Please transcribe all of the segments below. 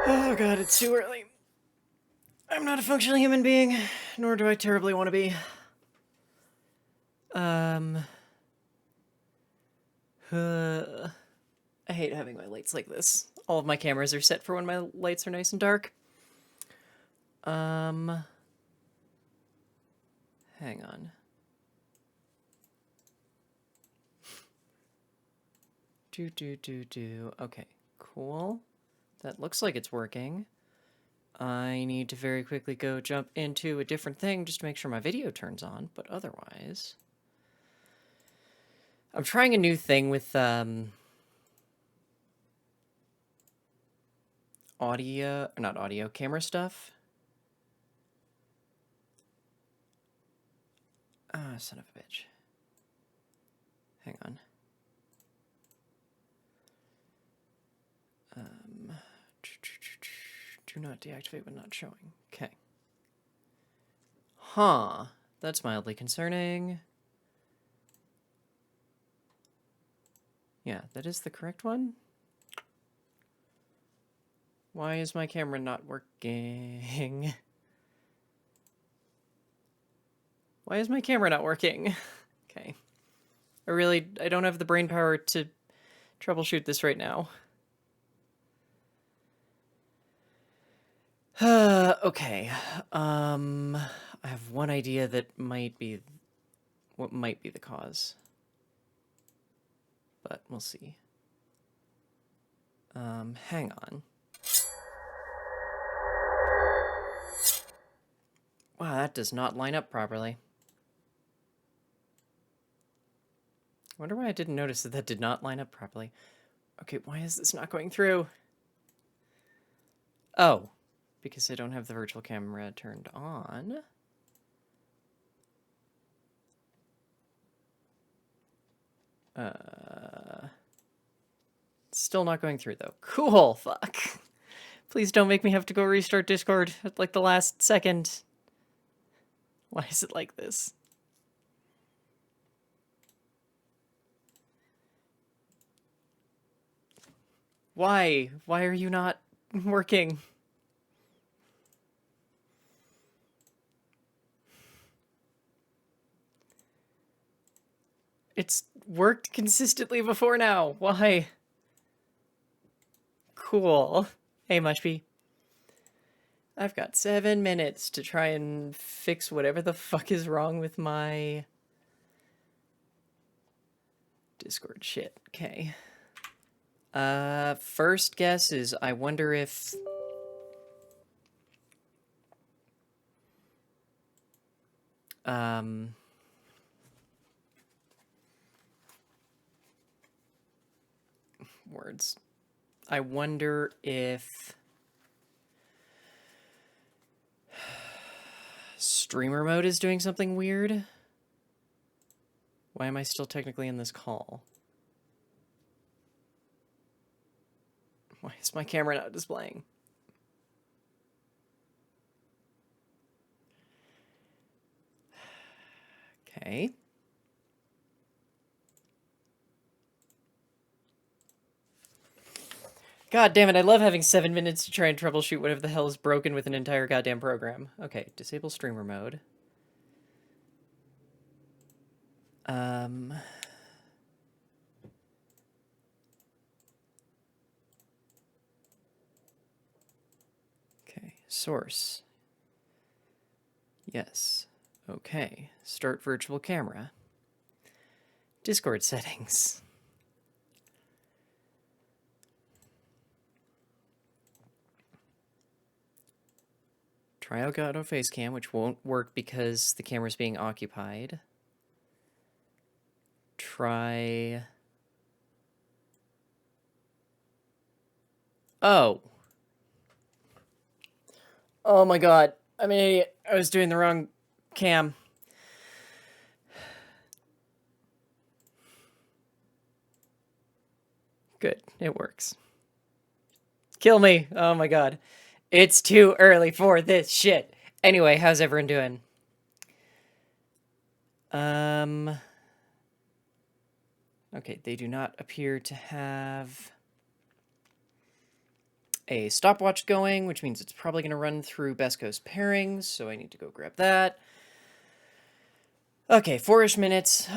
Oh god, it's too early. I'm not a functional human being, nor do I terribly want to be. I hate having my lights like this. All of my cameras are set for when my lights are nice and dark. Hang on. Okay, cool. That looks like it's working. I need to very quickly go jump into a different thing just to make sure my video turns on, but otherwise... I'm trying a new thing with, not audio, camera stuff. Ah, son of a bitch. Hang on. Do not deactivate when not showing. Okay. Huh. That's mildly concerning. Yeah, that is the correct one. Why is my camera not working? Why is my camera not working? Okay. I don't have the brain power to troubleshoot this right now. Okay. I have one idea that might be what might be the cause. But we'll see. Hang on. Wow, that does not line up properly. I wonder why I didn't notice that did not line up properly. Okay, why is this not going through? Oh, because I don't have the virtual camera turned on. Still not going through, though. Cool, fuck. Please don't make me have to go restart Discord at, like, the last second. Why is it like this? Why? Why are you not working? It's worked consistently before now. Why? Cool. Hey, Mushby. I've got 7 minutes to try and fix whatever the fuck is wrong with my Discord shit. Okay. First guess is I wonder if... words. I wonder if... streamer mode is doing something weird? Why am I still technically in this call? Why is my camera not displaying? Okay. God damn it, I love having 7 minutes to try and troubleshoot whatever the hell is broken with an entire goddamn program. Okay, disable streamer mode. Okay, source. Yes. Okay, start virtual camera. Discord settings. Try Elgato Facecam, which won't work because the camera's being occupied. Try... Oh. Oh my god. I'm an idiot. I was doing the wrong cam. Good. It works. Kill me. Oh my god. It's too early for this shit. Anyway, how's everyone doing? Okay, they do not appear to have a stopwatch going, which means it's probably going to run through Best Coast pairings, so I need to go grab that. Okay, 4-ish minutes.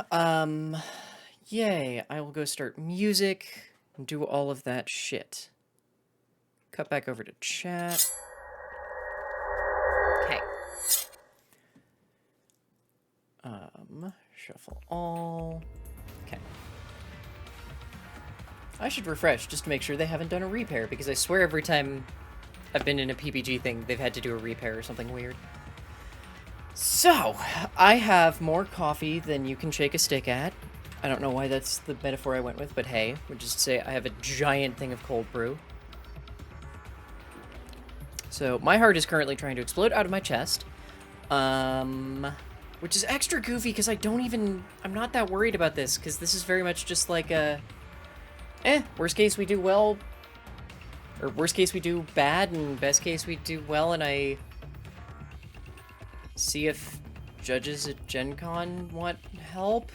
Yay, I will go start music and do all of that shit. Cut back over to chat. Okay. Shuffle all. Okay. I should refresh just to make sure they haven't done a repair, because I swear every time I've been in a PPG thing, they've had to do a repair or something weird. So, I have more coffee than you can shake a stick at. I don't know why that's the metaphor I went with, but hey, we'll just say I have a giant thing of cold brew. So, my heart is currently trying to explode out of my chest. Which is extra goofy, because I'm not that worried about this, because this is very much just like a... worst case we do well, or worst case we do bad, and best case we do well, and I see if judges at Gen Con want help.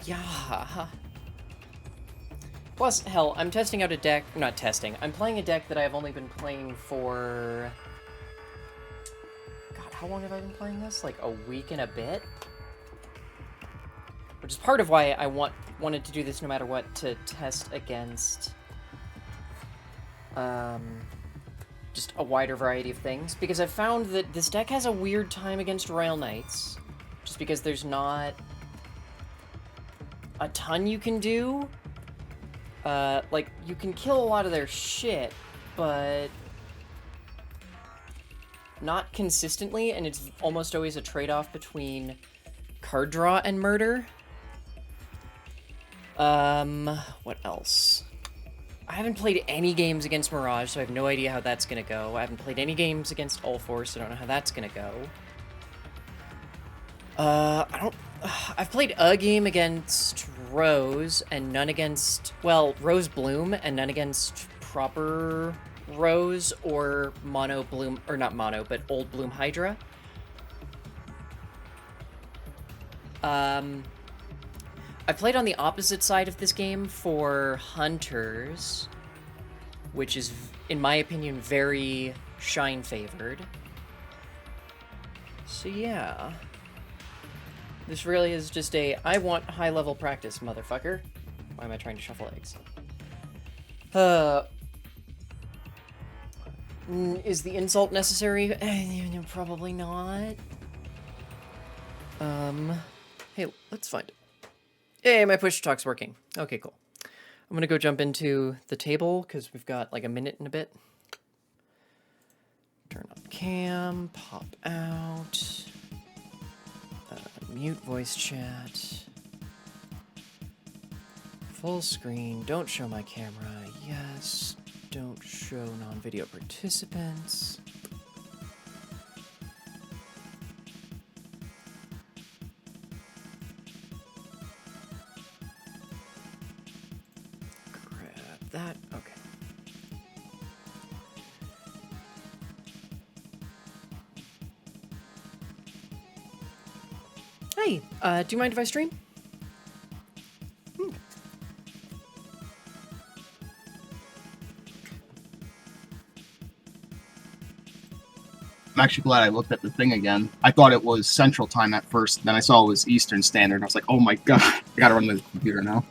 Yeah. Plus, hell, I'm testing out a deck, not testing, I'm playing a deck that I've only been playing for... God, how long have I been playing this? Like a week and a bit? Which is part of why I wanted to do this no matter what, to test against just a wider variety of things, because I've found that this deck has a weird time against Royal Knights, just because there's not a ton you can do. Like, you can kill a lot of their shit, but not consistently, and it's almost always a trade-off between card draw and murder. What else? I haven't played any games against Mirage, so I have no idea how that's gonna go. I haven't played any games against Allforce, so I don't know how that's gonna go. I've played a game against Rose, and none against, well, Rose Bloom, and none against proper Rose or Mono Bloom, or not Mono, but Old Bloom Hydra. I played on the opposite side of this game for Hunters, which is, in my opinion, very shine-favored. So yeah. This really is just I want high-level practice, motherfucker. Why am I trying to shuffle eggs? Is the insult necessary? Probably not. Hey, let's find it. Hey, my push talk's working. Okay, cool. I'm gonna go jump into the table, because we've got like a minute and a bit. Turn up cam, pop out. Mute voice chat. Full screen, don't show my camera, yes. Don't show non-video participants. Grab that, okay. Hey, do you mind if I stream? I'm actually glad I looked at the thing again. I thought it was Central Time at first, then I saw it was Eastern Standard. I was like, oh my god, I gotta run the computer now.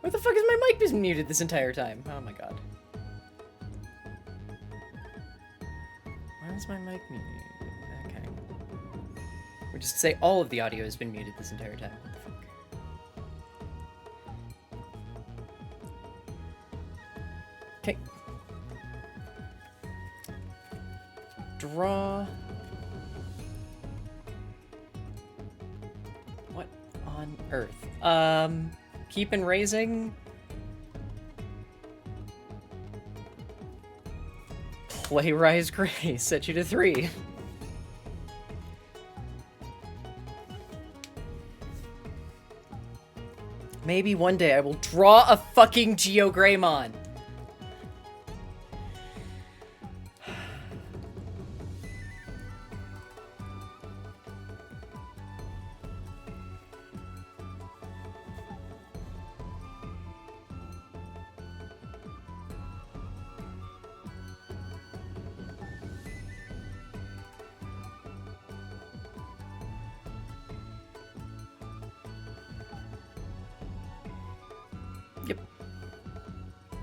Where the fuck is my mic been muted this entire time? Oh my god. Why is my mic muted? Okay. Or just say all of the audio has been muted this entire time. What the fuck? Okay. Draw. What on earth? Keep and raising. Play Rise Gray. Set you to 3. Maybe one day I will draw a fucking Geogreymon.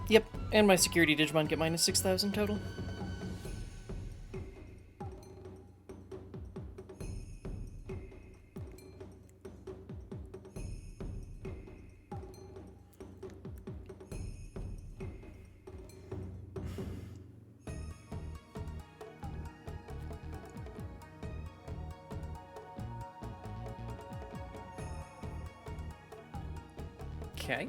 Yep, and my security Digimon get minus 6,000 total. Okay.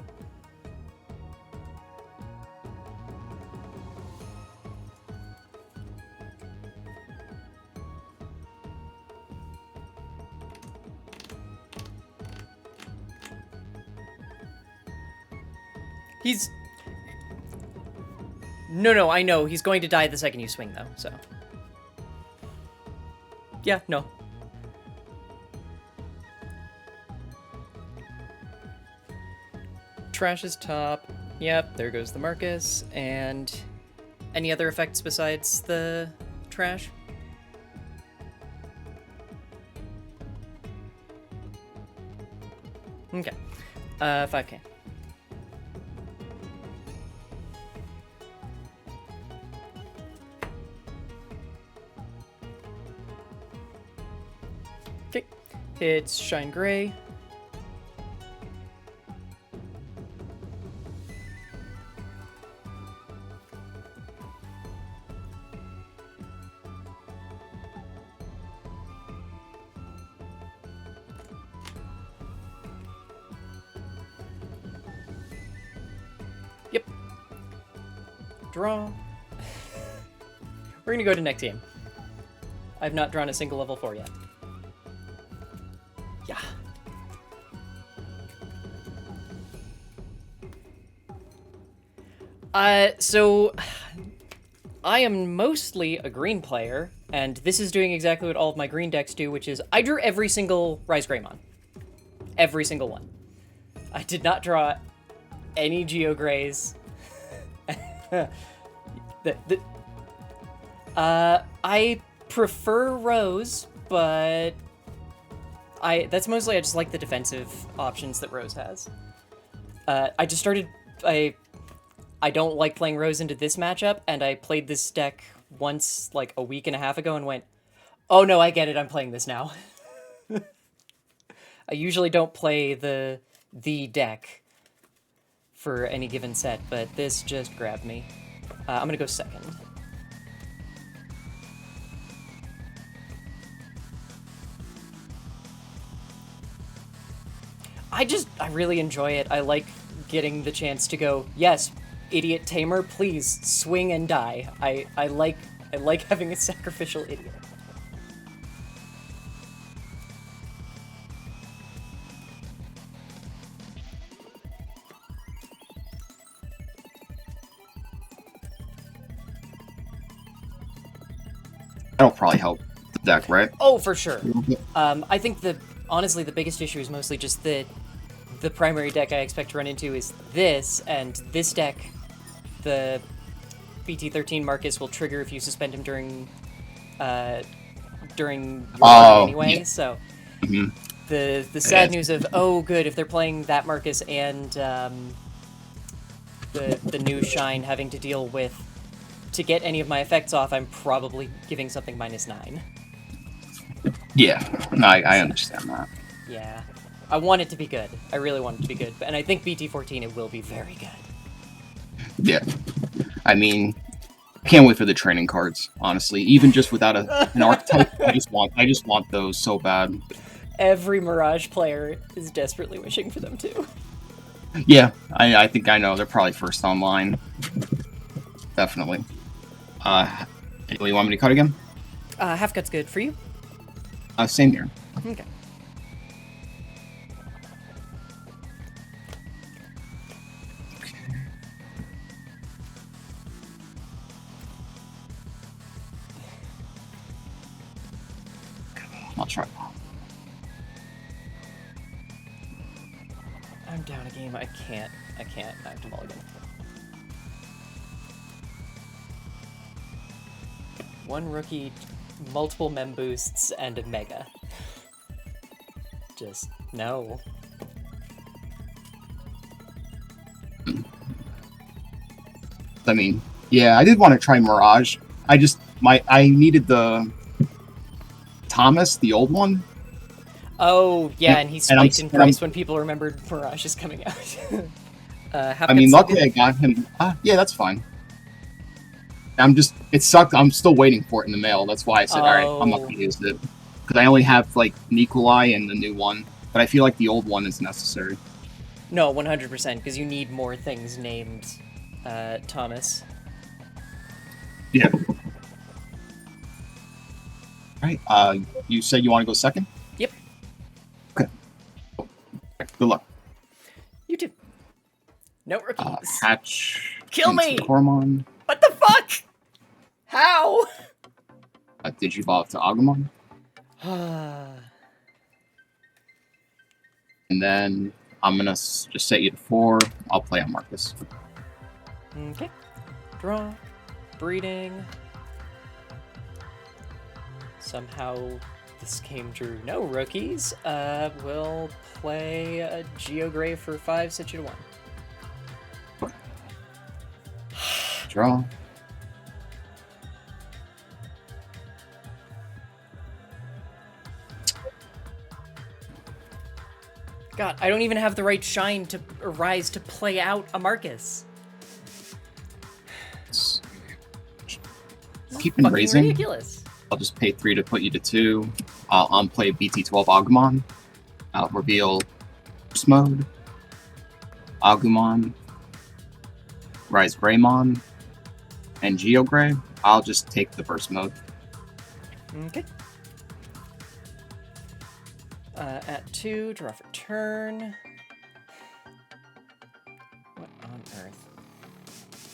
He's... No, I know. He's going to die the second you swing, though, so... Yeah, no. Trash is top. Yep, there goes the Marcus. And... any other effects besides the trash? Okay. 5K. Okay. It's Shine Gray. Yep. Draw. We're gonna go to next game. I've not drawn a single level 4 yet. Yeah. So I am mostly a green player, and this is doing exactly what all of my green decks do, which is I drew every single Rise Greymon. Every single one. I did not draw any Geograys. I prefer Rose, but that's mostly I just like the defensive options that Rose has. I don't like playing Rose into this matchup, and I played this deck once, like, a week and a half ago and went, oh no, I get it, I'm playing this now. I usually don't play the deck for any given set, but this just grabbed me. I'm gonna go second. I really enjoy it. I like getting the chance to go, yes, idiot tamer, please swing and die. I like having a sacrificial idiot. That'll probably help the deck, right? Oh, for sure. I think honestly the biggest issue is mostly just that the primary deck I expect to run into is this, and this deck, the BT13 Marcus will trigger if you suspend him during your run anyway. Yeah. So the sad news of, oh good, if they're playing that Marcus and the new shine having to deal with, to get any of my effects off, I'm probably giving something -9. Yeah, no, I understand that. Yeah. I want it to be good. I really want it to be good. And I think BT14, it will be very good. Yeah. I mean, I can't wait for the training cards, honestly. Even just without an archetype, I just want those so bad. Every Mirage player is desperately wishing for them too. Yeah, I think I know. They're probably first online. Definitely. Anyway, you want me to cut again? Half cut's good for you. Same here. Okay. I'll try. I'm down a game. I can't. I have to mulligan. One rookie, multiple mem boosts, and a mega. Just no. I mean, yeah, I did want to try Mirage. I needed the Thomas, the old one. Oh, yeah, Yep, and he and spiked in I'm- price when people remembered Mirage is coming out. I mean, luckily I got him. Yeah, that's fine. It sucked. I'm still waiting for it in the mail. That's why I said, all right, I'm not Oh. going to use it. Because I only have, like, Nikolai and the new one. But I feel like the old one is necessary. No, 100%, because you need more things named Thomas. Yeah. Right. You said you want to go second? Yep. Okay. Good luck. You too. No rookies. Hatch. Kill into me! Cormon. What the fuck? How? Digivolve to Agumon. And then I'm going to just set you to 4. I'll play on Marcus. Okay. Draw. Breeding. Somehow this came true. No rookies. We'll play a Geogray for 5, set you to 1. Draw. God, I don't even have the right shine to rise to play out a Marcus. Keep Fucking raising. ridiculous. I'll just pay 3 to put you to 2. I'll unplay BT12 Agumon. I'll reveal Burst Mode. Agumon. Rise Greymon. And Geogray. I'll just take the Burst Mode. Okay. At 2, draw for turn. What on earth?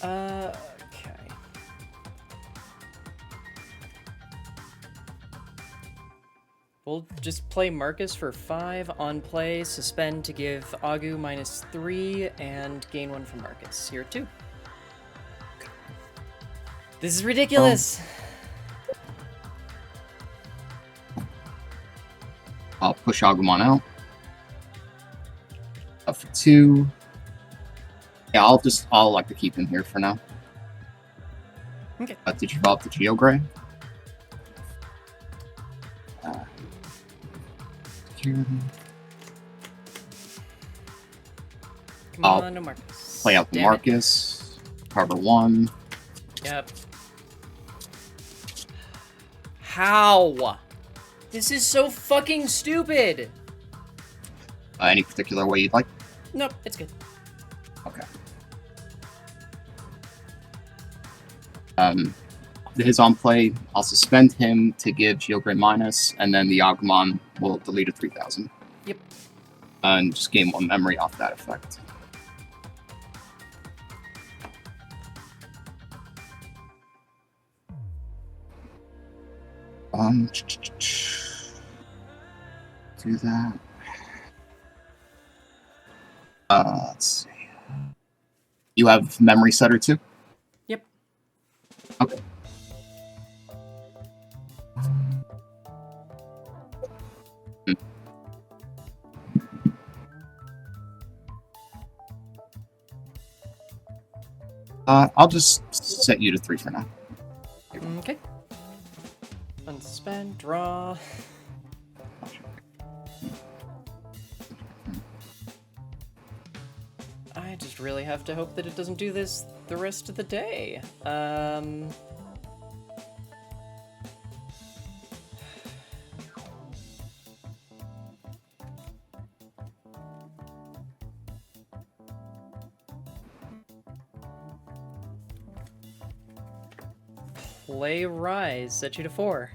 Okay. We'll just play Marcus for 5 on play, suspend to give Agu -3, and gain 1 from Marcus. Here 2. This is ridiculous! I'll push Agumon out. Up for 2. Yeah, I'll like to keep him here for now. Okay. Digivolve to Geogray. Come I'll on, no Marcus. play out the Damn it. Marcus. Harbor 1. Yep. How? This is so fucking stupid! Any particular way you'd like? Nope, it's good. Okay. His on play, I'll suspend him to give Geogray -, and then the Agumon will delete a 3000. Yep. And just gain 1 memory off that effect. Do that. Let's see. You have memory setter too? Yep. Okay. I'll just set you to 3 for now. Okay. Unsuspend, draw. I just really have to hope that it doesn't do this the rest of the day. Play Rise, set you to 4.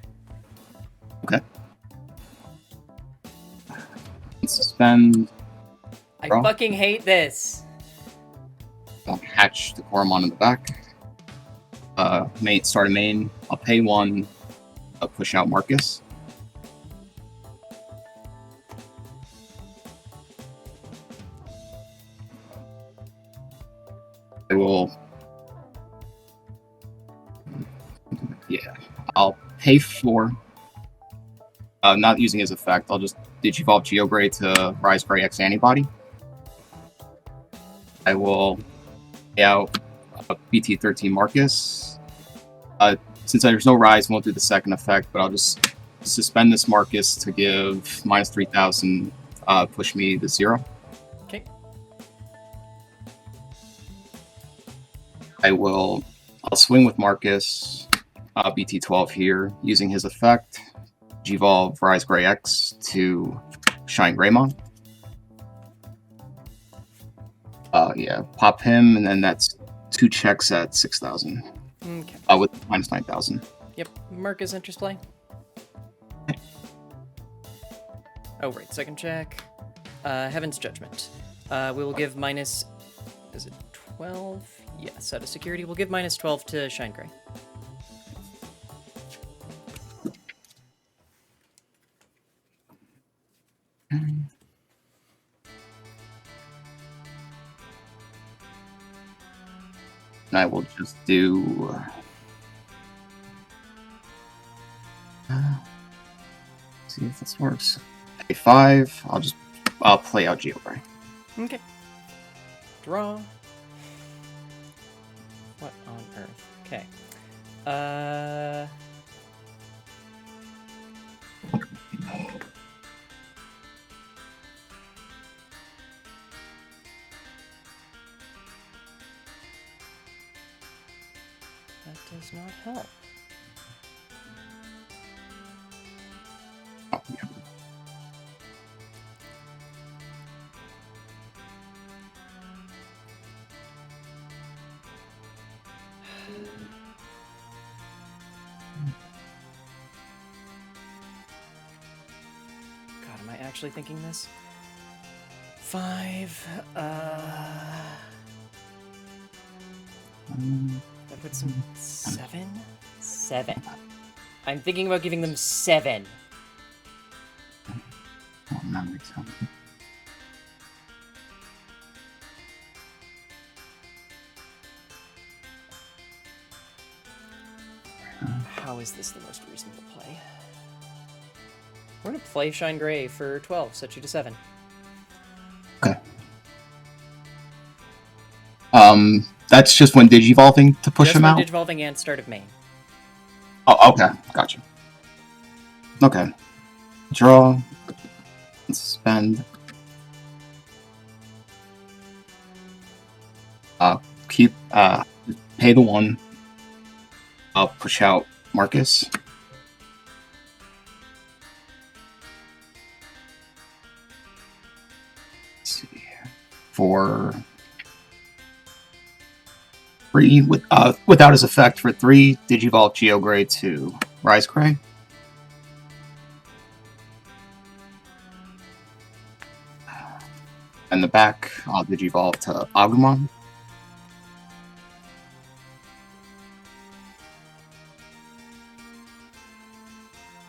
Okay. Suspend. I Draw. fucking hate this. I'll hatch the Coromon in the back. Start a main. I'll pay 1. I'll push out Marcus. I will. Yeah, I'll pay 4. Not using his effect. I'll just Digivolve Geogray to Rise Gray X Antibody. I will pay out BT13 Marcus. Since there's no Rise, won't do the second effect, but I'll just suspend this Marcus to give -3,000, push me to 0. Okay. I'll swing with Marcus, BT12 here, using his effect. Digivolve Rise Gray X to Shine Greymon. Yeah, pop him, and then that's 2 checks at 6,000. Okay. With -9,000. Yep. Marcus interest play. Oh, right. Second check. Heaven's Judgment. We will give minus... Is it 12? Yes, out of security. We'll give -12 to Shine Gray. And I will just do... see if this works. Pay 5. I'll play out Geogray. Okay. Draw. What on earth? Okay. That does not help. Oh, yeah. God, am I actually thinking this? 5, that puts him 7? 7. I'm thinking about giving them 7. Oh, memory time. How is this the most reasonable play? We're gonna play Shine Gray for 12, set you to 7. Okay. That's just when Digivolving to push Just him when out? Digivolving and start of main. Oh, okay. Gotcha. Okay. Draw. Spend. Pay the 1. I'll push out Marcus. Let's see. For 3, without his effect, for 3, Digivolve Geogray to Rise Gray. And the back, I'll Digivolve to Agumon.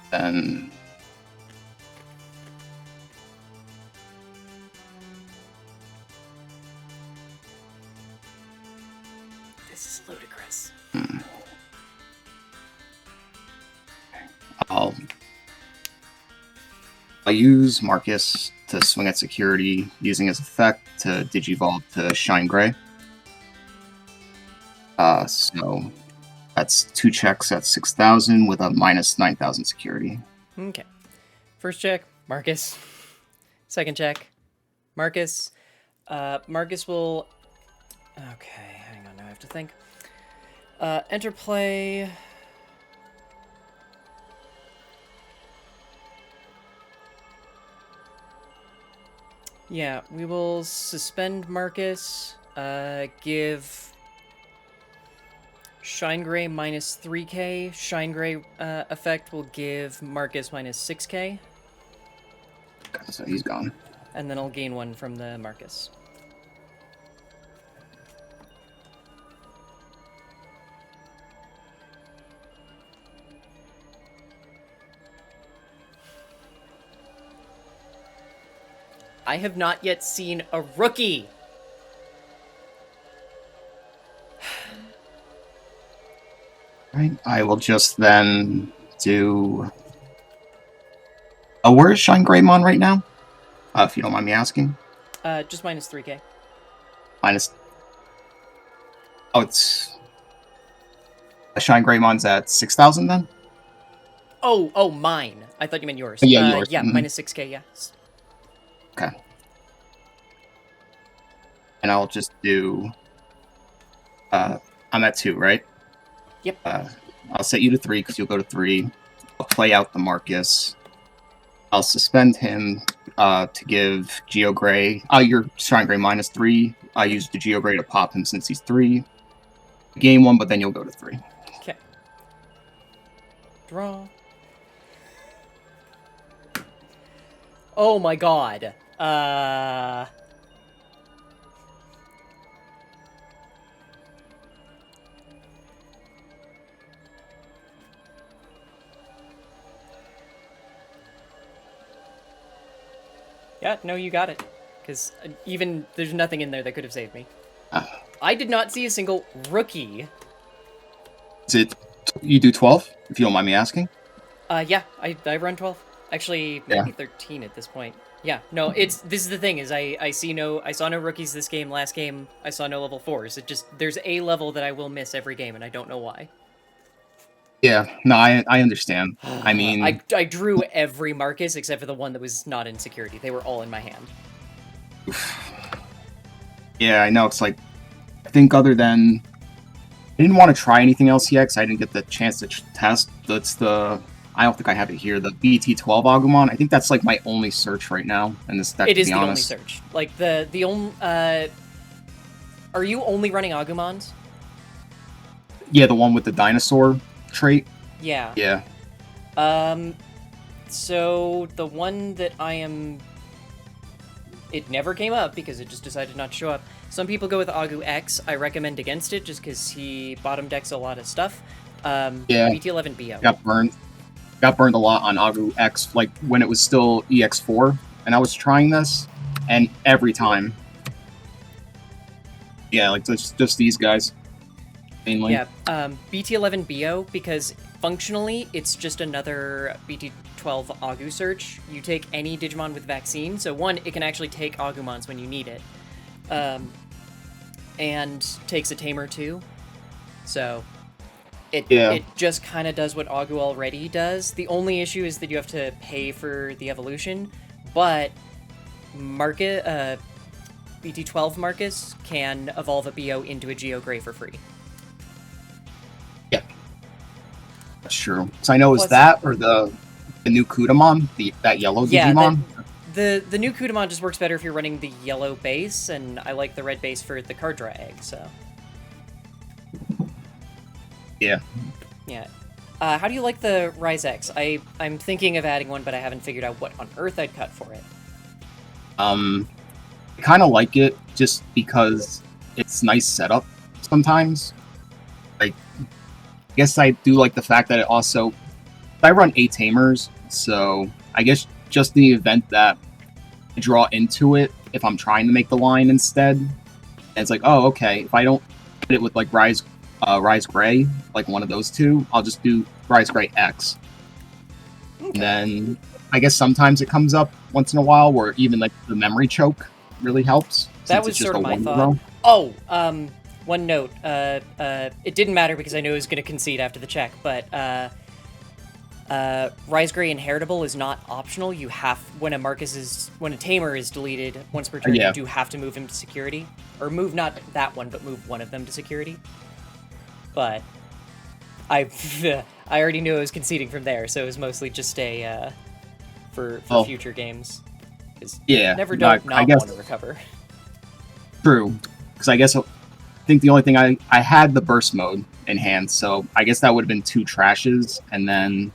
Then This is ludicrous. I'll use Marcus to swing at security, using his effect to Digivolve to Shine Gray. So that's 2 checks at 6,000 with a minus 9,000 security. Okay. First check, Marcus. Second check, Marcus. Marcus will... Okay, hang on, now I have to think. Enter play... Yeah, we will suspend Marcus, give Shine Gray minus 3k. Shine Gray effect will give Marcus minus 6k. Okay, so he's gone. And then I'll gain 1 from the Marcus. I have not yet seen a rookie. Right. I will just then do. Where is Shine Greymon right now? If you don't mind me asking. Just minus 3k. Minus. Oh, it's. Shine Greymon's at 6,000 then? Oh, mine. I thought you meant yours. Yeah, yours. Yeah, minus 6k, yeah. Okay. And I'll just do... I'm at 2, right? Yep. I'll set you to 3 because you'll go to 3. I'll play out the Marcus. I'll suspend him to give Geo Gray... your Shine Gray minus 3. I use the Geo Gray to pop him since he's 3. Gain 1, but then you'll go to 3. Okay. Draw. Oh my god. Yeah, no, you got it. Because even there's nothing in there that could have saved me. I did not see a single rookie. Is it you do 12, if you don't mind me asking? Yeah, I run 12. Actually, maybe 13 at this point. Yeah, no, this is the thing, is I saw no rookies this game. Last game, I saw no level 4s. It just, there's a level that I will miss every game, and I don't know why. Yeah, no, I understand. I mean... I drew every Marcus except for the one that was not in security. They were all in my hand. Yeah, I know, it's like, I think other than... I didn't want to try anything else yet, because I didn't get the chance to test. That's the... I don't think I have it here. The BT12 Agumon. I think that's like my only search right now in this deck. It is the only search. Like the only. Are you only running Agumons? Yeah, the one with the dinosaur trait. Yeah. Yeah. So the one that I am. It never came up because it just decided not to show up. Some people go with Agu X. I recommend against it just because he bottom decks a lot of stuff. Yeah. BT11 BO. Got burned a lot on Agu X, like when it was still EX4, and I was trying this, and every time. Yeah, like just these guys, mainly. Yeah, BT11 BO, because functionally it's just another BT12 Agu search. You take any Digimon with vaccine, so one, it can actually take Agumons when you need it, and takes a Tamer too, so... It just kind of does what Agu already does. The only issue is that you have to pay for the evolution, but BT12 Marcus can evolve a BO into a Geo Gray for free. Yeah. That's true. So I know is that or the new Kudamon, that yellow Digimon? The new Kudamon just works better if you're running the yellow base, and I like the red base for the card draw egg, so... Yeah. Yeah. How do you like the Rise X? I'm thinking of adding one, but I haven't figured out what on earth I'd cut for it. I kind of like it just because it's nice setup sometimes. Like, I guess I do like the fact that it also... I run 8 Tamers, so I guess just in the event that I draw into it, if I'm trying to make the line instead, and it's like, oh, okay, if I don't hit it with, like, Rise Gray, like one of those two, I'll just do Rise Gray X. Okay. And then I guess sometimes it comes up once in a while where even like the memory choke really helps. That was sort of my thought. Oh, one note. It didn't matter because I knew I was going to concede after the check, but Rise Gray Inheritable is not optional. You have, when a tamer is deleted once per turn, Yeah. you do have to move him to security. Or move not that one, but move one of them to security. But I I already knew I was conceding from there, so it was mostly just a for future games. Yeah. Never No, don't not want to recover. True. Because I guess I think the only thing I had the burst mode in hand, so I guess that would have been 2 trashes, and then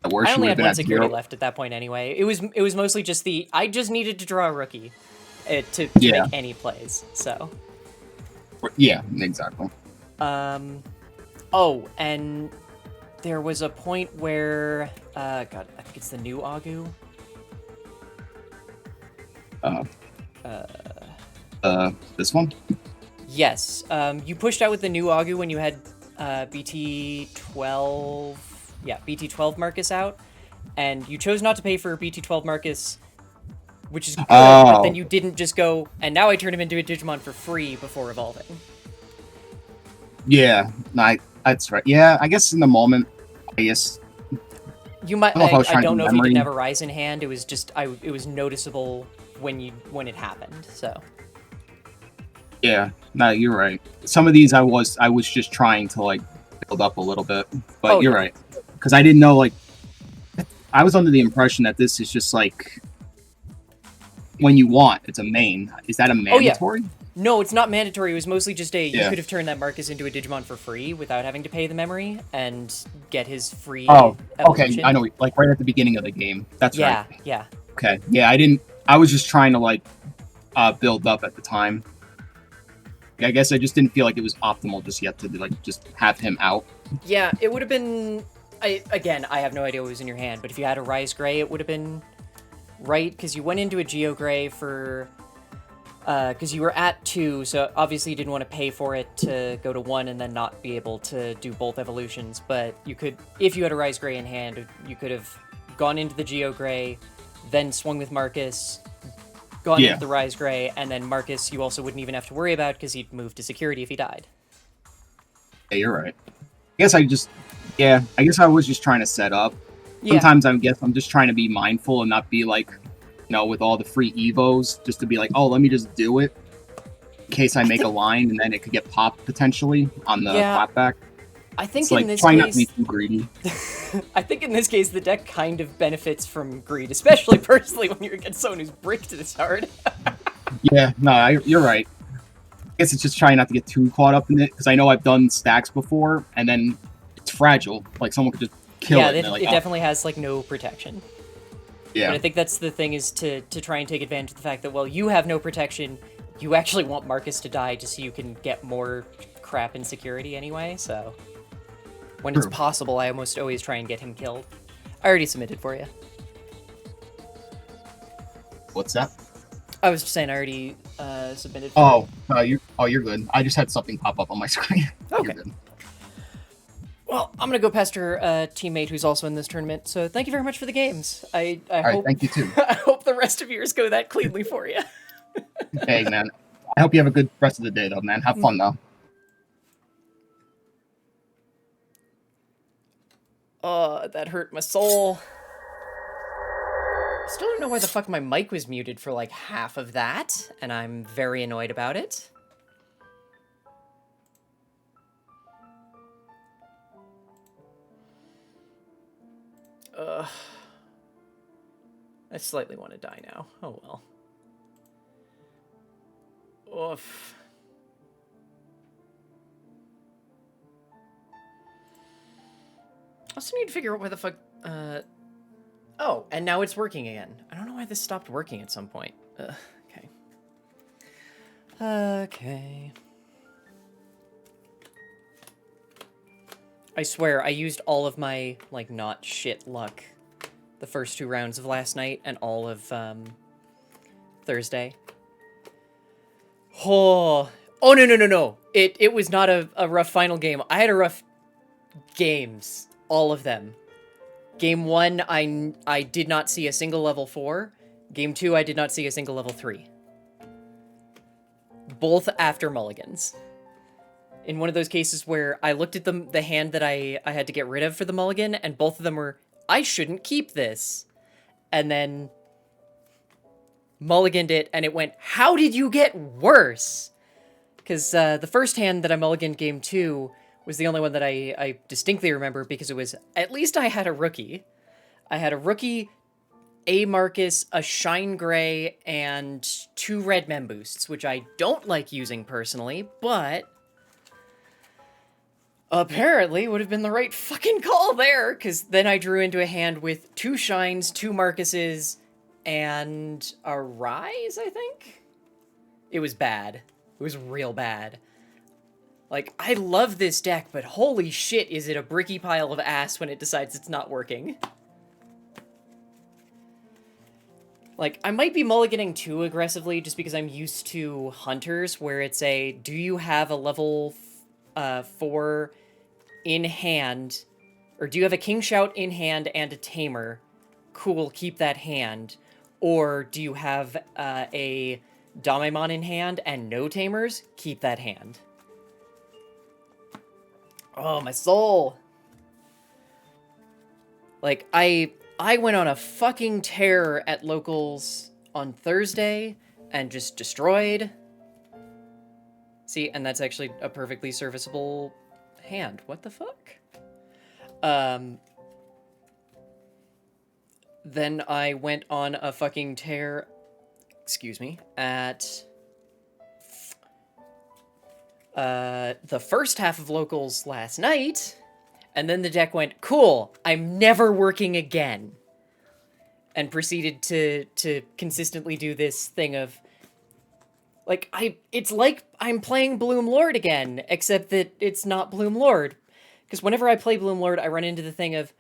the worst I only would have had been one at security 0. left at that point anyway. It was mostly just I just needed to draw a rookie to Yeah. make any plays. So Yeah, exactly. oh, and there was a point where God, I think it's the new Agu. This one? Yes. You pushed out with the new Agu when you had BT12. Yeah, BT12 Marcus out, and you chose not to pay for BT12 Marcus, which is good. But then you didn't just go, and now I turn him into a Digimon for free before evolving. Yeah, no, that's right. Yeah, I guess in the moment, I guess You might. I don't know if you didn't have a Rise in hand. It was just it was noticeable when it happened. So. Yeah, no, you're right. Some of these I was just trying to like build up a little bit, but you're right, because I didn't know, like, I was under the impression that this is just like when you want, it's a main. Is that a mandatory? Oh, yeah. No, it's not mandatory. It was mostly just you Yeah. could have turned that Marcus into a Digimon for free without having to pay the memory and get his free evolution. Okay, I know, like right at the beginning of the game. That's right. Yeah. Okay, yeah, I was just trying to like build up at the time. I guess I just didn't feel like it was optimal just yet to like just have him out. Yeah, it would have been. I have no idea what was in your hand, but if you had a Rise Gray, it would have been right, because you went into a Geo Gray for because you were at 2, so obviously you didn't want to pay for it to go to 1 and then not be able to do both evolutions. But you could, if you had a Rise Gray in hand, you could have gone into the Geo Gray, then swung with Marcus, gone into the Rise Gray, and then Marcus you also wouldn't even have to worry about because he'd move to security if he died. Yeah, you're right. I guess I was just trying to set up. Yeah. Sometimes I'm just trying to be mindful and not be like, with all the free evos, just to be like, oh, let me just do it in case I make a line and then it could get popped potentially on the clapback. I think it's like trying not to be too greedy. I think in this case the deck kind of benefits from greed, especially personally when you're against someone who's bricked this hard. Yeah, no, you're right. I guess it's just trying not to get too caught up in it, because I know I've done stacks before and then it's fragile. Like someone could just kill it. Yeah, it definitely has like no protection. Yeah. But I think that's the thing, is to try and take advantage of the fact that, well, you have no protection. You actually want Marcus to die just so you can get more crap in security anyway, so... When it's possible, I almost always try and get him killed. I already submitted for you. What's that? I was just saying I already submitted for you. You're good. I just had something pop up on my screen. Okay. You're good. Well, I'm gonna go pester a teammate who's also in this tournament, so thank you very much for the games. I hope... All right, thank you too. I hope the rest of yours go that cleanly for you. Hey, man. I hope you have a good rest of the day, though, man. Have fun, though. Oh, that hurt my soul. Still don't know why the fuck my mic was muted for like half of that, and I'm very annoyed about it. Ugh. I slightly want to die now. Oh well. Oof. I also need to figure out where the fuck... Oh, and now it's working again. I don't know why this stopped working at some point. Okay. Okay. I swear, I used all of my, like, not shit luck the first 2 rounds of last night and all of, Thursday. Oh, no. It was not a rough final game. I had a rough games. All of them. Game 1, I did not see a single level 4. Game 2, I did not see a single level 3. both after mulligans. In one of those cases where I looked at the hand that I had to get rid of for the mulligan, and both of them were, I shouldn't keep this. And then mulliganed it, and it went, how did you get worse? Because the first hand that I mulliganed game 2 was the only one that I distinctly remember, because it was, at least I had a rookie. I had a rookie, a Marcus, a Shine Gray, and 2 red mem boosts, which I don't like using personally, but apparently would have been the right fucking call there, because then I drew into a hand with 2 Shines, 2 Marcuses, and a Rise, I think? It was bad. It was real bad. Like, I love this deck, but holy shit, is it a bricky pile of ass when it decides it's not working. Like, I might be mulliganing too aggressively just because I'm used to Hunters, where it's a, do you have a level 4 in hand, or do you have a King Shout in hand and a Tamer? Cool, keep that hand. Or do you have a Damemon in hand and no Tamers? Keep that hand. Oh, my soul! Like, I went on a fucking tear at locals on Thursday and just destroyed. See, and that's actually a perfectly serviceable hand. What the fuck? Then I went on a fucking tear, excuse me, at the first half of locals last night, and then the deck went, cool, I'm never working again. And proceeded to consistently do this thing of, like, it's like I'm playing Bloom Lord again, except that it's not Bloom Lord. Because whenever I play Bloom Lord, I run into the thing of,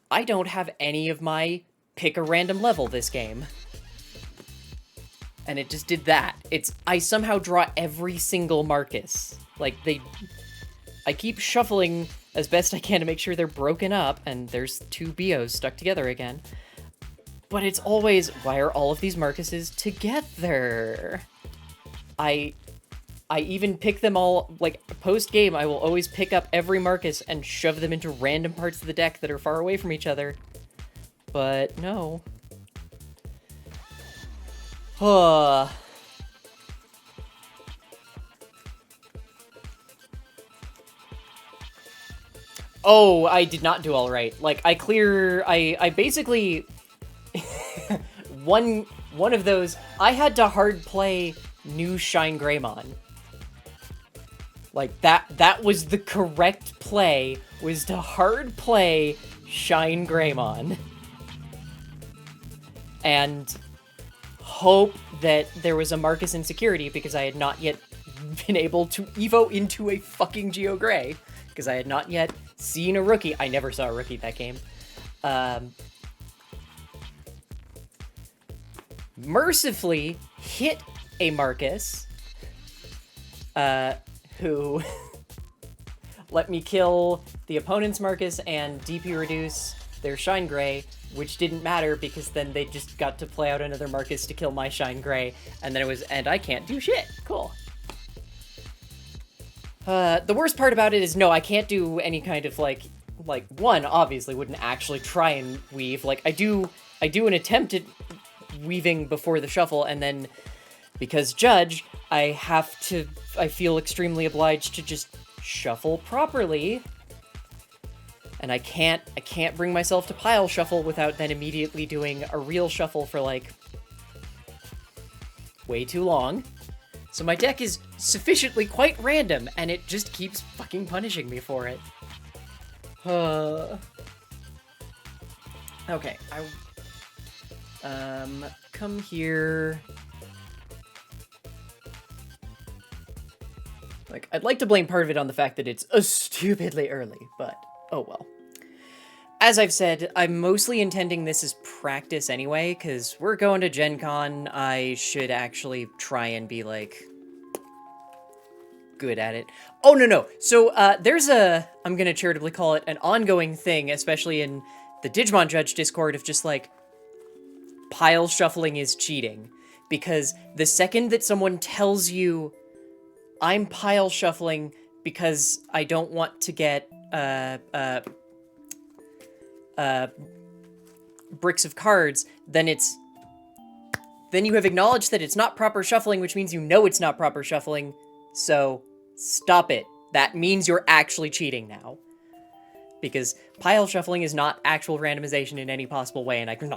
I don't have any of my pick a random level this game. And it just did that. I somehow draw every single Marcus. Like, I keep shuffling as best I can to make sure they're broken up, and there's 2 Bios stuck together again. But it's always, why are all of these Marcuses together? I even pick them all, like, post-game, I will always pick up every Marcus and shove them into random parts of the deck that are far away from each other. But no. Oh, I did not do all right. Like, I basically, one of those, I had to hard play new Shine Greymon. Like, that was the correct play, was to hard play Shine Greymon. And hope that there was a Marcus insecurity, because I had not yet been able to evo into a fucking Geo Gray, because I had not yet seen a rookie. I never saw a rookie that game. Mercifully hit a Marcus, who let me kill the opponent's Marcus and DP reduce their Shine Gray, which didn't matter because then they just got to play out another Marcus to kill my Shine Gray, and then it was, and I can't do shit. Cool. The worst part about it is, no, I can't do any kind of, like, one, obviously, wouldn't actually try and weave. Like, I do an attempt at weaving before the shuffle, and then, because Judge, I feel extremely obliged to just shuffle properly. And I can't bring myself to pile shuffle without then immediately doing a real shuffle for, like, way too long. So my deck is sufficiently quite random, and it just keeps fucking punishing me for it. Okay, come here. Like, I'd like to blame part of it on the fact that it's stupidly early, but oh well. As I've said, I'm mostly intending this as practice anyway, because we're going to Gen Con. I should actually try and be, like, good at it. Oh, no. So, there's I'm gonna charitably call it an ongoing thing, especially in the Digimon Judge Discord, of just, like, pile shuffling is cheating. because the second that someone tells you, I'm pile shuffling because I don't want to get bricks of cards, then you have acknowledged that it's not proper shuffling, which means you know it's not proper shuffling. So stop it. That means you're actually cheating now. Because pile shuffling is not actual randomization in any possible way, and I can...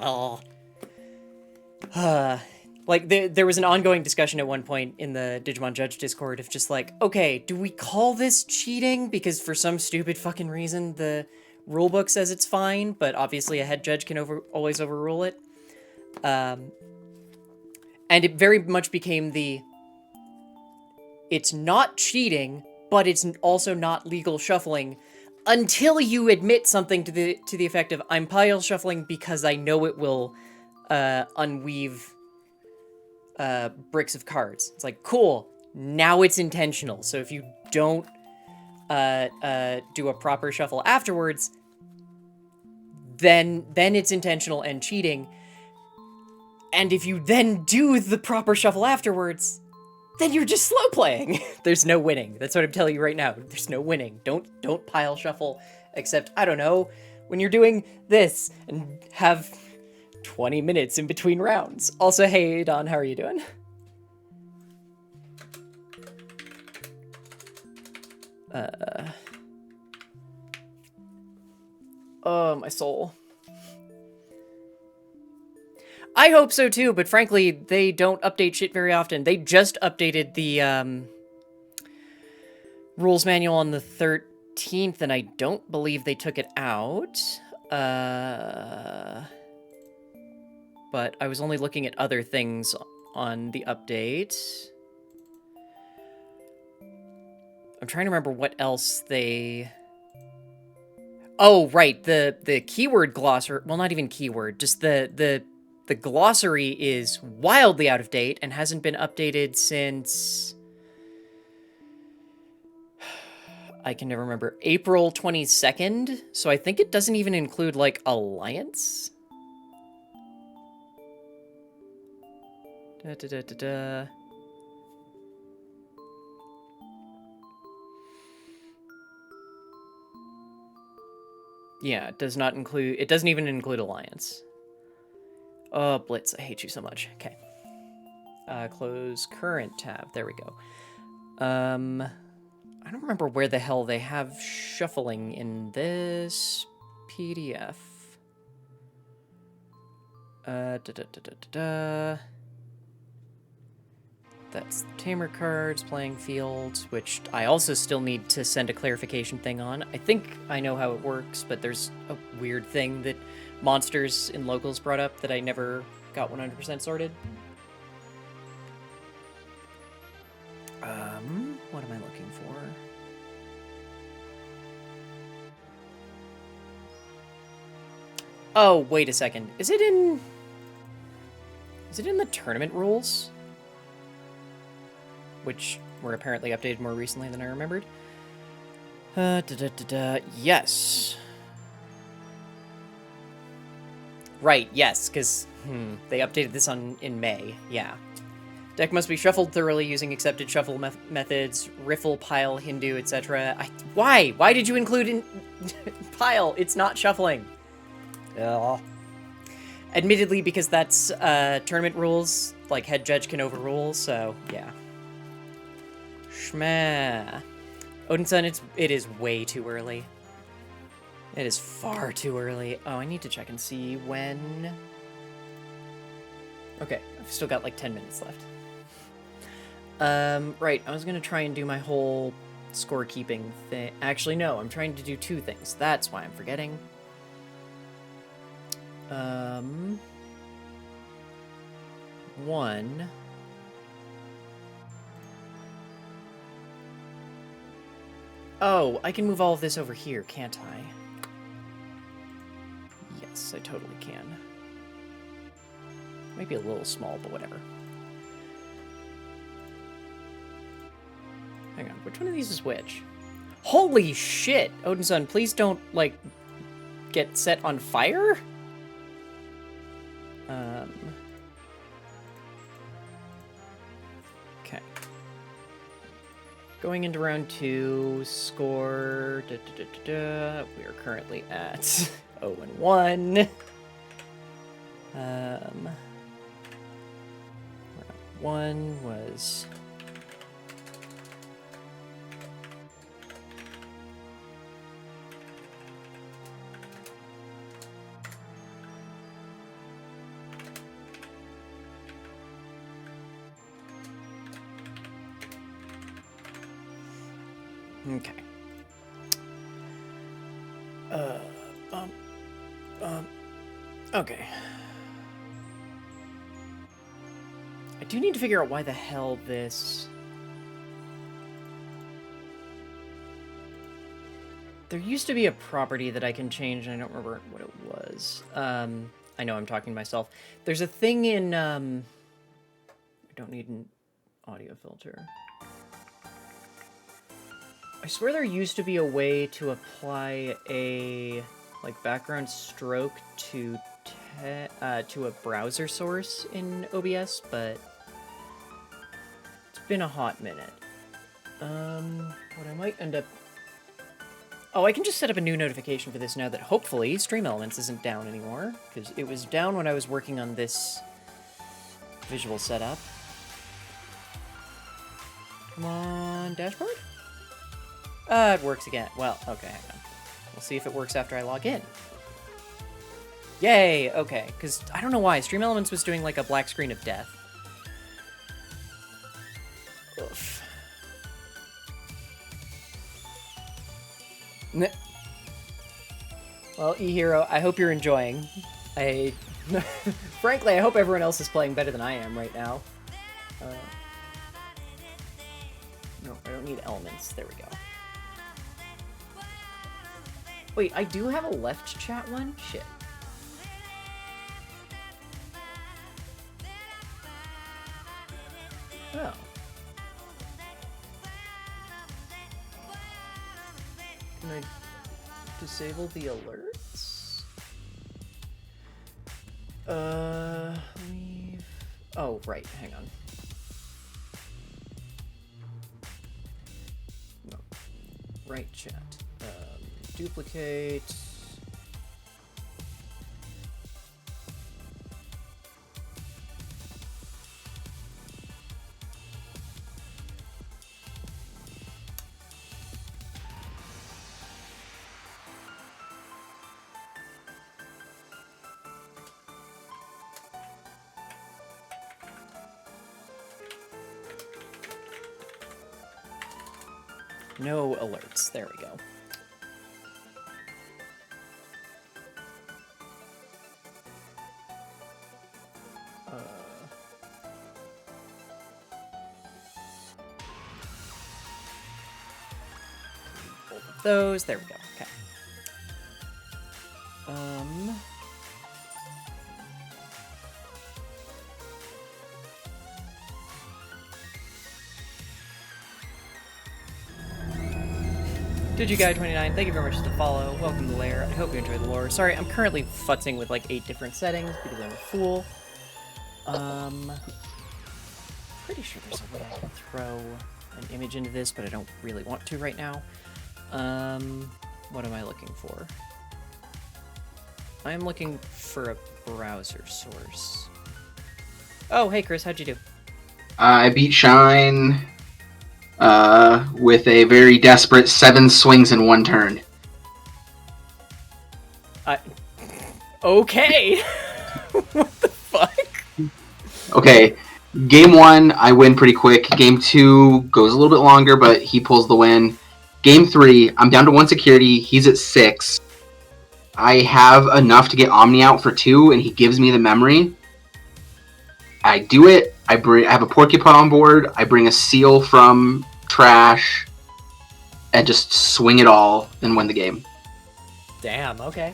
like, there was an ongoing discussion at one point in the Digimon Judge Discord of just like, okay, do we call this cheating? Because for some stupid fucking reason, the rulebook says it's fine, but obviously a head judge can always overrule it. And it very much became it's not cheating, but it's also not legal shuffling, until you admit something to the effect of, I'm pile shuffling because I know it will unweave bricks of cards. It's like, cool, now it's intentional. So if you don't do a proper shuffle afterwards, then it's intentional and cheating. And if you then do the proper shuffle afterwards, then you're just slow playing. There's no winning. That's what I'm telling you right now. There's no winning. Don't pile shuffle, except, I don't know, when you're doing this and have 20 minutes in between rounds. Also, hey, Don, how are you doing? Oh, my soul. I hope so too, but frankly, they don't update shit very often. They just updated the rules manual on the 13th, and I don't believe they took it out. But I was only looking at other things on the update. I'm trying to remember what else they... Oh, right, the keyword glossary... Well, not even keyword, just the glossary is wildly out of date and hasn't been updated since... I can never remember. April 22nd? So I think it doesn't even include, like, Alliance? Da-da-da-da-da. Yeah, it does not include... It doesn't even include Alliance. Oh, Blitz, I hate you so much. Okay. Close current tab. There we go. I don't remember where the hell they have shuffling in this PDF. That's Tamer cards, playing fields, which I also still need to send a clarification thing on. I think I know how it works, but there's a weird thing that Monsters in Locals brought up that I never got 100% sorted. What am I looking for? Oh, wait a second. Is it in the tournament rules? Which were apparently updated more recently than I remembered. Yes. Right, yes, because they updated this in May. Yeah. Deck must be shuffled thoroughly using accepted shuffle methods, riffle, pile, Hindu, etc. Why? Why did you include in pile? It's not shuffling. Ugh. Admittedly, because that's tournament rules, like head judge can overrule, so yeah. Shmeh. Odin-san, it is way too early. It is far too early. Oh, I need to check and see when... Okay, I've still got like 10 minutes left. Right, I was gonna try and do my whole scorekeeping thing. Actually, no, I'm trying to do two things. That's why I'm forgetting. One... Oh, I can move all of this over here, can't I? Yes, I totally can. Might be a little small, but whatever. Hang on, which one of these is which? Holy shit! Odin-san, please don't, like, get set on fire? Okay. Going into round 2, score... We are currently at 0-1. Round 1 was... Okay. Okay. I do need to figure out why the hell this... There used to be a property that I can change, and I don't remember what it was. I know I'm talking to myself. There's a thing in, I don't need an audio filter. I swear there used to be a way to apply a, like, background stroke to a browser source in OBS, but it's been a hot minute. What I might end up... Oh, I can just set up a new notification for this now that hopefully Stream Elements isn't down anymore, because it was down when I was working on this visual setup. Come on, dashboard? It works again. Well, okay, hang on. We'll see if it works after I log in. Yay! Okay, because I don't know why. Stream Elements was doing like a black screen of death. Oof. Well, eHero, I hope you're enjoying. Frankly, I hope everyone else is playing better than I am right now. No, I don't need elements. There we go. Wait, I do have a left chat one? Shit. Oh. Can I disable the alerts? Leave... Oh, right, hang on. No. Right chat. Duplicate... No alerts. There we go. Both of those. There we go. Okay. DigiGuy29, thank you very much for the follow. Welcome to the lair. I hope you enjoy the lore. Sorry, I'm currently futzing with like 8 different settings because I'm a fool. Pretty sure there's a way I can throw an image into this, but I don't really want to right now. What am I looking for? I'm looking for a browser source. Oh, hey Chris, how'd you do? I beat Shine with a very desperate 7 swings in 1 turn. Okay. What the fuck? Okay, game 1, I win pretty quick. Game 2 goes a little bit longer, but he pulls the win. Game 3, I'm down to 1 security. He's at 6. I have enough to get Omni out for 2, and he gives me the memory. I do it. I have a Porcupine on board. I bring a Seal from trash, and just swing it all and win the game. Damn, okay.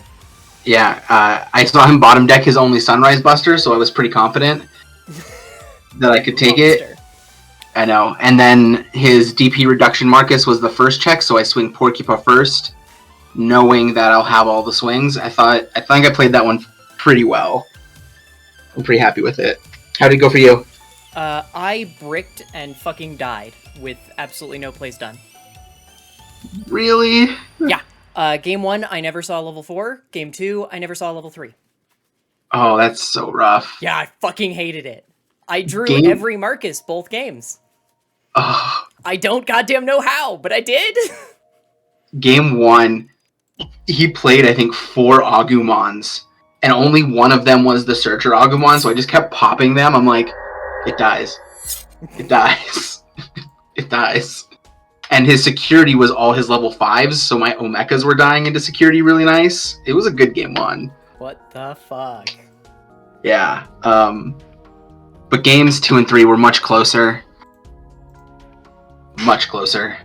Yeah, I saw him bottom deck his only Sunrise Buster, so I was pretty confident that I could take it. I know. And then his DP reduction Marcus was the first check, so I swing Porcupine first, knowing that I'll have all the swings. I think I played that one pretty well. I'm pretty happy with it. How did it go for you? I bricked and fucking died with absolutely no plays done. Really? Yeah. Game 1, I never saw level 4. Game 2, I never saw level 3. Oh, that's so rough. Yeah, I fucking hated it. I drew Game- every Marcus both games. Oh, I don't goddamn know how, but I did. game 1, he played, I think, 4 Agumons, and only one of them was the Searcher Agumon, so I just kept popping them. I'm like, it dies. It dies. It dies. And his security was all his level 5s, so my Omechas were dying into security really nice. It was a good game 1. What the fuck? Yeah. But games 2 and 3 were much closer. Much closer.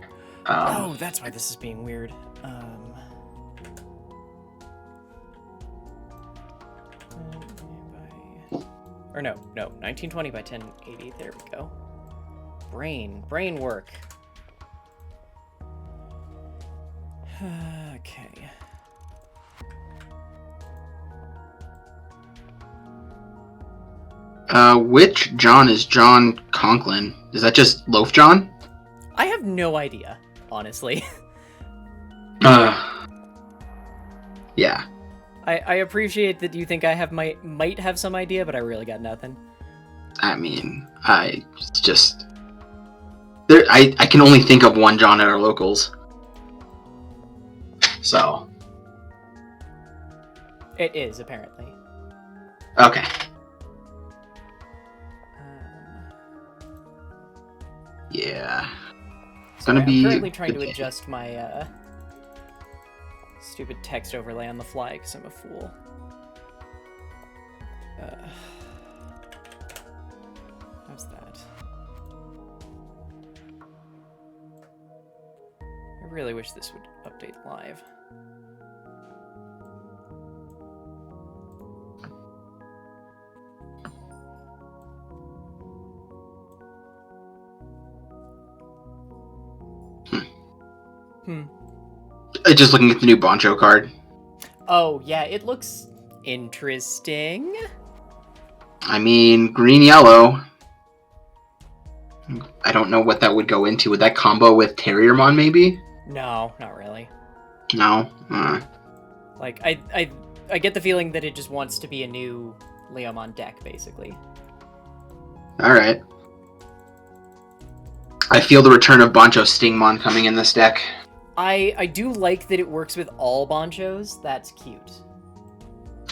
Oh, that's why this is being weird. Or no, 1920 by 1080. There we go. Brain work. Okay. Which John is John Conklin? Is that just Loaf John? I have no idea, honestly. Yeah. I appreciate that you think I might have some idea, but I really got nothing. I mean, I can only think of one John at our locals. So. It is, apparently. Okay. Yeah. It's gonna be. I'm currently trying to adjust my stupid text overlay on the fly because I'm a fool. How's that? I really wish this would update live. Just looking at the new Boncho card. Oh, yeah, it looks interesting. I mean, green-yellow. I don't know what that would go into. Would that combo with Terriermon, maybe? No, not really. No? Like, I get the feeling that it just wants to be a new Leomon deck, basically. Alright. I feel the return of Boncho Stingmon coming in this deck. I do like that it works with all Bonchos. That's cute.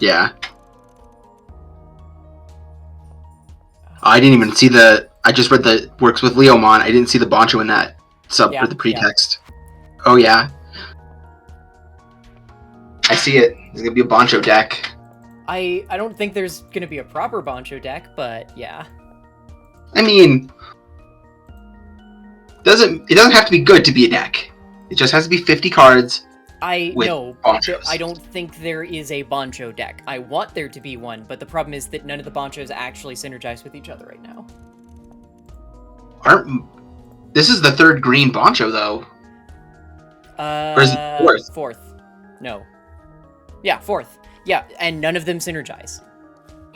Yeah. I didn't even see I just read the works with Leomon. I didn't see the Boncho in that sub Yeah, or the pretext. Yeah. Oh yeah. I see it. There's gonna be a Boncho deck. I don't think there's gonna be a proper Boncho deck, but yeah. I mean, it doesn't have to be good to be a deck. It just has to be 50 cards. I don't think there is a Boncho deck. I want there to be one, but the problem is that none of the Bonchos actually synergize with each other right now. This is the third green Boncho, though. Or is it fourth? Fourth. No. Yeah, fourth. Yeah, and none of them synergize.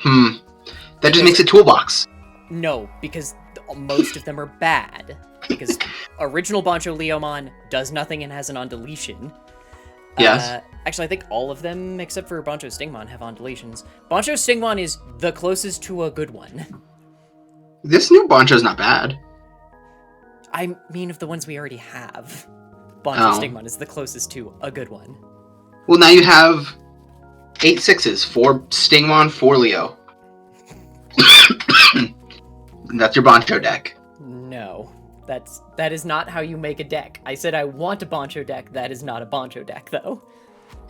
That just makes it toolbox. No, because most of them are bad. Because original Boncho Leomon does nothing and has an on deletion. Yes. Actually, I think all of them, except for Boncho Stingmon, have on deletions. Boncho Stingmon is the closest to a good one. This new Boncho's not bad. I mean, of the ones we already have, Boncho Stingmon is the closest to a good one. Well, now you have 8 6s, 4 Stingmon, 4 Leo. That's your Boncho deck. No. That is not how you make a deck. I said I want a Boncho deck. That is not a Boncho deck, though.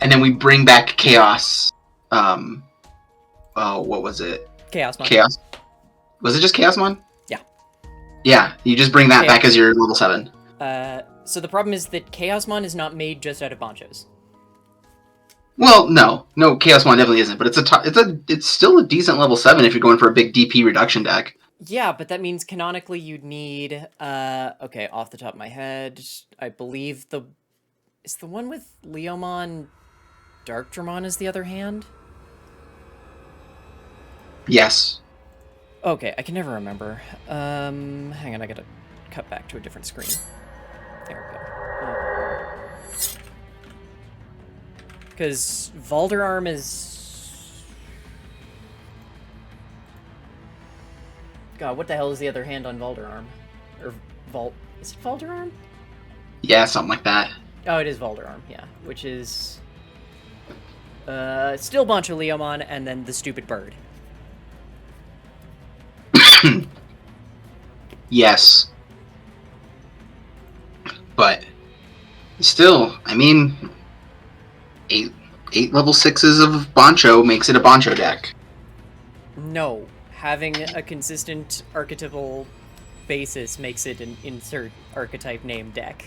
And then we bring back Chaos. What was it? Chaosmon. Chaos. Was it just Chaosmon? Yeah. Yeah, you just bring that back as your level 7. So the problem is that Chaosmon is not made just out of Bonchos. Well, no, Chaosmon definitely isn't, but it's still a decent level 7 if you're going for a big DP reduction deck. Yeah, but that means canonically you'd need, okay, off the top of my head, I believe is the one with Leomon Darkdramon is the other hand? Yes. Okay, I can never remember. Hang on, I gotta cut back to a different screen. There we go. Because Valderarm is... God, what the hell is the other hand on Valderarm? Or Is it Valderarm? Yeah, something like that. Oh, it is Valderarm, yeah. Which is... still Bancho Leomon, and then the stupid bird. Yes. But still, I mean, eight level 6s of Boncho makes it a Boncho deck. No. Having a consistent archetypal basis makes it an insert archetype name deck.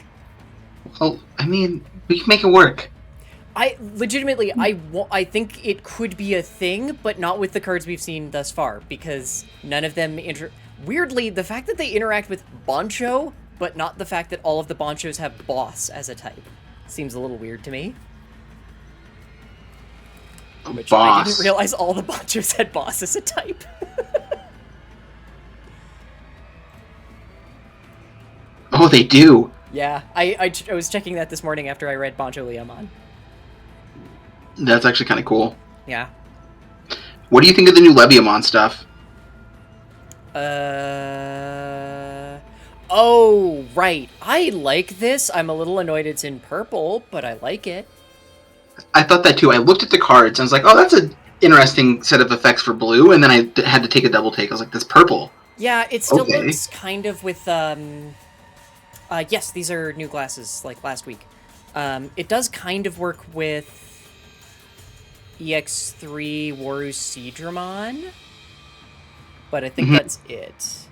Well, I mean, we can make it work. I think it could be a thing, but not with the cards we've seen thus far, because none of them weirdly, the fact that they interact with Boncho, but not the fact that all of the Bonchos have Boss as a type, seems a little weird to me. Which Boss. I didn't realize all the Bonchos had Boss as a type. Oh, they do. Yeah, I was checking that this morning after I read Bancho Leomon. That's actually kind of cool. Yeah. What do you think of the new Leviamon stuff? Oh, right. I like this. I'm a little annoyed it's in purple, but I like it. I thought that too. I looked at the cards and I was like, oh, that's an interesting set of effects for blue, and then I had to take a double take. I was like, that's purple. Yeah, it still Okay. looks kind of with, yes, these are new glasses, like last week. It does kind of work with EX3 Waru Seadramon, but I think that's it.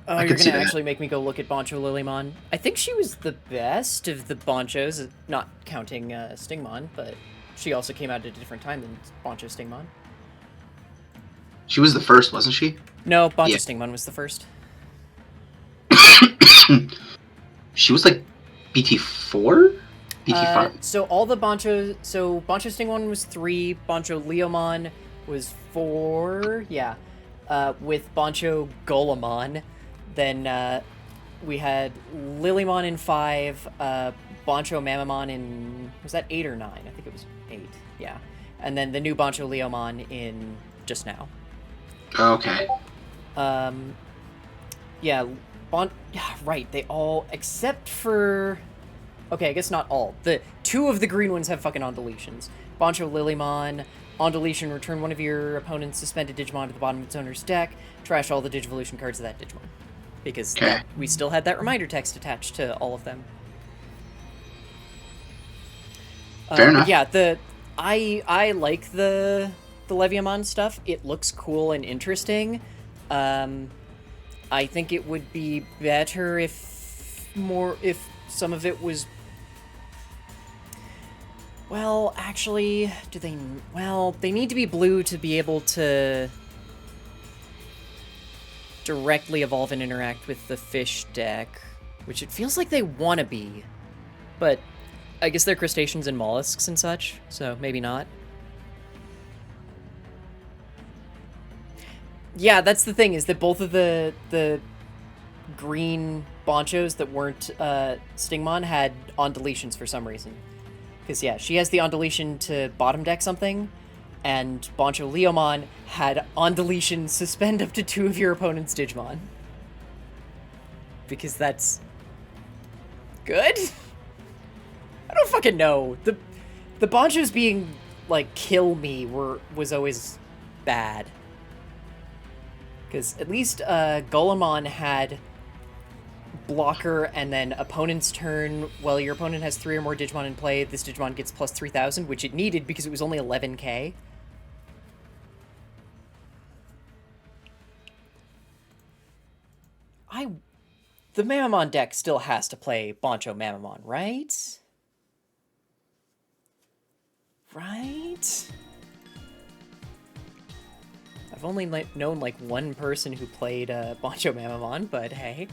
Oh, you're gonna actually make me go look at Bancho Lilymon. I think she was the best of the Bonchos, not counting Stingmon, but she also came out at a different time than Bancho Stingmon. She was the first, wasn't she? No, Bancho Stingmon was the first. She was like BT4? BT5? So all the Bancho... So Bancho Stingmon was 3, Bancho Leomon was 4, yeah. With Bancho Golemon. Then we had Lilymon in 5, Bancho Mamamon in... Was that 8 or 9? I think it was 8, yeah. And then the new Bancho Leomon in just now. Okay. Yeah, right, they all... Except for... Okay, I guess not all. The 2 of the green ones have fucking on-deletions. Bancho Lilymon, on-deletion, return one of your opponent's suspended Digimon to the bottom of its owner's deck, trash all the Digivolution cards of that Digimon. Because we still had that reminder text attached to all of them. Fair enough. Yeah, I like the Leviamon stuff. It looks cool and interesting. I think it would be better if some of it was... Well, actually, they need to be blue to be able to directly evolve and interact with the fish deck, which it feels like they want to be. But I guess they're crustaceans and mollusks and such, so maybe not. Yeah, that's the thing, is that both of the green Bonchos that weren't Stingmon had on-deletions for some reason. Because, yeah, she has the on-deletion to bottom deck something, and Bancho Leomon had on-deletion suspend up to 2 of your opponent's Digimon. Because that's... good? I don't fucking know. The Bonchos being, like, kill me was always bad. Because at least Golemon had blocker, and then opponent's turn, well, your opponent has 3 or more Digimon in play, this Digimon gets plus 3,000, which it needed because it was only 11k. The Mamamon deck still has to play Bancho Mamamon, right? Right? I've only known like one person who played Bancho Mamamon, but hey.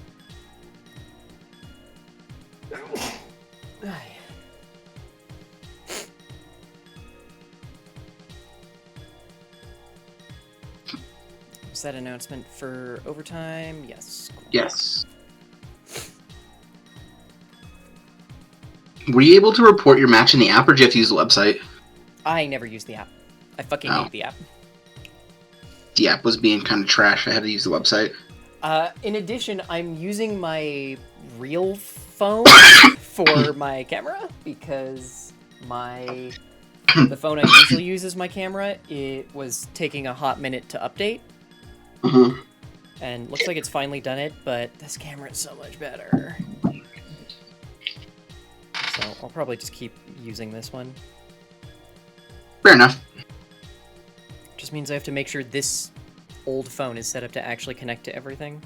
Is that announcement for overtime? Yes. Cool. Yes. Were you able to report your match in the app, or did you have to use the website? I never use the app. I fucking hate the app. The app was being kind of trash. I had to use the website. In addition, I'm using my real phone for my camera because the phone I usually use as my camera, it was taking a hot minute to update. Mm-hmm. And looks like it's finally done it, but this camera is so much better. So I'll probably just keep using this one. Fair enough. Just means I have to make sure this old phone is set up to actually connect to everything.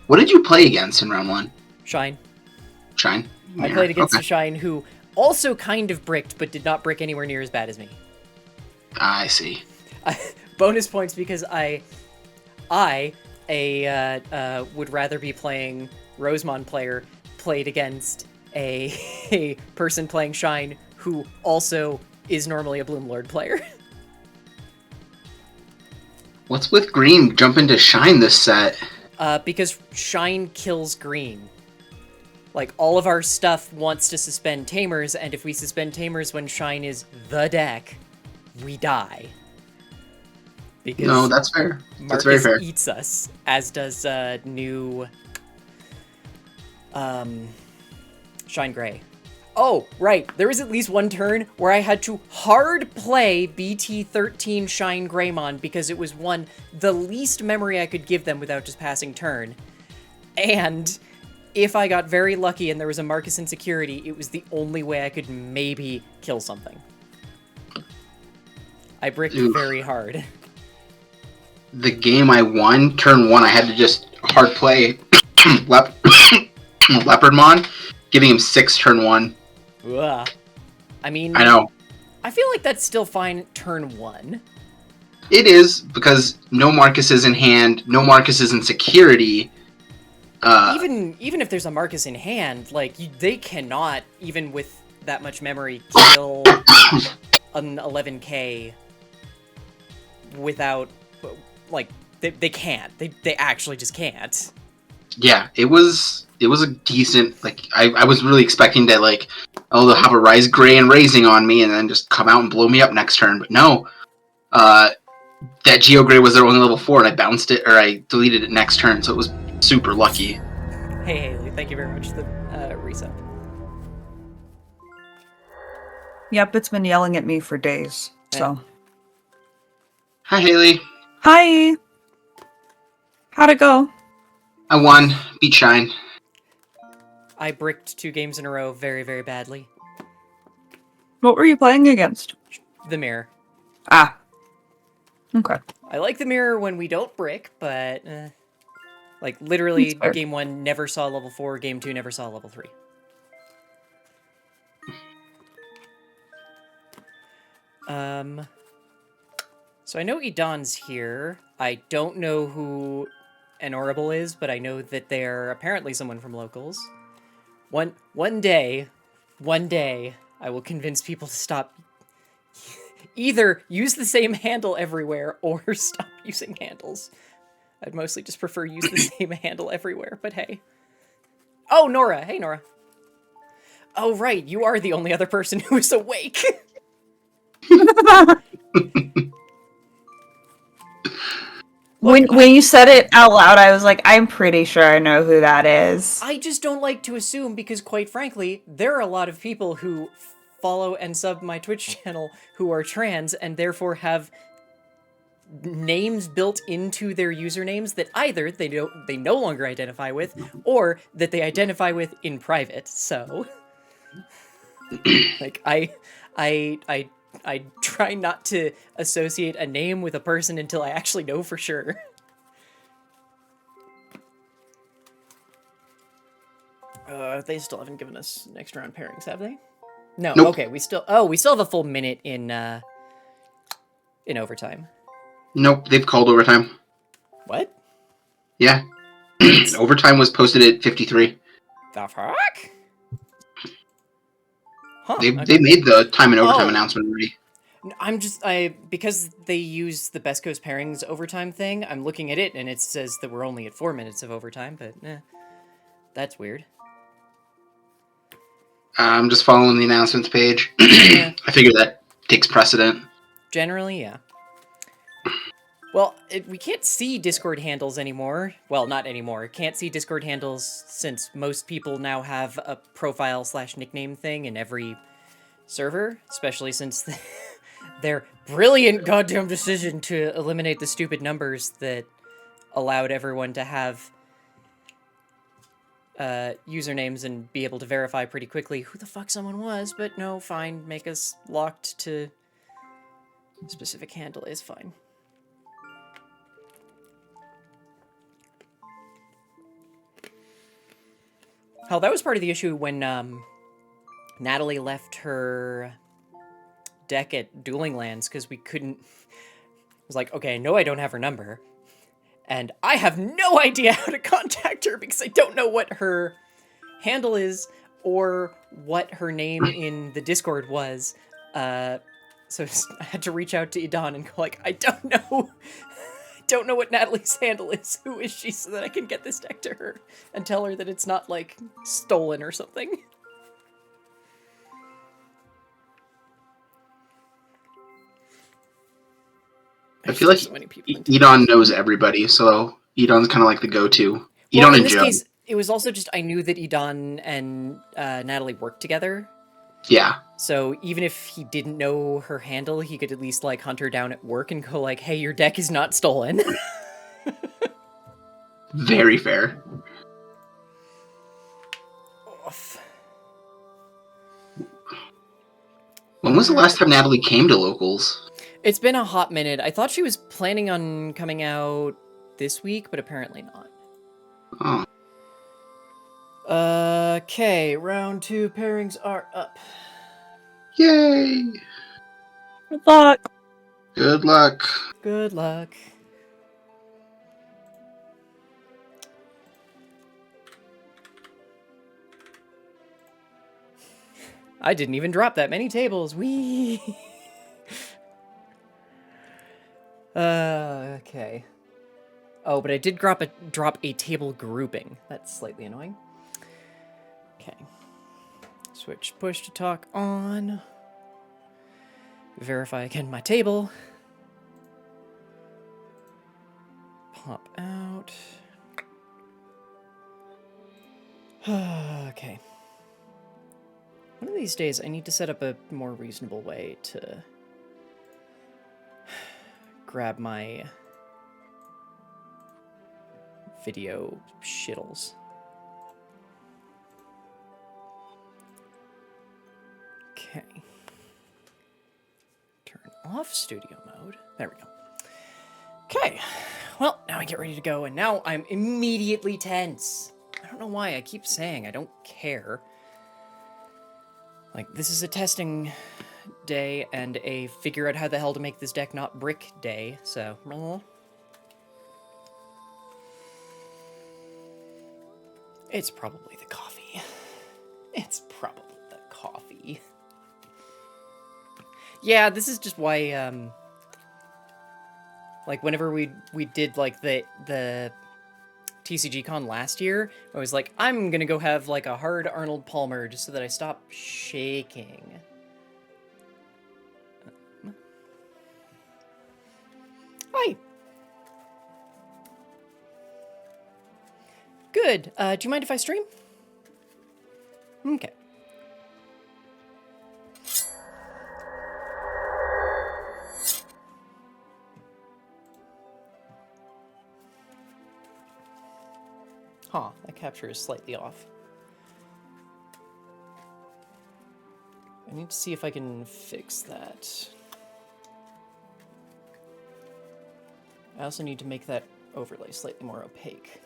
What did you play against in round 1? Shine. Shine? I played against a Shine who also kind of bricked, but did not brick anywhere near as bad as me. I see. Bonus points because I would rather be playing Rosemond player, played against a person playing Shine who also is normally a Bloomlord player. What's with green jumping to Shine this set? Because Shine kills green. Like, all of our stuff wants to suspend Tamers, and if we suspend Tamers when Shine is the deck, we die. Because No, that's fair. That's Marcus very fair. eats us, as does new Shine Gray. Oh, right. There was at least one turn where I had to hard play BT13 Shine Greymon because it was the least memory I could give them without just passing turn. And if I got very lucky and there was a Marcus insecurity, it was the only way I could maybe kill something. I bricked very hard. The game I won, turn 1, I had to just hard play Leopardmon, giving him 6 turn 1. Ugh. I mean, I know. I feel like that's still fine turn 1. It is, because no Marcus is in hand, no Marcus is in security. Even if there's a Marcus in hand, like, they cannot, even with that much memory, kill an 11k without, like, they can't. They actually just can't. Yeah, it was a decent, like, I was really expecting to, like, they'll have a Rise Gray and Raising on me and then just come out and blow me up next turn, but no. That Geo Gray was their only level 4 and I bounced it, or I deleted it next turn, so it was super lucky. Hey, Haley, thank you very much for the reset. Yep, it's been yelling at me for days, so. Hi, Haley. Hi! How'd it go? I won. Beat Shine. I bricked 2 games in a row very, very badly. What were you playing against? The mirror. Ah. Okay. I like the mirror when we don't brick, but, like, literally, game 1 never saw level 4, game 2 never saw level 3. So I know Edan's here. I don't know who Honorable is, but I know that they're apparently someone from locals. One day, I will convince people to stop either use the same handle everywhere or stop using handles. I'd mostly just prefer use the same handle everywhere, but hey. Oh, Nora! Hey, Nora. Oh, right, you are the only other person who is awake! When you said it out loud, I was like, I'm pretty sure I know who that is. I just don't like to assume because, quite frankly, there are a lot of people who follow and sub my Twitch channel who are trans and therefore have names built into their usernames that either they no longer identify with or that they identify with in private. So, like, I try not to associate a name with a person until I actually know for sure. They still haven't given us next round pairings, have they? No. Nope. Okay, we still have a full minute in overtime. Nope, they've called overtime. What? Yeah. Overtime was posted at 53. The fuck? Huh, They okay. made the time and overtime announcement already. Because they use the Best Coast Pairings overtime thing, I'm looking at it and it says that we're only at 4 minutes of overtime, but that's weird. I'm just following the announcements page. Yeah. I figure that takes precedent. Generally, yeah. Well, we can't see Discord handles anymore. Well, not anymore. Can't see Discord handles since most people now have a profile/nickname thing in every server, especially since their brilliant goddamn decision to eliminate the stupid numbers that allowed everyone to have usernames and be able to verify pretty quickly who the fuck someone was, but no, fine, make us locked to specific handle is fine. Hell, that was part of the issue when Natalie left her deck at Dueling Lands, because we couldn't... It was like, okay, I know I don't have her number, and I have no idea how to contact her because I don't know what her handle is or what her name in the Discord was. So I had to reach out to Idan and go like, I don't know. I don't know what Natalie's handle is. Who is she, so that I can get this deck to her and tell her that it's not, like, stolen or something. I feel like so many people Edon knows everybody, so Edon's kind of like the go-to. Edon well, in and this Joe. case, it was also just I knew that Idan and Natalie worked together. Yeah. So even if he didn't know her handle, he could at least, like, hunt her down at work and go like, hey, your deck is not stolen. Very fair. Oof. When was the last time Natalie came to locals? It's been a hot minute. I thought she was planning on coming out this week, but apparently not. Oh. Okay, round 2 pairings are up. Yay! Good luck. Good luck. Good luck. I didn't even drop that many tables. Whee! Okay. Oh, but I did drop a table grouping. That's slightly annoying. Okay. Switch push to talk on. Verify again my table. Pop out. Okay. One of these days, I need to set up a more reasonable way to grab my video shittles. Okay. Turn off studio mode. There we go. Okay. Well, now I get ready to go, and now I'm immediately tense. I don't know why I keep saying I don't care. Like, this is a testing day and a figure out how the hell to make this deck not brick day, so... It's probably the coffee. It's probably the coffee. Yeah, this is just why, like, whenever we did, like, the TCG Con last year, I was like, I'm gonna go have, like, a hard Arnold Palmer just so that I stop shaking. Hi! Good. Do you mind if I stream? Okay. Huh, that capture is slightly off. I need to see if I can fix that. I also need to make that overlay slightly more opaque.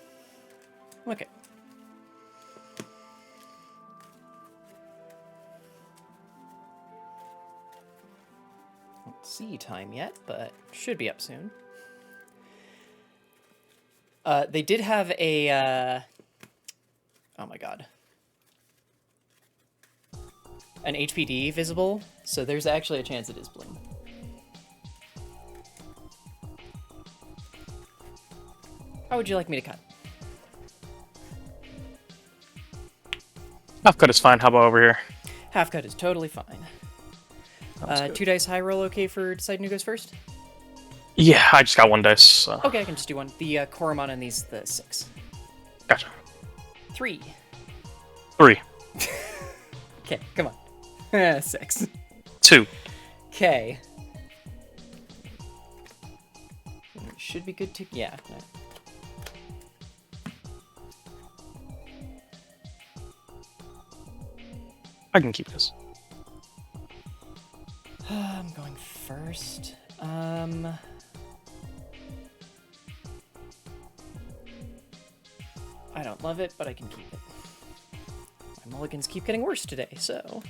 Okay. Don't see time yet, but should be up soon. They did have a, oh my god. An HPD visible, so there's actually a chance it is Bloom. How would you like me to cut? Half cut is fine. How about over here? Half cut is totally fine. Sounds good. 2 dice high roll okay for deciding who goes first? Yeah, I just got 1 dice. So. Okay, I can just do one. The Koromon and these, the 6. Gotcha. 3. 3. Okay, come on. 6. 2. Okay. Should be good to... Yeah. I can keep this. I'm going first. I don't love it, but I can keep it. My mulligans keep getting worse today, so...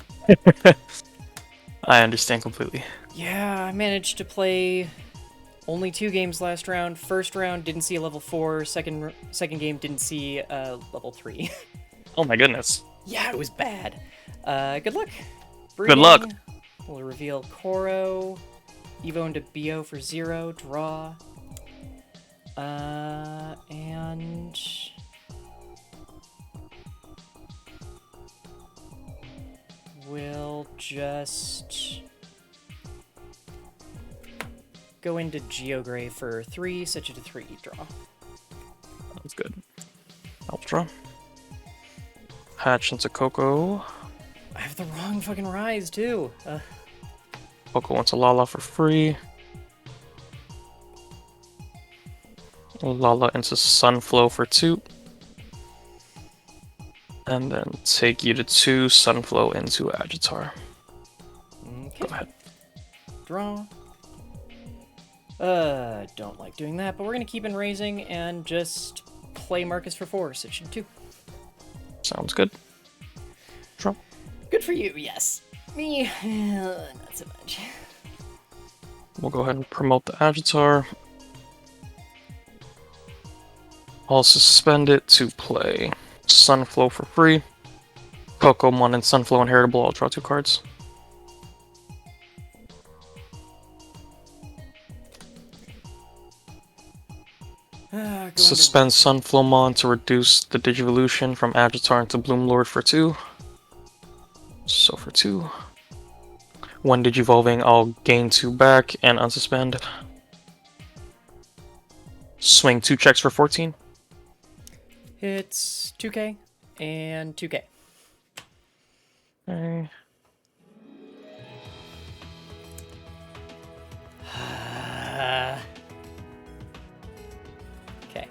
I understand completely. Yeah, I managed to play only 2 games last round. First round, didn't see a level 4. Second game, didn't see a level 3. Oh my goodness. Yeah, it was bad. Good luck. Good luck. We'll reveal Koro. Evo into Bo for 0. Draw. And... we'll just... go into Geogray for 3, set you to 3, draw. Sounds good. Ultra. Hatch into Coco. I have the wrong fucking rise, too. Coco wants a Lala for free. Lala into Sunflow for 2. And then take you to 2, Sunflow into Agitar. Okay. Go ahead. Draw. Don't like doing that, but we're gonna keep in raising and just play Marcus for 4, section 2. Sounds good. Draw. Good for you, yes. Me, not so much. We'll go ahead and promote the Agitar. I'll suspend it to play Sunflow for free. Pokemon and Sunflow inheritable. I'll draw 2 cards. Suspend Sunflowmon to reduce the Digivolution from Agitar into Bloomlord for 2. So for 2. When Digivolving, I'll gain 2 back and unsuspend. Swing 2 checks for 14. It's 2k and 2k. Okay. Okay.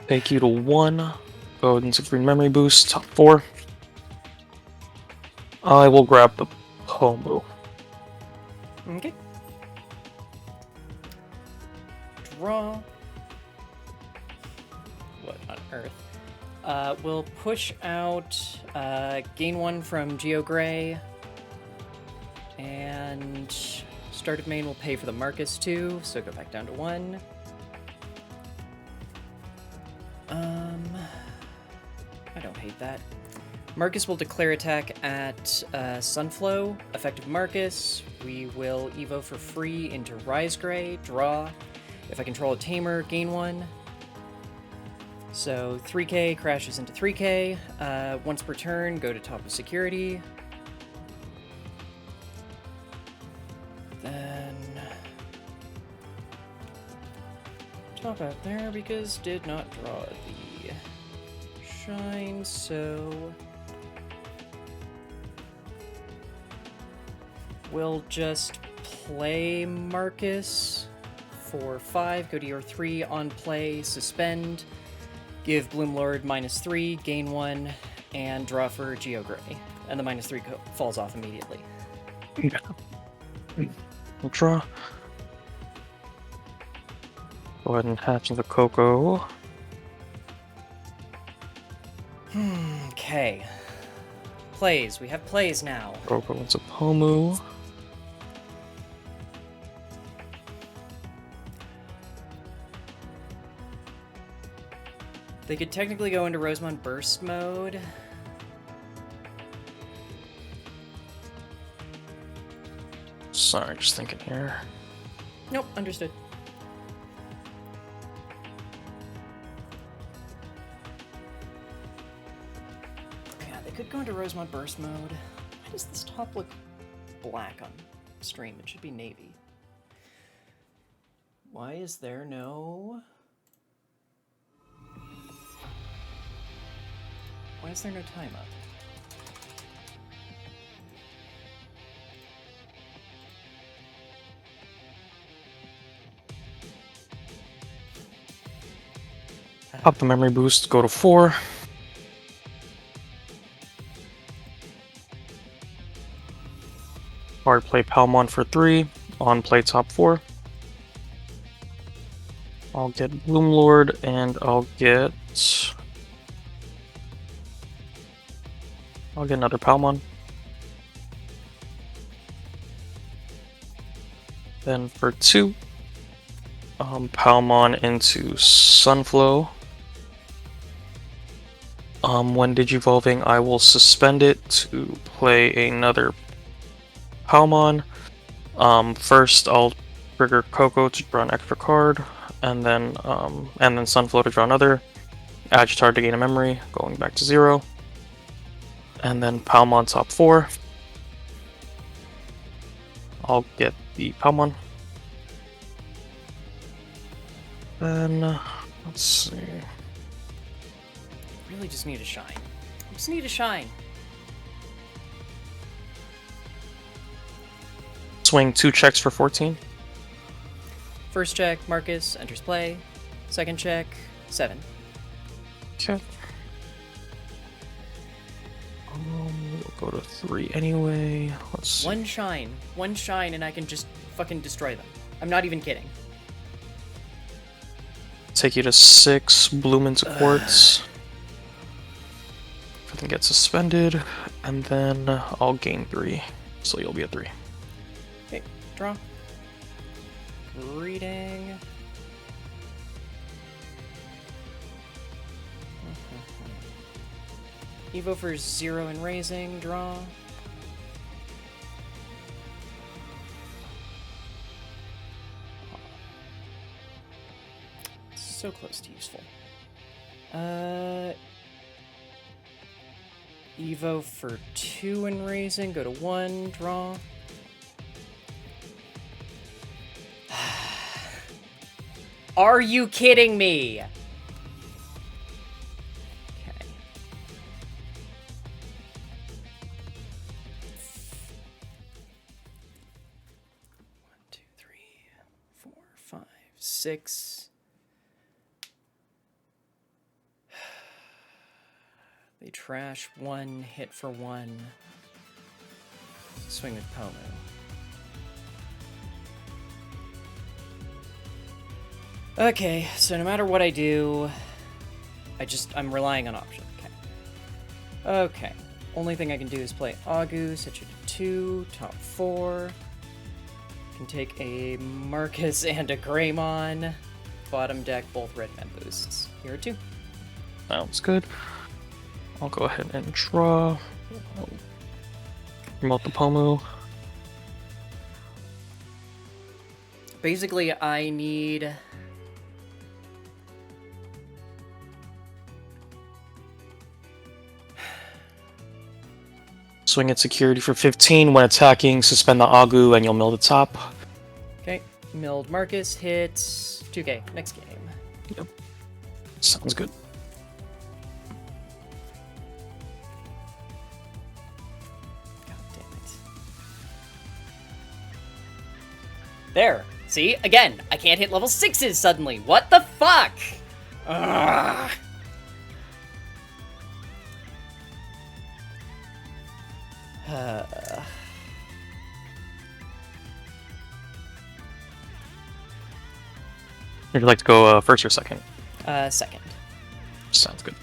Take you to 1. Go into Green Memory Boost, top 4. I will grab the Pomu. Okay. Draw. What on earth? We'll push out, gain 1 from Geogray. And start of main will pay for the Marcus too, so go back down to 1. I don't hate that. Marcus will declare attack at Sunflow, effective Marcus. We will Evo for free into Rise Gray, draw. If I control a Tamer, gain 1. So 3k crashes into 3k. Once per turn, go to top of security. Then top out there because did not draw the shine, so we'll just play Marcus for 5, go to your 3, on play, suspend, give Bloomlord -3, gain 1, and draw for Geogray. And the -3 falls off immediately. We'll draw. Go ahead and hatch into Coco. Okay. Plays. We have plays now. Coco into Pomu. They could technically go into Rosemont Burst mode. Sorry, just thinking here. Nope, understood. Yeah, they could go into Rosemont Burst mode. Why does this top look black on stream? It should be navy. Why is there no... Why is there no time up? Up the memory boost, go to 4. Hard play Palmon for 3. On play top 4. I'll get Bloomlord and I'll get another Palmon. Then for 2, Palmon into Sunflow. When digivolving, I will suspend it to play another Palmon. First, I'll trigger Coco to draw an extra card, and then Sunflow to draw another. Agitar to gain a memory, going back to 0. And then Palmon top 4. I'll get the Palmon. Then, let's see. Really just need a shine. I just need a shine. Swing 2 checks for 14. First check, Marcus enters play. Second check, 7. Okay. We'll go to 3 anyway. Let's see. One shine, and I can just fucking destroy them. I'm not even kidding. Take you to 6, bloom into quartz. Everything gets suspended, and then I'll gain 3. So you'll be at 3. Okay, draw. Reading. Evo for 0 and raising, draw. So close to useful. Evo for 2 and raising, go to 1, draw. Are you kidding me? Okay. 1, 2, 3, 4, 5, 6. They trash 1, hit for 1. Swing with Pomu. Okay, so no matter what I do, I'm relying on option. Okay. Okay. Only thing I can do is play Agu, set you to 2, top 4. Can take a Marcus and a Greymon. Bottom deck, both red men boosts. Here are 2. Sounds good. I'll go ahead and draw. Promote the Pomu. Basically, I need... Swing at security for 15. When attacking, suspend the Agu and you'll mill the top. Okay, milled Marcus, hits 2k, next game. Yep. Sounds good. God damn it. There, see? Again, I can't hit level 6s suddenly. What the fuck? Ugh. Would you like to go first or second? Second. Sounds good.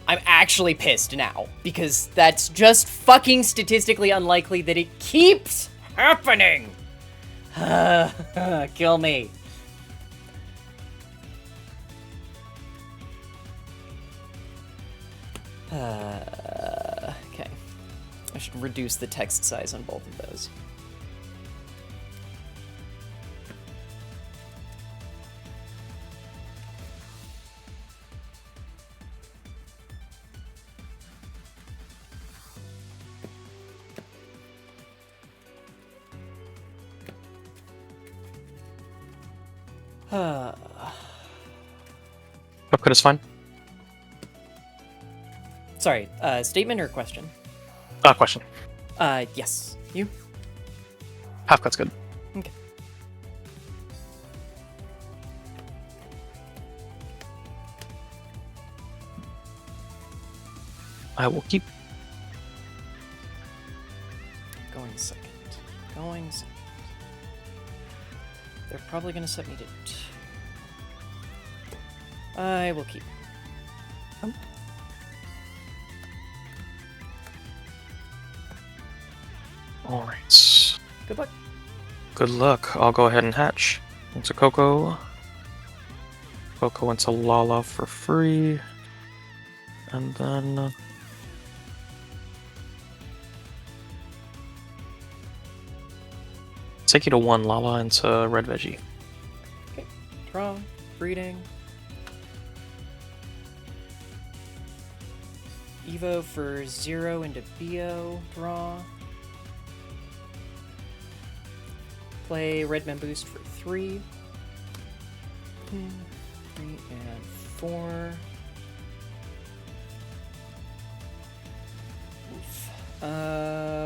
I'm actually pissed now, because that's just fucking statistically unlikely that it keeps happening! Kill me. Okay. I should reduce the text size on both of those. Upcut is fine. Sorry, statement or question? Question. Yes. You? Half cut's good. Okay. I will keep. Going second. Going second. They're probably gonna set me to 2. I will keep. Alright. Good luck. Good luck. I'll go ahead and hatch. Into Coco. Coco into Lala for free. And then... take you to 1 Lala into Red Veggie. Okay. Draw. Breeding. Evo for 0 into Bio. Draw. Play Red Men Boost for 3. 3 and 4. Oof.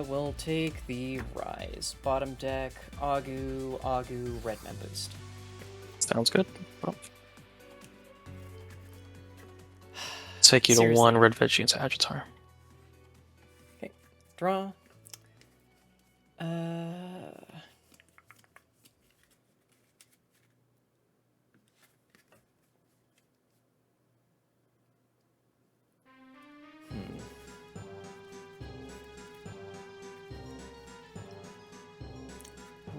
We'll take the Rise. Bottom deck, Agu, Red Men Boost. Sounds good. Well, take you to Seriously. 1 Red Veggie into Agitar. Okay. Draw.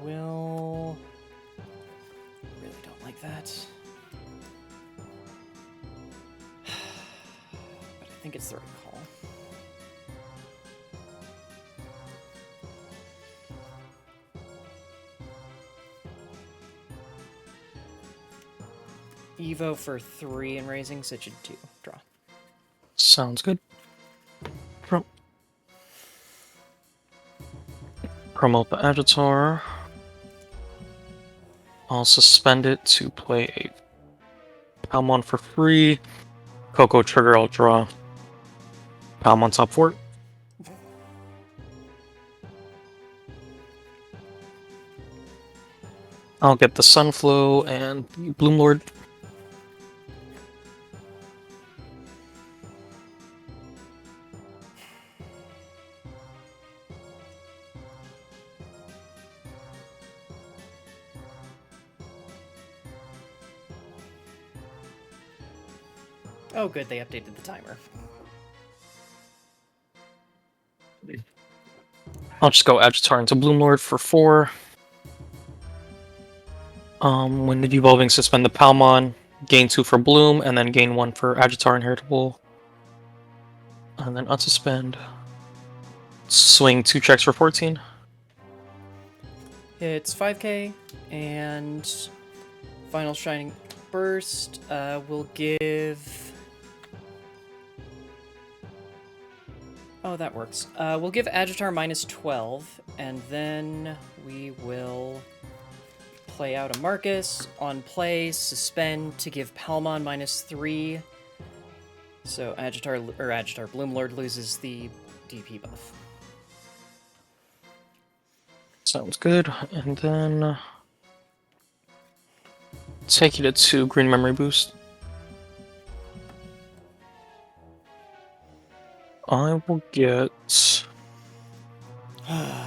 Will... really don't like that. But I think it's the right call. Evo for 3 and raising, so it should 2. Draw. Sounds good. Promote the Agitar. I'll suspend it to play a Palmon for free. Coco trigger, I'll draw. Palmon top 4. I'll get the Sunflow and the Bloomlord. Oh, good, they updated the timer. I'll just go Agitar into Bloomlord for 4. When the Devolving, suspend the Palmon, gain 2 for Bloom, and then gain 1 for Agitar Inheritable. And then unsuspend. Swing 2 checks for 14. It's 5k, and Final Shining Burst will give... oh, that works. We'll give Agitar minus 12, and then we will play out a Marcus. On play, suspend to give Palmon minus 3. So Agitar Bloomlord loses the DP buff. Sounds good. And then take you to 2 Green Memory Boost. I will get...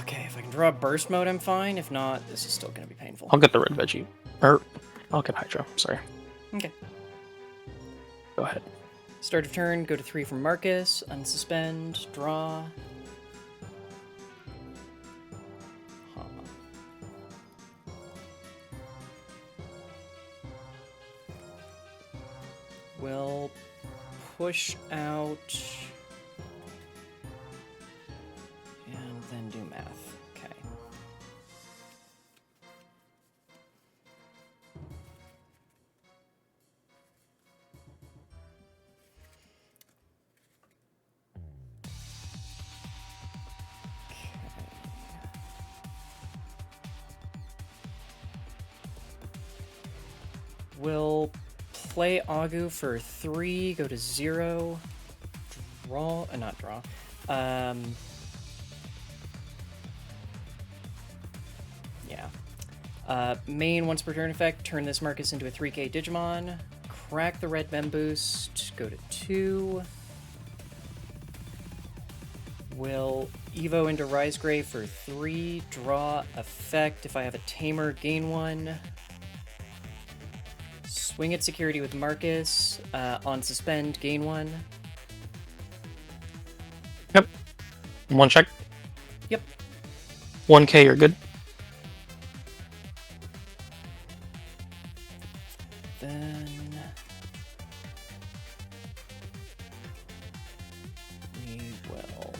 Okay, if I can draw Burst Mode, I'm fine. If not, this is still going to be painful. I'll get the Red Veggie. Or, I'll get Hydro, sorry. Okay. Go ahead. Start of turn, go to 3 from Marcus, unsuspend, draw. Huh. We'll push out We'll play Agu for 3, go to 0, draw, not draw. Yeah. Main once per turn effect, turn this Marcus into a 3k Digimon, crack the red Mem boost, go to 2. We'll Evo into Rise Grave for 3, draw effect. If I have a Tamer, gain 1. Swing at security with Marcus. On suspend, gain 1. Yep. 1 check. Yep. 1k, you're good. Then we will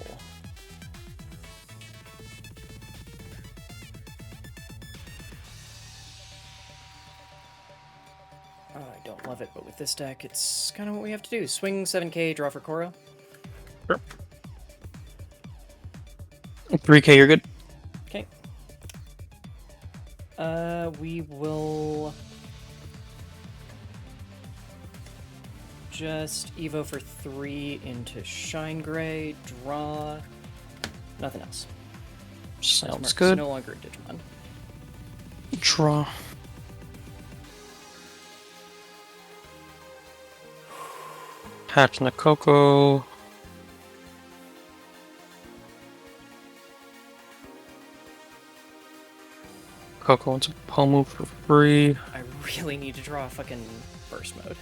I don't love it, but with this deck, it's kind of what we have to do. Swing 7k, draw for Koro. Sure. 3k, you're good. Okay. We will just Evo for 3 into Shine Gray, draw. Nothing else. Sounds Marcus good. No longer a Digimon. Draw. Hatch Nakoko. Coco wants a Pomu for free. I really need to draw a fucking burst mode.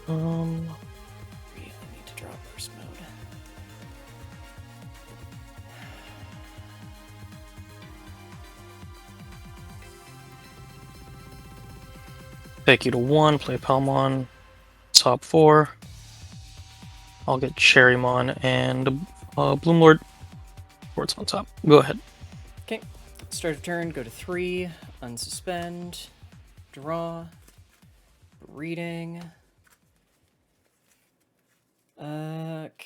Really need to draw a burst mode. Take you to 1, play Palmon. Top 4. I'll get Cherrymon and Bloomlord. What's on top? Go ahead. Okay. Start of turn, go to 3, unsuspend, draw, reading. Okay.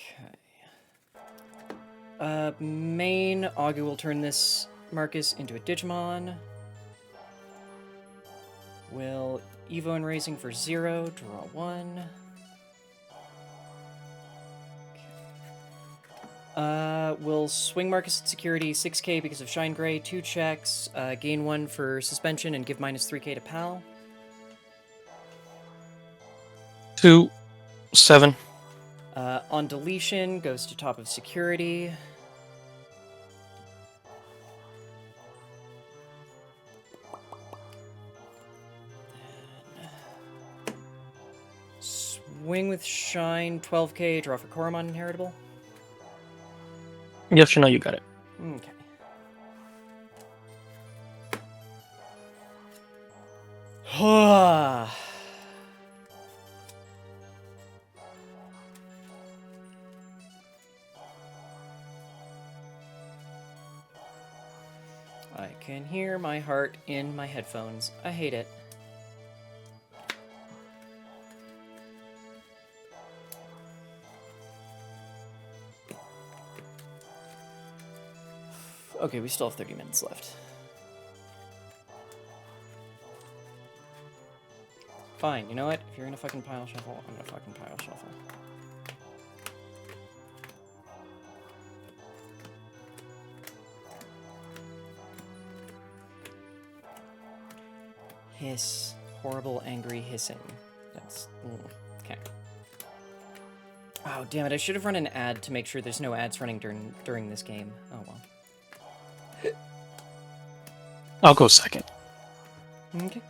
Main, Agu will turn this Marcus into a Digimon. Will Evo and Raising for 0, draw 1. We'll swing Marcus at security 6k because of Shine Gray, 2 checks, gain 1 for suspension, and give minus 3k to Pal. 2, 7. On deletion, goes to top of security. Swing with Shine, 12k, draw for Koromon Inheritable. Yes or no, you got it. Okay. I can hear my heart in my headphones. I hate it. Okay, we still have 30 minutes left. Fine, you know what? If you're gonna fucking pile shuffle, I'm gonna fucking pile shuffle. Hiss. Horrible, angry hissing. That's... okay. Oh, damn it. I should have run an ad to make sure there's no ads running during this game. Oh, well. I'll go second. Okay.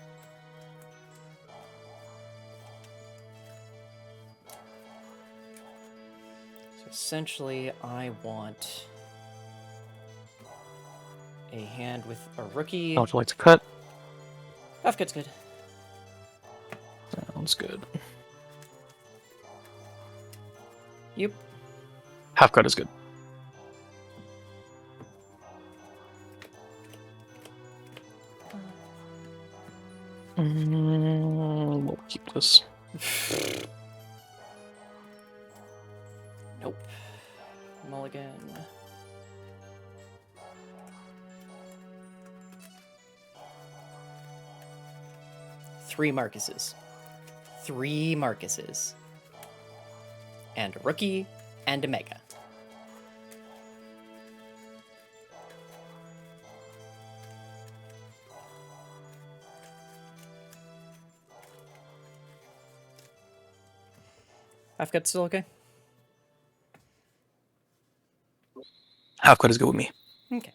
So essentially, I want a hand with a rookie. How would you like to cut? Half cut's good. Sounds good. Yep. Half cut is good. We'll keep this. Nope. Mulligan. 3 Marcuses. 3 Marcuses. And a rookie and a mega. Half cut still okay? Half cut is good with me. Okay.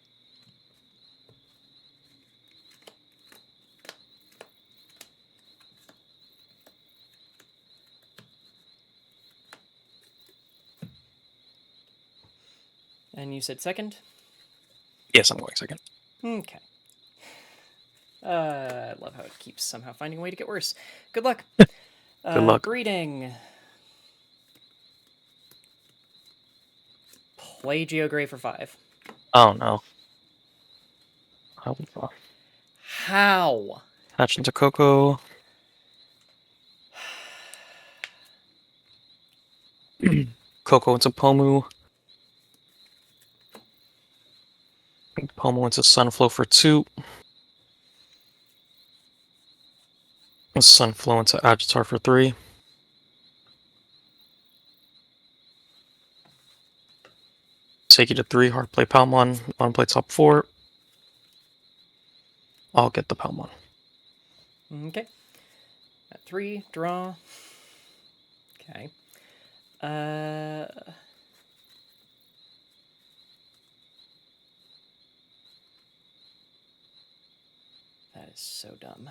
And you said second? Yes, I'm going second. Okay. I love how it keeps somehow finding a way to get worse. Good luck. Good luck. Breeding. Play Geogray for 5. Oh no. I'll How? hatch into Coco. Coco into Pomu. Pomu into Sunflow for 2. Sunflow into Agitar for 3. Take you to 3. Hard play Palmon. On play top 4. I'll get the Palmon. Okay. At 3, draw. Okay. That is so dumb.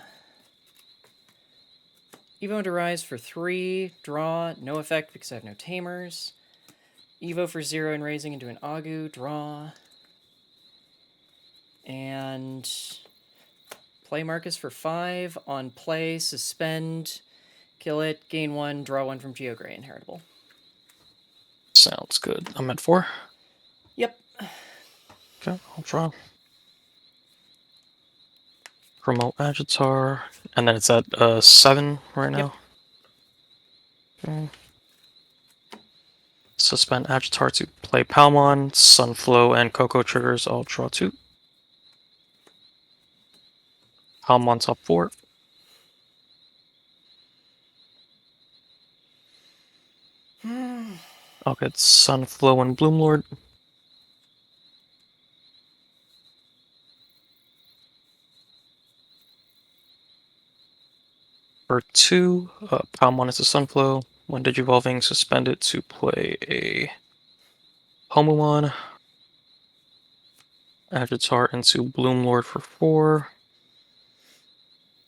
Evo into Rise for 3, draw, no effect because I have no tamers. Evo for 0 and raising into an Agu, draw. And play Marcus for 5, on play, suspend, kill it, gain 1, draw 1 from Geogray, inheritable. Sounds good. I'm at 4. Yep. Okay, I'll draw. Promote Agitar. And then it's at 7 right now. Okay. Suspend Agitar to play Palmon. Sunflow and Coco triggers. I'll draw 2. Palmon top 4. I'll get Sunflow and Bloomlord. For 2, Palmon is a Sunflow. When Digivolving, suspend it to play a Pomumon. Agitar into Bloomlord for 4.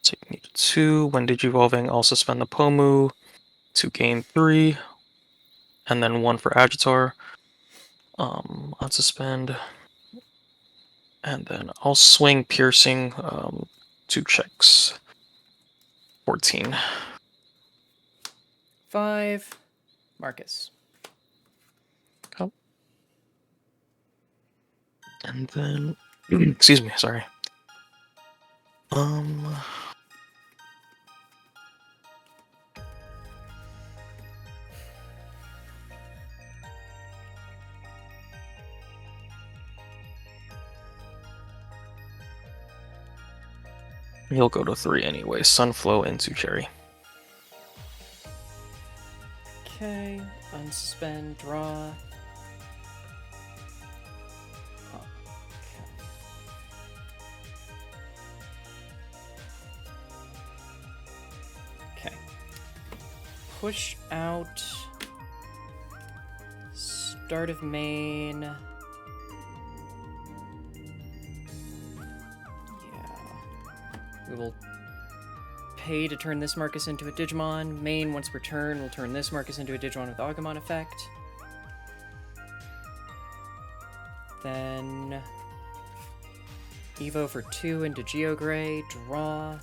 Taking it to 2. When Digivolving, I'll suspend the Pomu to gain 3. And then 1 for Agitar. Unsuspend. And then I'll swing Piercing 2 checks. 14. 5, Marcus. Come. And then, excuse me, sorry. He'll go to 3 anyway. Sunflow into Cherry. Okay, unsuspend, draw. Okay. Push out. Start of main. Yeah. We will pay to turn this Marcus into a Digimon. Main, once per turn, will turn this Marcus into a Digimon with Agumon effect. Then Evo for 2 into Geogray, draw.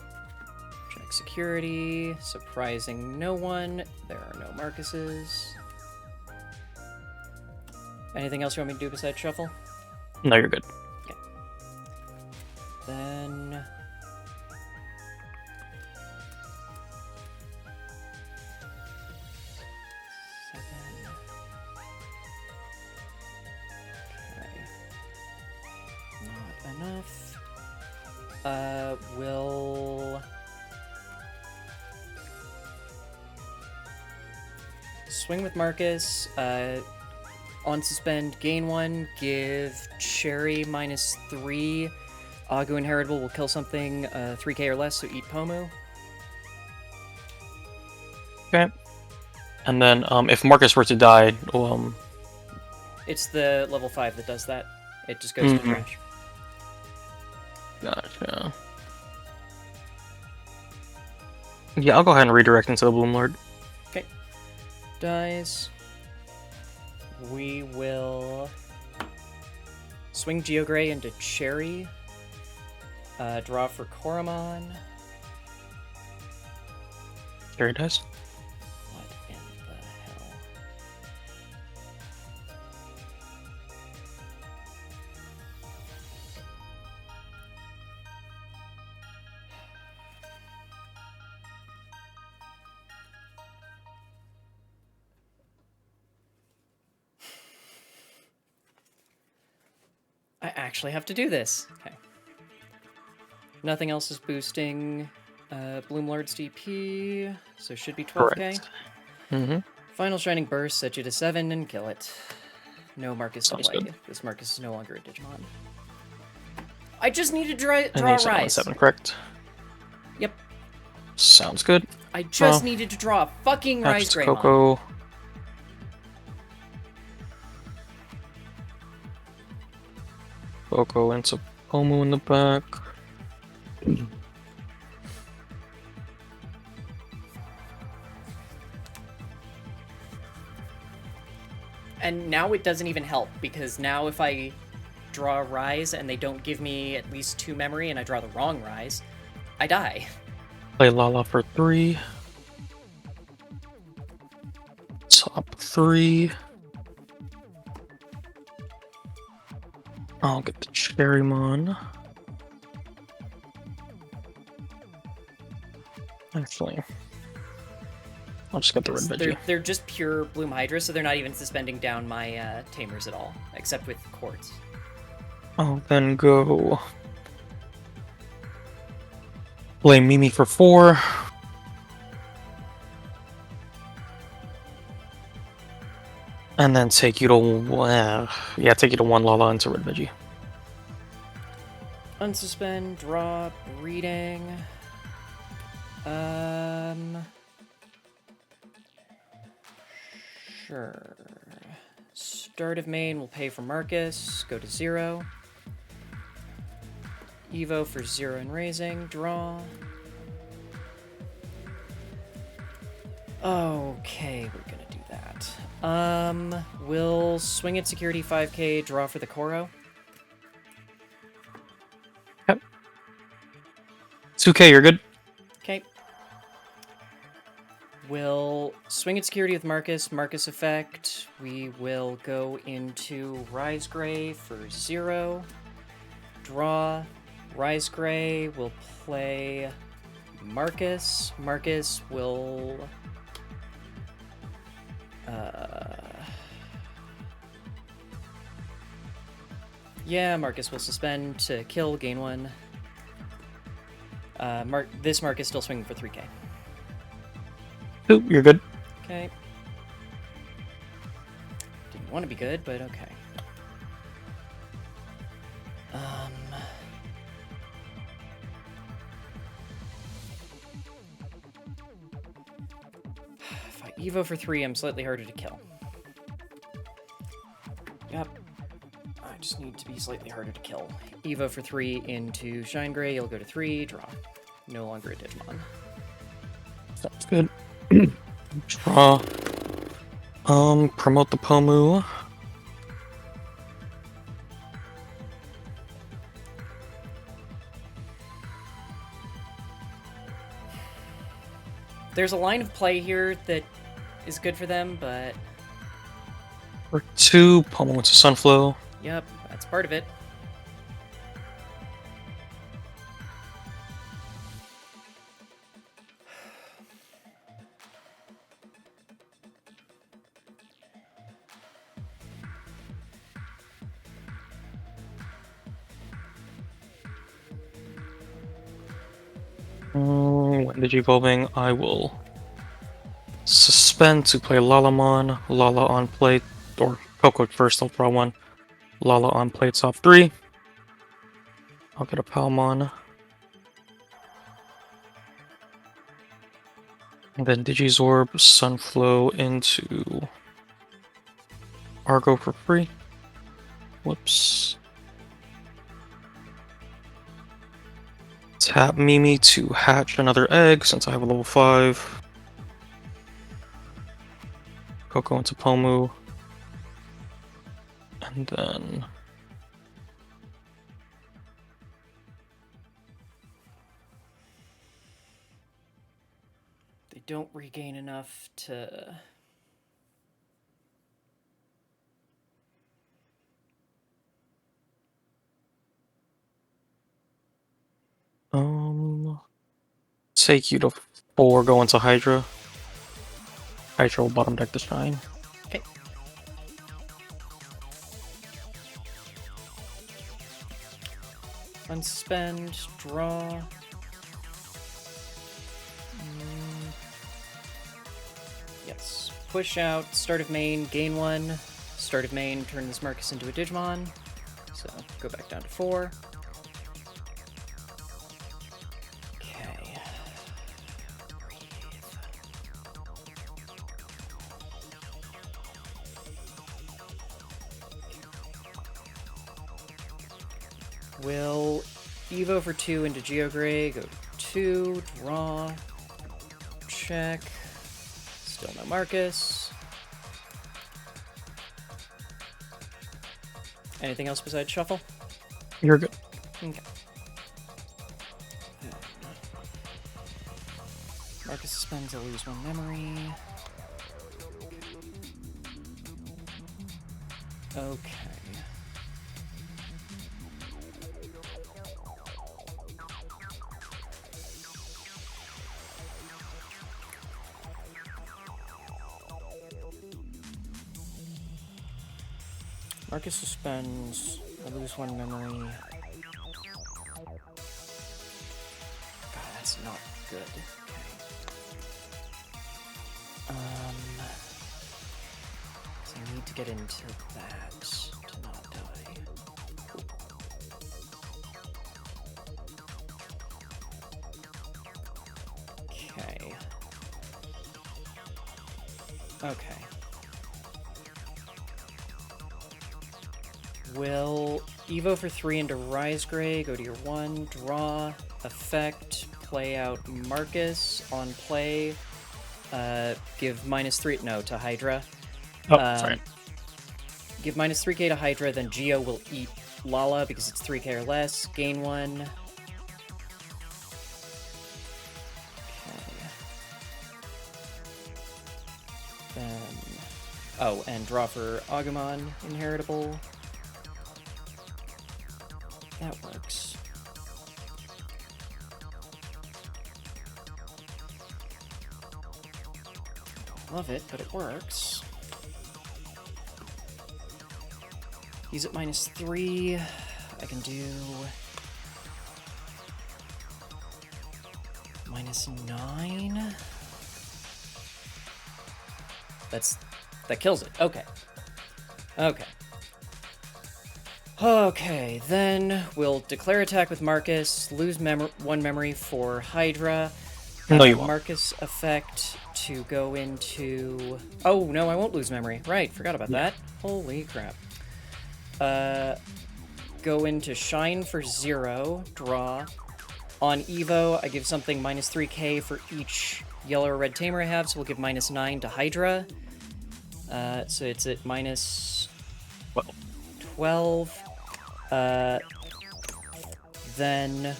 Check security, surprising no one. There are no Marcuses. Anything else you want me to do besides shuffle? No, you're good. Okay. Then enough. We'll swing with Marcus. On suspend, gain 1, give Cherry -3. Agu Inheritable will kill something 3k or less, so eat Pomu. Okay. And then if Marcus were to die, It's the level 5 that does that. It just goes to trash. gotcha. Yeah, I'll go ahead and redirect into the Bloom Lord. Okay. Dies. We will swing Geogray into Cherry. Draw for Koromon. There he does. What in the hell? I actually have to do this. Okay. Nothing else is boosting Bloomlord's DP, so should be 12k. Correct. Mm-hmm. Final Shining Burst, set you to 7 and kill it. No Marcus to Sounds play. good. This Marcus is no longer a Digimon. I just need to draw And a he's at Rise. 7, correct? Yep. Sounds good. I just Well, needed to draw a fucking Rise That's Greymon. Coco. Coco into Pomu in the back. And now it doesn't even help, because now if I draw a Rise and they don't give me at least 2 memory and I draw the wrong Rise, I die. Play Lala for 3. Top 3. I'll get the Cherrymon. Actually, I'll just get the red veggie. They're just pure Bloom Hydra, so they're not even suspending down my Tamers at all, except with Quartz. I'll then go play Mimi for 4. And then take you to take you to 1 Lala into red veggie. Unsuspend, drop, reading. Sure. Start of main will pay for Marcus. Go to 0. Evo for 0 and raising. Draw. Okay, we're gonna do that. We'll swing at security 5k, draw for the Koro. Yep. 2k, you're good. Okay. We'll swing at security with Marcus. Marcus effect. We will go into Rise Gray for 0. Draw. Rise Gray will play Marcus. Marcus will... yeah, Marcus will suspend to kill, gain 1. This Marcus still swinging for 3k. Oop, you're good. Okay. Didn't want to be good, but okay. If I Evo for 3, I'm slightly harder to kill. Yep. I just need to be slightly harder to kill. Evo for 3 into Shine Gray, you'll go to 3, draw. No longer a Digimon. Sounds good. Draw. Promote the Pomu. There's a line of play here that is good for them, but... For 2, Pomu into Sunflow. Yep, that's part of it. When Digivolving, I will Suspend to play Lalamon. Lala on plate. Or Coco first, I'll draw one. Lala on plates off 3. I'll get a Palmon. And then Digizorb, Sunflow into Argo for free. Whoops. Tap Mimi to hatch another egg since I have a level 5. Coco into Pomu. And then They don't regain enough to... take you to 4, go into Hydra. Hydra will bottom deck the Shine. Okay. Unsuspend, draw. Yes. Push out, start of main, gain 1. Start of main, turn this Marcus into a Digimon. So, go back down to 4. Okay. Breathe. Will Evo for 2 into Geogray, go to 2, draw, check, still no Marcus. Anything else besides shuffle? You're good. Okay. Marcus suspends, I'll lose 1 memory. Okay. Marcus suspends, I lose 1 memory. God, that's not good. Okay. So I need to get into that to not die. Okay. Okay. Will Evo for 3 into Rise Gray, go to your 1, draw, effect, play out Marcus, on play, give -3, no, to Hydra. Oh, sorry. Give -3k to Hydra, then Geo will eat Lala because it's 3k or less, gain 1. Okay. Then, oh, and draw for Agumon, inheritable. That works. Don't love it, but it works. He's at -3. I can do -9. That kills it. Okay. Okay. Okay, then we'll declare attack with Marcus, lose 1 memory for Hydra. No, you won't. Marcus effect to go into... Oh, no, I won't lose memory. Right, forgot about that. Holy crap. Go into Shine for 0, draw. On Evo, I give something -3k for each yellow or red tamer I have, so we'll give -9 to Hydra. So it's at -12. Then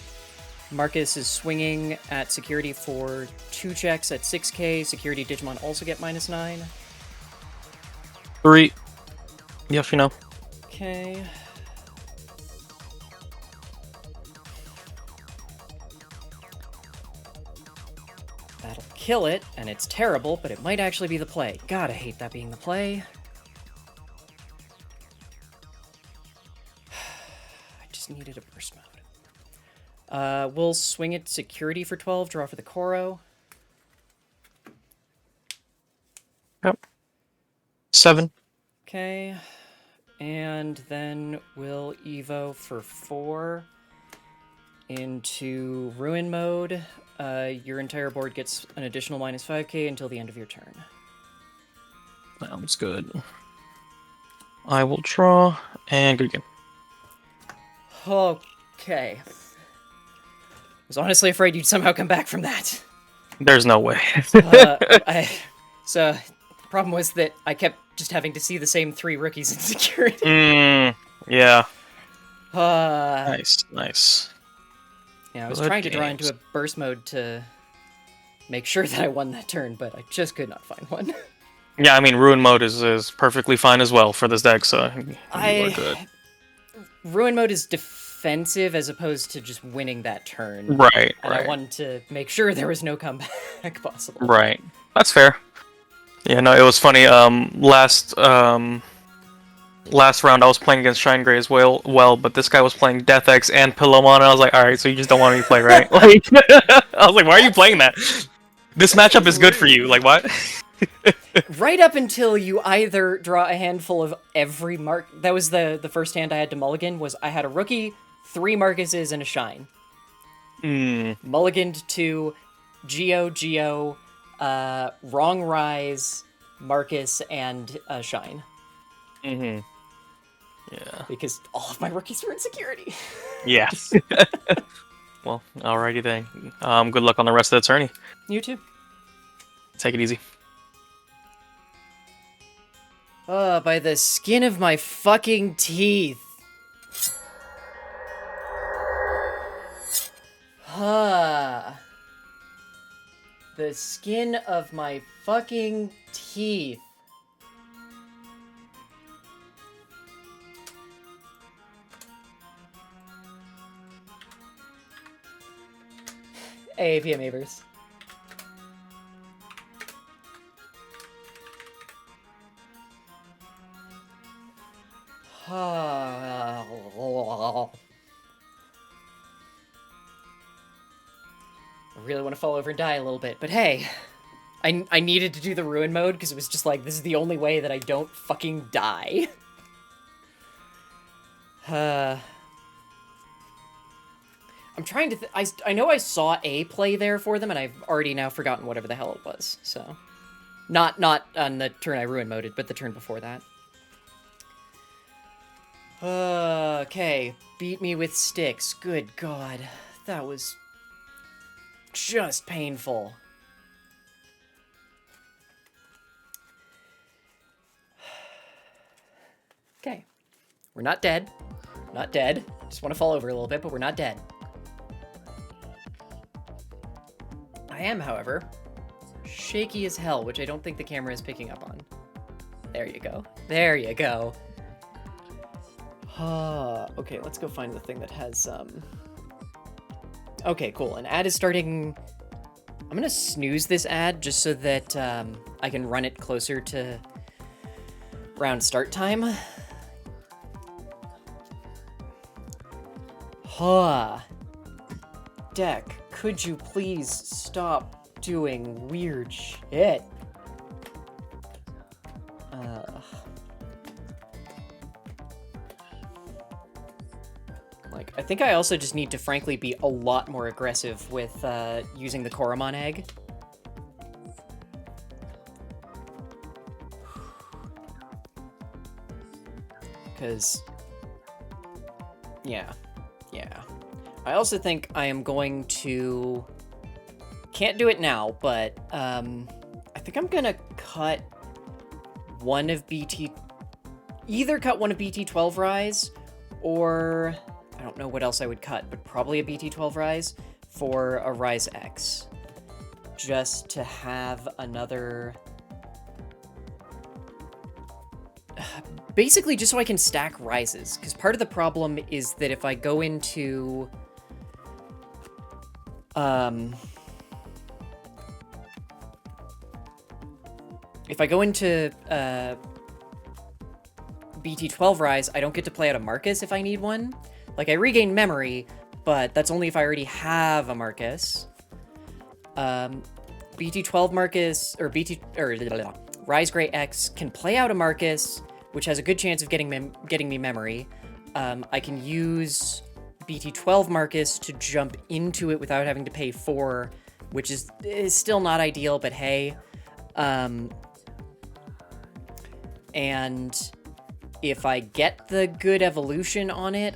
Marcus is swinging at security for 2 checks at 6k. Security Digimon also get -9. 3. Yes, you know. Okay. That'll kill it, and it's terrible, but it might actually be the play. God, I hate that being the play. I just needed a burst mode. We'll swing it security for 12, draw for the Koro. 7. Okay. And then we'll Evo for 4 into Ruin mode. Your entire board gets an additional minus 5k until the end of your turn. Sounds good. I will draw, and good game. Okay. Was honestly afraid you'd somehow come back from that. There's no way. So, problem was that I kept just having to see the same 3 rookies in security. Yeah. Uh, Nice. Yeah, I was Good trying to draw games. into a burst mode to make sure that I won that turn, but I just could not find one. Yeah, I mean, Ruin mode is perfectly fine as well for this deck, so you are good. Ruin mode is defensive as opposed to just winning that turn. Right, And I wanted to make sure there was no comeback possible. Right. That's fair. Yeah, no, it was funny. Last round I was playing against Shine Grey as well, but this guy was playing Death X and Pillowmon, and I was like, alright, so you just don't want me to play, right? Like, I was like, why are you playing that? This matchup is good for you, like, what? Right up until you either draw a handful of every mark. That was the first hand I had to mulligan, was I had a rookie, 3 Marcuses, and a Shine. Mulliganed to Geo, Wrong Rise, Marcus, and Shine. Yeah. Because all of my rookies were in security. Yeah. Well, alrighty then. Good luck on the rest of the tourney. You too. Take it easy. By the skin of my fucking teeth. The skin of my fucking teeth. Hey, PM Avers. I really want to fall over and die a little bit, but hey, I needed to do the Ruin mode because it was just like, this is the only way that I don't fucking die. I'm trying to I know I saw a play there for them, and I've already now forgotten whatever the hell it was, so. Not on the turn I Ruin moded, but the turn before that. Okay, beat me with sticks. Good God, that was just painful. Okay, we're not dead. Not dead. Just want to fall over a little bit, but we're not dead. I am, however, shaky as hell, which I don't think the camera is picking up on. There you go. There you go. Okay, let's go find the thing that has, Okay, cool. An ad is starting... I'm gonna snooze this ad just so that, I can run it closer to round start time. Deck, could you please stop doing weird shit? Like, I think I also just need to frankly be a lot more aggressive with using the Koromon egg. Because, yeah. I also think I am going to... Can't do it now, but I think I'm gonna cut one of BT... Either cut one of BT12 Rise, or... I don't know what else I would cut, but probably a BT12 Rise for a Rise X. Just to have another... Basically, just so I can stack Rises, because part of the problem is that if I go into... If I go into BT12 Rise, I don't get to play out a Marcus if I need one. Like, I regain memory, but that's only if I already have a BT12 Marcus, or Rise Gray X can play out a Marcus, which has a good chance of getting me memory. I can use BT12 Marcus to jump into it without having to pay 4, which is still not ideal, but hey. And if I get the good evolution on it,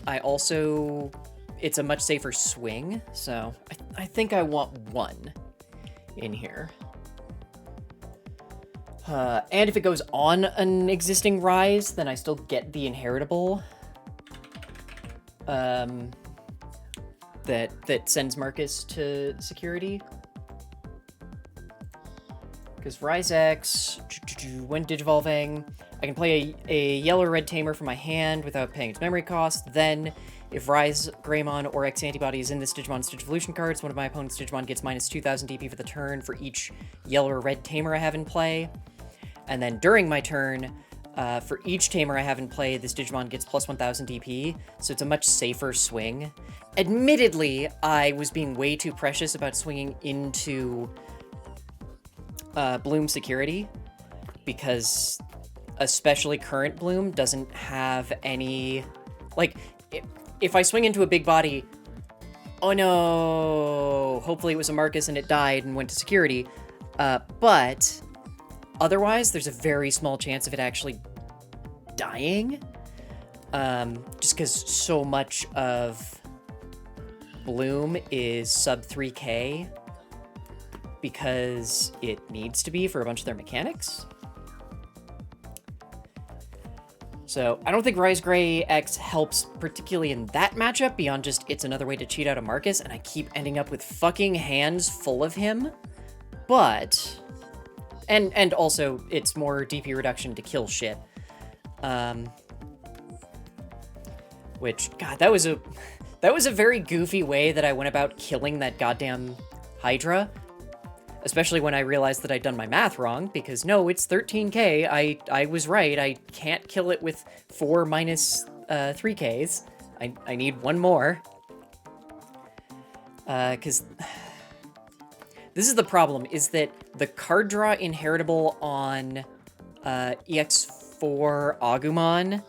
it's a much safer swing, so I think I want 1 in here. And if it goes on an existing Rise, then I still get the inheritable. That sends Marcus to security. Because Rise X, when digivolving, I can play a yellow or red tamer from my hand without paying its memory cost. Then, if Rise Greymon or X Antibody is in this Digimon's Digivolution cards, one of my opponent's Digimon gets minus 2,000 DP for the turn for each yellow or red tamer I have in play. And then during my turn, for each tamer I have in play, this Digimon gets plus 1,000 DP, so it's a much safer swing. Admittedly, I was being way too precious about swinging into Bloom security, because especially current Bloom doesn't have any... Like, if I swing into a big body, oh no, hopefully it was a Marcus and it died and went to security, but otherwise there's a very small chance of it actually dying, just because so much of Bloom is sub 3k, because it needs to be for a bunch of their mechanics. So I don't think Rise Gray X helps particularly in that matchup, beyond just it's another way to cheat out a Marcus, and I keep ending up with fucking hands full of him. But, and also it's more DP reduction to kill shit. Which, God, that was a very goofy way that I went about killing that goddamn Hydra. Especially when I realized that I'd done my math wrong, because no, it's 13k, I was right, I can't kill it with 4 minus 3ks, I need 1 more. Because this is the problem, is that the card draw inheritable on EX4 Agumon,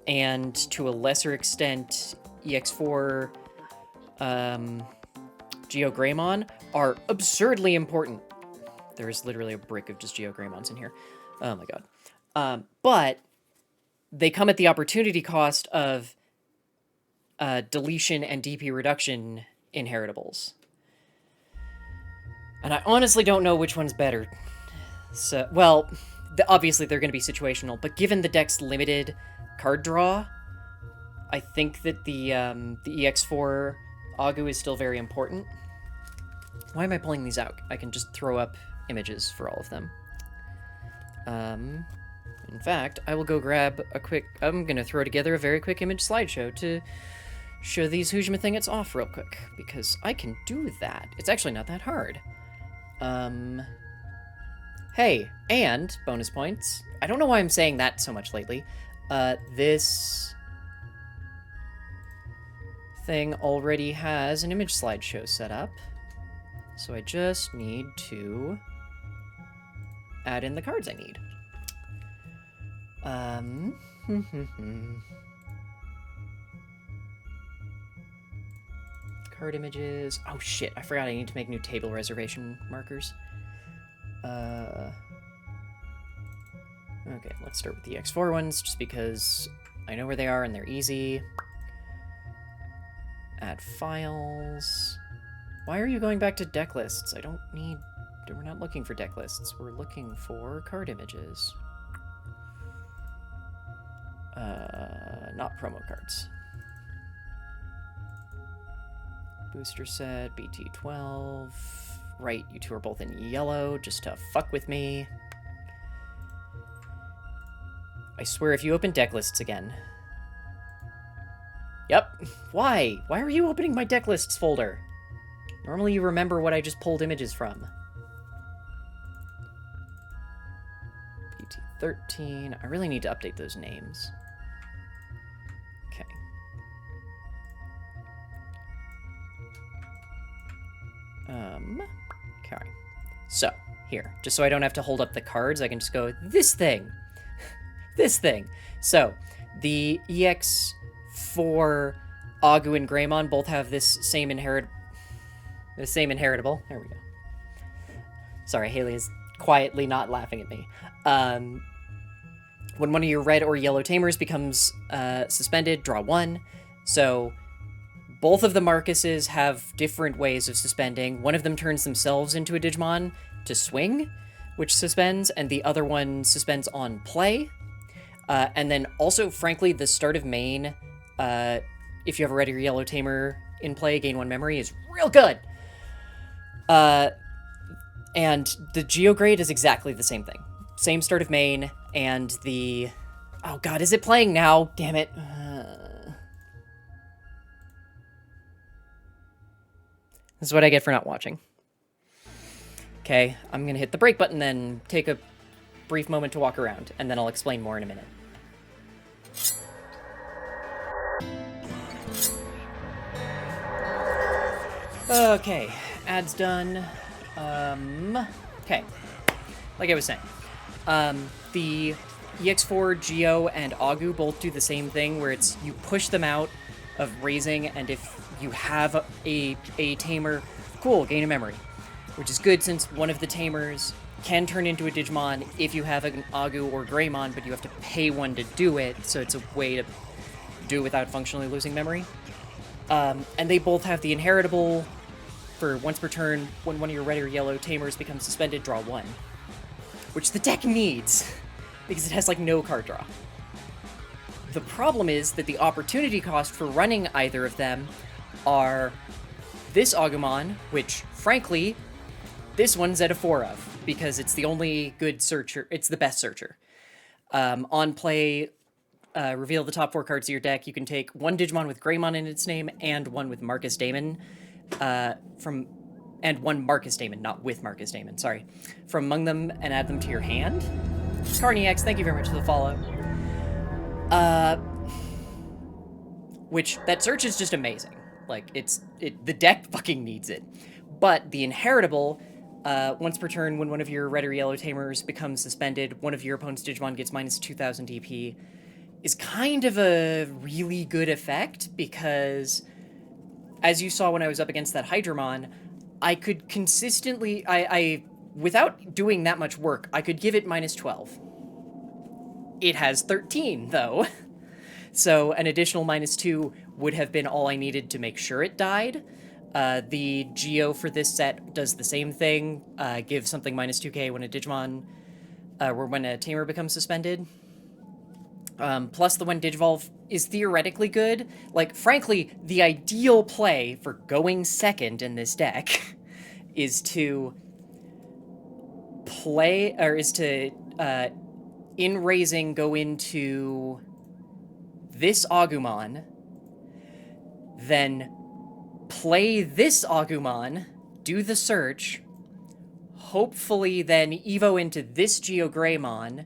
and to a lesser extent EX4 Geo Greymon, are absurdly important. There is literally a brick of just Geo Greymons in here. Oh my god. But they come at the opportunity cost of deletion and DP reduction inheritables. And I honestly don't know which one's better. So, well, obviously they're going to be situational, but given the deck's limited card draw, I think that the EX4 Agu is still very important. Why am I pulling these out? I can just throw up images for all of them. In fact, I will go grab a quick... I'm going to throw together a very quick image slideshow to show these Hujima Thingets off real quick, because I can do that. It's actually not that hard. Hey, and, bonus points, I don't know why I'm saying that so much lately, this thing already has an image slideshow set up. So I just need to add in the cards I need. Card images. Oh shit, I forgot I need to make new table reservation markers. Okay, let's start with the X4 ones, just because I know where they are and they're easy. Add files. Why are you going back to deck lists? We're not looking for deck lists. We're looking for card images. Not promo cards. Booster set, BT12. Right, you two are both in yellow, just to fuck with me. I swear, if you open deck lists again... Yep. Why? Why are you opening my deck lists folder? Normally you remember what I just pulled images from. BT13. I really need to update those names. Okay. Okay. So, Here, just so I don't have to hold up the cards, I can just go, this thing. This thing. So, the EX4 Agu and Greymon both have this same inheritable. There we go. Sorry, Haley is quietly not laughing at me. When one of your red or yellow tamers becomes suspended, draw 1. So both of the Marcuses have different ways of suspending. One of them turns themselves into a Digimon to swing, which suspends, and the other one suspends on play. And then also, frankly, the start of main, if you have a red or yellow tamer in play, gain 1 memory, is real good. And the Geograde is exactly the same thing. Same start of main, and the... Oh god, is it playing now? Damn it. This is what I get for not watching. Okay, I'm gonna hit the break button, then take a brief moment to walk around, and then I'll explain more in a minute. Okay, ads done. Okay, like I was saying, the EX4, Geo, and Agu both do the same thing, where it's you push them out of raising, and if you have a tamer, cool, gain a memory, which is good since one of the tamers can turn into a Digimon if you have an Agu or Greymon, but you have to pay one to do it, so it's a way to do it without functionally losing memory. And they both have the inheritable for once per turn, when one of your red or yellow tamers becomes suspended, draw 1. Which the deck needs, because it has, like, no card draw. The problem is that the opportunity cost for running either of them are this Agumon, which, frankly, this one's at a 4 of, because it's the only good searcher, it's the best searcher. On play, reveal the top 4 cards of your deck. You can take 1 Digimon with Greymon in its name, and 1 with Marcus Damon, and 1 Marcus Damon, not with Marcus Damon, sorry, from among them, and add them to your hand. Carniex, thank you very much for the follow. Which, that search is just amazing. Like, the deck fucking needs it. But the inheritable, once per turn, when one of your red or yellow tamers becomes suspended, one of your opponent's Digimon gets minus 2,000 DP, is kind of a really good effect, because as you saw when I was up against that Hydramon, I could consistently, without doing that much work, I could give it minus 12. It has 13, though. So an additional minus 2 would have been all I needed to make sure it died. The Geo for this set does the same thing, give something minus 2k when a Digimon, or when a tamer becomes suspended. Plus the one Digivolve is theoretically good. Like, frankly, the ideal play for going second in this deck is to play, or is to, in raising, go into this Agumon, then play this Agumon, do the search, hopefully then Evo into this Geogreymon,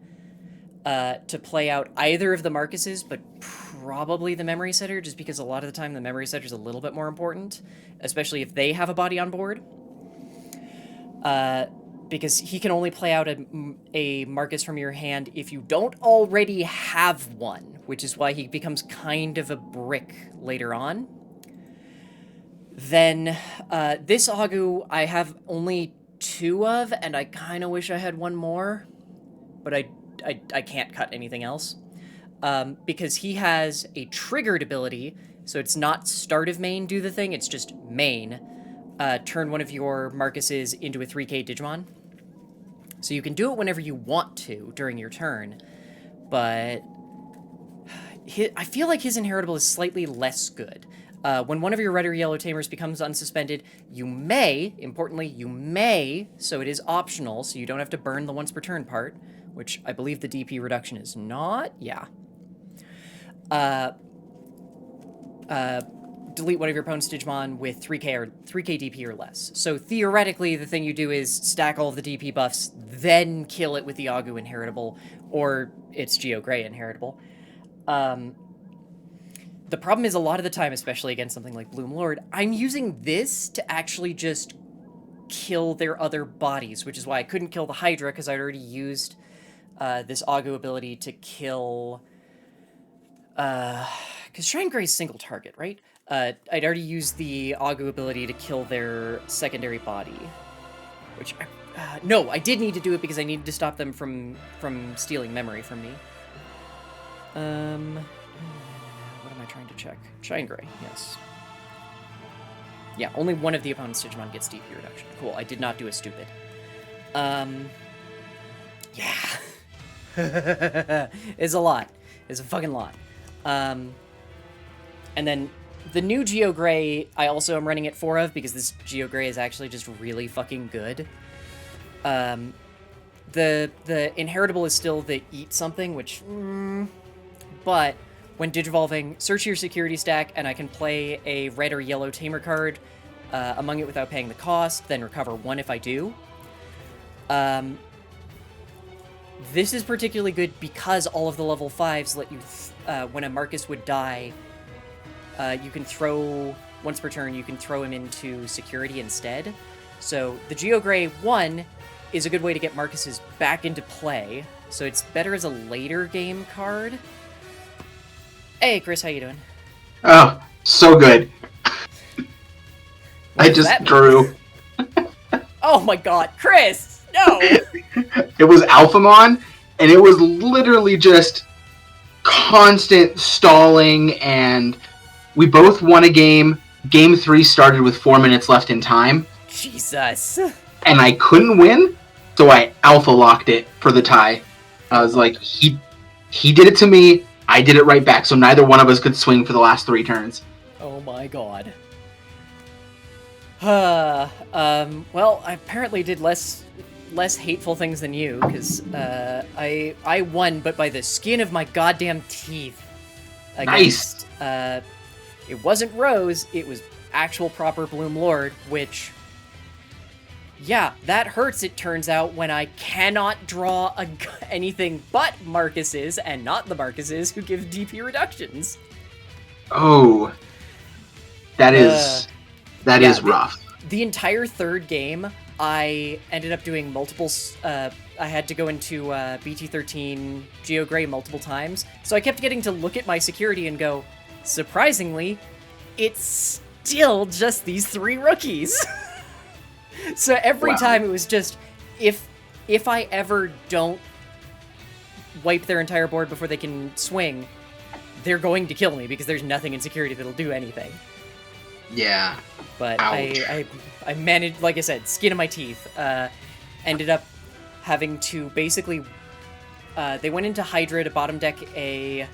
to play out either of the Marcuses, but probably the Memory Setter, just because a lot of the time the Memory Setter is a little bit more important, especially if they have a body on board. Because he can only play out a Marcus from your hand if you don't already have one, which is why he becomes kind of a brick later on. Then, this Agu I have only 2 of, and I kind of wish I had 1 more, but I can't cut anything else. Because he has a triggered ability, so it's not start of main do the thing, it's just main. Turn one of your Marcuses into a 3k Digimon. So you can do it whenever you want to during your turn, but I feel like his inheritable is slightly less good. When one of your red or yellow tamers becomes unsuspended, you may, importantly, you may, so it is optional, so you don't have to burn the once per turn part, which I believe the DP reduction is not, yeah. Delete one of your opponent's Digimon with 3k DP or less. So theoretically, the thing you do is stack all of the DP buffs, then kill it with the Agu inheritable, or its Geo Grey inheritable. The problem is a lot of the time, especially against something like Bloom Lord, I'm using this to actually just kill their other bodies, which is why I couldn't kill the Hydra, because I'd already used this Agu ability to kill... Because Shrine Grey's single target, right? I'd already used the Agu ability to kill their secondary body. Which... no, I did need to do it because I needed to stop them from stealing memory from me. What am I trying to check? Shrine Grey, yes. Yeah, only one of the opponent's Digimon gets DP reduction. Cool, I did not do a stupid. Yeah. It's a lot. It's a fucking lot. And then the new Geo Grey, I also am running at 4 of, because this Geo Grey is actually just really fucking good. The inheritable is still the eat something, which... but when digivolving, search your security stack, and I can play a red or yellow tamer card among it without paying the cost, then recover 1 if I do. This is particularly good because all of the level 5s let you, when a Marcus would die, you can throw, once per turn, you can throw him into security instead. So the Geo Grey 1 is a good way to get Marcuses back into play, so it's better as a later game card. Hey, Chris, how you doing? Oh, so good. I just drew. Oh my god, Chris! No! It was Alphamon, and it was literally just constant stalling, and we both won a game. Game 3 started with 4 minutes left in time. Jesus. And I couldn't win, so I alpha locked it for the tie. I was like, he did it to me, I did it right back, so neither one of us could swing for the last 3 turns. Oh my god. Well, I apparently did less hateful things than you, because I won, but by the skin of my goddamn teeth. Against, Nice! It wasn't Rose, it was actual proper Bloom Lord, which... yeah, that hurts, it turns out, when I cannot draw anything but Marcuses, and not the Marcuses who give DP reductions. Oh. That is rough. The entire third game, I ended up doing multiple... I had to go into BT13 Geo Grey multiple times, so I kept getting to look at my security and go, surprisingly, it's still just these 3 rookies. So every time it was just, if I ever don't wipe their entire board before they can swing, they're going to kill me because there's nothing in security that'll do anything. Yeah. But I managed, like I said, skin of my teeth. Ended up having to basically, they went into Hydra to bottom deck a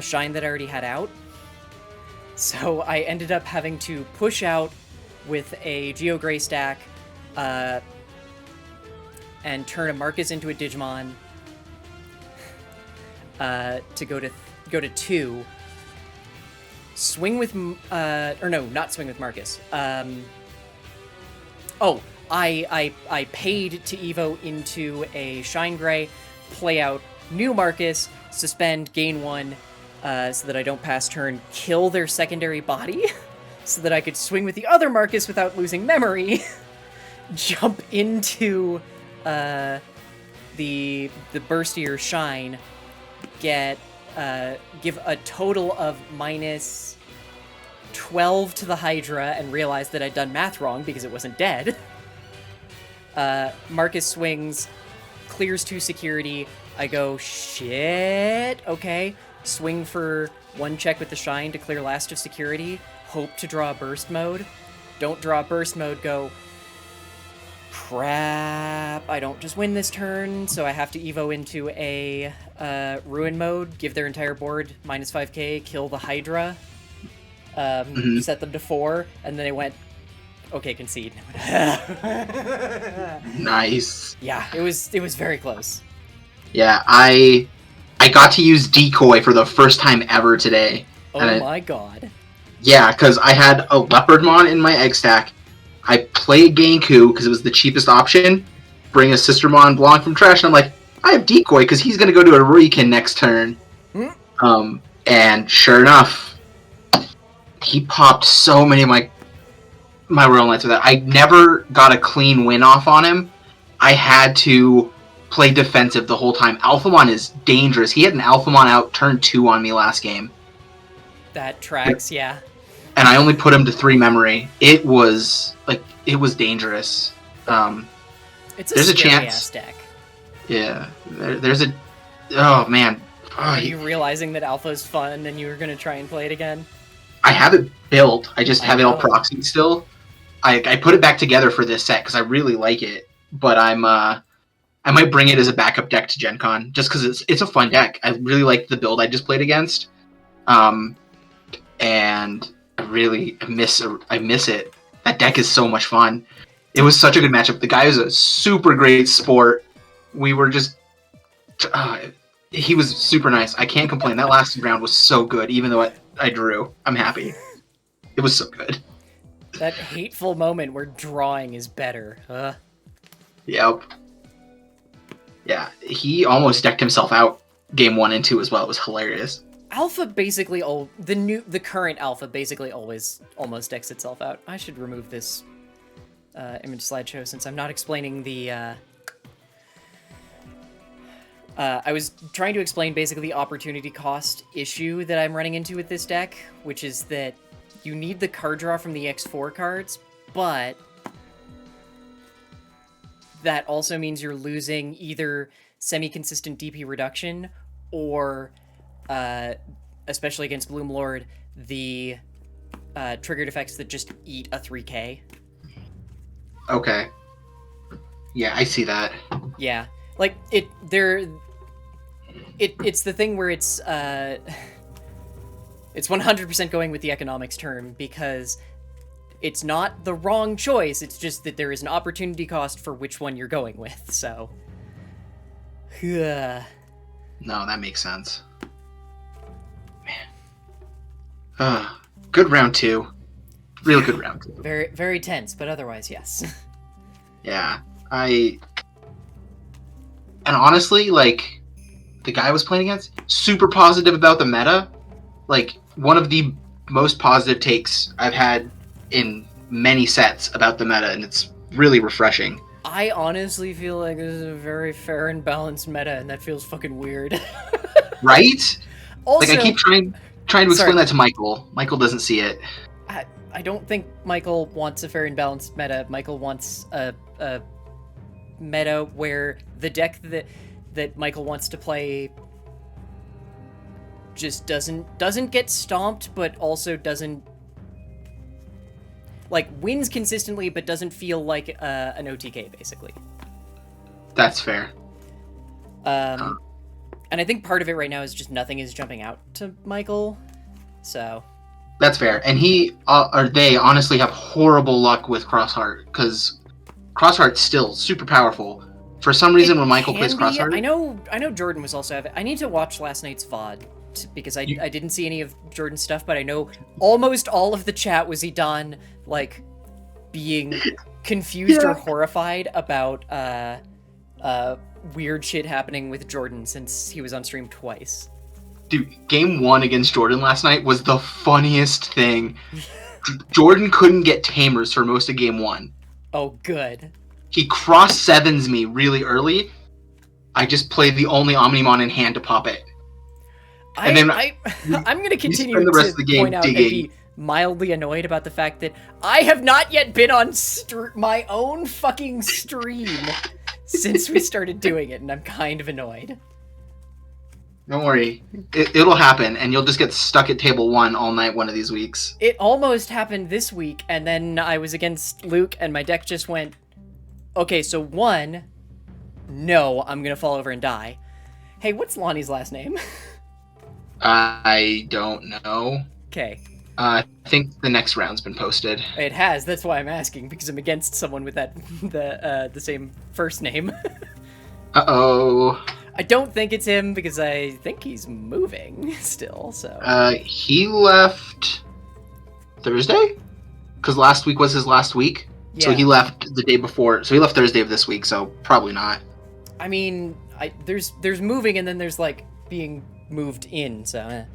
Shine that I already had out. So I ended up having to push out with a Geo Grey stack, and turn a Marcus into a Digimon, to go to 2. Swing with, or no, not swing with Marcus. I paid to Evo into a Shine Grey, play out new Marcus, suspend, gain 1, so that I don't pass turn, kill their secondary body, so that I could swing with the other Marcus without losing memory, jump into the burstier Shine, give a total of minus 12 to the Hydra, and realize that I'd done math wrong because it wasn't dead. Marcus swings, clears 2 security, I go, shit, okay, swing for 1 check with the Shine to clear last of security, hope to draw a burst mode, don't draw a burst mode, go, crap, I don't just win this turn, so I have to Evo into a ruin mode, give their entire board minus 5k, kill the Hydra, set them to 4, and then I went, okay, concede. Nice. Yeah, it was very close. Yeah, I got to use Decoy for the first time ever today. Oh my god. Yeah, because I had a Leopardmon in my egg stack. I played Genku because it was the cheapest option. Bring a Sistermon Blanc from trash, and I'm like, I have Decoy because he's going to go to a Riken next turn. And sure enough, he popped so many of my Royal Knights with that. I never got a clean win off on him. I had to play defensive the whole time. Alphamon is dangerous. He had an Alphamon out turn 2 on me last game. That tracks, yeah. And I only put him to 3 memory. It was dangerous. It's a there's a scary chance. ass deck. Yeah, there's a. Oh man. Are you realizing that Alpha is fun and you were gonna try and play it again? I have it built. I just have it all know. proxied still. I put it back together for this set because I really like it. But I might bring it as a backup deck to Gen Con just because it's a fun deck. I really like the build I just played against. And I miss it. That deck is so much fun. It was such a good matchup. The guy is a super great sport. We were just he was super nice. I can't complain. That last round was so good, even though I drew. I'm happy. It was so good. That hateful moment where drawing is better. Yep. Yeah, he almost decked himself out game 1 and 2 as well. It was hilarious. Alpha basically the current Alpha basically always almost decks itself out. I should remove this image slideshow since I'm not explaining the. I was trying to explain basically the opportunity cost issue that I'm running into with this deck, which is that you need the card draw from the X4 cards, but that also means you're losing either semi-consistent DP reduction or, especially against Bloom Lord, the triggered effects that just eat a 3k. Okay. Yeah, I see that. Yeah. Like, it's the thing where it's 100% going with the economics term, because it's not the wrong choice, it's just that there is an opportunity cost for which one you're going with, so. No, that makes sense. Man. Good round 2. Real good round 2. Very, very tense, but otherwise, yes. Yeah. And honestly, like, the guy I was playing against, super positive about the meta. Like, one of the most positive takes I've had in many sets about the meta, and it's really refreshing. I honestly feel like this is a very fair and balanced meta, and that feels fucking weird. Right? Also, like, I keep trying to explain that to Michael. Michael doesn't see it. I don't think Michael wants a fair and balanced meta. Michael wants a meta where the deck that Michael wants to play just doesn't get stomped, but also doesn't, like, wins consistently, but doesn't feel like an OTK, basically. That's fair. And I think part of it right now is just nothing is jumping out to Michael, so. That's fair. And he, or they, honestly have horrible luck with Crossheart, because Crossheart's still super powerful. For some reason, when Michael plays Crossheart... I know Jordan was also having... I need to watch last night's VOD, because I didn't see any of Jordan's stuff, but I know almost all of the chat was Idan, like, being confused or horrified about weird shit happening with Jordan since he was on stream twice. Dude, game 1 against Jordan last night was the funniest thing. Jordan couldn't get tamers for most of game 1. Oh, good. He cross-sevens me really early. I just played the only Omnimon in hand to pop it. I'm going to continue the rest to of the game point out and be mildly annoyed about the fact that I have not yet been on my own fucking stream since we started doing it, and I'm kind of annoyed. Don't worry. It'll happen, and you'll just get stuck at table 1 all night one of these weeks. It almost happened this week, and then I was against Luke, and my deck just went, okay, so 1, no, I'm gonna fall over and die. Hey, what's Lonnie's last name? I don't know. Okay. I think the next round's been posted. It has, that's why I'm asking, because I'm against someone with that, the same first name. Uh-oh. I don't think it's him, because I think he's moving still, so... He left Thursday? Because last week was his last week. Yeah. So he left the day before. So he left Thursday of this week, so probably not. I mean, there's moving, and then there's, like, being moved in, so...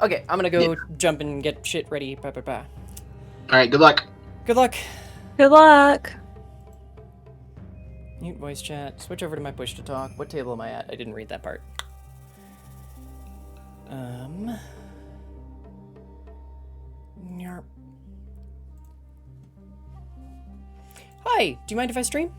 Okay, I'm gonna go jump and get shit ready. Bye. Alright, good luck. Good luck. Good luck. Mute voice chat. Switch over to my push to talk. What table am I at? I didn't read that part. Yarp. Hi, do you mind if I stream?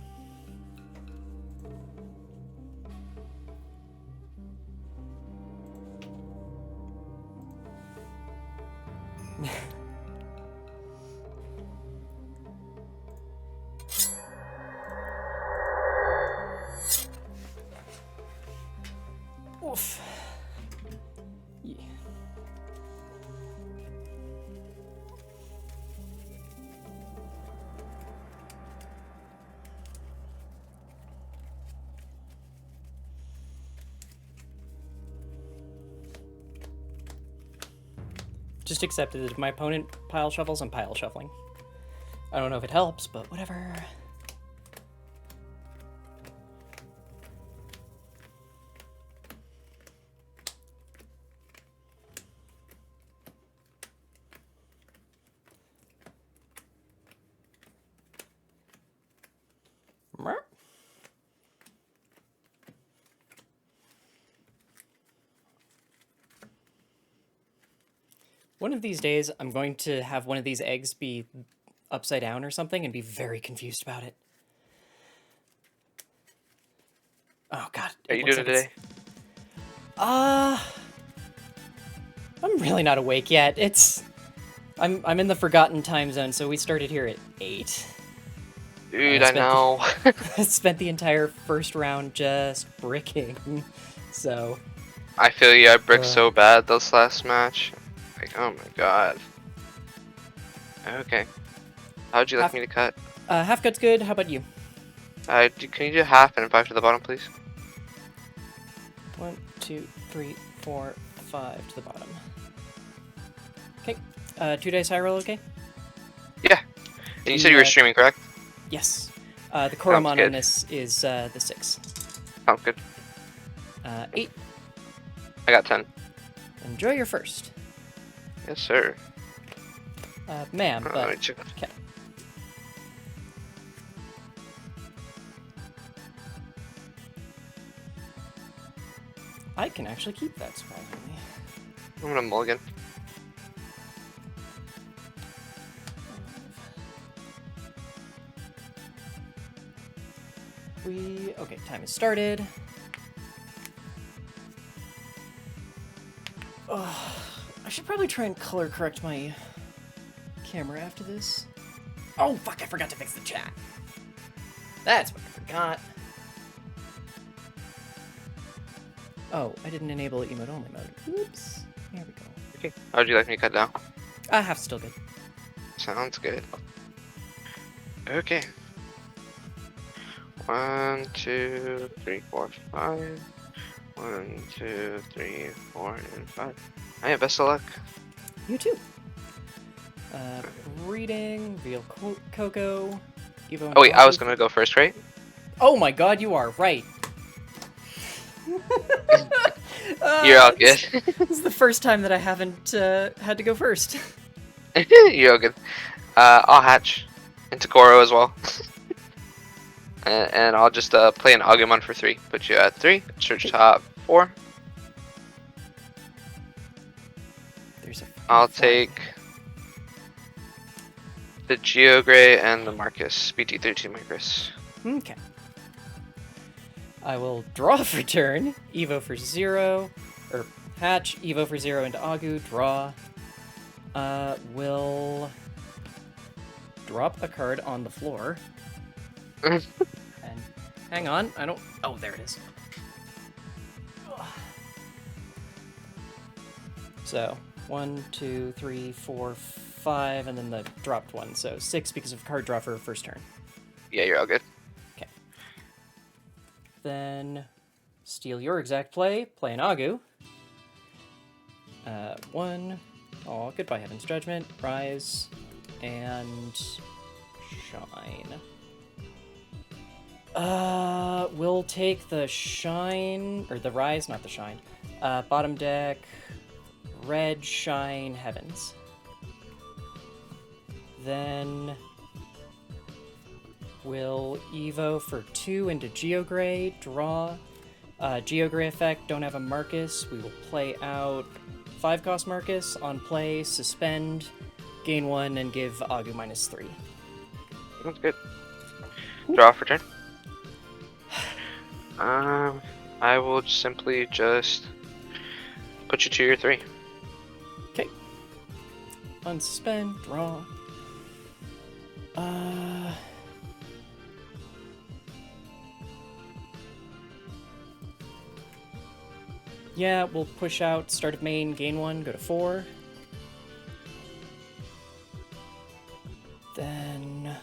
Oof. Yeah. Just accepted that if my opponent pile shuffles, I'm pile shuffling. I don't know if it helps, but whatever. One of these days, I'm going to have one of these eggs be upside down or something and be very confused about it. Oh god. How you doing today? I'm really not awake yet. I'm in the forgotten time zone, so we started here at 8. Dude, I know. I spent the entire first round just bricking. So I feel you. I bricked so bad this last match. Like, oh my god. Okay. How would you like me to cut? half cut's good. How about you? Can you do half and 5 to the bottom, please? 1, 2, 3, 4, 5 to the bottom. Okay. 2 dice high roll, okay? Yeah. And you said you were streaming, correct? Yes. The Koromon good. on this is the 6. Sounds good. 8. I got 10. Enjoy your first. Yes, sir. Ma'am, Let but... me check. Okay. I can actually keep that, surprisingly. I'm gonna mulligan. Okay, time has started. I should probably try and color correct my camera after this. Oh, fuck, I forgot to fix the chat. That's what I forgot. Oh, I didn't enable emote only mode. Oops. There we go. Okay. How would you like me to cut down? Half's still good. Sounds good. Okay. 1, 2, 3, 4, 5. 1, 2, 3, 4, and 5. Hey, best of luck. You too. Reading, Veal Cocoa, Evo. Oh wait, I was gonna go first, right? Oh my god, you are right. You're all good. This is the first time that I haven't had to go first. You're all good. I'll hatch into Koro as well. and I'll just play an Agumon for 3. Put you at 3. Search top 4. There's a I'll take the Geogray and the Marcus. BT13 Marcus. Okay. I will draw for turn, Evo for 0, or hatch, Evo for 0 into Agu, draw. Will drop a card on the floor. And hang on, I don't... Oh, there it is. So, 1, 2, 3, 4, 5, and then the dropped one. So 6 because of card draw for first turn. Yeah, you're all good. Okay. Then steal your exact play, play an Agu. 1. Oh, goodbye, Heaven's Judgment. Rise. And Shine. We'll take the Shine, or the Rise, not the Shine. Bottom deck, Red, Shine, Heavens. Then Will Evo for 2 into Geogray, draw. Geogray effect, don't have a Marcus. We will play out 5 cost Marcus. On play, suspend, gain 1, and give Agu -3. Sounds good. Draw for turn. I will simply just put you to your 3. Okay. Unsuspend, draw. Yeah, we'll push out, start of main, gain 1, go to 4. Then...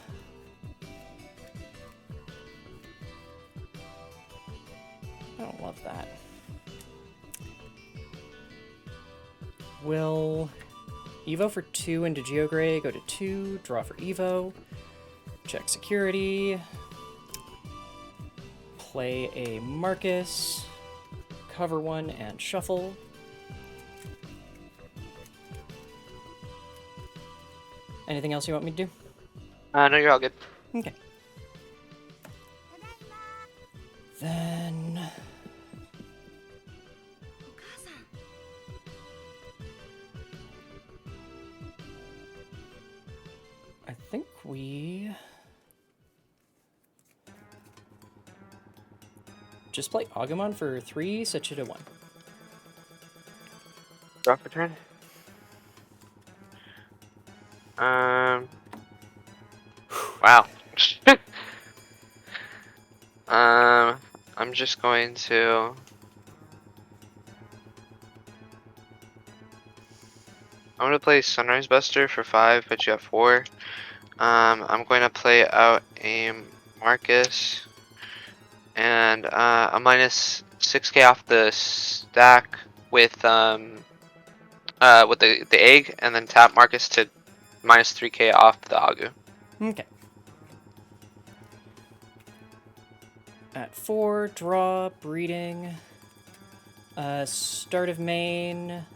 I don't love that. Will Evo for 2 into Geogray, go to 2, draw for Evo, check security, play a Marcus, cover 1, and shuffle. Anything else you want me to do? No, you're all good. Okay. Then... I think we... just play Agumon for 3, set you to 1. Draw for turn. Wow. I'm just going to. I'm gonna play Sunrise Buster for 5, but you have 4. I'm going to play out a Marcus and a minus 6k off the stack with the egg, and then tap Marcus to minus 3k off the Agu. Okay. At 4, draw, breeding. Start of main.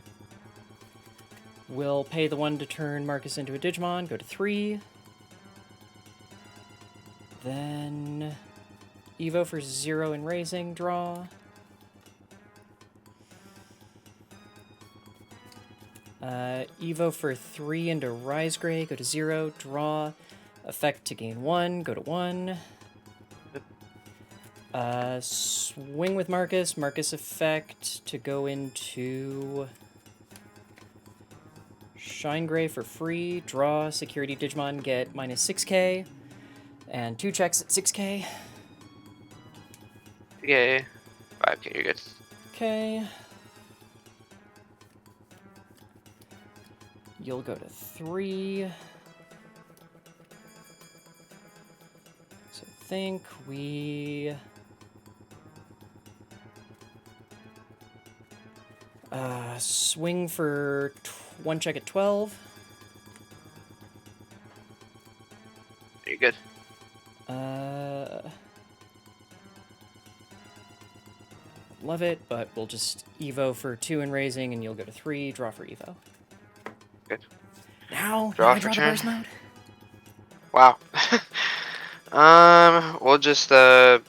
We'll pay the 1 to turn Marcus into a Digimon, go to 3. Then Evo for 0 in raising, draw. Evo for 3 into Rise Gray, go to 0, draw. Effect to gain 1, go to 1. Swing with Marcus, Marcus effect to go into Shine Gray for free, draw, security Digimon get minus 6k, and 2 checks at 6k. Yay. 5k, you're good. Okay. You'll go to 3. So I think we... swing for 1 check at 12. You're good. Love it, but we'll just Evo for 2 in raising, and you'll go to 3, draw for Evo. Good. Now, Draw I for draw the turn. burst mode. Wow. We'll just the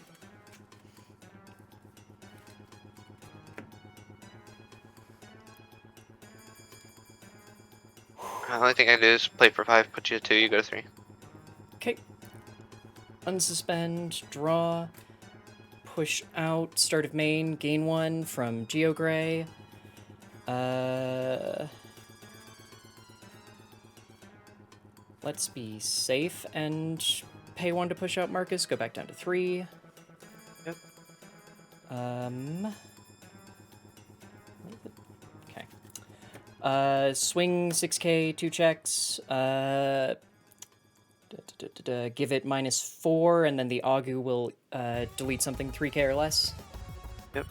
only thing I do is play for 5, put you to 2, you go to 3. Okay. Unsuspend, draw, push out, start of main, gain 1 from Geogray. Let's be safe and pay 1 to push out Marcus, go back down to 3. Yep. Okay. Swing 6k, 2 checks. Give it minus 4, and then the Agu will delete something 3k or less. Yep.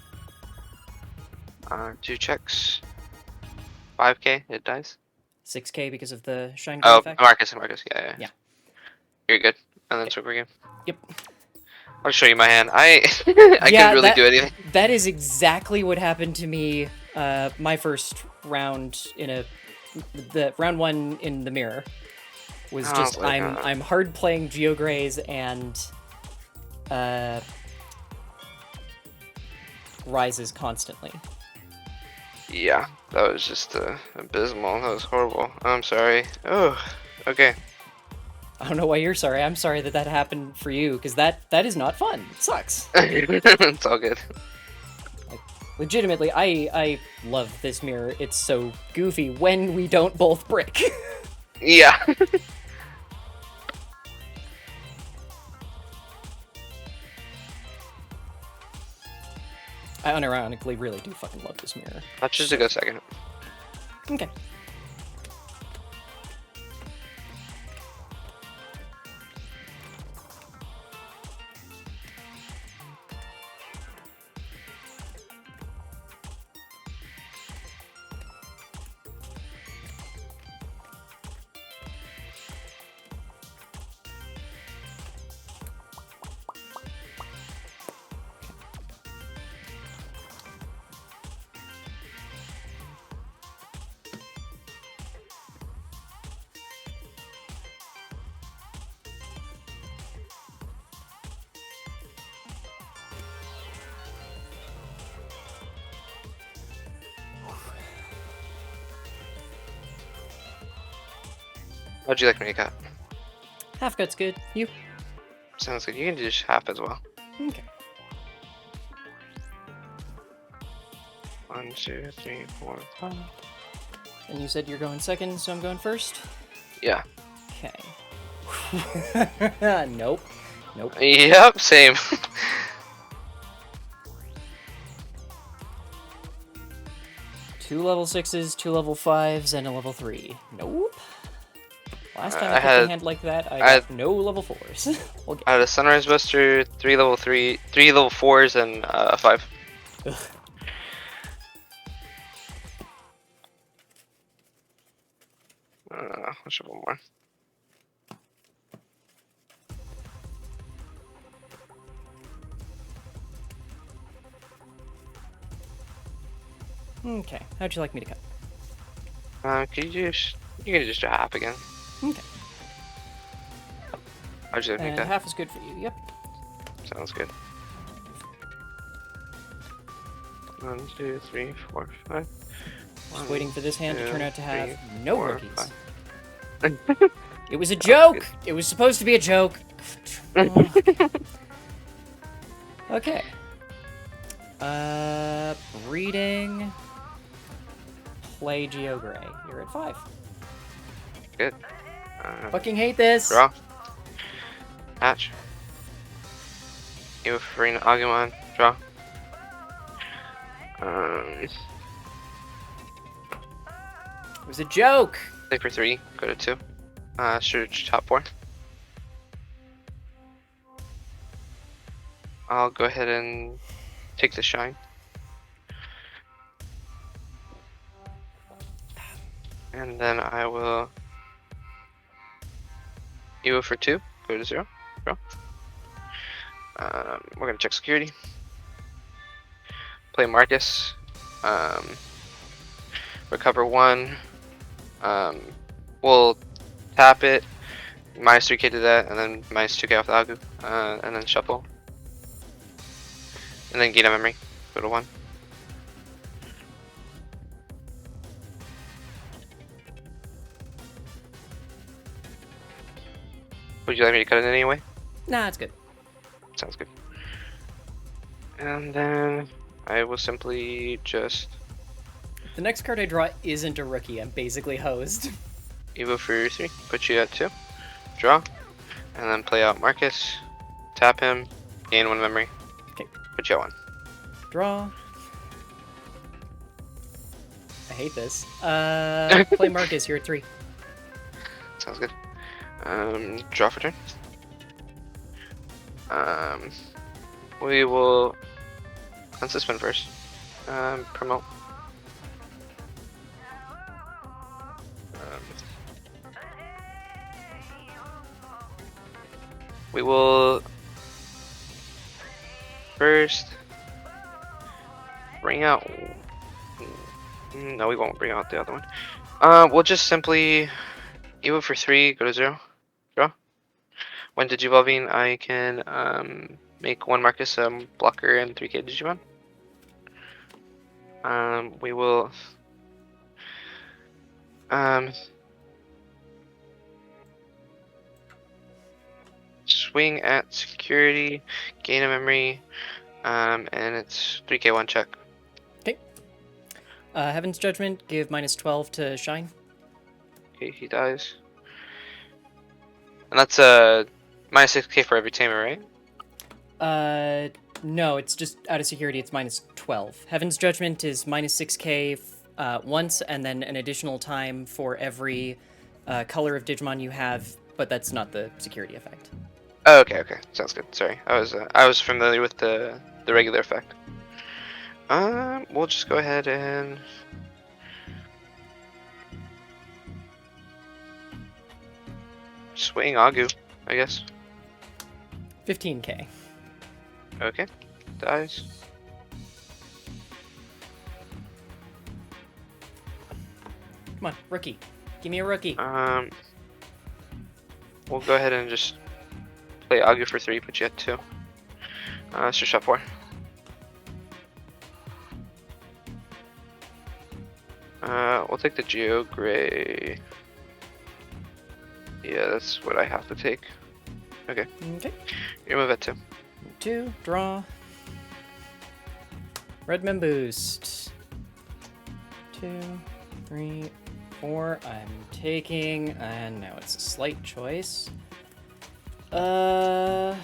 2 checks. 5k, it dies. 6k because of the Shine Oh, effect. Marcus, yeah. Yeah. You're good. And then swing again. Yep. I'll show you my hand. I Yeah, can't really do anything. That is exactly what happened to me my first round in the round 1 in the mirror. was Oh just my I'm God. I'm hard playing Geograys and Rises constantly. Yeah, that was just abysmal. That was horrible. I'm sorry. Oh, okay. I don't know why you're sorry. I'm sorry that that happened for you, because that is not fun. It sucks. It's all good. Legitimately, I love this mirror. It's so goofy when we don't both brick. Yeah. I unironically really do fucking love this mirror. That's just a good second. Okay. How'd you like me to cut? Half cut's good. You? Sounds good. You can do just half as well. Okay. 1, 2, 3, 4, 5. And you said you're going second, so I'm going first? Yeah. Okay. Nope. Nope. Yep, same. Two level 6s, two level 5s, and a level 3. Nope. Last time I I picked a had- hand like that, I I got no level 4s. We'll get- I had a Sunrise Buster, 3 level 4s, and a 5. Ugh. I should have one more. Okay. How'd you like me to cut? Could you can just do half again. Okay. How'd you like me to And cut? half is good for you. Yep. Sounds good. 1, 2, 3, 4, 5. Just waiting for this hand to turn out to have 3, no 4, rookies. 5. It was a joke! It was supposed to be a joke! Okay. Breeding. Play Geogray. You're at 5. Good. Fucking hate this! Draw. Hatch. You for an Agumon. Draw. It was a joke! Play for 3. Go to 2. Search top 4. I'll go ahead and take the shine. And then I will Evo for 2, go to 0, draw. We're gonna check security. Play Marcus. Recover 1. We'll tap it, minus 3k to that, and then minus 2k off the Agu, and then shuffle. And then gain a memory, go to 1. Would you like me to cut it anyway? Nah, it's good. Sounds good. And then I will simply just The next card I draw isn't a rookie. I'm basically hosed. Evo for 3, put you at 2, draw, and then play out Marcus, tap him, gain 1 memory, Okay. put you at 1. Draw. I hate this. Play Marcus. You're at 3. Sounds good. Draw for turn. We will unsuspend first. Promote. We will first bring out. No, we won't bring out the other one. We'll just simply Evo for 3, go to 0. Draw. When digivolving, I can make 1 Marcus blocker and 3k Digimon. We will swing at security, gain a memory, and it's 3k 1 check. Okay. Heaven's Judgment, give -12 to Shine. Okay, he dies. And that's -6k for every tamer, right? No, it's just out of security, it's -12. Heaven's Judgment is -6k once, and then an additional time for every color of Digimon you have, but that's not the security effect. Oh, okay, sounds good. Sorry, I was familiar with the regular effect. We'll just go ahead and swing Agu, I guess. 15k. Okay, dies. Come on, rookie. Give me a rookie. We'll go ahead and just play Agu for 3, put you at 2. So shot 4. We'll take the Geo Gray. Yeah, that's what I have to take. Okay. Okay. You move at 2. 2, draw. Redman boost. 2, 3, 4. I'm taking, and now it's a slight choice. We'll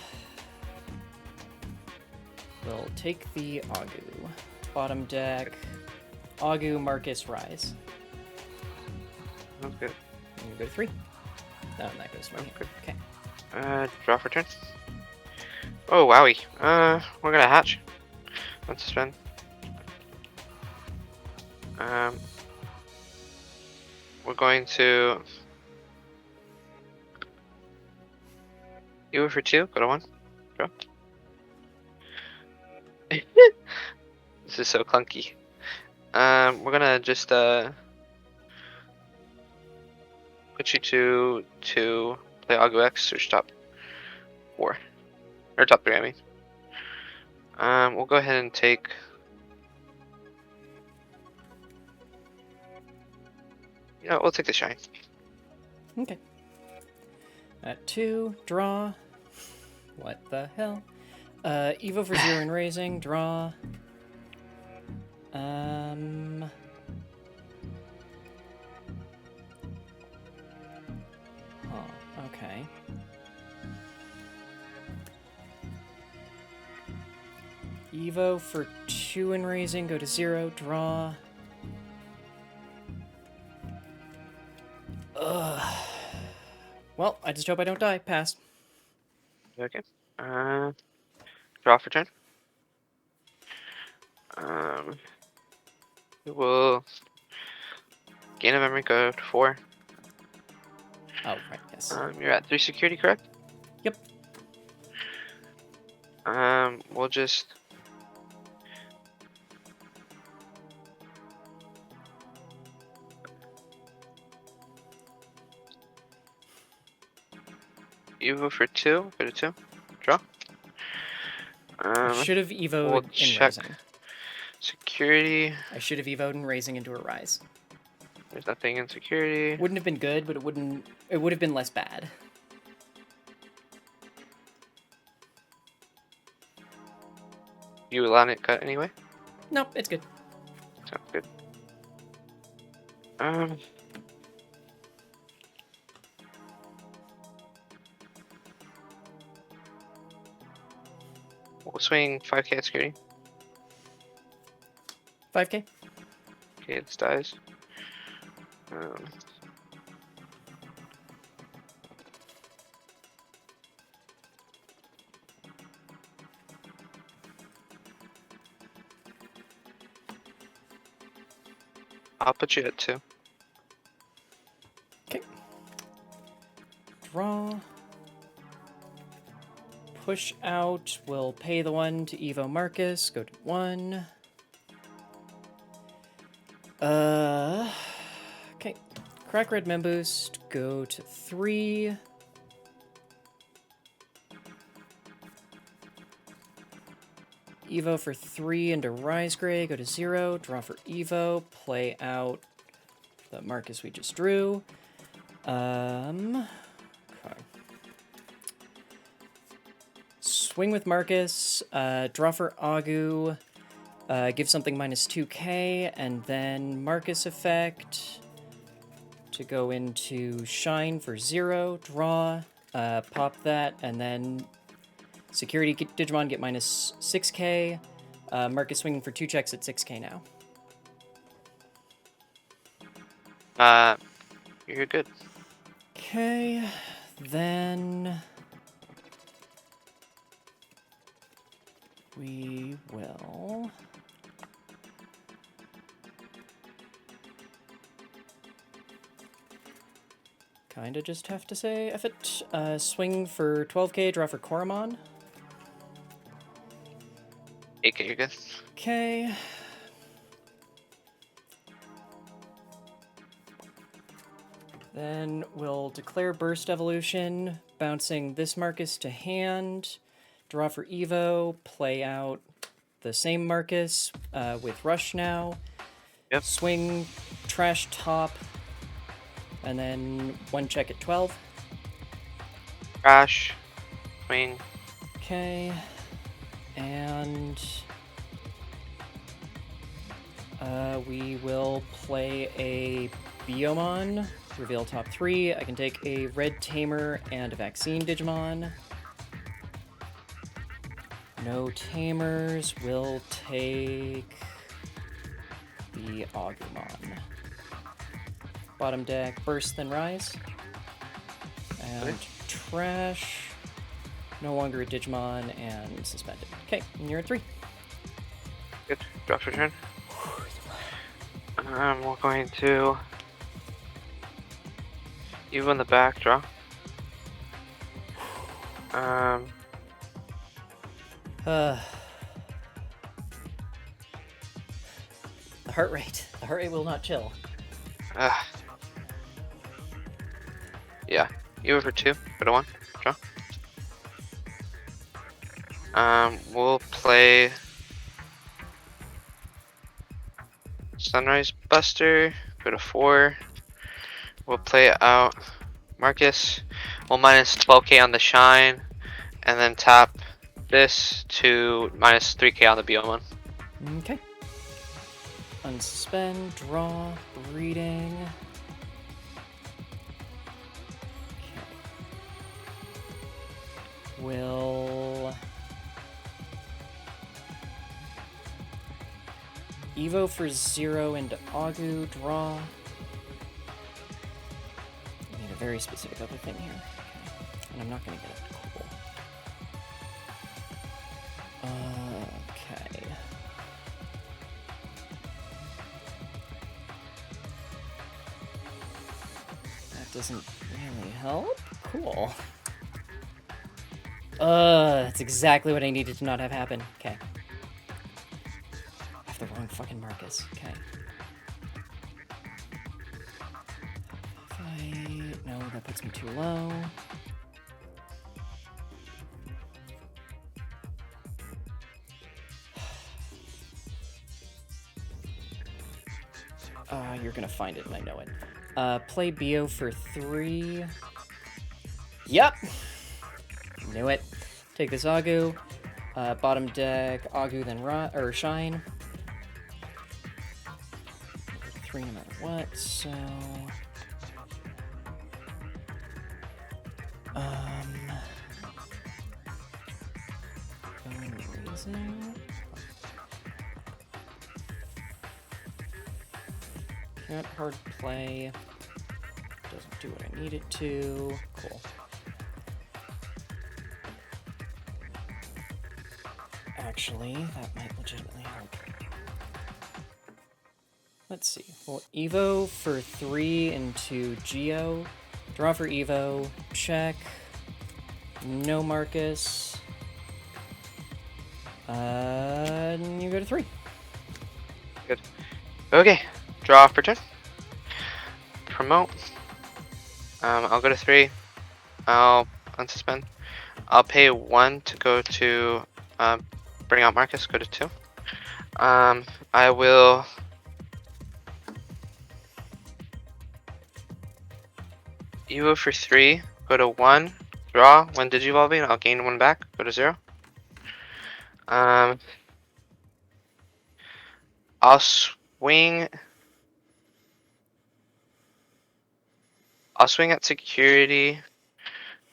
take the Agu. Bottom deck. Agu, Marcus, Rise. Sounds good. And you go to 3. Oh, and that goes to my hand. Good. Okay. Draw for turn. Oh, wowie. We're gonna hatch. Let's spend. We're going to Evo for 2, go to 1. Draw. This is so clunky. We're gonna just put you to play Agu X or top 4. Or top 3, I mean. We'll go ahead and take we'll take the Shine. Okay. At 2, draw. What the hell? Evo for 0 and raising, draw. Okay. Evo for 2 and raising, go to 0, draw. Ugh. Well, I just hope I don't die. Pass. Okay. Draw for turn. We will gain a memory, go to 4. Oh, right, yes. You're at 3 security, correct? Yep. We'll just Evo for 2, go to 2. Draw. I should have evoed we'll in check raising. Security. I should have evoed in raising into a rise. There's nothing in security. Wouldn't have been good, but it would have been less bad. You allowing it cut anyway? Nope, it's good. Sounds good. We'll swing 5k at security. 5k? Okay, this dies. I'll put you at 2. Okay. Draw. Push out. We'll pay the 1 to Evo Marcus. Go to 1. Okay. Crack Red Men Boost, go to 3. Evo for 3 into Rise Gray, go to 0. Draw for Evo, play out the Marcus we just drew. Okay. Swing with Marcus, draw for Agu, give something minus 2k, and then Marcus effect to go into Shine for 0, draw, pop that, and then Security Digimon get minus 6k, Marcus swinging for 2 checks at 6k now. You're good. Okay, then we will kinda just have to say F it. Swing for 12k, draw for Koromon. 8k, you're good. Okay. Then we'll declare Burst Evolution, bouncing this Marcus to hand, draw for Evo, play out the same Marcus with Rush now. Yep. Swing, trash top, and then 1 check at 12. Crash. Swing. Okay. And we will play a Biomon, reveal top 3. I can take a Red Tamer and a Vaccine Digimon. No Tamers, will take the Agumon. Bottom deck, Burst, then Rise. And trash. No longer a Digimon, and suspended. Okay, and you're at 3. Good. Draw for turn. We're going to Evo in the back, draw. The heart rate. The heart rate will not chill. Yeah. Evo for 2, go to 1, draw. We'll play Sunrise Buster, go to 4. We'll play out Marcus. We'll minus 12k on the Shine, and then tap this to minus 3k on the Biomon. Okay. Unsuspend, draw, reading. Okay. Will Evo for 0 into Agu, draw. I need a very specific other thing here. Okay. And I'm not gonna get it. Cool. Okay. That doesn't really help. Cool. That's exactly what I needed to not have happen. Okay. I have the wrong fucking Marcus. Okay. No, that puts me too low. You're gonna find it, and I know it. Play Bio for 3. Yep! Knew it. Take this Agu. Bottom deck, Agu, then Shine. 3 no matter what, so... Raising. Can't hard play. Doesn't do what I need it to. Cool. Actually, that might legitimately help. Let's see. Well, Evo for 3 into Geo. Draw for Evo. Check. No Marcus. You go to 3. Good. Okay. Draw for turn. promote. I'll go to 3. I'll unsuspend. I'll pay 1 to go to bring out Marcus. Go to 2. I will. Evo for 3. Go to 1. Draw. When digivolving, I'll gain 1 back. Go to 0. I'll swing. I'll swing at security.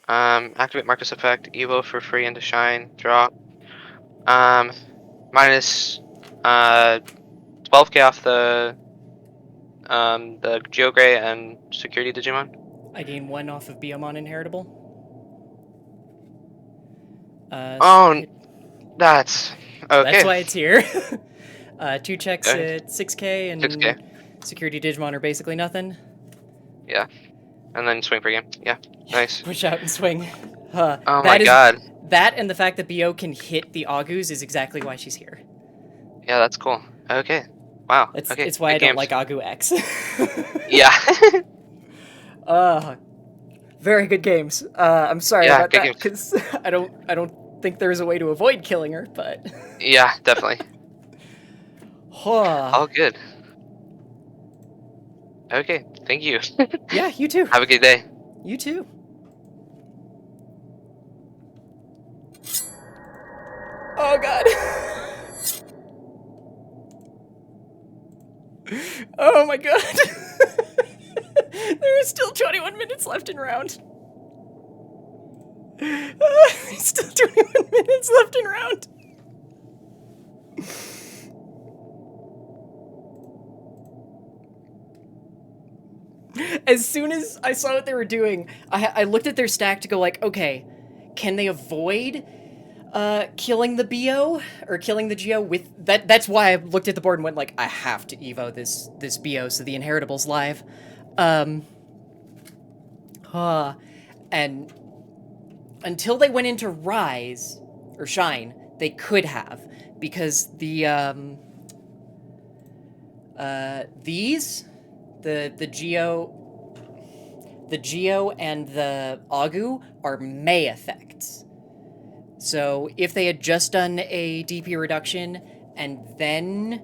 Activate Marcus effect. Evo for free into shine. Draw. Minus 12k off the Geogray and security Digimon. I gain 1 off of Biomon inheritable. Oh, that's okay. That's why it's here. 2 checks Okay. at 6k, and 6k. security Digimon are basically nothing. Yeah. And then swing per game. Yeah. Nice. Push out and swing. Oh that my is- god. That and the fact that BO can hit the Agus is exactly why she's here. Yeah, that's cool. Okay. Wow. It's, Okay. it's why I good don't games. like Agu X. Yeah. Very good games. I'm sorry Yeah, about good that, because I don't think there's a way to avoid killing her, but... Yeah, definitely. Huh. All good. Okay. Thank you. Yeah, you too. Have a good day. You too. Oh god. Oh my god. There are still 21 minutes left in round. There's still 21 minutes left in round. As soon as I saw what they were doing, I looked at their stack to go like, okay, can they avoid killing the BO or killing the Geo with that? That's why I looked at the board and went like, I have to Evo this BO so the inheritable's live. And until they went into Rise or Shine, they could have, because the Geo and the Agu are May effects. So if they had just done a DP reduction and then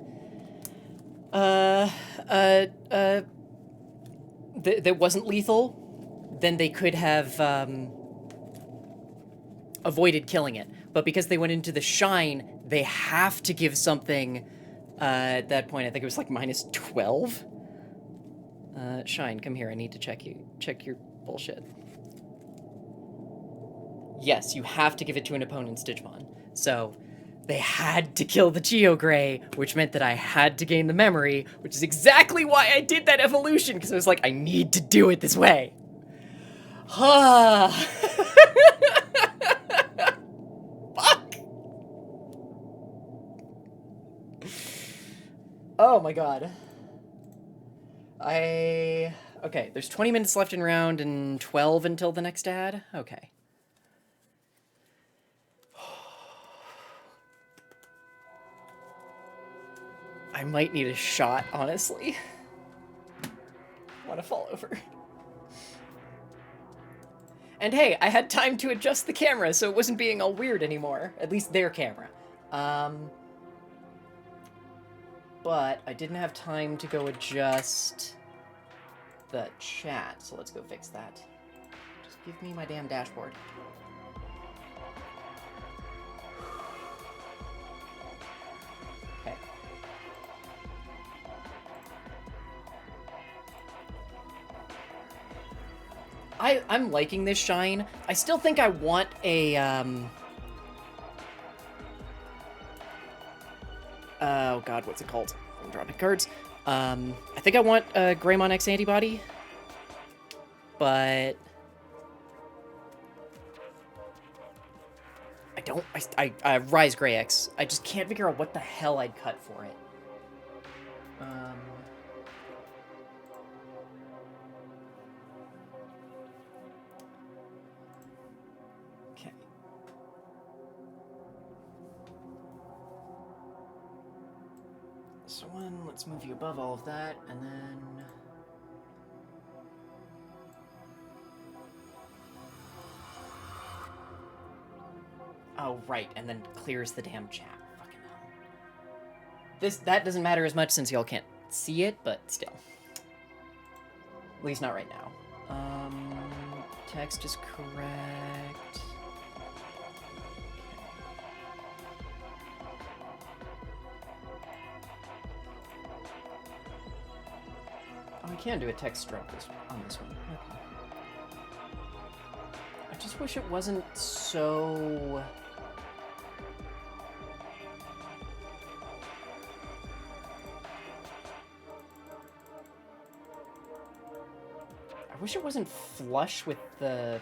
that wasn't lethal, then they could have avoided killing it. But because they went into the Shine, they have to give something at that point. I think it was like minus 12. Shine, come here. I need to check your bullshit. Yes, you have to give it to an opponent's Digimon. So they had to kill the Geogray, which meant that I had to gain the memory, which is exactly why I did that evolution, because I was like, I need to do it this way. Fuck. Oh my god. Okay, there's 20 minutes left in round and 12 until the next ad? Okay. I might need a shot, honestly. I want to fall over. And hey, I had time to adjust the camera, so it wasn't being all weird anymore. At least their camera. But I didn't have time to go adjust the chat, so let's go fix that. Just give me my damn dashboard. Okay. I'm liking this Shine. I still think I want a, oh god, what's it called? I'm dropping cards. I think I want a Greymon X antibody, but I don't. I Rise Grey X. I just can't figure out what the hell I'd cut for it. Okay. So let's move you above all of that, and then Oh, right, and then clears the damn chat. Fucking hell. That doesn't matter as much since y'all can't see it, but still. At least not right now. Text is correct. Oh, I can do a text stroke on this one. Okay. I just wish it wasn't so... I wish it wasn't flush with the...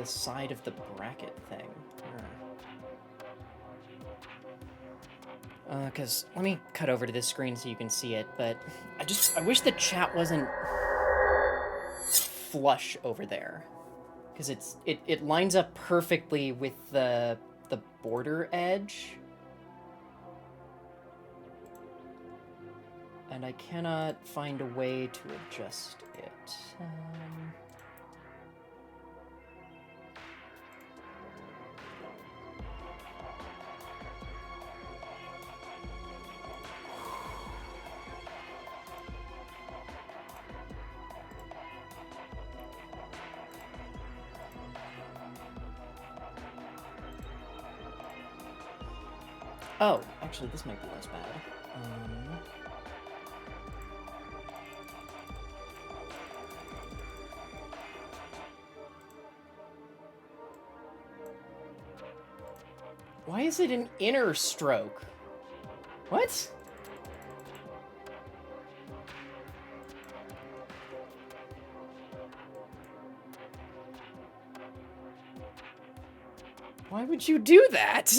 side of the bracket thing. Because let me cut over to this screen so you can see it, but I wish the chat wasn't flush over there. Because it lines up perfectly with the border edge. And I cannot find a way to adjust it. Oh, actually, this might be less bad. Why is it an inner stroke? What? Why would you do that?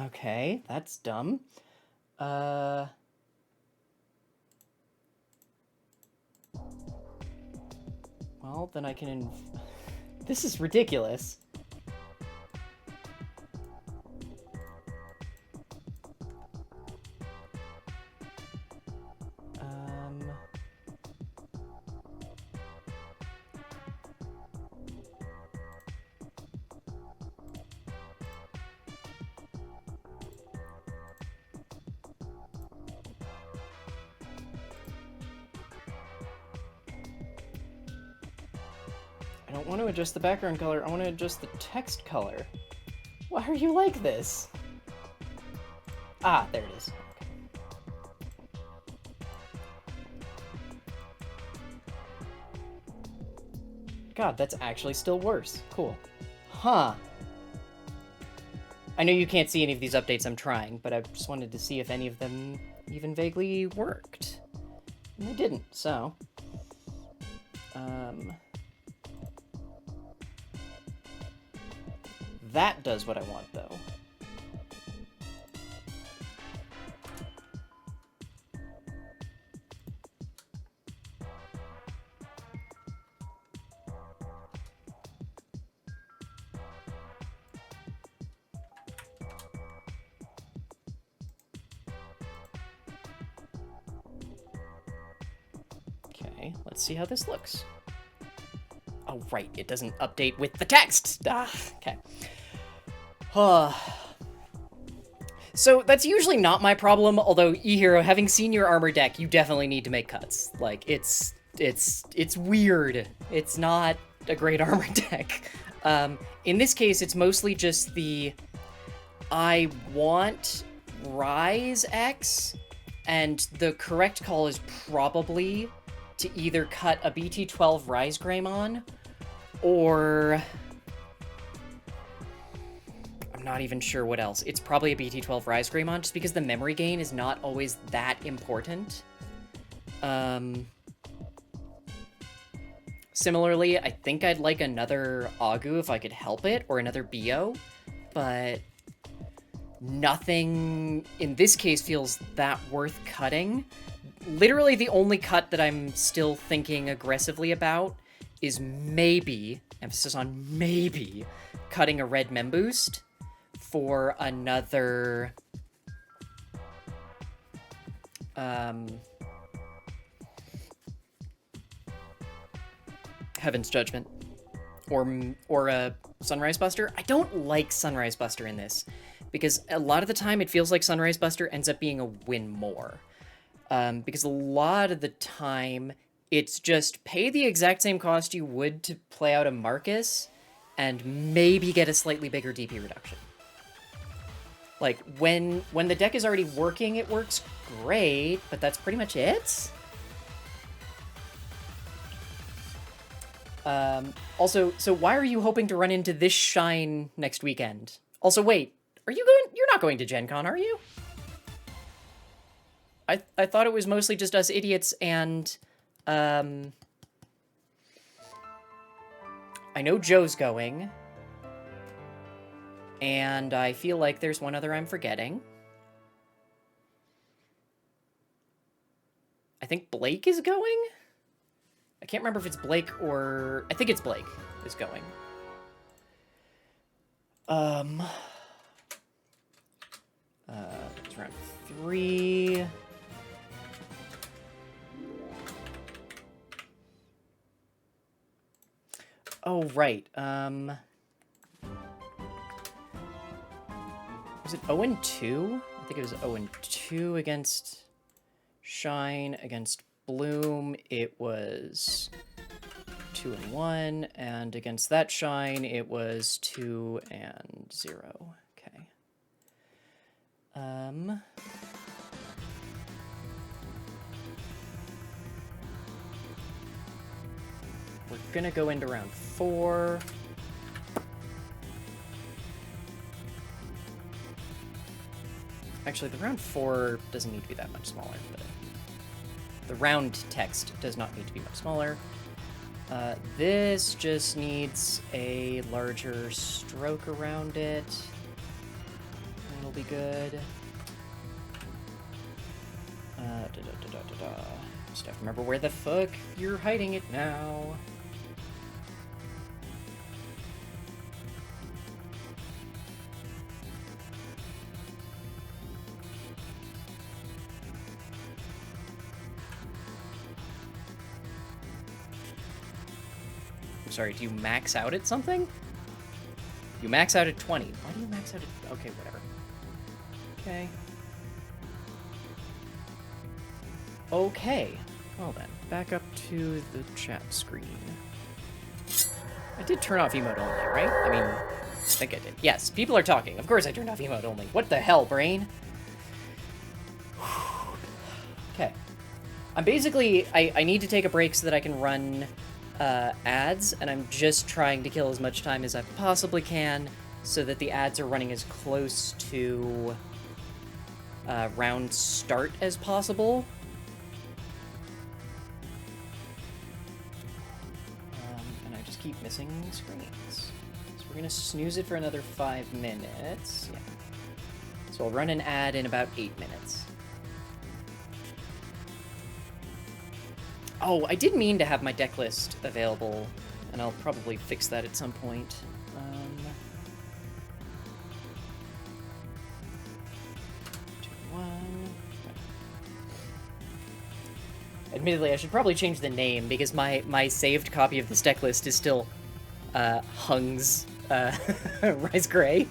Okay, that's dumb. Well, then I can This is ridiculous. I don't want to adjust the background color, I want to adjust the text color. Why are you like this? Ah, there it is. God, that's actually still worse. Cool. Huh. I know you can't see any of these updates I'm trying, but I just wanted to see if any of them even vaguely worked. And they didn't, so... That does what I want, though. Okay, let's see how this looks. Oh, right, it doesn't update with the text! Ah, okay. So, that's usually not my problem, although, eHero, having seen your armor deck, you definitely need to make cuts. Like, it's weird. It's not a great armor deck. In this case, it's mostly just I want Rise X, and the correct call is probably to either cut a BT12 Rise Greymon, or... I'm not even sure what else. It's probably a BT12 Rise Greymon, just because the memory gain is not always that important. Similarly, I think I'd like another Agu if I could help it, or another Bio, but nothing in this case feels that worth cutting. Literally the only cut that I'm still thinking aggressively about is maybe, emphasis on maybe, cutting a red Mem Boost for another Heaven's Judgment. Or a Sunrise Buster. I don't like Sunrise Buster in this, because a lot of the time it feels like Sunrise Buster ends up being a win more. Because a lot of the time it's just pay the exact same cost you would to play out a Marcus, and maybe get a slightly bigger DP reduction. Like, when the deck is already working, it works great, but that's pretty much it? Also, so why are you hoping to run into this Shine next weekend? Also, wait, you're not going to Gen Con, are you? I thought it was mostly just us idiots and, I know Joe's going. And I feel like there's one other I'm forgetting. I think Blake is going? I can't remember if it's Blake or... I think it's Blake is going. It's round 3. Oh, right. Was it 0-2? I think it was 0-2 against Shine. Against Bloom, it was 2-1. And against that Shine, it was 2-0. Okay. We're gonna go into round 4. Actually, the round 4 doesn't need to be that much smaller, but the round text does not need to be much smaller. This just needs a larger stroke around it. It'll be good. Just have to remember where the fuck you're hiding it now. Sorry, do you max out at something? You max out at 20. Why do you max out at... Okay, whatever. Okay. Okay. Well then, back up to the chat screen. I did turn off emote only, right? I mean, I think I did. Yes, people are talking. Of course I turned off emote only. What the hell, brain? Okay. I'm basically... I need to take a break so that I can run... ads, and I'm just trying to kill as much time as I possibly can so that the ads are running as close to round start as possible. And I just keep missing screens. So we're gonna snooze it for another 5 minutes. Yeah. So I'll run an ad in about 8 minutes. Oh, I did mean to have my deck list available, and I'll probably fix that at some point. 2, 1. Admittedly, I should probably change the name, because my saved copy of this deck list is still Hung's Rise Gray.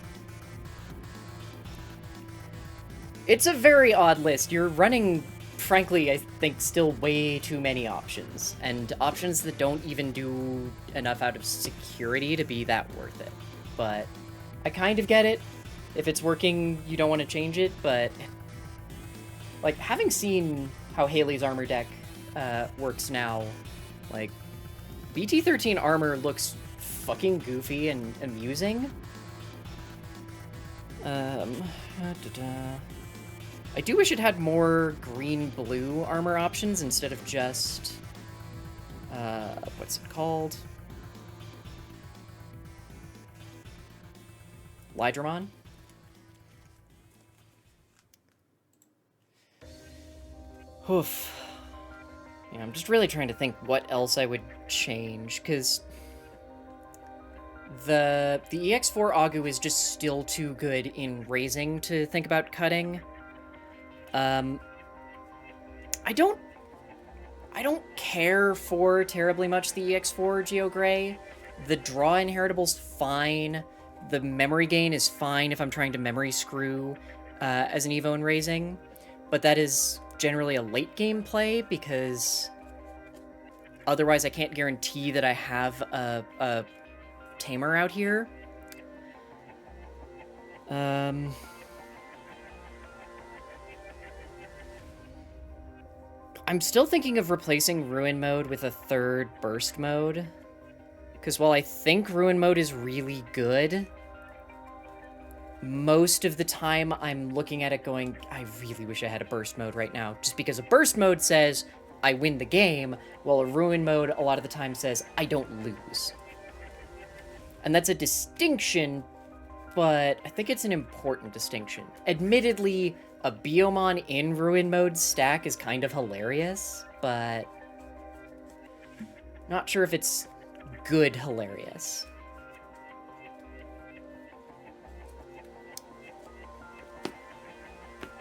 It's a very odd list. You're running... Frankly, I think still way too many options, and options that don't even do enough out of security to be that worth it. But I kind of get it. If it's working, you don't want to change it, but like, having seen how Haley's armor deck works now, like, BT13 armor looks fucking goofy and amusing. I do wish it had more green-blue armor options instead of just... what's it called? Lydramon? Oof. Yeah, I'm just really trying to think what else I would change, because... The EX4 Agu is just still too good in raising to think about cutting. I don't I don't care for terribly much the EX4 Geo Gray. The draw inheritable's fine. The memory gain is fine if I'm trying to memory screw as an Evo and Raising. But that is generally a late game play because otherwise I can't guarantee that I have a tamer out here. I'm still thinking of replacing Ruin Mode with a third Burst Mode. Because while I think Ruin Mode is really good, most of the time I'm looking at it going, I really wish I had a Burst Mode right now. Just because a Burst Mode says, I win the game, while a Ruin Mode a lot of the time says, I don't lose. And that's a distinction, but I think it's an important distinction. Admittedly, a Biomon in Ruin Mode stack is kind of hilarious, but not sure if it's good hilarious.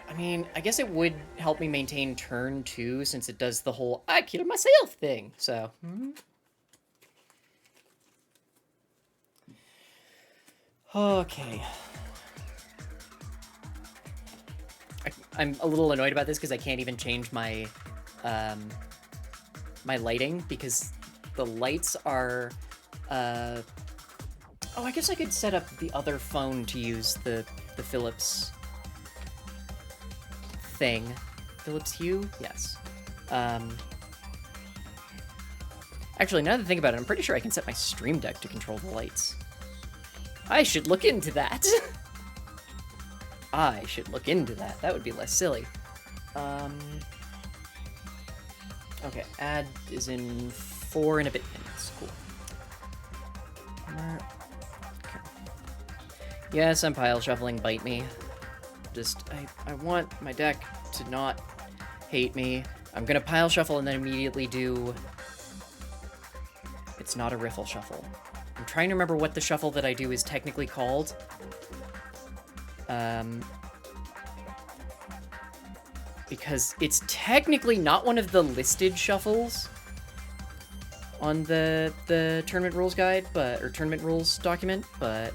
I mean, I guess it would help me maintain turn 2, since it does the whole I killed myself thing, so. Okay. I'm a little annoyed about this because I can't even change my my lighting because the lights are oh, I guess I could set up the other phone to use the Philips thing. Philips Hue? Yes. Actually, now that I think about it, I'm pretty sure I can set my Stream Deck to control the lights. I should look into that. I should look into that. That would be less silly. Okay, ad is in 4 and a bit minutes. Cool. Okay. Yes, I'm pile shuffling. Bite me. Just, I want my deck to not hate me. I'm gonna pile shuffle and then immediately do... It's not a riffle shuffle. I'm trying to remember what the shuffle that I do is technically called. Because it's technically not one of the listed shuffles on the tournament rules guide, or tournament rules document, but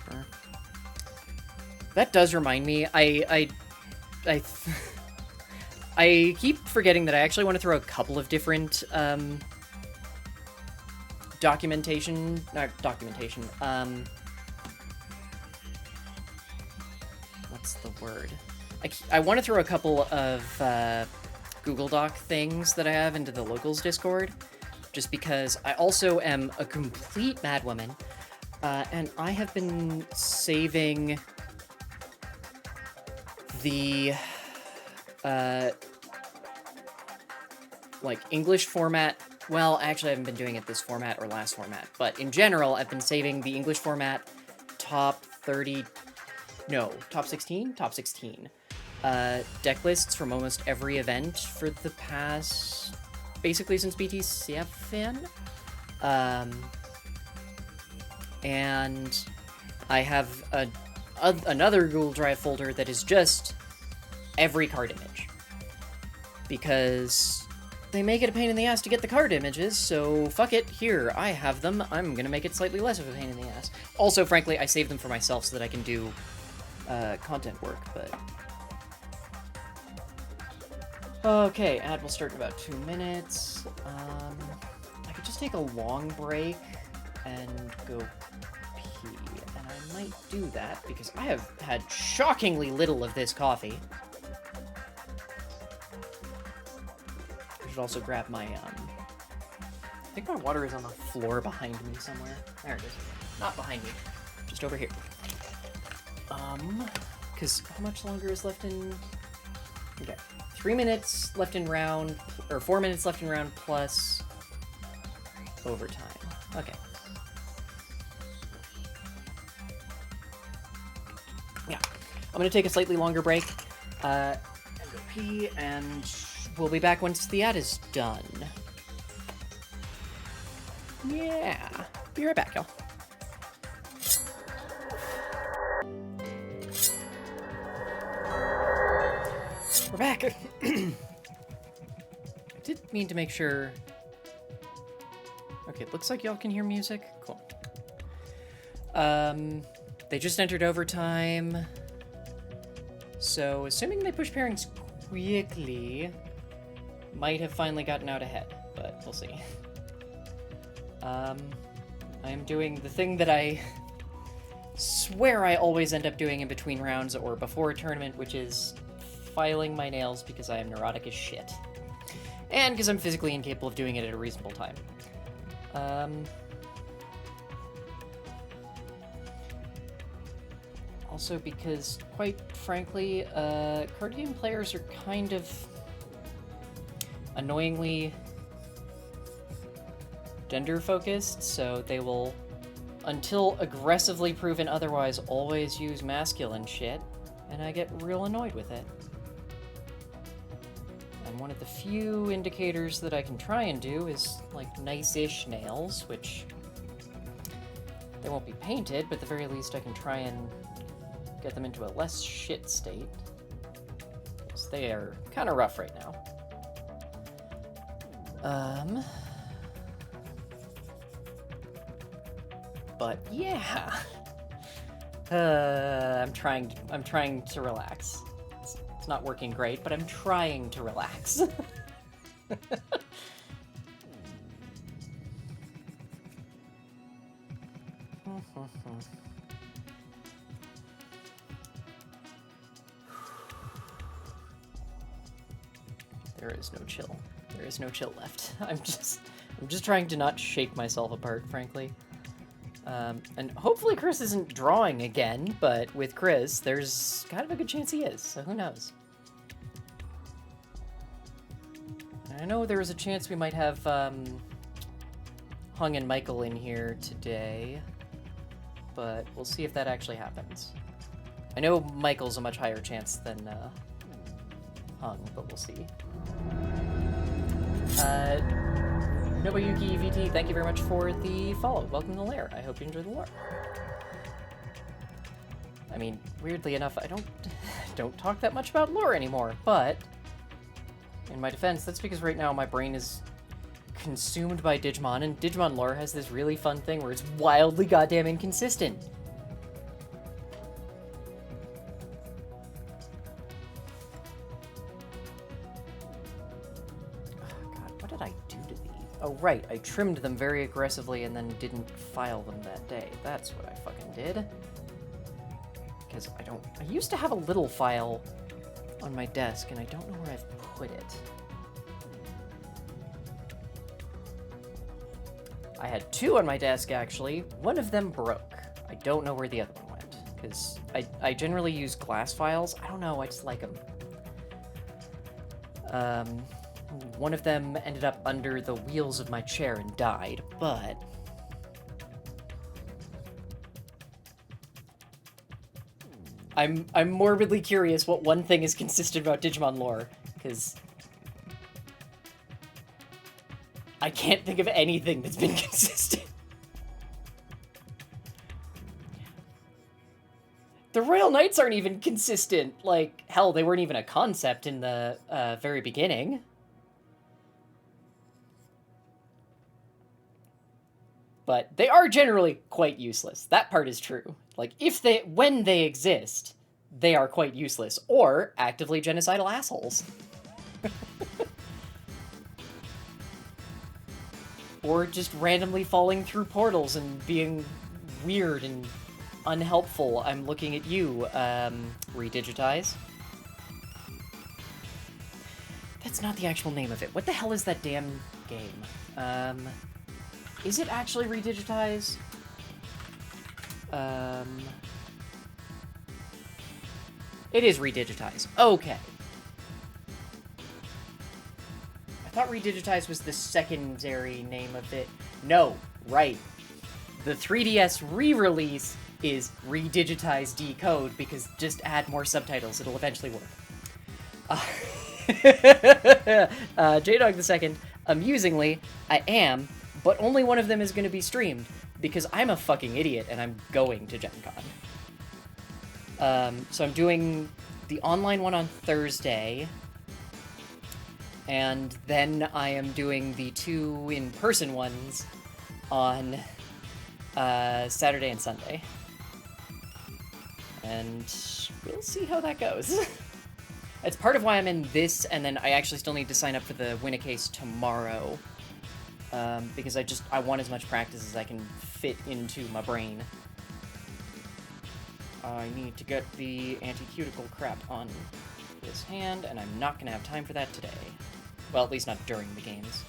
that does remind me. I keep forgetting that I actually want to throw a couple of different what's the word? I want to throw a couple of Google Doc things that I have into the locals Discord, just because I also am a complete madwoman, and I have been saving the like English format. Well, actually, I haven't been doing it this format or last format, but in general, I've been saving the English format top 30. No, top 16? Top 16. Deck lists from almost every event for the past... basically since BT7. And I have another Google Drive folder that is just every card image. Because they make it a pain in the ass to get the card images, so fuck it, here, I have them, I'm gonna make it slightly less of a pain in the ass. Also, frankly, I save them for myself so that I can do content work, but... Okay, ad will start in about 2 minutes. I could just take a long break and go pee, and I might do that because I have had shockingly little of this coffee. I should also grab my, I think my water is on the floor behind me somewhere. There it is. Not behind me, just over here. Because how much longer is left in... Okay. 3 minutes left in round, or 4 minutes left in round plus overtime. Okay. Yeah. I'm gonna take a slightly longer break, and go pee, and we'll be back once the ad is done. Yeah. Be right back, y'all. We're back! I did mean to make sure Okay, it looks like y'all can hear music. Cool. They just entered overtime. So, assuming they push pairings quickly, might have finally gotten out ahead, but we'll see. I am doing the thing that I swear I always end up doing in between rounds or before a tournament, which is filing my nails because I am neurotic as shit. And because I'm physically incapable of doing it at a reasonable time. Also because, quite frankly, card game players are kind of annoyingly gender-focused, so they will, until aggressively proven otherwise, always use masculine shit, and I get real annoyed with it. And one of the few indicators that I can try and do is, like, nice-ish nails, which they won't be painted, but at the very least I can try and get them into a less shit state. Because they are kind of rough right now. But yeah. I'm trying to relax. It's not working great, but I'm trying to relax. There is no chill. There is no chill left. I'm just trying to not shake myself apart, frankly. And hopefully Chris isn't drawing again, but with Chris, there's kind of a good chance he is, so who knows. And I know there was a chance we might have Hung and Michael in here today, but we'll see if that actually happens. I know Michael's a much higher chance than Hung, but we'll see. Nobuyuki VT, thank you very much for the follow. Welcome to the lair. I hope you enjoy the lore. I mean, weirdly enough, I don't talk that much about lore anymore, but in my defense, that's because right now my brain is consumed by Digimon, and Digimon lore has this really fun thing where it's wildly goddamn inconsistent. Oh, right, I trimmed them very aggressively and then didn't file them that day. That's what I fucking did. Because I used to have a little file on my desk, and I don't know where I've put it. I had two on my desk, actually. One of them broke. I don't know where the other one went, because I generally use glass files. I don't know, I just like them. One of them ended up under the wheels of my chair and died, but I'm morbidly curious what one thing is consistent about Digimon lore, because I can't think of anything that's been consistent. The Royal Knights aren't even consistent. Like, hell, they weren't even a concept in the very beginning. But they are generally quite useless. That part is true. Like, when they exist, they are quite useless, or actively genocidal assholes. Or just randomly falling through portals and being weird and unhelpful. I'm looking at you, Redigitize. That's not the actual name of it. What the hell is that damn game? Is it actually Redigitize? It is Redigitize. Okay. I thought Redigitize was the secondary name of it. No, right. The 3DS re-release is Redigitize Decode, because just add more subtitles, it'll eventually work. J-Dog the Second, amusingly, I am, but only one of them is going to be streamed, because I'm a fucking idiot and I'm going to Gen Con. So I'm doing the online one on Thursday, and then I am doing the two in-person ones on Saturday and Sunday. And we'll see how that goes. It's part of why I'm in this, and then I actually still need to sign up for the win a case tomorrow. Because I want as much practice as I can fit into my brain. I need to get the anti-cuticle crap on this hand, and I'm not gonna have time for that today. Well, at least not during the games.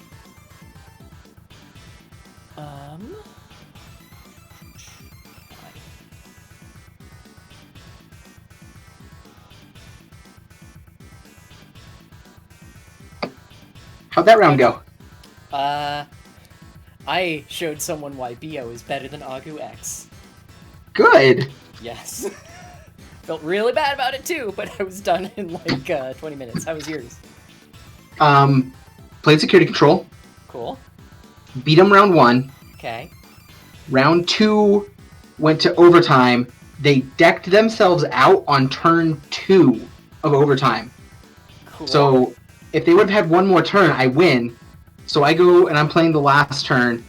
How'd that round go? I showed someone why BO is better than Agu X. Good. Yes. Felt really bad about it too, but I was done in like 20 minutes. How was yours? Played security control. Cool. Beat them round 1. Okay. Round 2 went to overtime. They decked themselves out on turn 2 of overtime. Cool. So if they would have had one more turn, I win. So I go and I'm playing the last turn.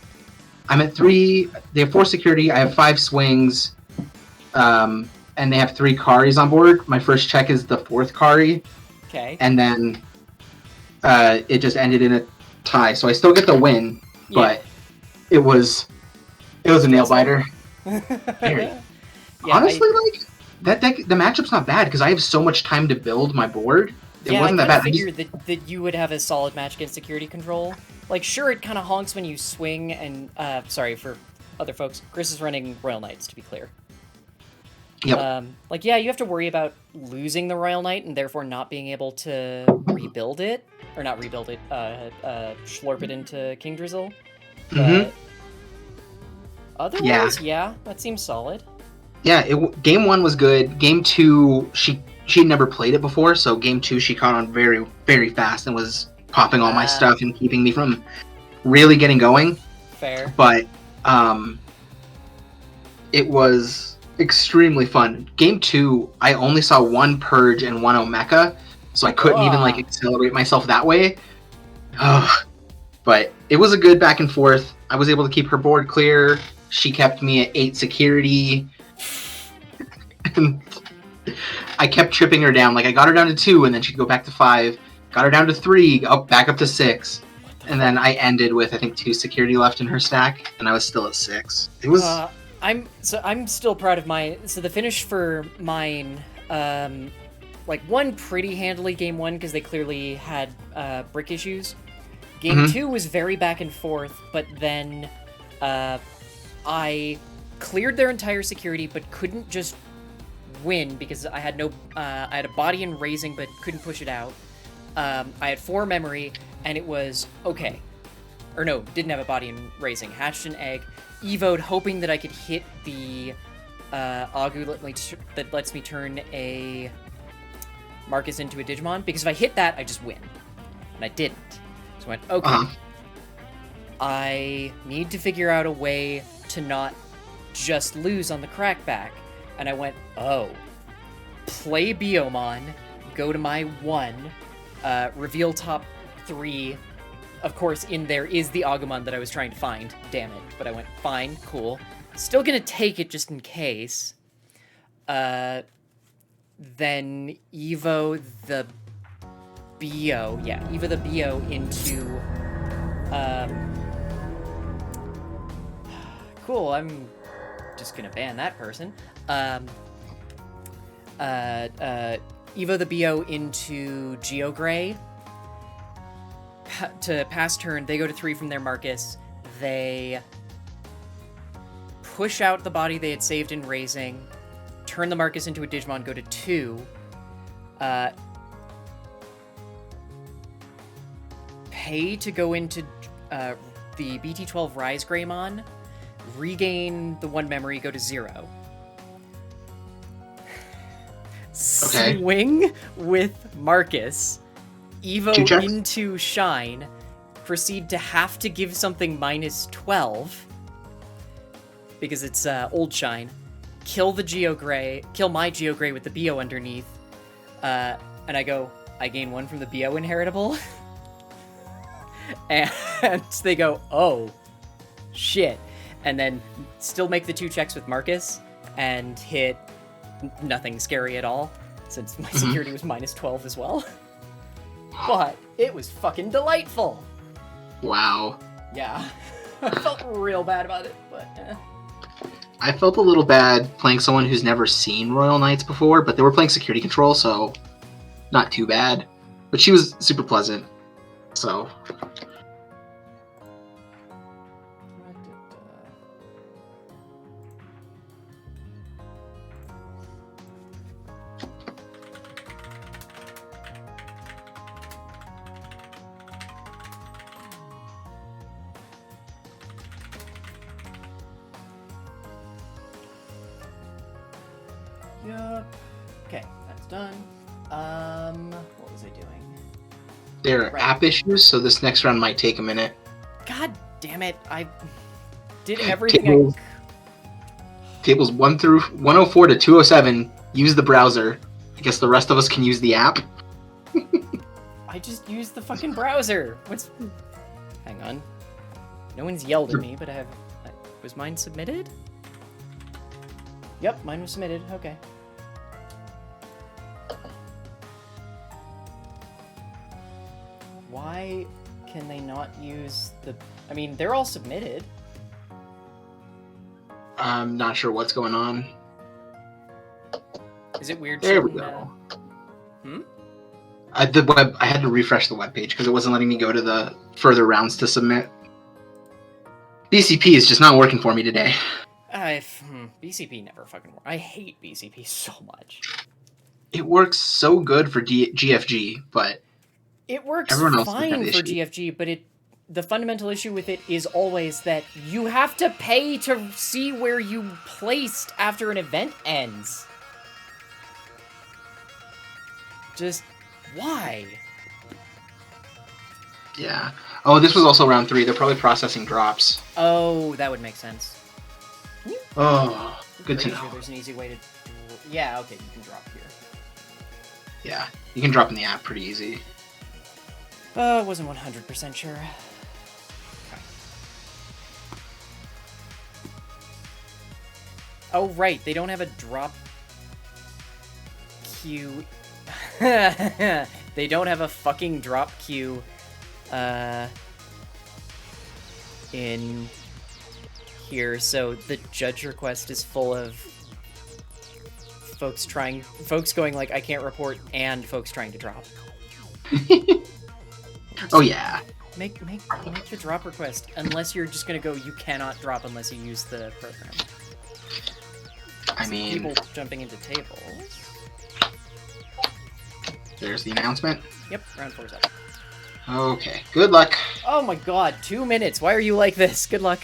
I'm at 3. They have 4 security. I have 5 swings. And they have 3 Karis on board. My first check is the 4th Kari. Okay. And then it just ended in a tie. So I still get the win, but it was a nail biter. Very. Yeah, Honestly, like that deck, the matchup's not bad because I have so much time to build my board. It wasn't that bad. I figured that you would have a solid match against security control. Like, sure, it kind of honks when you swing, and sorry for other folks. Chris is running Royal Knights, to be clear. Yep. Like, yeah, you have to worry about losing the Royal Knight and therefore not being able to rebuild it, or not rebuild it, slurp it into King Drizzle. But otherwise, yeah, that seems solid. Yeah, game 1 was good. Game 2, she never played it before, so game 2 she caught on very, very fast and was popping all my stuff and keeping me from really getting going. Fair. But it was extremely fun. Game 2, I only saw 1 Purge and 1 Omeka, so I couldn't even like accelerate myself that way. But it was a good back and forth. I was able to keep her board clear. She kept me at 8 security. And I kept tripping her down. Like, I got her down to 2, and then she'd go back to 5. Got her down to 3, back up to 6. And then I ended with, I think, 2 security left in her stack, and I was still at 6. It was... I'm still proud of mine. So the finish for mine, like, won pretty handily game 1, because they clearly had brick issues. Game 2 was very back and forth, but then I cleared their entire security, but couldn't just win because I had I had a body in raising, but couldn't push it out. I had 4 memory, and it was okay. Or no, didn't have a body in raising. Hatched an egg, evoed, hoping that I could hit the Agu that lets me turn a Marcus into a Digimon, because if I hit that, I just win. And I didn't. So I went, okay. I need to figure out a way to not just lose on the crackback. And I went, play Biomon, go to my 1, reveal top 3. Of course, in there is the Agumon that I was trying to find. Damn it. But I went, fine, cool. Still gonna take it just in case. Then Evo the Bio. Yeah, Evo the Bio into... Cool, I'm just gonna ban that person. Evo the Bio into Geogray. To pass turn, they go to 3 from their Marcus. They push out the body they had saved in raising, turn the Marcus into a Digimon, go to 2. Pay to go into the BT12 Rise Greymon, regain the 1 memory, go to 0. Okay. Swing with Marcus, Evo 2 checks? into Shine, proceed to have to give something -12, because it's old Shine, kill the Geogray, kill my Geogray with the Bio underneath, and I go, I gain 1 from the Bio inheritable, and they go, oh, shit. And then still make the 2 checks with Marcus and hit nothing scary at all, since my security was minus 12 as well. But it was fucking delightful. Wow. Yeah. I felt real bad about it, but I felt a little bad playing someone who's never seen Royal Knights before, but they were playing security control, so not too bad. But she was super pleasant, so... Yup. Okay, that's done. What was I doing? There are Right. app issues, so this next round might take a minute. God damn it! I did everything. Tables, tables 104 to 207. Use the browser. I guess the rest of us can use the app. I just used the fucking browser. What's? Hang on. No one's yelled at me, but I have. Was mine submitted? Yep, mine was submitted. Okay. Why can they not use the... I mean, they're all submitted. I'm not sure what's going on. Is it weird? There we showing, go. Hmm? I had to refresh the web page because it wasn't letting me go to the further rounds to submit. BCP is just not working for me today. BCP never fucking works. I hate BCP so much. It works so good for GFG, but It works everyone else fine has for that issue. GFG, but the fundamental issue with it is always that you have to pay to see where you placed after an event ends. Just why? Yeah. Oh, this was also round 3. They're probably processing drops. Oh, that would make sense. Oh, good to Pretty know. sure there's an easy way to... Yeah, okay, you can drop here. Yeah, you can drop in the app pretty easy. Wasn't 100% sure. Okay. Oh, right, they don't have a drop queue. They don't have a fucking drop queue, in here, so the judge request is full of folks going like, I can't report, and folks trying to drop. Oh yeah. Make the drop request, unless you're just gonna go, you cannot drop unless you use the program. I mean, People jumping into tables. there's the announcement. Yep, round 4's up. Okay, good luck. Oh my god, 2 minutes. Why are you like this? Good luck.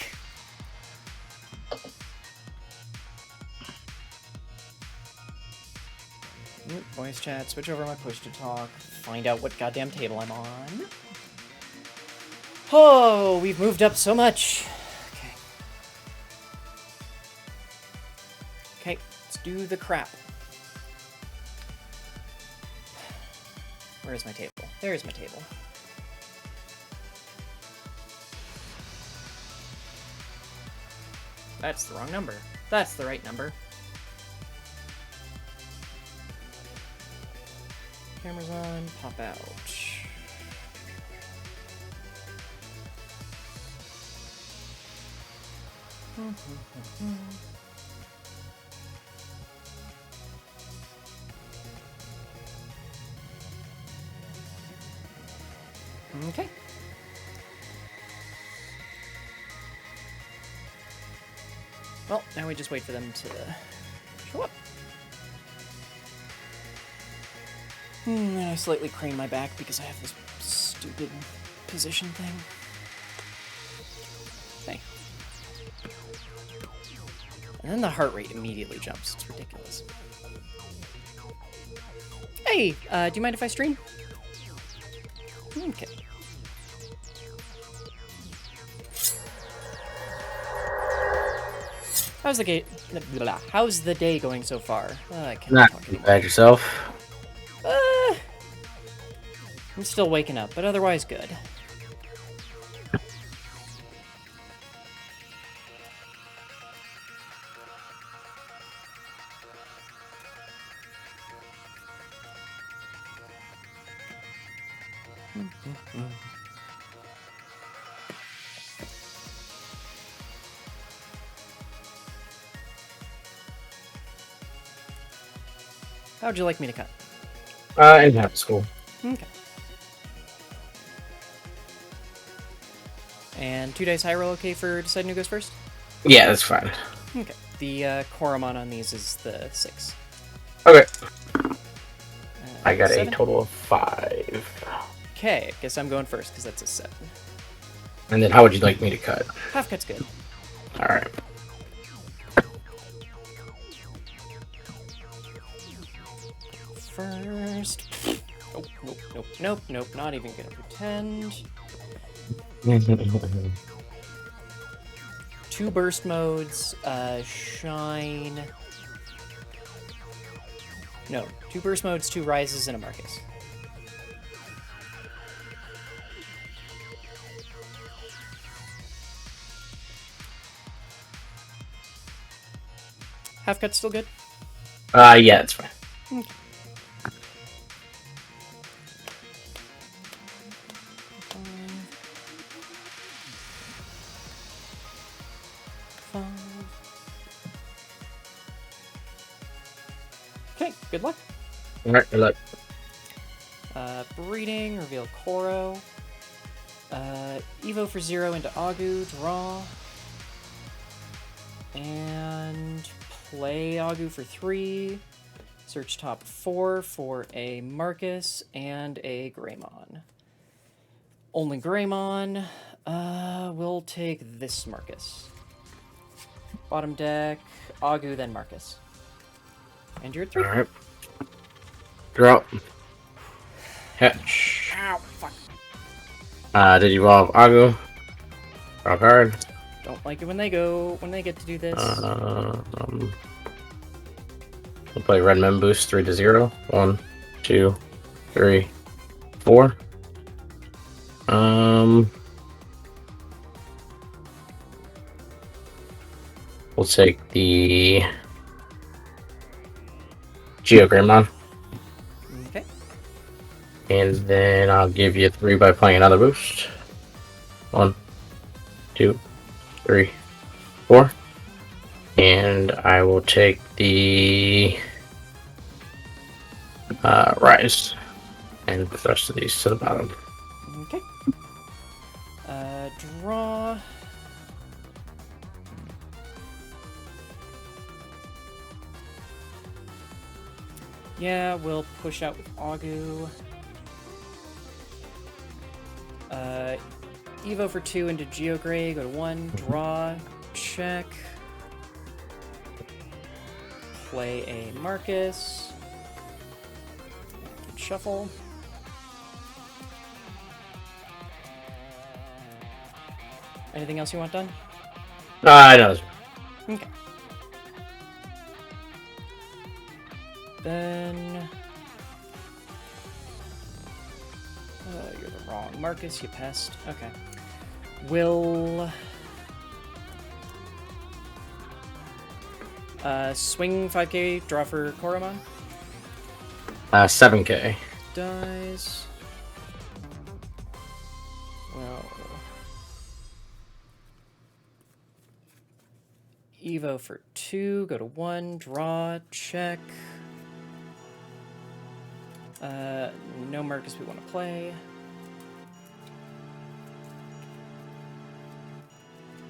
Voice chat, switch over my push to talk, find out what goddamn table I'm on. Oh, we've moved up so much. Okay. Okay, let's do the crap. Where's my table? There's my table. That's the wrong number. That's the right number. Camera's on, pop out. Okay. Well, now we just wait for them to show up. And I slightly crane my back because I have this stupid position thing. Hey. And then the heart rate immediately jumps. It's ridiculous. Hey, do you mind if I stream? Okay. How's the day going so far? I can't Not talk too anymore. bad yourself. I'm still waking up, but otherwise good. How would you like me to cut? In half school. Okay. And 2 dice high roll okay for deciding who goes first? Yeah, that's fine. Okay. The Koromon on these is the 6. Okay. I got 7. a total of 5. Okay, guess I'm going first because that's a 7. And then how would you like me to cut? Half cut's good. Alright. First. Nope. Not even gonna pretend. 2 burst modes, shine. No, 2 burst modes, 2 rises, and a Marcus. Half cut's still good? Yeah, it's fine. Okay. Okay, good luck. Alright, good luck. Breeding, reveal Koro. Evo for 0 into Agu, draw. And play Agu for 3. Search top 4 for a Marcus and a Greymon. Only Greymon. We'll take this Marcus. Bottom deck, Agu, then Marcus. And you're at 3. Alright. Drop. Catch. Ow, fuck. Did you evolve Agu? Draw card. Don't like it when they get to do this. We'll play Red Men Boost 3 to 0. 1, 2, 3, 4. We'll take the Geogramon. Okay. And then I'll give you 3 by playing another boost. 1, 2, 3, 4. And I will take the Rise and put the rest of these to the bottom. Okay. Draw. Yeah, we'll push out with Agu. Evo for 2 into Geogray, go to 1, draw, check. Play a Marcus. Shuffle. Anything else you want done? I know. Okay. Then... you're the wrong Marcus, you pest. Okay. Will... swing 5k, draw for Koromon. 7k. Dies. Well... Evo for 2, go to 1, draw, check. No Marcus we want to play.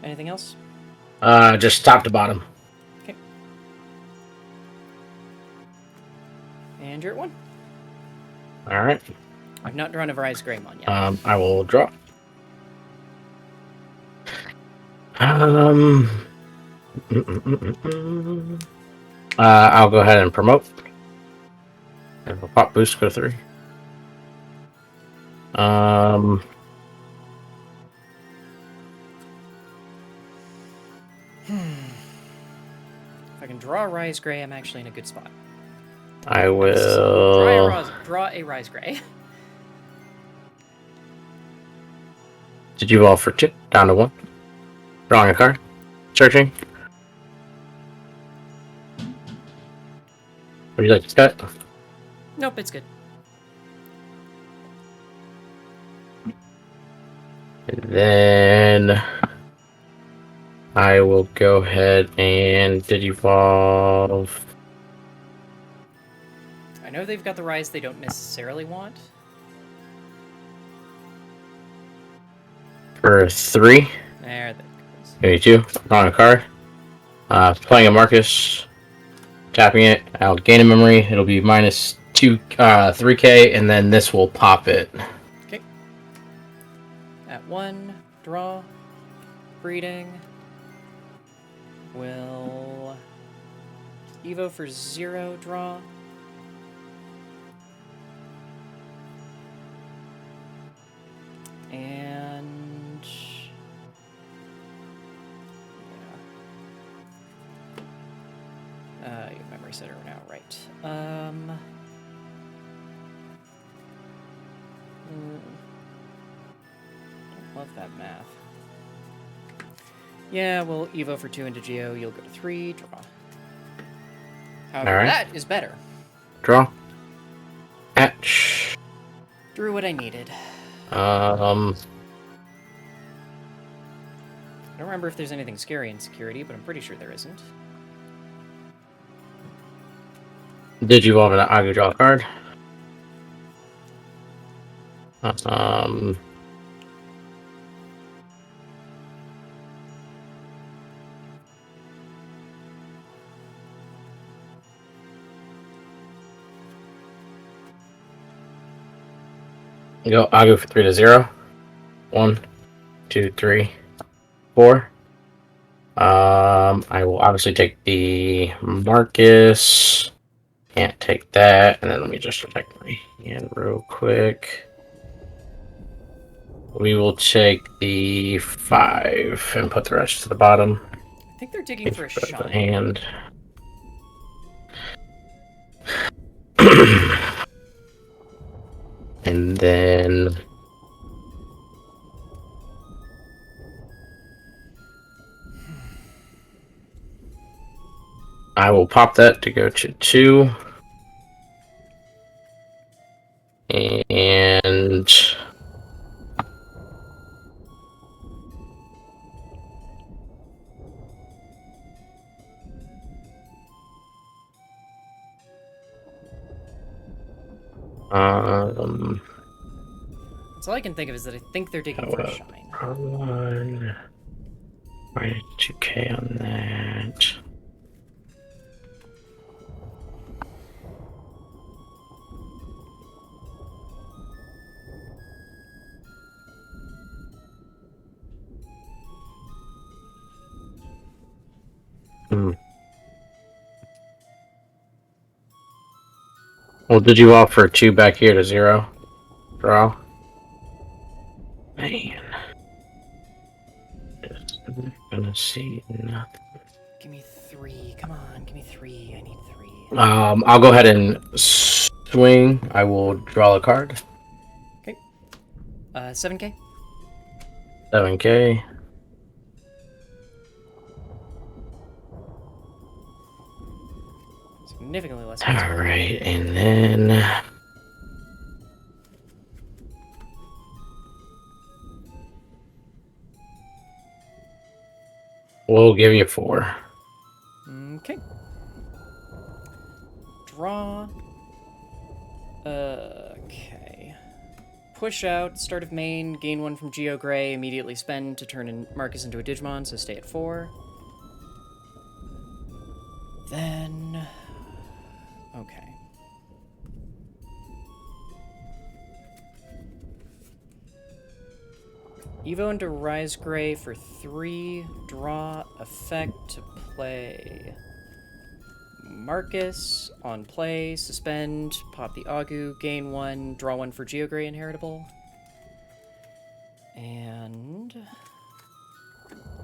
Anything else? Just top to bottom. Okay. And you're at 1. Alright. I've not drawn a Verized Greymon yet. I will draw. I'll go ahead and promote. And we'll pop boost, go 3. If I can draw a Rise Gray, I'm actually in a good spot. I Draw will. a Rise Gray. Did you evolve for 2? Down to 1. Drawing a card. Searching. Would you like to cut? Nope, it's good. And then I will go ahead and digivolve. I know they've got the rise they don't necessarily want. For 3. There that goes. Give me 2. Drawing a card. Playing a Marcus. Tapping it. I'll gain a memory. It'll be minus 3k, and then this will pop it. Okay. At 1, draw. Breeding. Will Evo for 0, draw. And your memory center now, right? Don't love that math. Yeah, well, Evo for 2 into Geo, you'll go to 3, draw. However, All right. that is better. Draw. Hatch. Drew what I needed. Um. I don't remember if there's anything scary in security, but I'm pretty sure there isn't. Digivolve and I go draw a card. I'll go for 3 to 0. 1, 2, 3, 4. I will obviously take the Marcus. Can't take that, and then let me just check my hand real quick. We will take the 5 and put the rest to the bottom. I think they're digging for a shine. Hand. And then I will pop that to go to 2. And That's all I can think of is that I think they're digging for a shine. 1 minus 2k on that. Well, did you offer 2 back here to 0? Draw. Man. Just gonna see nothing. Give me 3. Come on, give me 3. I need 3. I'll go ahead and swing. I will draw a card. Okay. 7k? 7k. Significantly less. Alright, and then we'll give you 4. Okay. Draw. Okay. Push out, start of main, gain 1 from Geo Gray, immediately spend to turn in Marcus into a Digimon, so stay at 4. Then... Okay. Evo into Rise Gray for 3, draw, effect to play. Marcus, on play, suspend, pop the Agu, gain 1, draw 1 for Geogray inheritable. And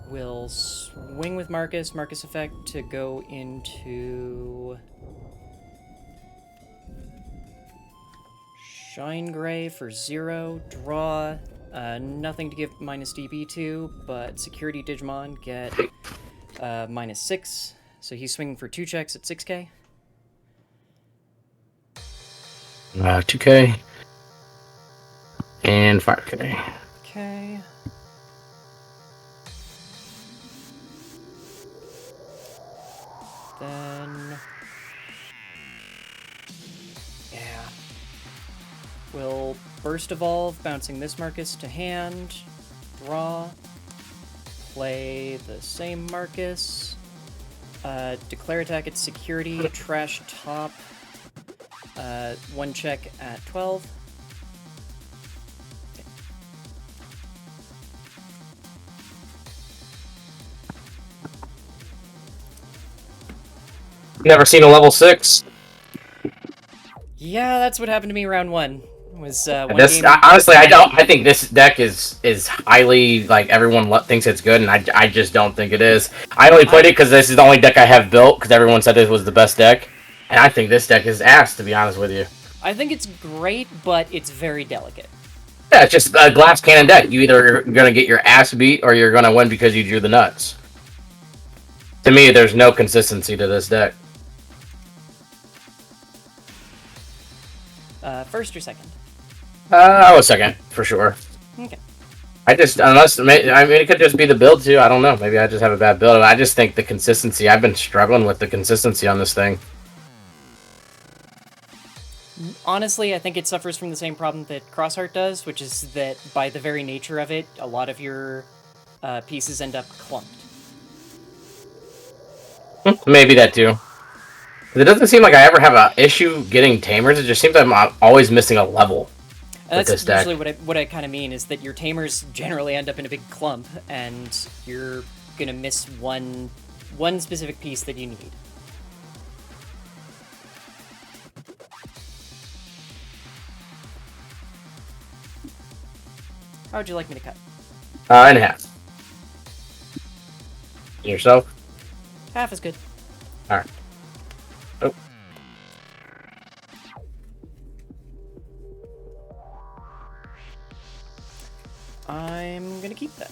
we'll swing with Marcus, Marcus effect to go into Shine Gray for 0, draw, nothing to give minus DB to, but Security Digimon get minus 6. So he's swinging for 2 checks at 6k. 2k. And 5k. Okay. then... Yeah. We'll Burst Evolve, bouncing this Marcus to hand. Draw. Play the same Marcus. Declare attack at security. Trash top. One check at 12. Never seen a level 6. Yeah, that's what happened to me round 1. Was one This game... honestly, I don't. I think this deck is highly like everyone thinks it's good, and I just don't think it is. I only played it because this is the only deck I have built because everyone said this was the best deck, and I think this deck is ass, to be honest with you. I think it's great, but it's very delicate. Yeah, it's just a glass cannon deck. You either are gonna get your ass beat or you're gonna win because you drew the nuts. To me, there's no consistency to this deck. First or second? I was second for sure. Okay. I mean, it could just be the build too. I don't know. Maybe I just have a bad build. I just think the consistency. I've been struggling with the consistency on this thing. Honestly, I think it suffers from the same problem that Crossheart does, which is that by the very nature of it, a lot of your pieces end up clumped. Maybe that too. It doesn't seem like I ever have an issue getting tamers. It just seems like I'm always missing a level. And that's usually what I kind of mean, is that your tamers generally end up in a big clump, and you're gonna miss one specific piece that you need. How would you like me to cut? In half. Yourself? Half is good. Alright. Oh. I'm gonna keep that.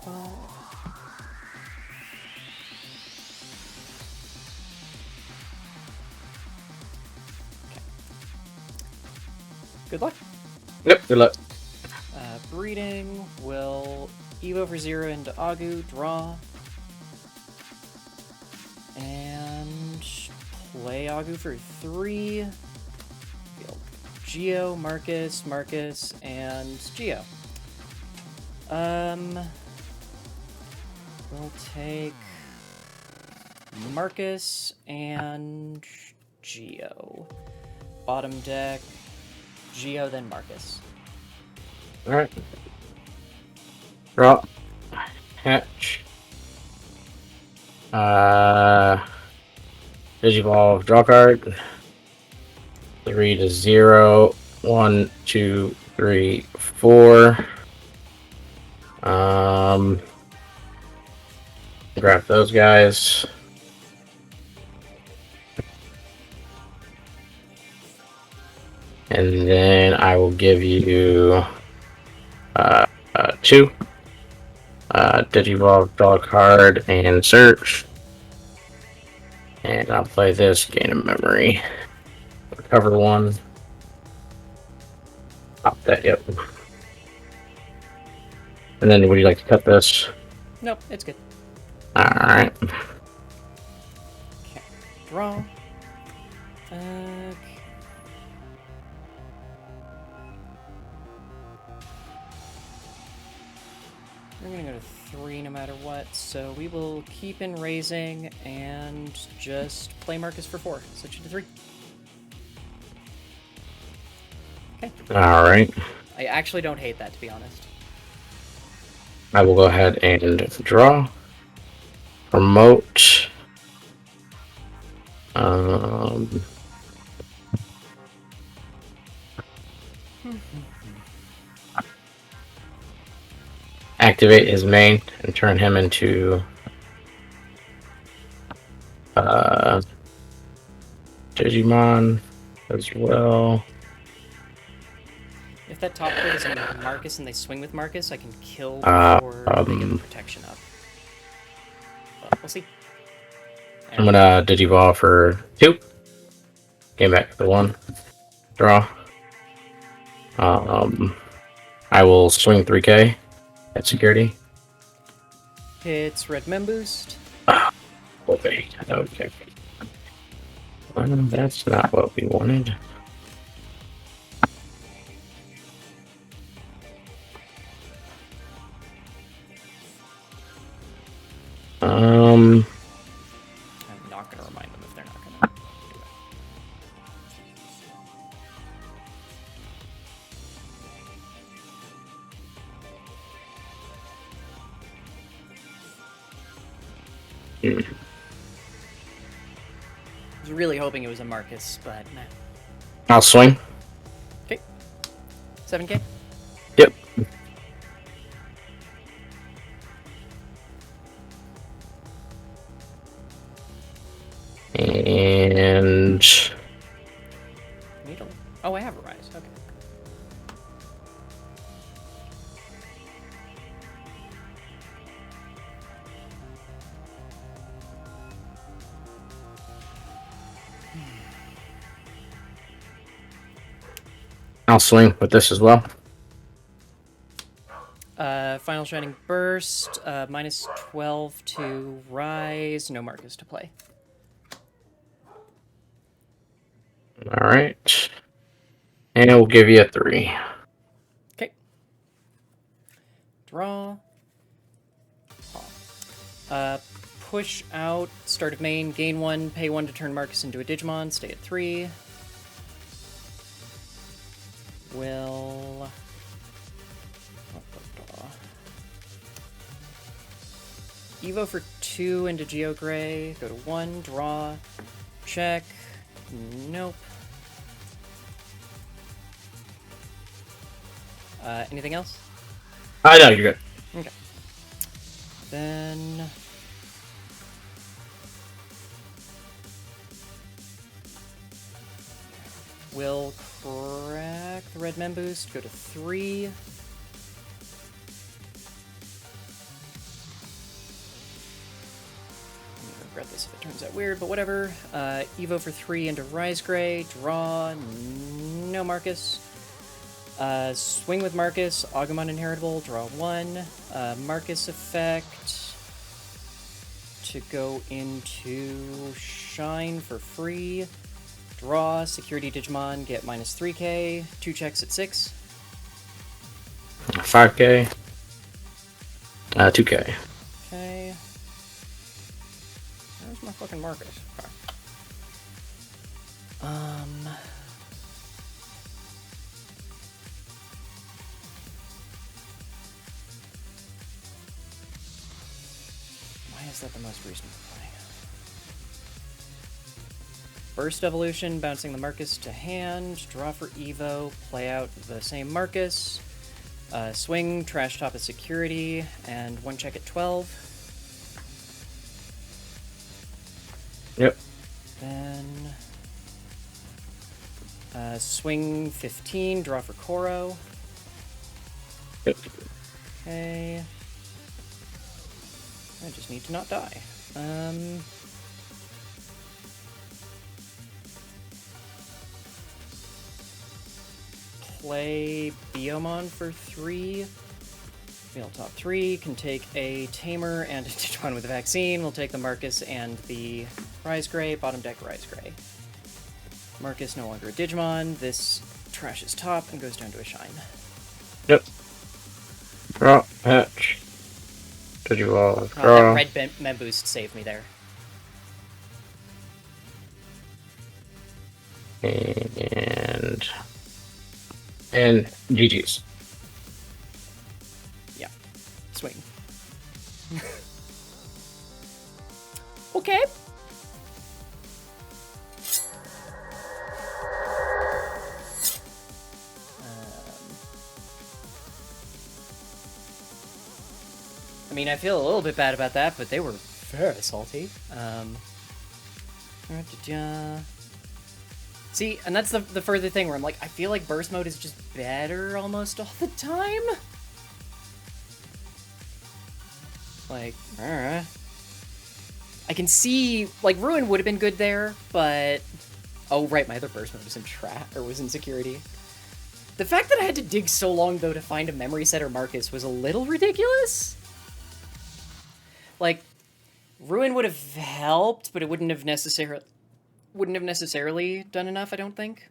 Well... Okay. Good luck. Yep, good luck. Breeding will Evo for 0 into Agu, draw. And play Agu for 3. Geo, Marcus, and Geo. We'll take Marcus and Geo. Bottom deck, Geo, then Marcus. Alright. Draw. Hatch. Digivolve, draw card. 3 to 0. 1, 2, 3, 4. Grab those guys. And then I will give you 2. Digivolve, draw a card, and search. And I'll play this, gain a memory. Recover 1. Pop that, yep. And then would you like to cut this? Nope, it's good. Alright. Okay, draw. Okay. We're gonna go to 3 no matter what, so we will keep in raising and just play Marcus for 4. Switch it to 3. Okay. Alright. I actually don't hate that, to be honest. I will go ahead and draw. Promote. Activate his main and turn him into Digimon as well. If that top card is a Marcus and they swing with Marcus, I can kill before they get the protection up. But we'll see. I'm gonna Digivolve for 2. Game back for 1. Draw. I will swing 3k at security. Hits red mem boost. Okay. Okay. That's not what we wanted. I'm not gonna remind them if they're not gonna do it. Hmm. I was really hoping it was a Marcus, but nah. I'll swing. 7k? Yep. And Needle. Oh, I have a rise. Okay. I'll swing with this as well. Final Shining Burst, minus 12 to rise, no Marcus to play. All right. And we'll give you a 3. Okay. Draw. Push out, start of main, gain 1, pay 1 to turn Marcus into a Digimon, stay at 3. Will... Evo for 2 into Geogray, go to 1, draw, check, nope. Anything else? I know you're good. Okay. Then... We'll crack the red mem boost, go to 3. Regret this if it turns out weird, but whatever. Evo for 3 into Rise Gray, draw, no Marcus. Swing with Marcus, Agumon Inheritable, draw 1. Marcus effect to go into Shine for free. Draw, Security Digimon, get minus 3k, 2 checks at 6. 5k. 2k. Okay. Where's my fucking Marcus? Okay. Why is that the most reasonable play? Burst Evolution, bouncing the Marcus to hand, draw for Evo, play out the same Marcus, swing, trash top of Security, and 1 check at 12. Yep. Then swing 15, draw for Koro. Yep. Okay. I just need to not die. Play Biomon for 3. Fail top 3. Can take a Tamer and a Digimon with a vaccine. We'll take the Marcus and the Rise Gray. Bottom deck Rise Gray. Marcus no longer a Digimon. This trashes top and goes down to a Shine. Yep. Draw. Hatch. Digivolve. That Draw. red mem boost saved me there. And GG's. Yeah. Swing. Okay. I mean, I feel a little bit bad about that, but they were very salty. See, and that's the further thing where I'm like, I feel like burst mode is just better almost all the time. Like, I can see, like, Ruin would have been good there, but... Oh, right, my other burst mode was in was in Security. The fact that I had to dig so long, though, to find a memory set or Marcus was a little ridiculous. Like, Ruin would have helped, but it wouldn't have necessarily done enough, I don't think.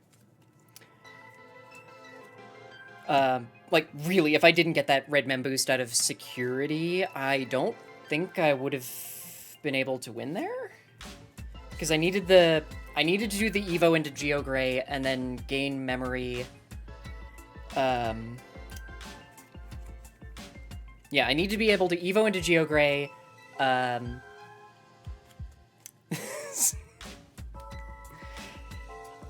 Like, really, if I didn't get that red mem boost out of security, I don't think I would have been able to win there. Because I needed to do the Evo into Geo Gray and then gain memory. Yeah, I need to be able to Evo into Geo Gray.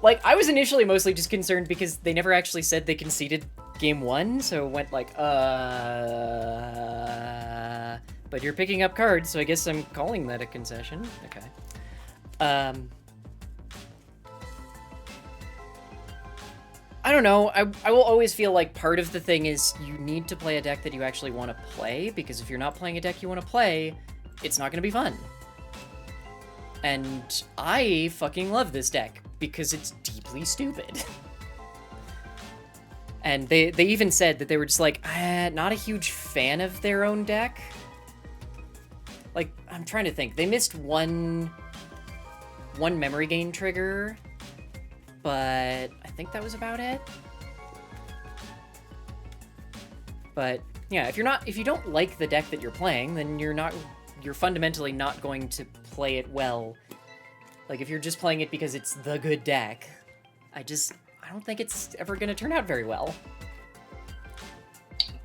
Like, I was initially mostly just concerned because they never actually said they conceded game 1, so it went like, but you're picking up cards, so I guess I'm calling that a concession. Okay. I don't know, I will always feel like part of the thing is you need to play a deck that you actually want to play, because if you're not playing a deck you want to play, it's not going to be fun. And I fucking love this deck, because it's deeply stupid. And they even said that they were just like, not a huge fan of their own deck. Like, I'm trying to think. They missed one memory gain trigger, but I think that was about it. But yeah, if you don't like the deck that you're playing, then you're fundamentally not going to play it well. Like, if you're just playing it because it's the good deck, I don't think it's ever gonna turn out very well.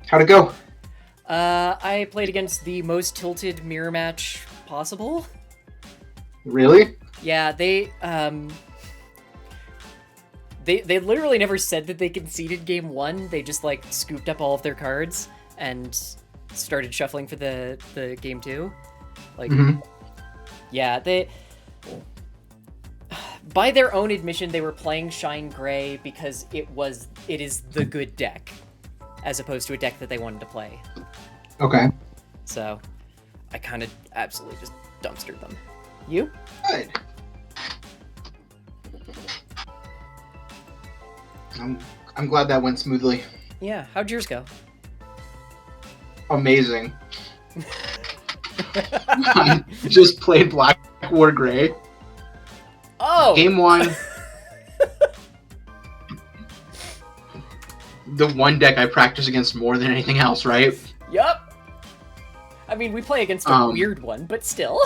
How'd it go? I played against the most tilted mirror match possible. Really? Yeah, they literally never said that they conceded game 1. They just, like, scooped up all of their cards and started shuffling for the game 2. Like, yeah, by their own admission, they were playing Shine Gray because it is the good deck, as opposed to a deck that they wanted to play. Okay. So, I kind of absolutely just dumpstered them. You? Good. I'm glad that went smoothly. Yeah, how'd yours go? Amazing. I just played Black War Gray. Oh! Game 1. The one deck I practice against more than anything else, right? Yup! I mean, we play against a weird one, but still.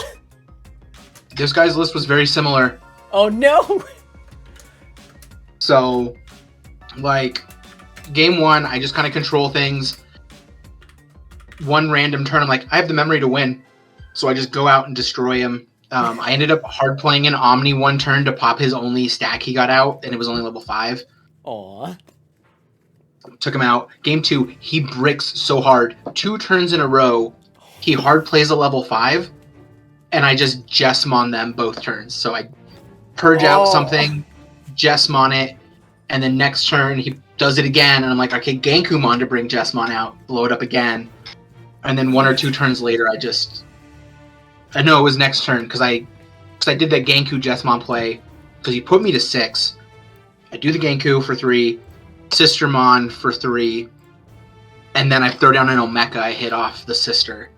This guy's list was very similar. Oh no! So, like, game 1, I just kind of control things. One random turn, I'm like, I have the memory to win. So I just go out and destroy him. I ended up hard playing an Omni one turn to pop his only stack he got out, and it was only level 5. Aw. Took him out. Game 2, he bricks so hard. 2 turns in a row, he hard plays a level 5, and I just Jesmon them both turns. So I purge out something, Jesmon it, and then next turn he does it again, and I'm like, okay, Gankumon to bring Jesmon out, blow it up again. And then 1 or 2 turns later, I know it was next turn, because I did that Ganku Jesmon play, because he put me to 6. I do the Ganku for 3, Sistermon for 3, and then I throw down an Omeka, I hit off the sister.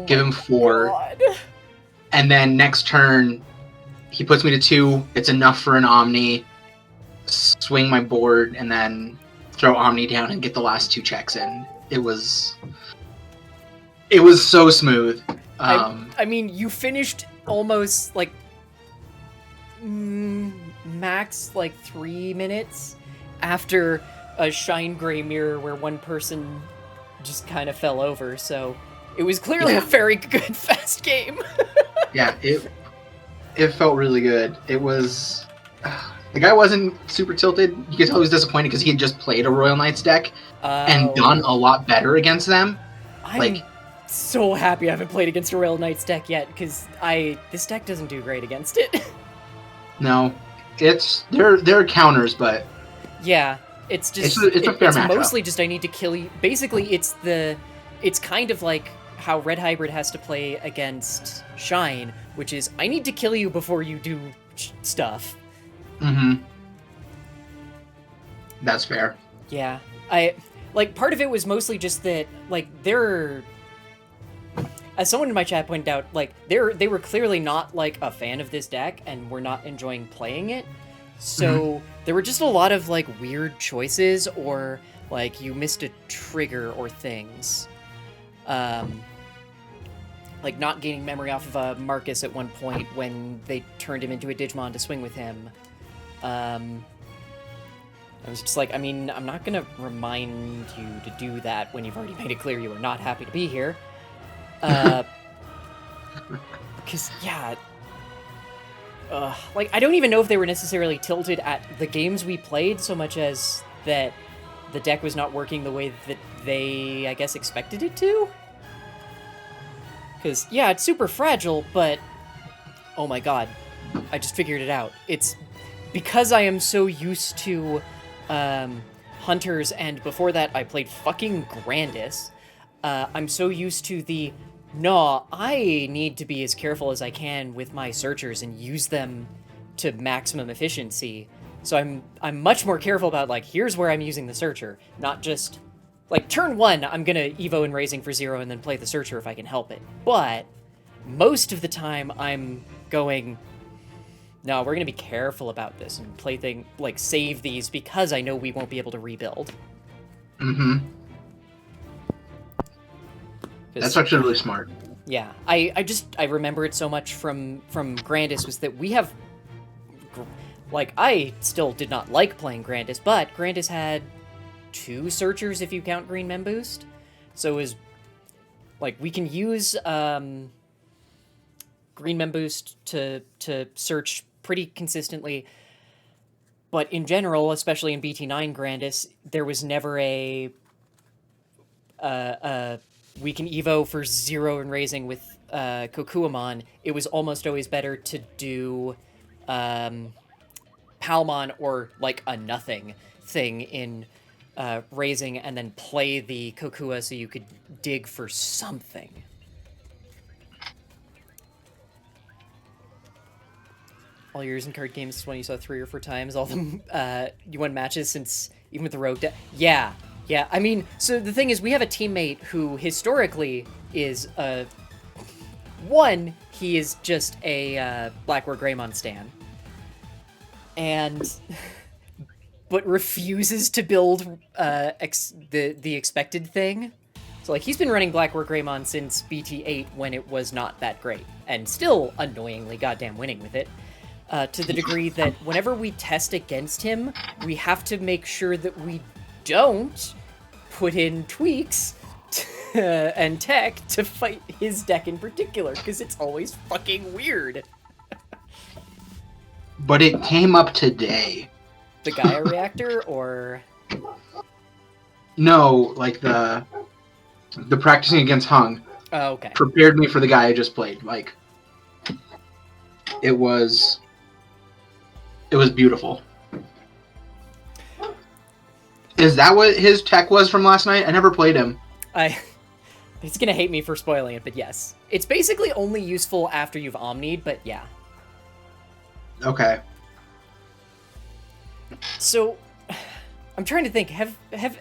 Give him 4. God. And then next turn, he puts me to 2, it's enough for an Omni, swing my board, and then throw Omni down and get the last 2 checks in. It was so smooth. I mean, you finished almost, like, max, like, 3 minutes after a Shine Gray mirror where one person just kind of fell over, so it was clearly a very good, fast game. Yeah, it felt really good. It was... the guy wasn't super tilted. You could tell he was disappointed because he had just played a Royal Knights deck and done a lot better against them. I'm so happy I haven't played against a Royal Knights deck yet, because this deck doesn't do great against it. No, there are counters, but yeah, it's just it's a fair matchup. Mostly just I need to kill you. Basically, it's kind of like how Red Hybrid has to play against Shine, which is I need to kill you before you do stuff. Mm-hmm. That's fair. Yeah, part of it was mostly just that, like, as someone in my chat pointed out, like they were clearly not like a fan of this deck and were not enjoying playing it. So there were just a lot of like weird choices, or like you missed a trigger or things. Like not gaining memory off of Marcus at one point when they turned him into a Digimon to swing with him. I was just like, I mean, I'm not gonna remind you to do that when you've already made it clear you are not happy to be here. Because, yeah... like, I don't even know if they were necessarily tilted at the games we played so much as that the deck was not working the way that they, I guess, expected it to? Because, yeah, it's super fragile, but... Oh my god. I just figured it out. It's... Because I am so used to, Hunters, and before that I played fucking Grandis, I'm so used to the... No, I need to be as careful as I can with my searchers and use them to maximum efficiency. So I'm much more careful about, like, here's where I'm using the searcher, not just... Like, turn 1, I'm gonna Evo and Raising for 0 and then play the searcher if I can help it. But most of the time, I'm going, no, we're gonna be careful about this and play save these because I know we won't be able to rebuild. Mm-hmm. That's actually really smart. Yeah, I remember it so much from Grandis was that we have... Like, I still did not like playing Grandis, but Grandis had 2 searchers if you count Green Mem Boost. So it was, like, we can use Green Mem Boost to search pretty consistently, but in general, especially in BT9 Grandis, there was never a we can Evo for 0 and Raising with Kokuamon. It was almost always better to do Palmon or, like, a nothing thing in Raising and then play the Kokua so you could dig for something. All yours in card games is when you saw 3 or 4 times. All them you won matches since even with the rogue deck. Yeah. I mean, so the thing is, we have a teammate who historically is one, he is just a Blackwater Greymon stan, and but refuses to build the expected thing. So, like, he's been running Blackwater Greymon since BT8 when it was not that great, and still annoyingly goddamn winning with it. To the degree that whenever we test against him, we have to make sure that we don't put in tweaks and tech to fight his deck in particular, because it's always fucking weird. But it came up today. The Gaia reactor, or... No, like the practicing against Hung. Oh, okay. Prepared me for the guy I just played. Like, it was beautiful. Is that what his tech was from last night? I never played him. He's gonna hate me for spoiling it, but yes. It's basically only useful after you've Omni'd, but yeah. Okay. So, I'm trying to think, have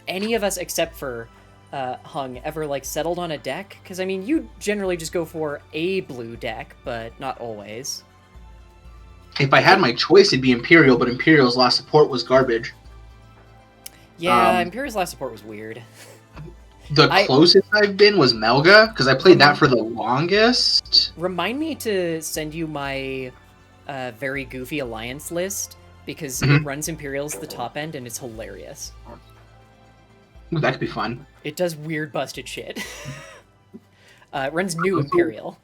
any of us, except for Hung, ever, like, settled on a deck? Because, I mean, you generally just go for a blue deck, but not always. If I had my choice, it'd be Imperial, but Imperial's last support was garbage. Yeah, Imperial's last support was weird. The closest I've been was Melga, because I played that for the longest. Remind me to send you my very goofy alliance list, because it runs Imperials at the top end, and it's hilarious. Ooh, that could be fun. It does weird busted shit. It runs new Imperial.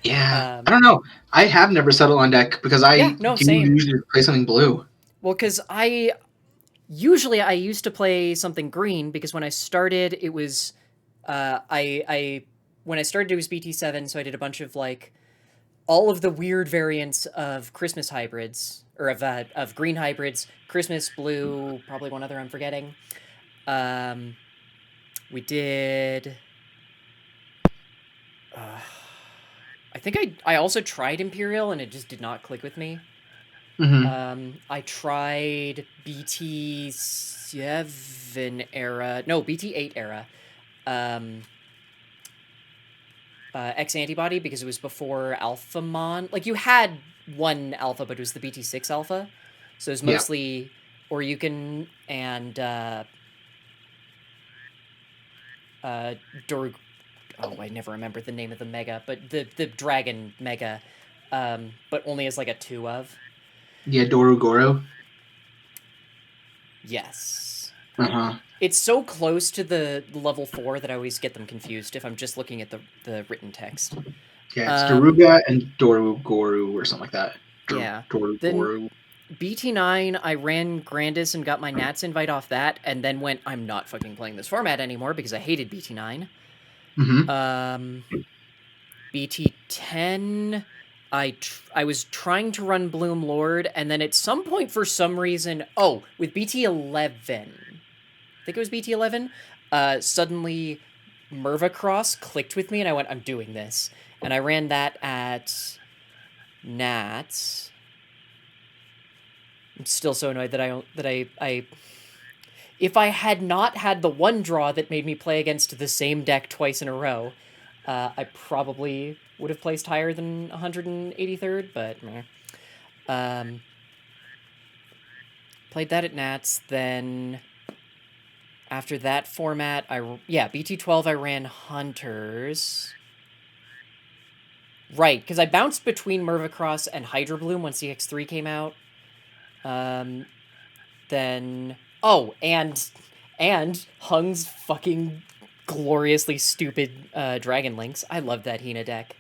Yeah, I don't know. I have never settled on deck, because I same. usually play something blue. Well, because usually I used to play something green, because when I started, it was, when I started it was BT7, so I did a bunch of, like, all of the weird variants of Christmas hybrids, or of green hybrids, Christmas, blue, probably one other I'm forgetting. We did, I think I also tried Imperial, and it just did not click with me. I tried BT7 era, no, BT8 era. X antibody because it was before Alphamon. Like, you had one alpha, but it was the BT6 alpha. So it was Yeah. mostly Oryukin and Dorug. Oh, I never remember the name of the mega, but the dragon mega, but only as like a 2 of. Yeah, Dorugoro. Yes. Uh-huh. It's so close to the level 4 that I always get them confused if I'm just looking at the written text. Yeah, it's Um, Daruga and Dorugoru or something like that. Yeah. Dorugoru. BT9, I ran Grandis and got my Nats invite off that, and then went, I'm not fucking playing this format anymore because I hated BT9. Mm-hmm. BT10, I was trying to run Bloom Lord, and then at some point, for some reason, with BT11, I think it was BT11, suddenly Mervacross clicked with me, and I went, I'm doing this. And I ran that at Nats. I'm still so annoyed that I if I had not had the one draw that made me play against the same deck twice in a row, I probably would have placed higher than 183rd, but meh. Played that at Nats, then after that format, BT12 I ran Hunters. Right, because I bounced between Mervacross and Hydro Bloom when CX3 came out. Then and Hung's fucking gloriously stupid Dragon Links. I love that Hina deck.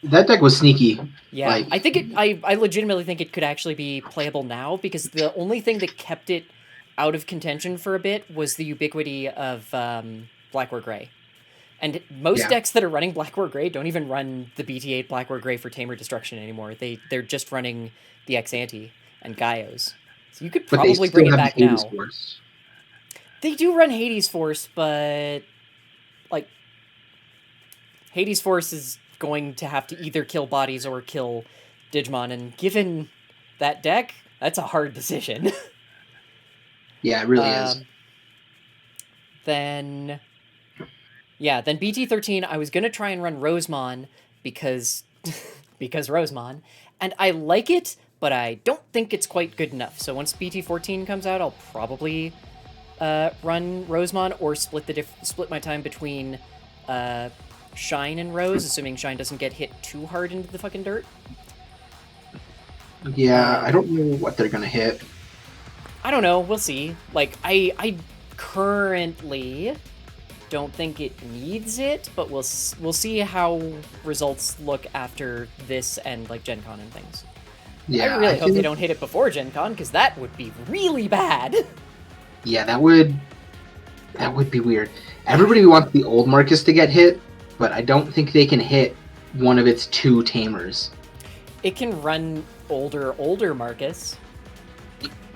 That deck was sneaky. Yeah, Like, I think I legitimately think it could actually be playable now because the only thing that kept it out of contention for a bit was the ubiquity of Blackware Gray. And most decks that are running Blackware Gray don't even run the BT8 Blackware Gray for Tamer Destruction anymore. They're just running the X-Ante and Gaios. So you could probably bring it back now. Force. They do run Hades Force, but like Hades Force is going to have to either kill bodies or kill Digimon, and given that deck, that's a hard decision. Yeah, it really is. Then BT13, I was gonna try and run Rosemon because Rosemon, and I like it, but I don't think it's quite good enough. So once BT14 comes out, I'll probably run Rosemon or split my time between Shine and Rose, assuming Shine doesn't get hit too hard into the fucking dirt. Yeah, I don't know what they're gonna hit. I don't know. We'll see. Like, I currently don't think it needs it, but we'll see how results look after this and like Gen Con and things. Yeah, I really hope they don't hit it before Gen Con, because that would be really bad. Yeah, that would be weird. Everybody wants the old Marcus to get hit, but I don't think they can hit one of its 2 tamers. It can run older Marcus.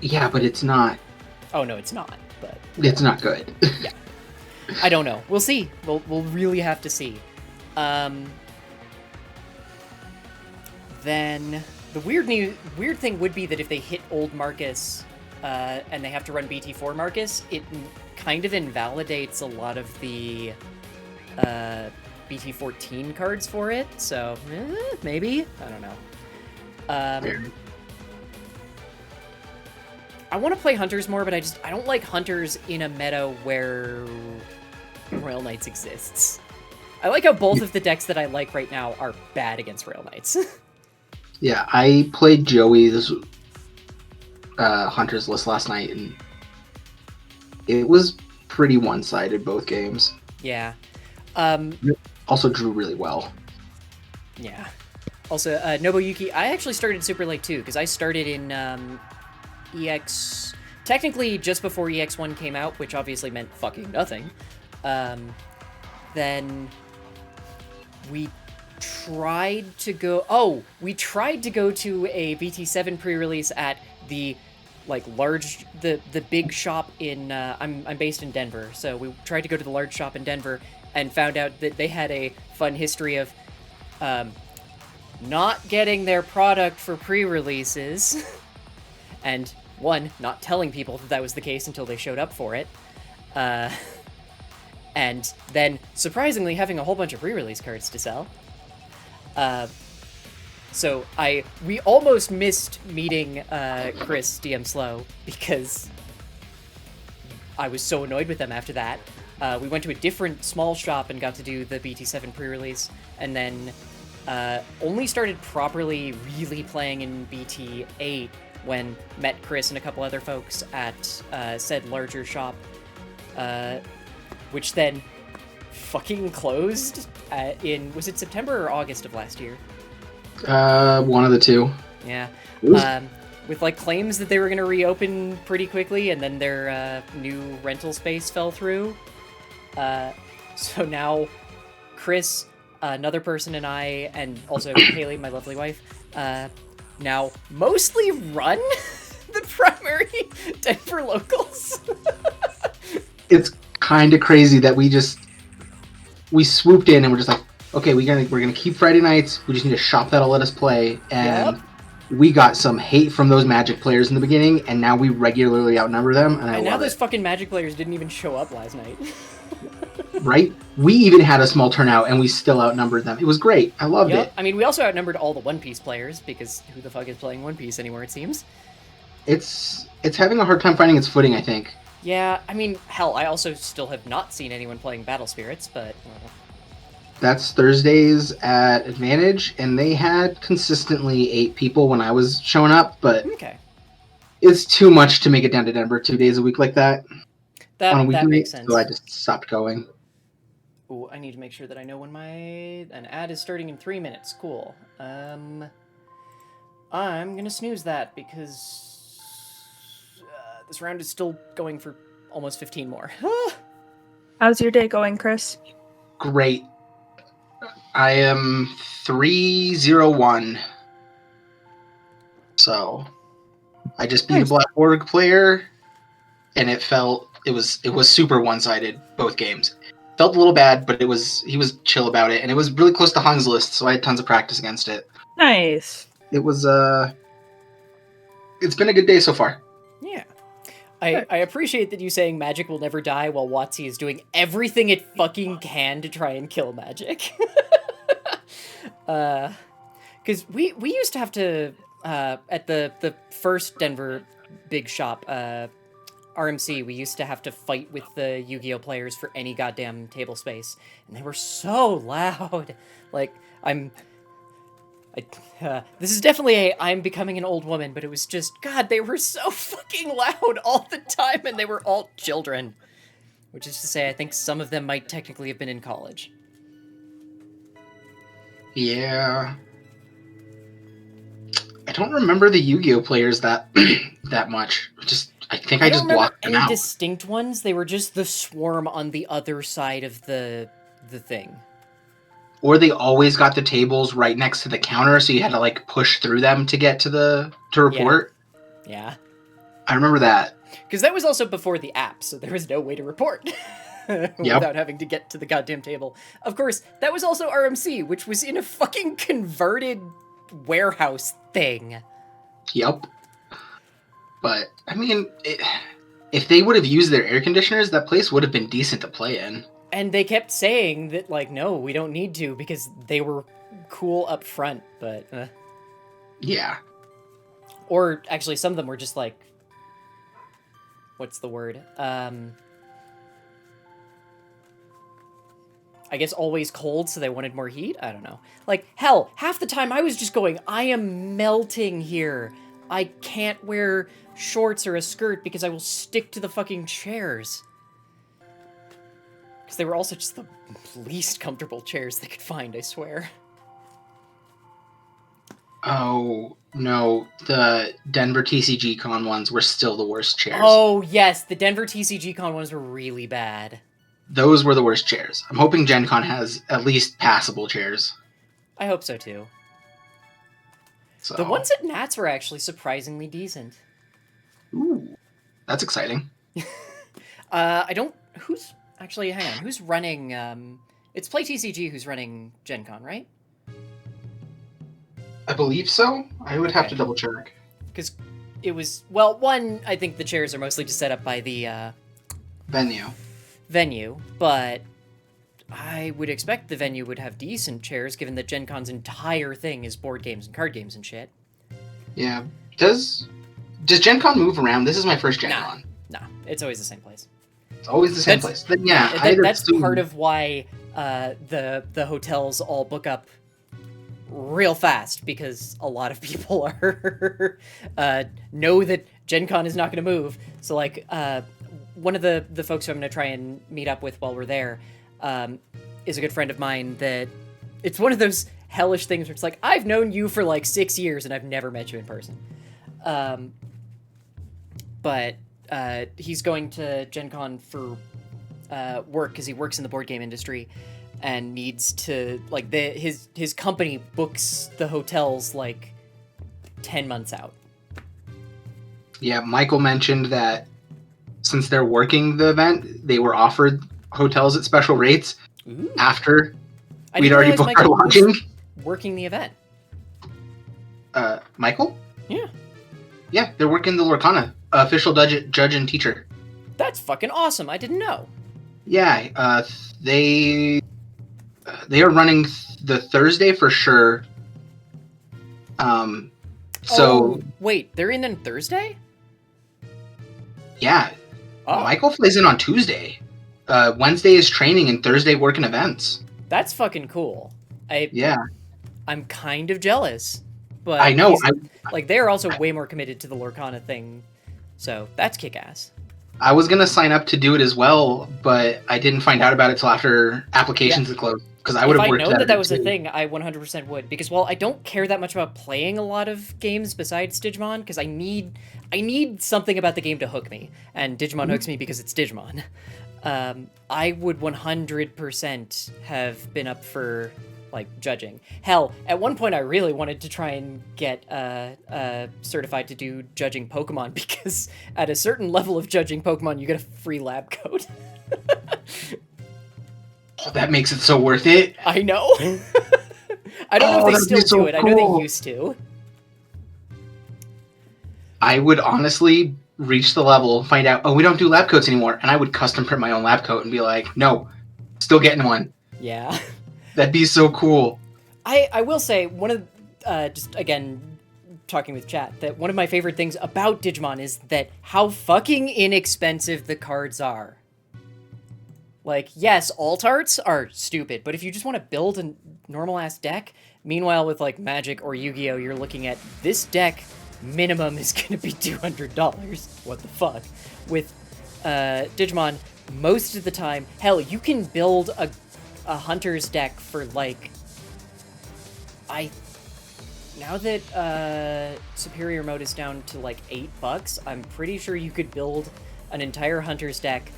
Yeah, but it's not. Oh no, it's not. But it's not good. Yeah, I don't know. We'll see. We'll really have to see. Then the weird thing would be that if they hit old Marcus, and they have to run BT4 Marcus, it kind of invalidates a lot of the BT14 cards for it. So maybe, I don't know. I want to play Hunters more, but I don't like Hunters in a meta where Royal Knights exists. I like how both of the decks that I like right now are bad against Royal Knights. Yeah, I played Joey's Hunters list last night, and it was pretty one-sided, both games. Yeah. Also drew really well. Yeah. Also, Nobuyuki, I actually started super late too, because I started in EX, technically just before EX1 came out, which obviously meant fucking nothing. Then we tried to go to a BT7 pre-release at the the big shop in I'm based in Denver, so we tried to go to the large shop in Denver and found out that they had a fun history of not getting their product for pre-releases and not telling people that was the case until they showed up for it, and then surprisingly having a whole bunch of pre-release cards to sell. So we almost missed meeting Chris DM Slow because I was so annoyed with them after that. We went to a different small shop and got to do the BT7 pre-release, and then only started properly really playing in BT8 when met Chris and a couple other folks at said larger shop, which then fucking closed was it September or August of last year? One of the two. Yeah. With like claims that they were going to reopen pretty quickly, and then their new rental space fell through. So now Chris, another person, and I, and also Haley, my lovely wife, now mostly run the primary Denver locals. It's kind of crazy that we swooped in and we're just like, okay, we're gonna keep Friday nights. We just need a shop that'll let us play, and Yep. we got some hate from those Magic players in the beginning, and now we regularly outnumber them, and I And now love those it. fucking Magic players didn't even show up last night. Right? We even had a small turnout, and we still outnumbered them. It was great. I loved Yep. it. I mean, we also outnumbered all the One Piece players, because who the fuck is playing One Piece anymore, it seems. It's having a hard time finding its footing, I think. Yeah, I mean, hell, I also still have not seen anyone playing Battle Spirits, but... That's Thursdays at Advantage, and they had consistently 8 people when I was showing up, but Okay. it's too much to make it down to Denver 2 days a week like that on a That weekend, makes sense. so I just stopped going. Ooh, I need to make sure that I know when an ad is starting in 3 minutes. Cool. I'm gonna snooze that because this round is still going for almost 15 more. How's your day going, Chris? Great. I am 3-0-1. So I just beat a Blackboard player, and it was super one-sided both games. Felt a little bad, but he was chill about it, and it was really close to Hung's list, so I had tons of practice against it. Nice. It was it's been a good day so far. Yeah. I appreciate that you saying Magic will never die while WotC is doing everything it fucking can to try and kill Magic. Because we used to have to, at the first Denver big shop, RMC, we used to have to fight with the Yu-Gi-Oh players for any goddamn table space, and they were so loud. Like, this is definitely I'm becoming an old woman, but it was just, God, they were so fucking loud all the time, and they were all children. Which is to say, I think some of them might technically have been in college. Yeah. I don't remember the Yu-Gi-Oh players that much. I think I just don't remember blocked them any out. distinct ones. They were just the swarm on the other side of the thing. Or they always got the tables right next to the counter, so you had to like push through them to get to report. Yeah. I remember that. Because that was also before the app, so there was no way to report without having to get to the goddamn table. Of course, that was also RMC, which was in a fucking converted warehouse thing. Yep. But I mean, if they would have used their air conditioners, that place would have been decent to play in. And they kept saying that, like, no, we don't need to, because they were cool up front, but... Yeah. Or, actually, some of them were just, like... What's the word? I guess always cold, so they wanted more heat? I don't know. Like, hell, half the time I was just going, I am melting here. I can't wear shorts or a skirt because I will stick to the fucking chairs. Because they were also just the least comfortable chairs they could find, I swear. Oh, no. The Denver TCG Con ones were still the worst chairs. Oh, yes, the Denver TCG Con ones were really bad. Those were the worst chairs. I'm hoping Gen Con has at least passable chairs. I hope so, too. So. The ones at Nats were actually surprisingly decent. Ooh, that's exciting. Who's... Actually, hang on. Who's running... It's Play TCG who's running Gen Con, right? I believe so. I would have to double check. Because it was... Well, one, I think the chairs are mostly just set up by the... Venue. venue, but I would expect the venue would have decent chairs, given that Gen Con's entire thing is board games and card games and shit. Yeah. Does Gen Con move around? This is my first Gen Con. Nah, it's always the same place. It's always the same place. Then yeah, That's part of why the hotels all book up real fast, because a lot of people are know that Gen Con is not going to move. So like one of the folks who I'm going to try and meet up with while we're there is a good friend of mine. That it's one of those hellish things where it's like, I've known you for like 6 years and I've never met you in person. But he's going to Gen Con for work, because he works in the board game industry and needs to, like, his company books the hotels like 10 months out. Yeah, Michael mentioned that since they're working the event, they were offered hotels at special rates. Ooh. After I we'd didn't already realize booked our Michael was lodging. working the event. Michael? Yeah. Yeah, they're working the Lorcana, official judge and teacher. That's fucking awesome. I didn't know. Yeah, they are running the Thursday for sure. So wait, they're in on Thursday? yeah, Oh, Michael flies in on Tuesday. Wednesday is training and Thursday working events. that's fucking cool. Yeah, I'm kind of jealous, but I know. like they're also way more committed to the Lorcana thing, so that's kick-ass. I was gonna sign up to do it as well, but I didn't find out about it till after applications had closed. Because I would have worked. If I know that was a thing, I 100% would. Because while I don't care that much about playing a lot of games besides Digimon, because I need something about the game to hook me, and Digimon hooks me because it's Digimon. I would 100% have been up for like judging. Hell, at one point I really wanted to try and get certified to do judging Pokemon, because at a certain level of judging Pokemon, you get a free lab coat. Oh, that makes it so worth it. I know. I don't know if they still do it. Cool. I know they used to. I would honestly reach the level, find out, oh, we don't do lab coats anymore, and I would custom print my own lab coat and be like, no, still getting one. Yeah. That'd be so cool. I will say, one of, just again, talking with chat, that one of my favorite things about Digimon is that how fucking inexpensive the cards are. Like, yes, alt arts are stupid, but if you just want to build a normal-ass deck, meanwhile with, like, Magic or Yu-Gi-Oh!, you're looking at this deck, minimum is going to be $200. What the fuck? With Digimon, most of the time, hell, you can build a Hunter's deck for, like, now that Superior Mode is down to, like, $8, I'm pretty sure you could build an entire Hunter's deck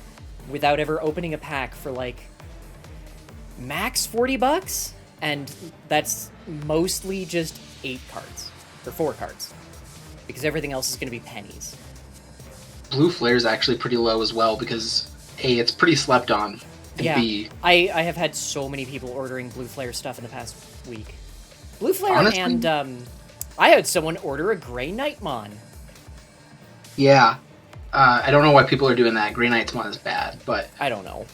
without ever opening a pack for like max $40, and that's mostly just 8 cards or 4 cards, because everything else is going to be pennies. Blue Flare is actually pretty low as well, because A, it's pretty slept on, and Yeah, B, I have had so many people ordering Blue Flare stuff in the past week. Blue Flare, honestly, and I had someone order a Grey Nightmon. yeah. I don't know why people are doing that. Green Knight's one is bad, but I don't know.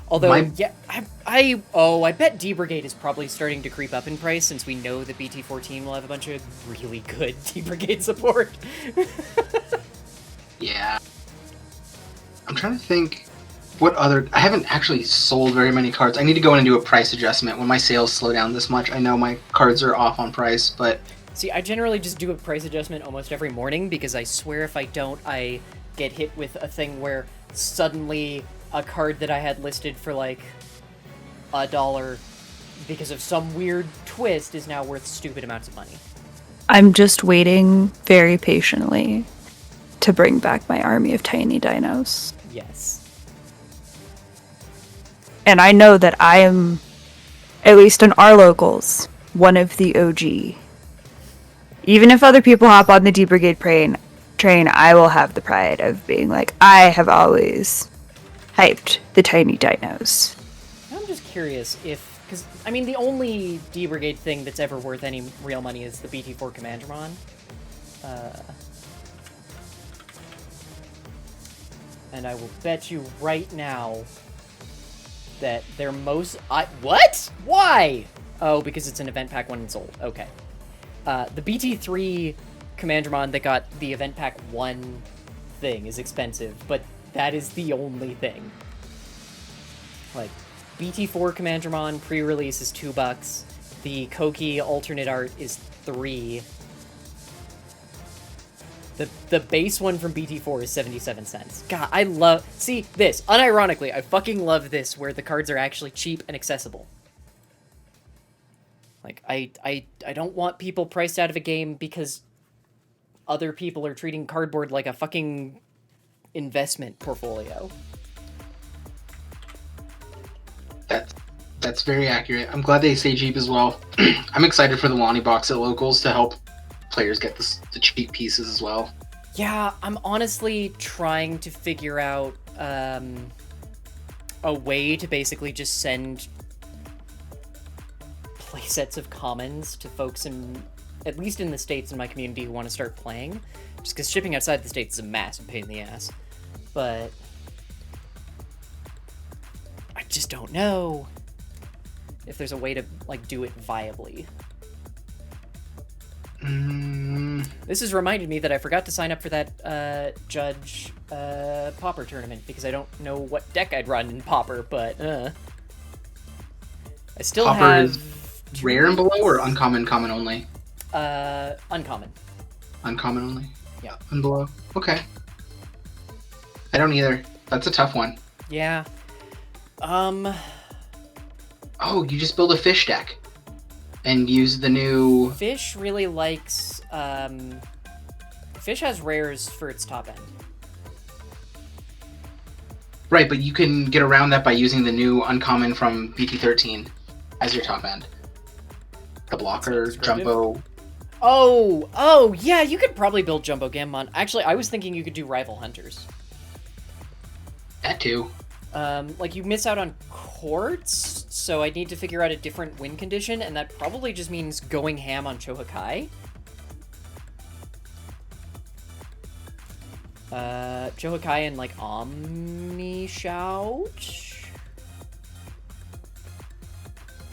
Although, yeah, I bet D-Brigade is probably starting to creep up in price, since we know that BT14 will have a bunch of really good D-Brigade support. yeah. I'm trying to think what other... I haven't actually sold very many cards. I need to go in and do a price adjustment. When my sales slow down this much, I know my cards are off on price, but... See, I generally just do a price adjustment almost every morning, because I swear if I don't, I get hit with a thing where suddenly a card that I had listed for like $1 because of some weird twist is now worth stupid amounts of money. I'm just waiting very patiently to bring back my army of tiny dinos. Yes. And I know that I am, at least in our locals, one of the OG. Even if other people hop on the D Brigade train, I will have the pride of being like, I have always hyped the tiny dinos. I'm just curious if, because, I mean, the only D-Brigade thing that's ever worth any real money is the BT4 Commandramon. And I will bet you right now that they're most... What? Why? Oh, because it's an event pack when it's old. Okay. The BT3 Commandramon that got the event pack 1 thing is expensive, but that is the only thing. Like, BT4 Commandramon pre-release is $2. The Koki alternate art is $3. The base one from BT4 is 77 cents. God, I love... See, this. Unironically, I fucking love this, where the cards are actually cheap and accessible. Like, I don't want people priced out of a game because other people are treating cardboard like a fucking investment portfolio. That's very accurate. I'm glad they say cheap as well. I'm excited for the Lonnie box at locals to help players get the cheap pieces as well. Yeah, I'm honestly trying to figure out a way to basically just send playsets of commons to folks in, at least in the States in my community, who want to start playing. Just because shipping outside the States is a massive pain in the ass. But I just don't know if there's a way to, like, do it viably. This has reminded me that I forgot to sign up for that Judge Pauper tournament, because I don't know what deck I'd run in Pauper, but I still Pauper have... is rare and below, or uncommon, common only? Uncommon. Uncommon only? Yeah. And below. Okay. I don't either. That's a tough one. Yeah. Oh, you just build a fish deck. And use the new... Fish really likes, Fish has rares for its top end. Right, but you can get around that by using the new uncommon from BT13 as your top end. The blocker, Jumbo... Oh, yeah, you could probably build Jumbo Gammon. Actually, I was thinking you could do Rival Hunters. That too. Like, you miss out on Quartz, so I need to figure out a different win condition, and that probably just means going ham on Chohakai. Chohakai and, like, Omni Shout?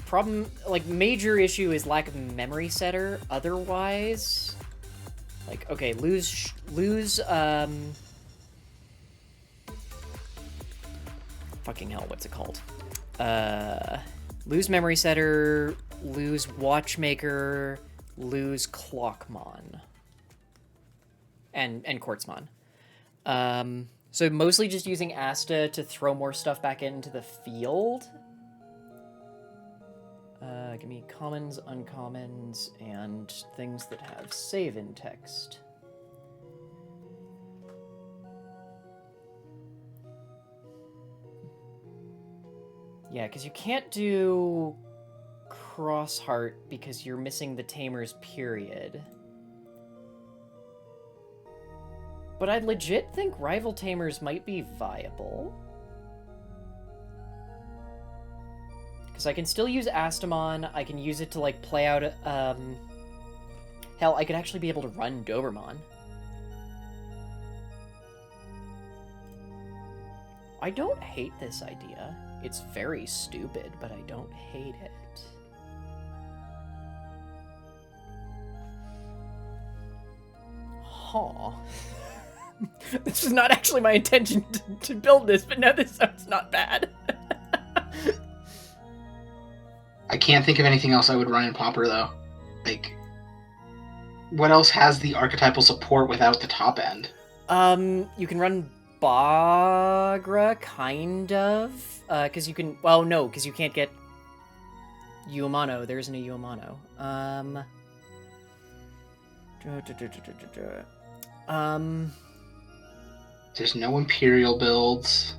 Problem, like, major issue is lack of memory setter. Otherwise, like, okay, lose, fucking hell, what's it called? Lose memory setter, lose watchmaker, lose clockmon. And quartzmon. So mostly just using Asta to throw more stuff back into the field. Give me commons, uncommons, and things that have save in text. Yeah, because you can't do Crossheart because you're missing the Tamer's period. But I legit think Rival Tamers might be viable. Because I can still use Astamon, I can use it to, like, play out, hell, I could actually be able to run Dobermon. I don't hate this idea. It's very stupid, but I don't hate it. Huh. This is not actually my intention to build this, but now this sounds not bad. I can't think of anything else I would run in Pauper, though. Like, what else has the archetypal support without the top end? You can run Bagra, kind of. Because you can... Well, no, because you can't get Uamano. There isn't a Uamano. There's no Imperial builds.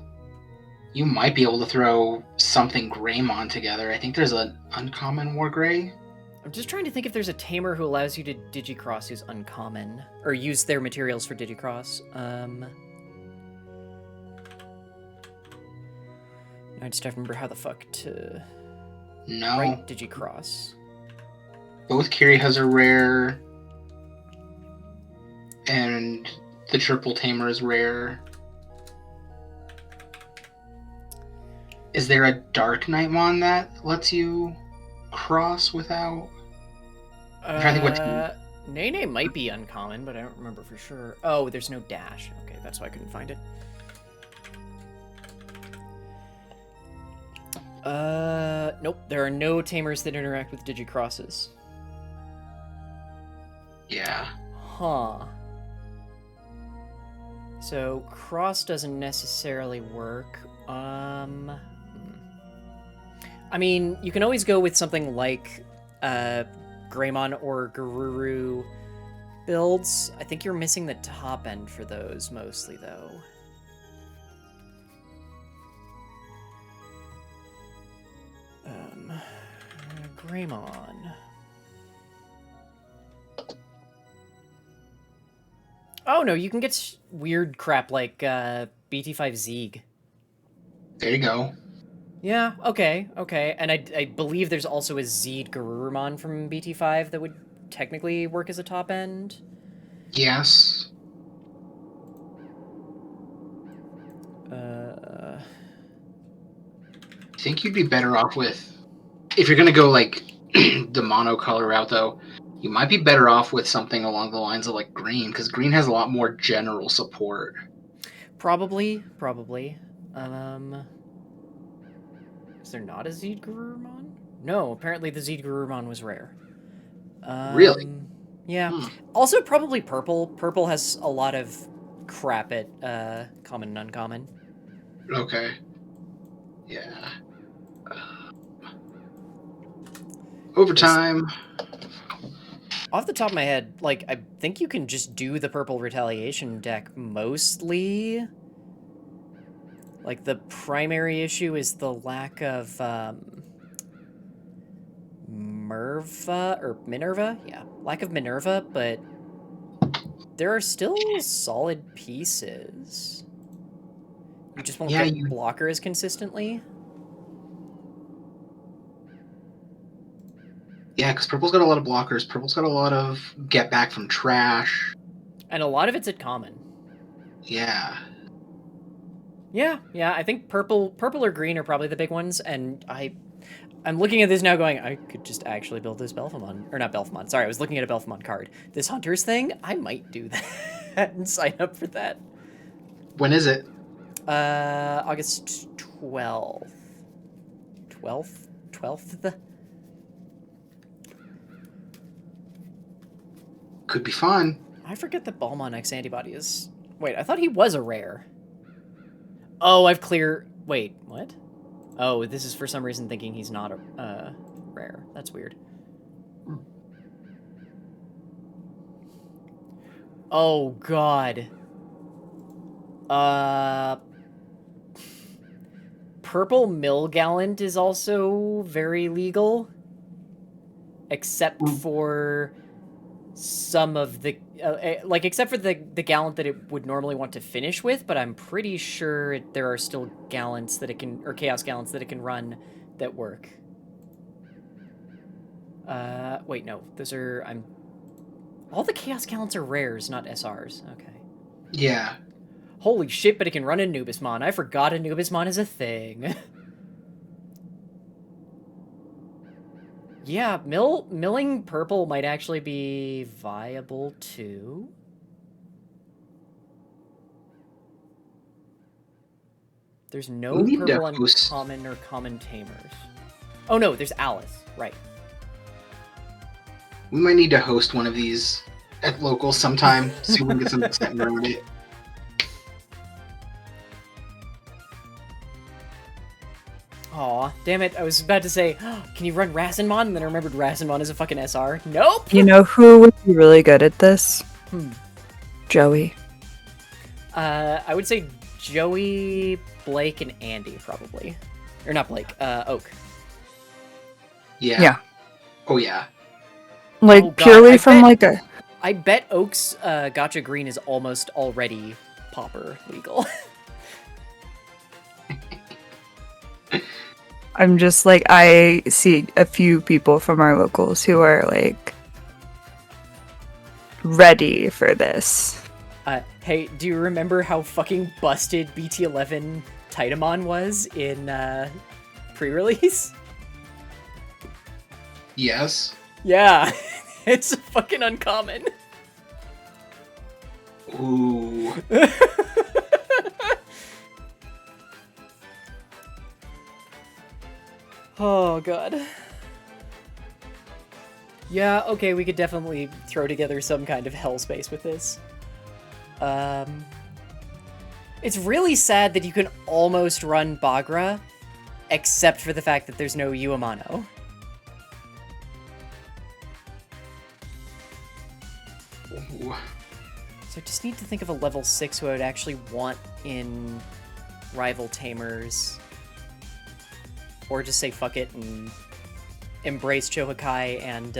You might be able to throw something Greymon together. I think there's an uncommon War Grey. I'm just trying to think if there's a tamer who allows you to Digicross who's uncommon. Or use their materials for Digicross. I just have to remember how the fuck to write Digicross. Both Kirihas are rare. And the triple tamer is rare. Is there a Dark Knightmon that lets you cross without? I'm trying to think what. Nene might be uncommon, but I don't remember for sure. Oh, there's no dash. Okay, that's why I couldn't find it. Nope. There are no tamers that interact with digicrosses. Yeah. Huh. So cross doesn't necessarily work. I mean, you can always go with something like Greymon or Garuru builds. I think you're missing the top end for those mostly, though. Greymon. Oh no, you can get weird crap like BT5 Zeeg. There you go. Yeah, okay. And I believe there's also a Zeed Garurumon from BT5 that would technically work as a top end. Yes. I think you'd be better off with, if you're gonna go like the monocolor route, though, you might be better off with something along the lines of like green, because green has a lot more general support. Probably. Is there not a Zeed Garurumon? No, apparently the Zeed Garurumon was rare. Really? Yeah. Also, probably purple. Purple has a lot of crap at common and uncommon. Okay. Yeah. Overtime. Off the top of my head, like, I think you can just do the purple retaliation deck mostly. Like, the primary issue is the lack of Minerva? Yeah, lack of Minerva, but there are still solid pieces. You just won't get blockers consistently. Yeah, because purple's got a lot of blockers. Purple's got a lot of get back from trash. And a lot of it's at common. Yeah. Yeah, I think purple or green are probably the big ones, and I'm looking at this now going, I could just actually build this Belphemon. Or not Belphemon, sorry, I was looking at a Belphemon card. This Hunters thing, I might do that and sign up for that. When is it? August 12th. 12th? Could be fun. I forget that Balmon X antibody is... Wait, I thought he was a rare. Oh, Wait, what? Oh, this is for some reason thinking he's not a rare. That's weird. Oh, God. Purple Millgallant is also very legal. Except for some of the... except for the Gallant that it would normally want to finish with, but I'm pretty sure there are still Gallants that it can... Or Chaos Gallants that it can run that work. Wait, no. Those are... All the Chaos Gallants are rares, not SRs. Okay. Yeah. Holy shit, but it can run Anubismon. I forgot Anubismon is a thing. Yeah, milling purple might actually be viable too. There's no purple uncommon or common tamers. Oh no, there's Alice, right. We might need to host one of these at locals sometime, so we can get some excitement around it. Aw, damn it, I was about to say, oh, can you run Rassenmon? And then I remembered Rassenmon is a fucking SR. Nope! You know who would be really good at this? Joey. I would say Joey, Blake, and Andy, probably. Or not Blake, Oak. Yeah. Oh, yeah. Like, purely from, I bet Oak's Gotcha Green is almost already Pauper legal. I'm just like, I see a few people from our locals who are like ready for this. Hey, do you remember how fucking busted BT11 Titamon was in pre-release? Yes. Yeah, it's fucking uncommon. Ooh. Oh god. Yeah, okay, we could definitely throw together some kind of hell space with this. It's really sad that you can almost run Bagra, except for the fact that there's no Uemano. Ooh. So I just need to think of a level 6 who I would actually want in Rival Tamers. Or just say fuck it and embrace Chohakai and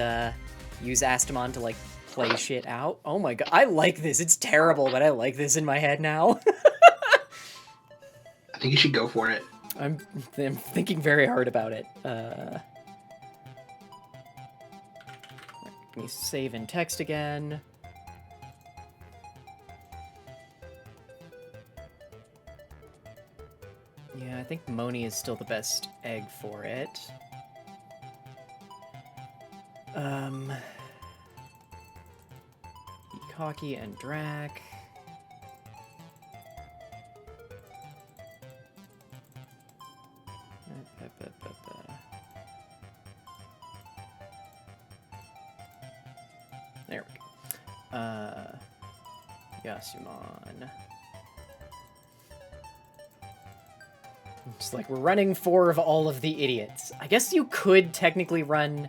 use Astamon to, like, play shit out. Oh my god, I like this. It's terrible, but I like this in my head now. I think you should go for it. I'm thinking very hard about it. Let me save in text again. Yeah, I think Moni is still the best egg for it. Hockey and Drac. There we go. Yasumon. It's like we're running 4 of all of the idiots. I guess you could technically run...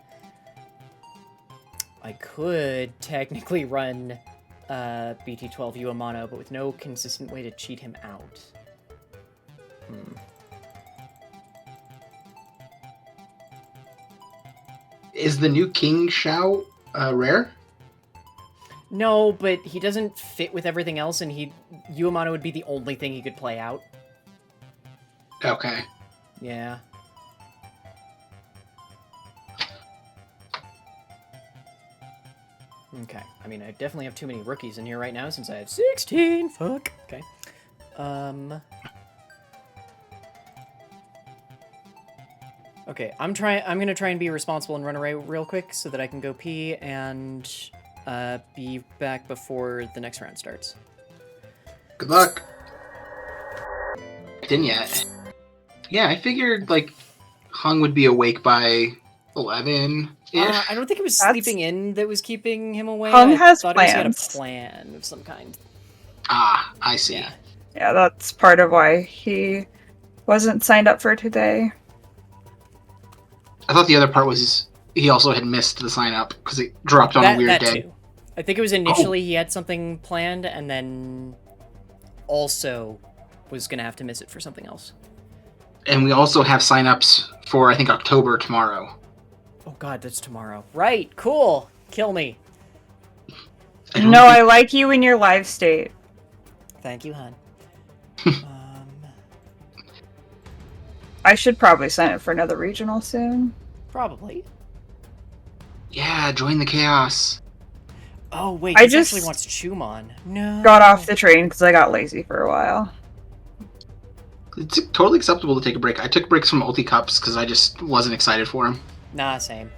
BT12 Uemano, but with no consistent way to cheat him out. Is the new King Shao rare? No, but he doesn't fit with everything else, and Uemano would be the only thing he could play out. Okay. Yeah. Okay. I mean, I definitely have too many rookies in here right now since I have 16. Fuck. Okay. Okay, I'm gonna try and be responsible and run away real quick so that I can go pee and be back before the next round starts. Good luck. Didn't yet. Yeah, I figured like Hung would be awake by 11. I don't think it was sleeping in that was keeping him away. Hung has thought he had a plans. plan of some kind. Ah, I see. Yeah. Yeah, that's part of why he wasn't signed up for today. I thought the other part was he also had missed the sign up because it dropped on a weird day. Too. I think it was initially he had something planned and then also was gonna have to miss it for something else. And we also have sign-ups for, I think, October tomorrow. Oh god, that's tomorrow. Right, cool. Kill me. I like you in your live state. Thank you, hon. I should probably sign up for another regional soon. Probably. Yeah, join the chaos. Oh wait, I this just actually wants Chumon. No. Got off the train because I got lazy for a while. It's totally acceptable to take a break. I took breaks from ulti cups because I just wasn't excited for them. Nah, same.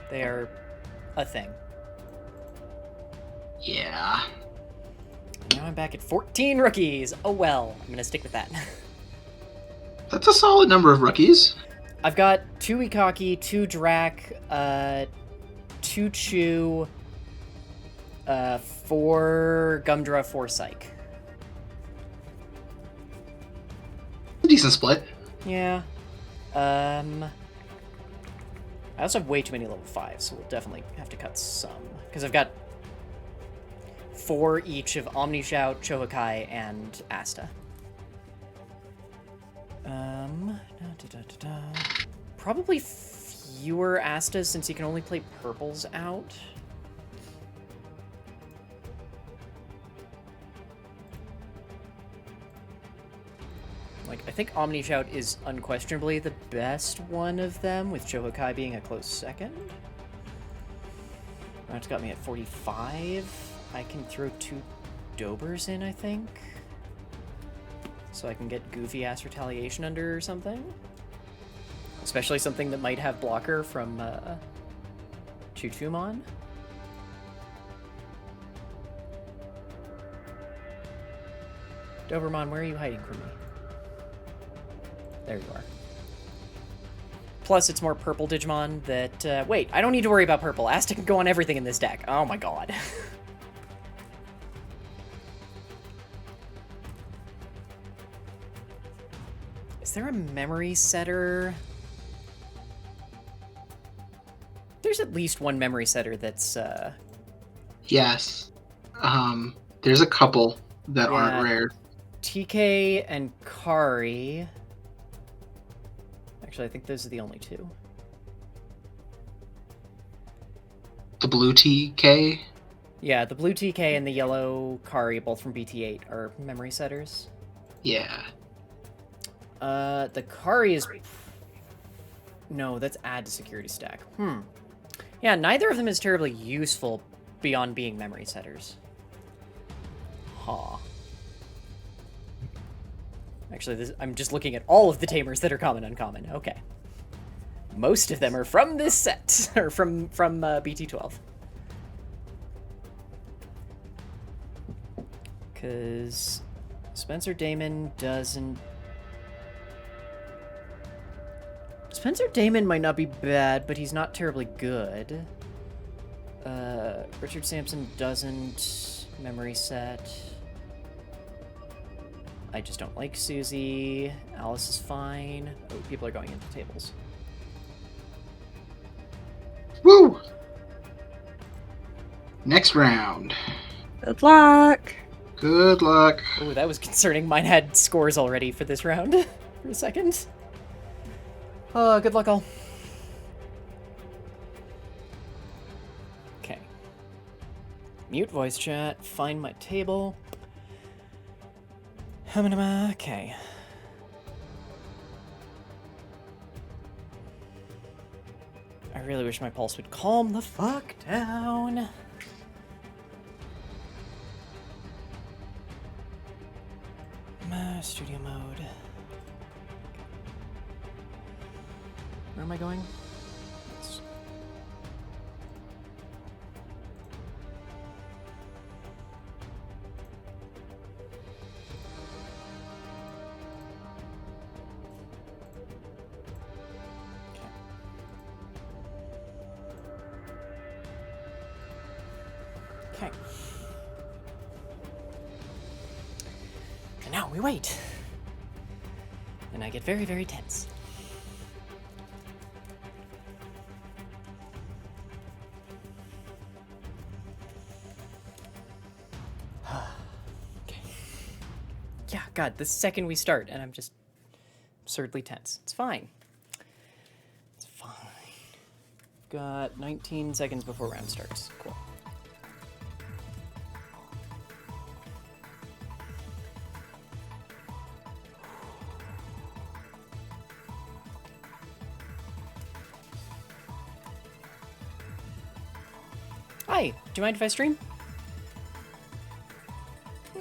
They are a thing. Yeah. Now I'm back at 14 rookies. Oh well, I'm gonna stick with that. That's a solid number of rookies. I've got 2 Ikaki, 2 Drac, 2 Chew, 4 Gumdra, 4 Psych. A decent split. Yeah. I also have way too many level 5s, so we'll definitely have to cut some. Because I've got 4 each of Omni Shout, Chohakai, and Asta. Probably fewer Astas since you can only play purples out. Like, I think Omni Shout is unquestionably the best one of them, with Chohakai being a close second. That's got me at 45. I can throw 2 Dobers in, I think. So I can get goofy ass retaliation under or something. Especially something that might have blocker from Chuchumon. Dobermon, where are you hiding from me? There you are. Plus, it's more purple Digimon that... wait, I don't need to worry about purple. Aztec can go on everything in this deck. Oh my god. Is there a memory setter? There's at least one memory setter that's... Yes. There's a couple that Yeah. aren't rare. TK and Kari. Actually, I think those are the only two. The blue TK. Yeah, the blue TK and the yellow Kari, both from BT8, are memory setters. Yeah. The Kari is... No, that's add to security stack. Yeah, neither of them is terribly useful beyond being memory setters. Huh. Actually, I'm just looking at all of the tamers that are common uncommon. Okay. Most of them are from this set, or from BT12. Because Spencer Damon doesn't... Spencer Damon might not be bad, but he's not terribly good. Richard Sampson doesn't memory set. I just don't like Susie. Alice is fine. Oh, people are going into tables. Woo! Next round. Good luck. Good luck. Oh, that was concerning. Mine had scores already for this round for a second. Good luck, all. Okay. Mute voice chat. Find my table. Okay. I really wish my pulse would calm the fuck down. Studio mode. Where am I going? Yes. Okay. And now we wait. And I get very, very tense. Okay. Yeah, God, the second we start, and I'm just absurdly tense. It's fine. It's fine. Got 19 seconds before round starts. Cool. Hi, do you mind if I stream?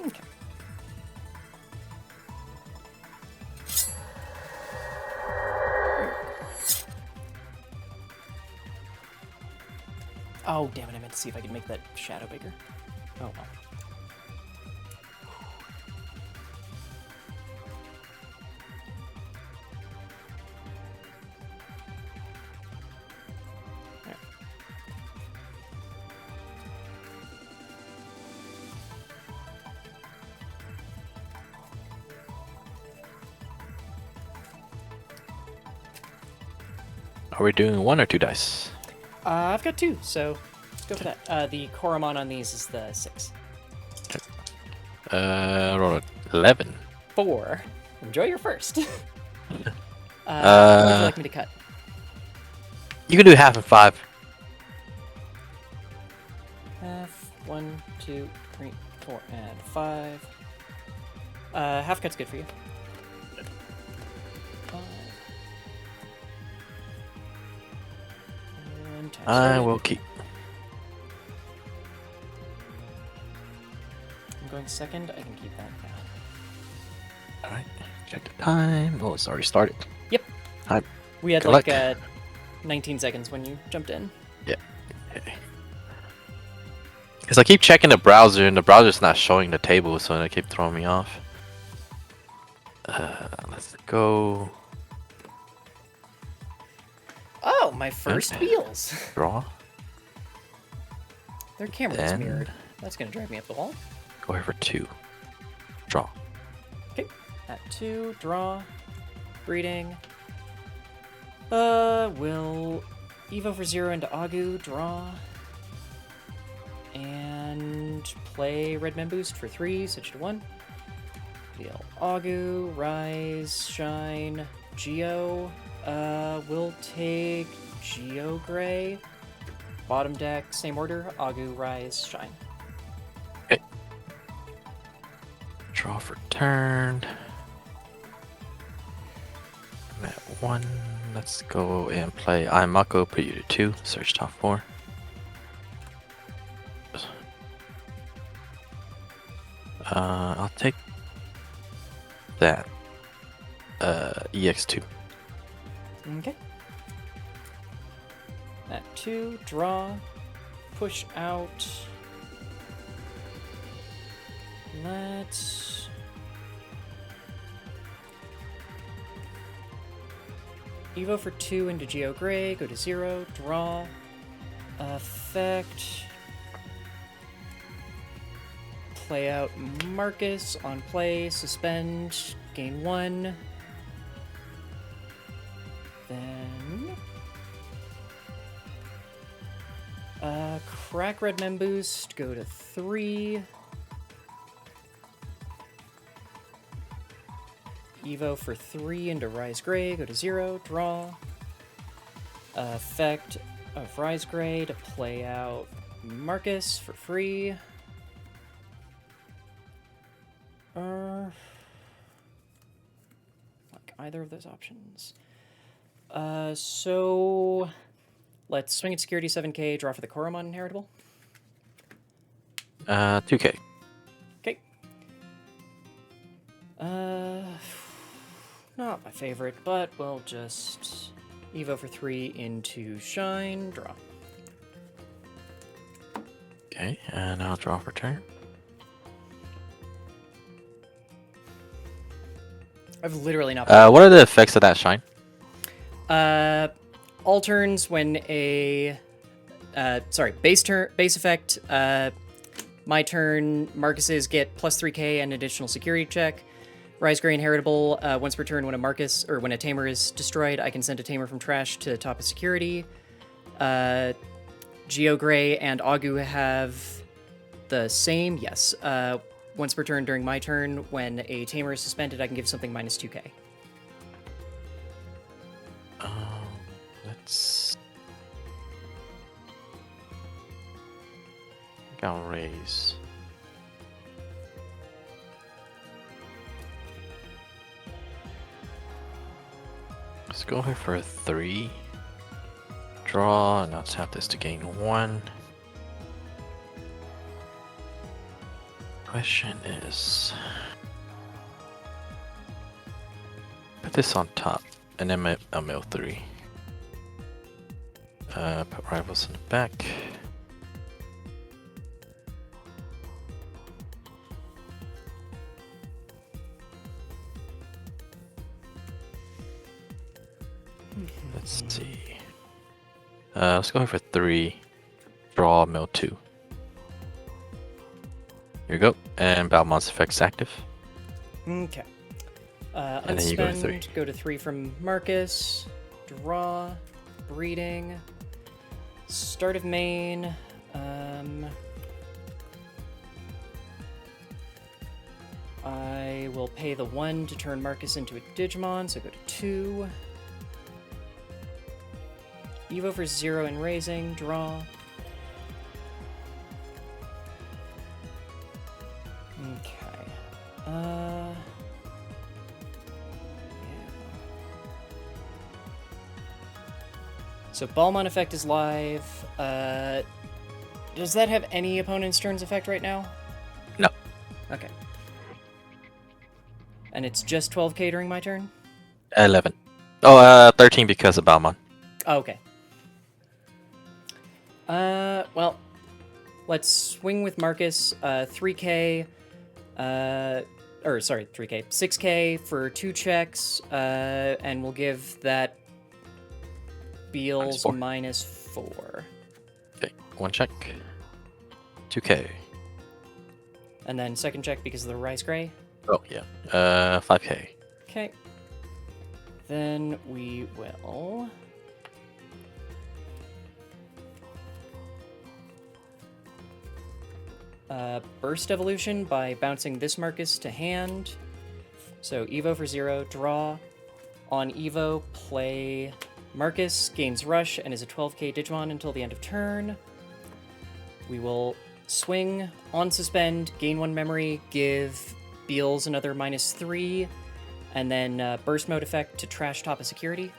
Okay. Oh, damn it, I meant to see if I could make that shadow bigger. Oh, well. Are we doing 1 or 2 dice? I've got 2, so let's go for that. The Koromon on these is the 6. Roll 11. 4. Enjoy your first. What would you like me to cut? You can do half of 5. Half, 1, 2, 3, 4, and 5. Half cut's good for you. 5. And times I three. will keep. I'm going second. I can keep that. Alright, check the time. Oh, it's already started. Yep. Time. We had Good like luck. 19 seconds when you jumped in. Because I keep checking the browser and the browser's not showing the table, so it keep throwing me off. Let's go. Oh, my first wheels. Draw. Their camera is Then- mirrored. That's gonna drive me up the wall. Go here for 2. Draw. Okay. At 2, draw. Breeding. Will Evo for 0 into Agu, draw. And play Redman Boost for 3, switch to 1. Deal Agu, Rise, Shine, Geo. We'll take Geo Gray. Bottom deck, same order. Agu, Rise, Shine. Draw for turn. I'm at 1. Let's go and play Imako, put you to 2. Search top 4. I'll take that. EX2. Okay. At 2, draw. Push out. Let's... Evo for 2 into Geo Gray, go to 0, draw. Effect. Play out Marcus on play, suspend, gain 1. Then... crack Red Mem Boost, go to 3. Evo for 3 into Rise Gray, go to 0, draw. Effect of Rise Gray to play out Marcus for free. Like either of those options. So let's swing at security 7k, draw for the Koromon inheritable. 2k. Okay. Not my favorite, but we'll just Evo for 3 into Shine, draw. Okay, and I'll draw for turn. I've literally not. What are the effects of that shine? All turns when a base effect. My turn, Marcus's get plus 3k and additional security check. Rise Gray inheritable. Once per turn, when a Marcus or when a tamer is destroyed, I can send a tamer from trash to top of security. Geo Gray and Agu have the same. Yes. Once per turn during my turn, when a tamer is suspended, I can give something minus 2k. Let's. I'll raise. Let's go here for a 3. Draw, and I'll tap this to gain 1. Question is, put this on top, and then I'll mill 3. Put rivals in the back. Let's see. Let's go for 3. Draw, mill 2. Here we go. And Balmont's effect's active. Okay. And then you go to 3. Go to 3 from Marcus. Draw. Breeding. Start of main. I will pay the 1 to turn Marcus into a Digimon, so go to 2. Evo for 0 and raising. Draw. Okay. Yeah. So Balmon effect is live. Does that have any opponent's turn's effect right now? No. Okay. And it's just 12k during my turn? 11. Oh, 13 because of Balmon. Oh, okay. Well, let's swing with Marcus. 3k, or sorry, 3k. 6k for 2 checks, and we'll give that Beals -4. -4. Okay, 1 check. 2k. And then second check because of the Rice Gray. Oh, yeah. 5k. Okay. Then we will... Burst Evolution by bouncing this Marcus to hand. So Evo for 0, draw. On Evo, play Marcus, gains Rush, and is a 12k Digimon until the end of turn. We will swing, on Suspend, gain 1 memory, give Beals another -3, and then Burst Mode effect to trash top of security.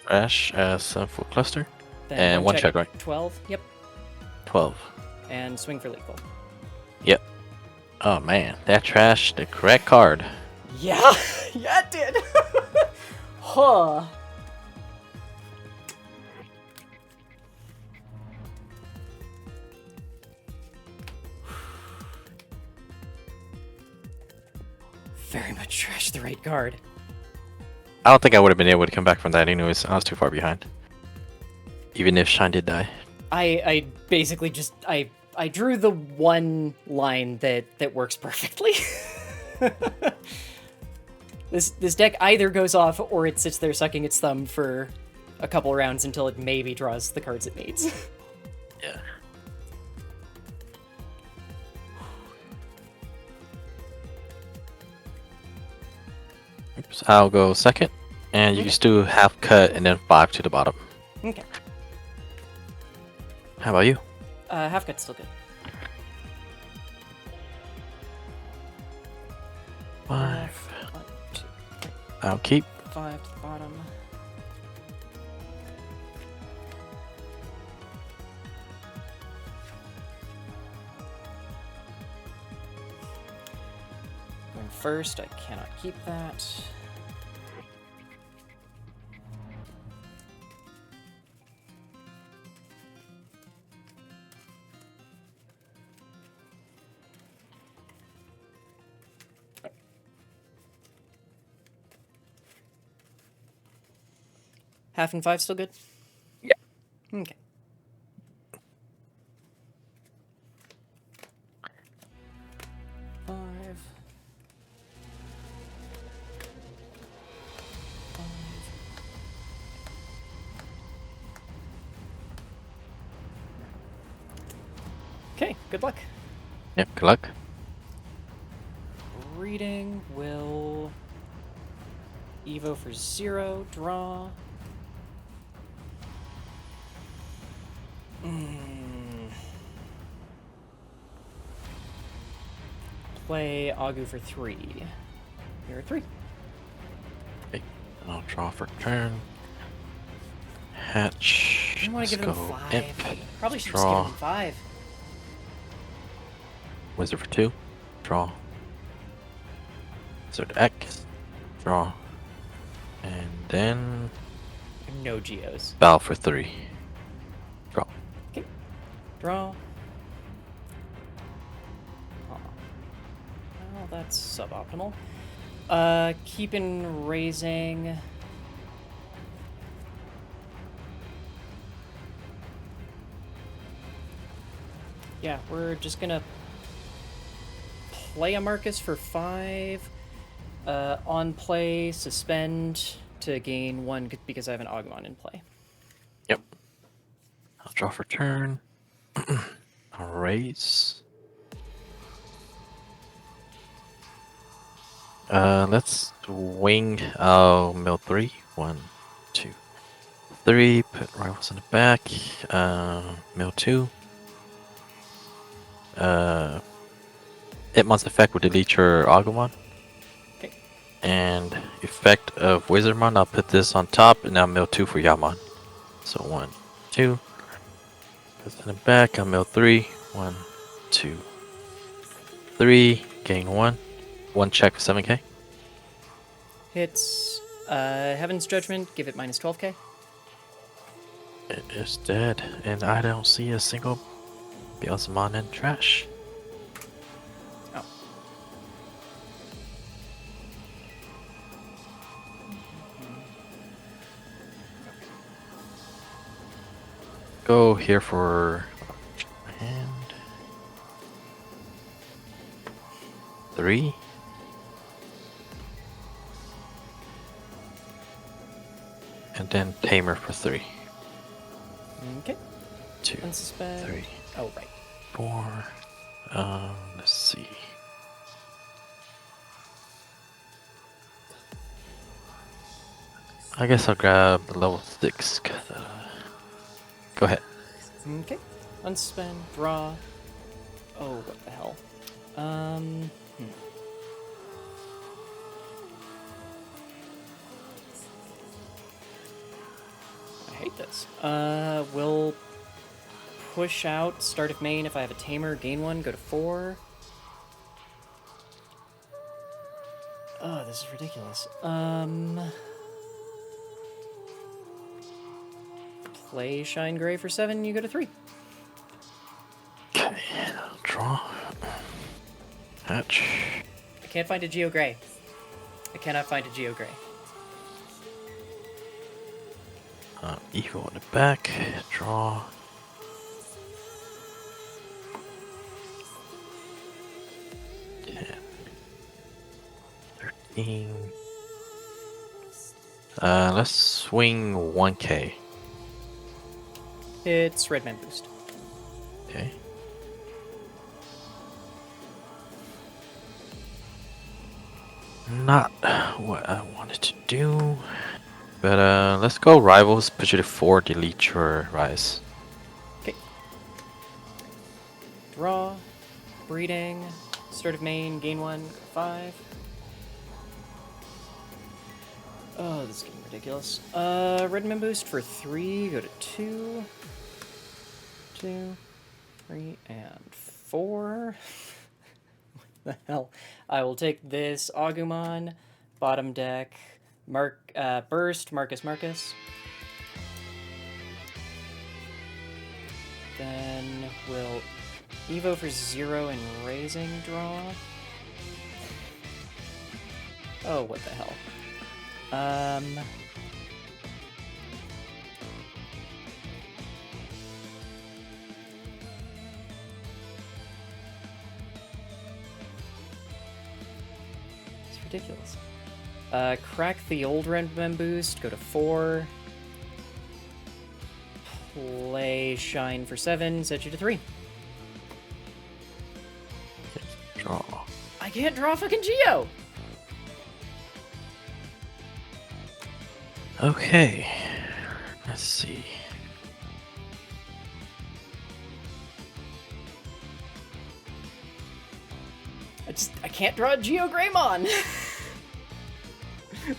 Crash as a full cluster. Then And 1 check, right? 12, yep. 12. And swing for lethal. Yep. Oh man, that trashed the correct card. Yeah, yeah, it did. Huh. Very much trashed the right card. I don't think I would have been able to come back from that anyways. I was too far behind. Even if Shine did die. I basically just I drew the one line that works perfectly. This deck either goes off or it sits there sucking its thumb for a couple rounds until it maybe draws the cards it needs. Yeah. Oops, I'll go second. And you Okay. just do half cut and then 5 to the bottom. Okay. How about you? Half cut's still good. 5. 1, 2, I'll keep. 5 to the bottom. Going first, I cannot keep that. Half and 5 still good? Yeah. Okay. Five. Okay, good luck. Yep, good luck. Reading will Evo for 0, draw. Play Agu for 3. Here are 3. Okay, I'll draw for turn. Hatch. I didn't want Let's to give them go 5. Imp. Probably should just give Draw. them 5. Wizard for 2. Draw. Wizard X. Draw. And then No Geos. Bow for 3. Draw. Draw. Oh. Well, that's suboptimal. Keeping raising. Yeah, we're just gonna play a Marcus for 5. On play, suspend to gain 1 because I have an Agumon in play. Yep. I'll draw for turn. I'll raise. Let's wing. I'll mill 3. 1, 2, 3. Put rivals in the back. Mill 2. Hitmon's effect will delete your Agumon. Okay. And effect of Wizardmon, I'll put this on top, and I'll mill 2 for Yamon. So 1, 2. Put it in the back, I'll mill 3. 1, 2, 3. Gain 1. one check for 7k. Hits. Heaven's Judgment, give it minus 12k. It is dead, and I don't see a single Beelzemon in trash. Oh. Go here for hand 3. And then Tamer for 3. Okay. 2, Unsuspend. 3, Oh, right. 4. Let's see. I guess I'll grab the level 6. Go ahead. Okay. Unsuspend. Draw. Oh, what the hell? I hate this. We'll push out start of main. If I have a Tamer, gain 1, go to 4. Oh, this is ridiculous. Play Shine Gray for 7, you go to 3. Okay, draw. Hatch. I can't find a Geo Gray. I cannot find a Geo Gray. Evo in the back. Draw. Let's swing 1k. It's Red Man Boost. Okay. Not what I wanted to do. But let's go rivals, put you to 4, delete your rise. Okay. Draw. Breeding. Start of main, gain 1, 5. Oh, this is getting ridiculous. Red Man Boost for 3, go to 2. 2, 3, and 4. What the hell? I will take this Agumon, bottom deck, Burst, Marcus. Then we'll Evo for 0 and Raising draw. Oh, what the hell? It's ridiculous. Crack the old Red Man Boost, go to 4. Play Shine for 7, set you to 3. Draw. I can't draw fucking Geo! Okay. Let's see. I can't draw a Geo Greymon!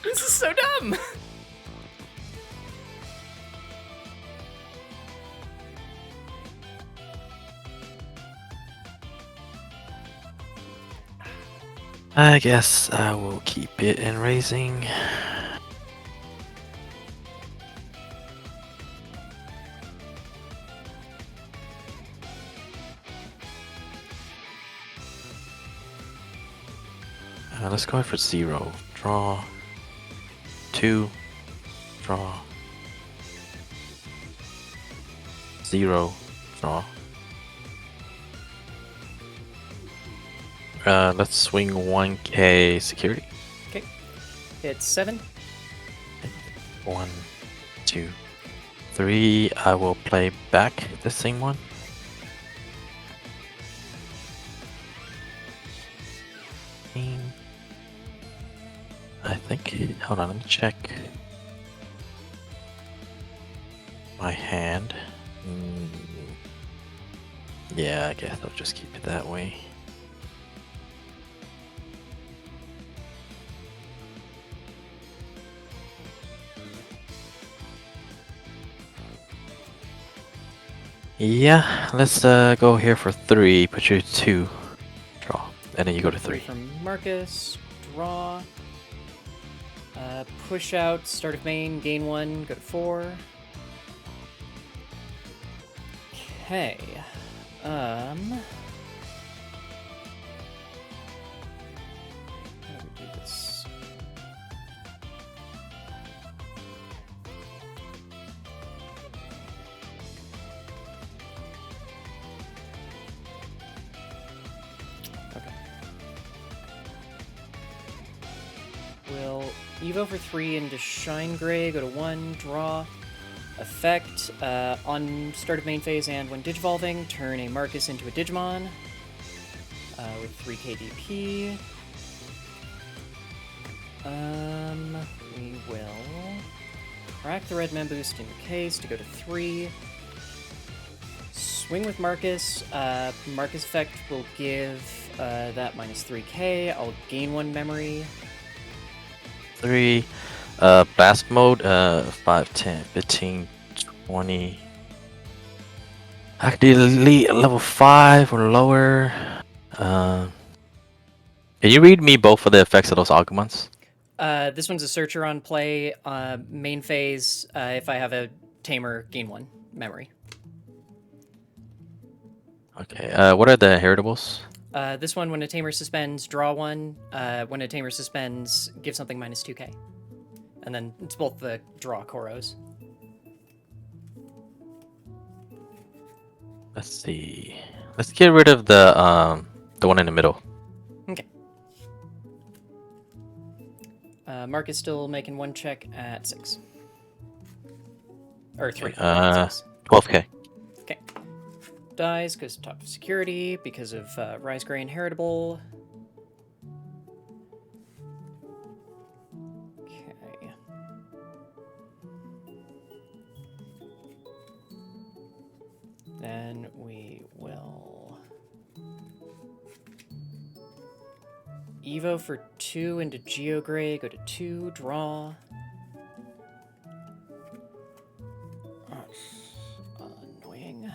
This is so dumb! I guess I will keep it in raising. Let's go for 0. Draw. 2. Draw. 0. Draw. Let's swing 1k security. Okay. It's 7. 1, 2, 3. I will play back the same one. I think. Hold on, let me check my hand. Yeah, I guess I'll just keep it that way. Yeah, let's go here for 3, put you 2. Draw. and then you go to 3. From Marcus. Draw. Push out. Start of main. Gain 1. Go to 4. Okay. How do we do this? Okay. We'll Evo for 3 into Shine Gray, go to 1, draw. Effect, on start of main phase and when digivolving, turn a Marcus into a Digimon with 3 KDP. We will crack the red mem boost into case to go to 3. Swing with Marcus. Marcus effect will give that minus 3k. I'll gain 1 memory. 3. Blast mode, 5, 10, 15, 20. I could delete level 5 or lower. Can you read me both of the effects of those Agumons? This one's a searcher on play. Main phase, if I have a tamer, gain 1 memory. Okay, what are the heritables? This one, when a tamer suspends, draw 1. When a tamer suspends, give something minus 2k. And then it's both the draw Koros. Let's see. Let's get rid of the one in the middle. Okay. Mark is still making 1 check at 6. Or 3. 12k. Okay. Dies, goes to top of security because of Rise Gray Inheritable. Okay. Then we will Evo for 2 into Geogray, go to 2, draw. Annoying.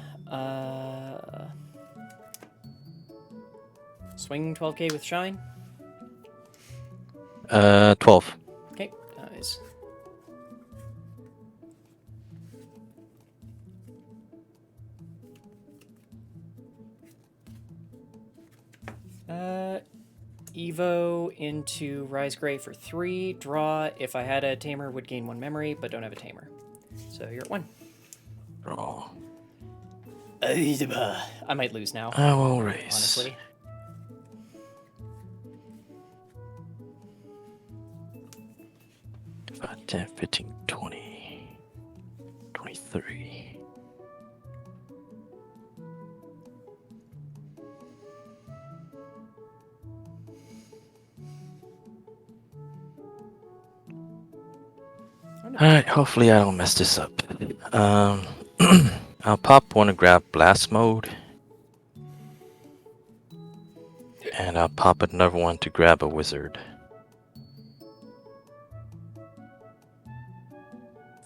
Swing 12k with Shine. 12. Okay, dies. Evo into Rise Gray for 3, draw. If I had a tamer, would gain 1 memory, but don't have a tamer. So you're at 1. Draw. I might lose now. I will raise. Honestly. Five, 10, 15, 20, 23. Alright, hopefully I don't mess this up. I'll pop one to grab blast mode. And I'll pop another one to grab a wizard.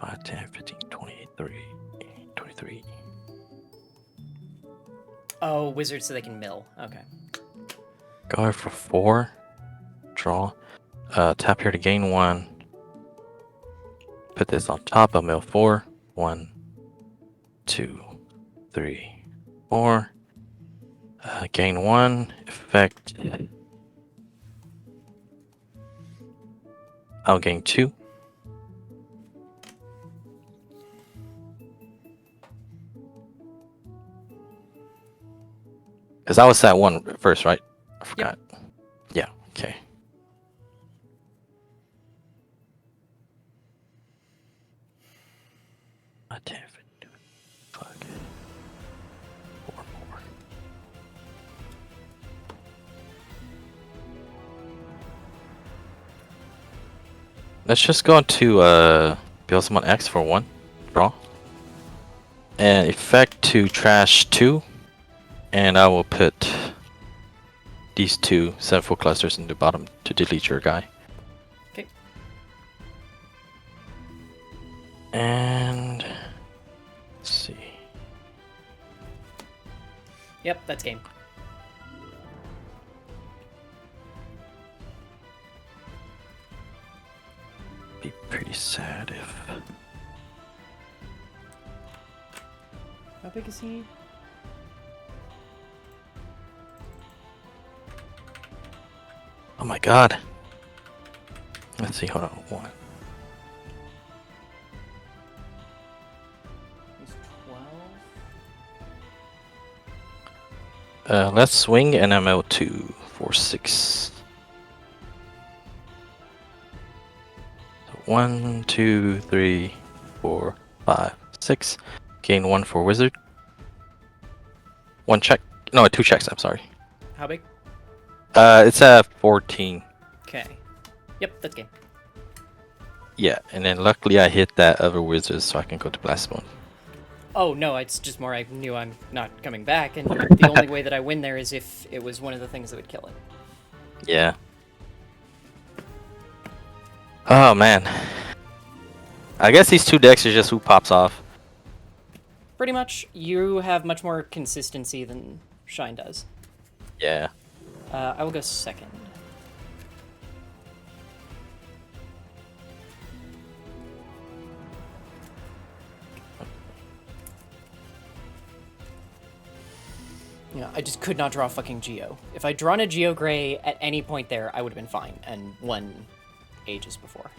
5, 10, 15, 23, 23. Oh, wizards so they can mill. Okay. Go for 4. Draw. Tap here to gain 1. Put this on top of mill 4. 1, 2, 3, 4. Gain 1. Effect. I'll gain 2. Because I was at 1 first, right? I forgot. Yep. Yeah, okay. Damn it. Fuck. 4 more. Let's just go into build someone X for 1. Draw. And effect to trash 2. And I will put these 2 central clusters in the bottom to delete your guy. Okay. And let's see. Yep, that's game. How big is he? Oh my god. Let's see, hold on. One. He's 12. Let's swing and I'm out 2, 4, 6. 1, 2, 3, 4, 5, 6. Gain 1 for wizard. 1 check. No, 2 checks, I'm sorry. How big? It's a 14. Okay. Yep, that's game. Yeah, and then luckily I hit that other wizard so I can go to blast mode. Oh, no, it's just more I knew I'm not coming back, and the only way that I win there is if it was one of the things that would kill it. Yeah. Oh man. I guess these 2 decks are just who pops off. Pretty much, you have much more consistency than Shine does. Yeah. I will go second. Yeah, I just could not draw a fucking Geo. If I'd drawn a Geo Gray at any point there, I would have been fine, and won ages before.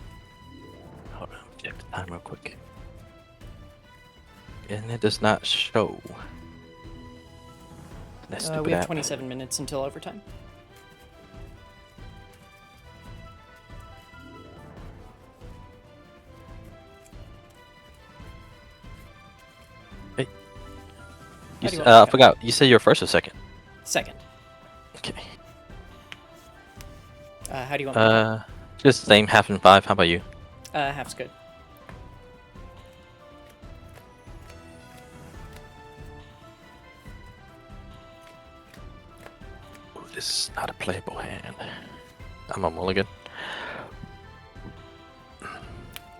Hold on, check the time real quick. And it does not show. That's We have 27 minutes until overtime. How do you want I to go? forgot. You said you're first or second? Second. Okay. How do you want me to Just same 1/2 and 5. How about you? go? Half's good. Ooh, this is not a playable hand. I'm a mulligan.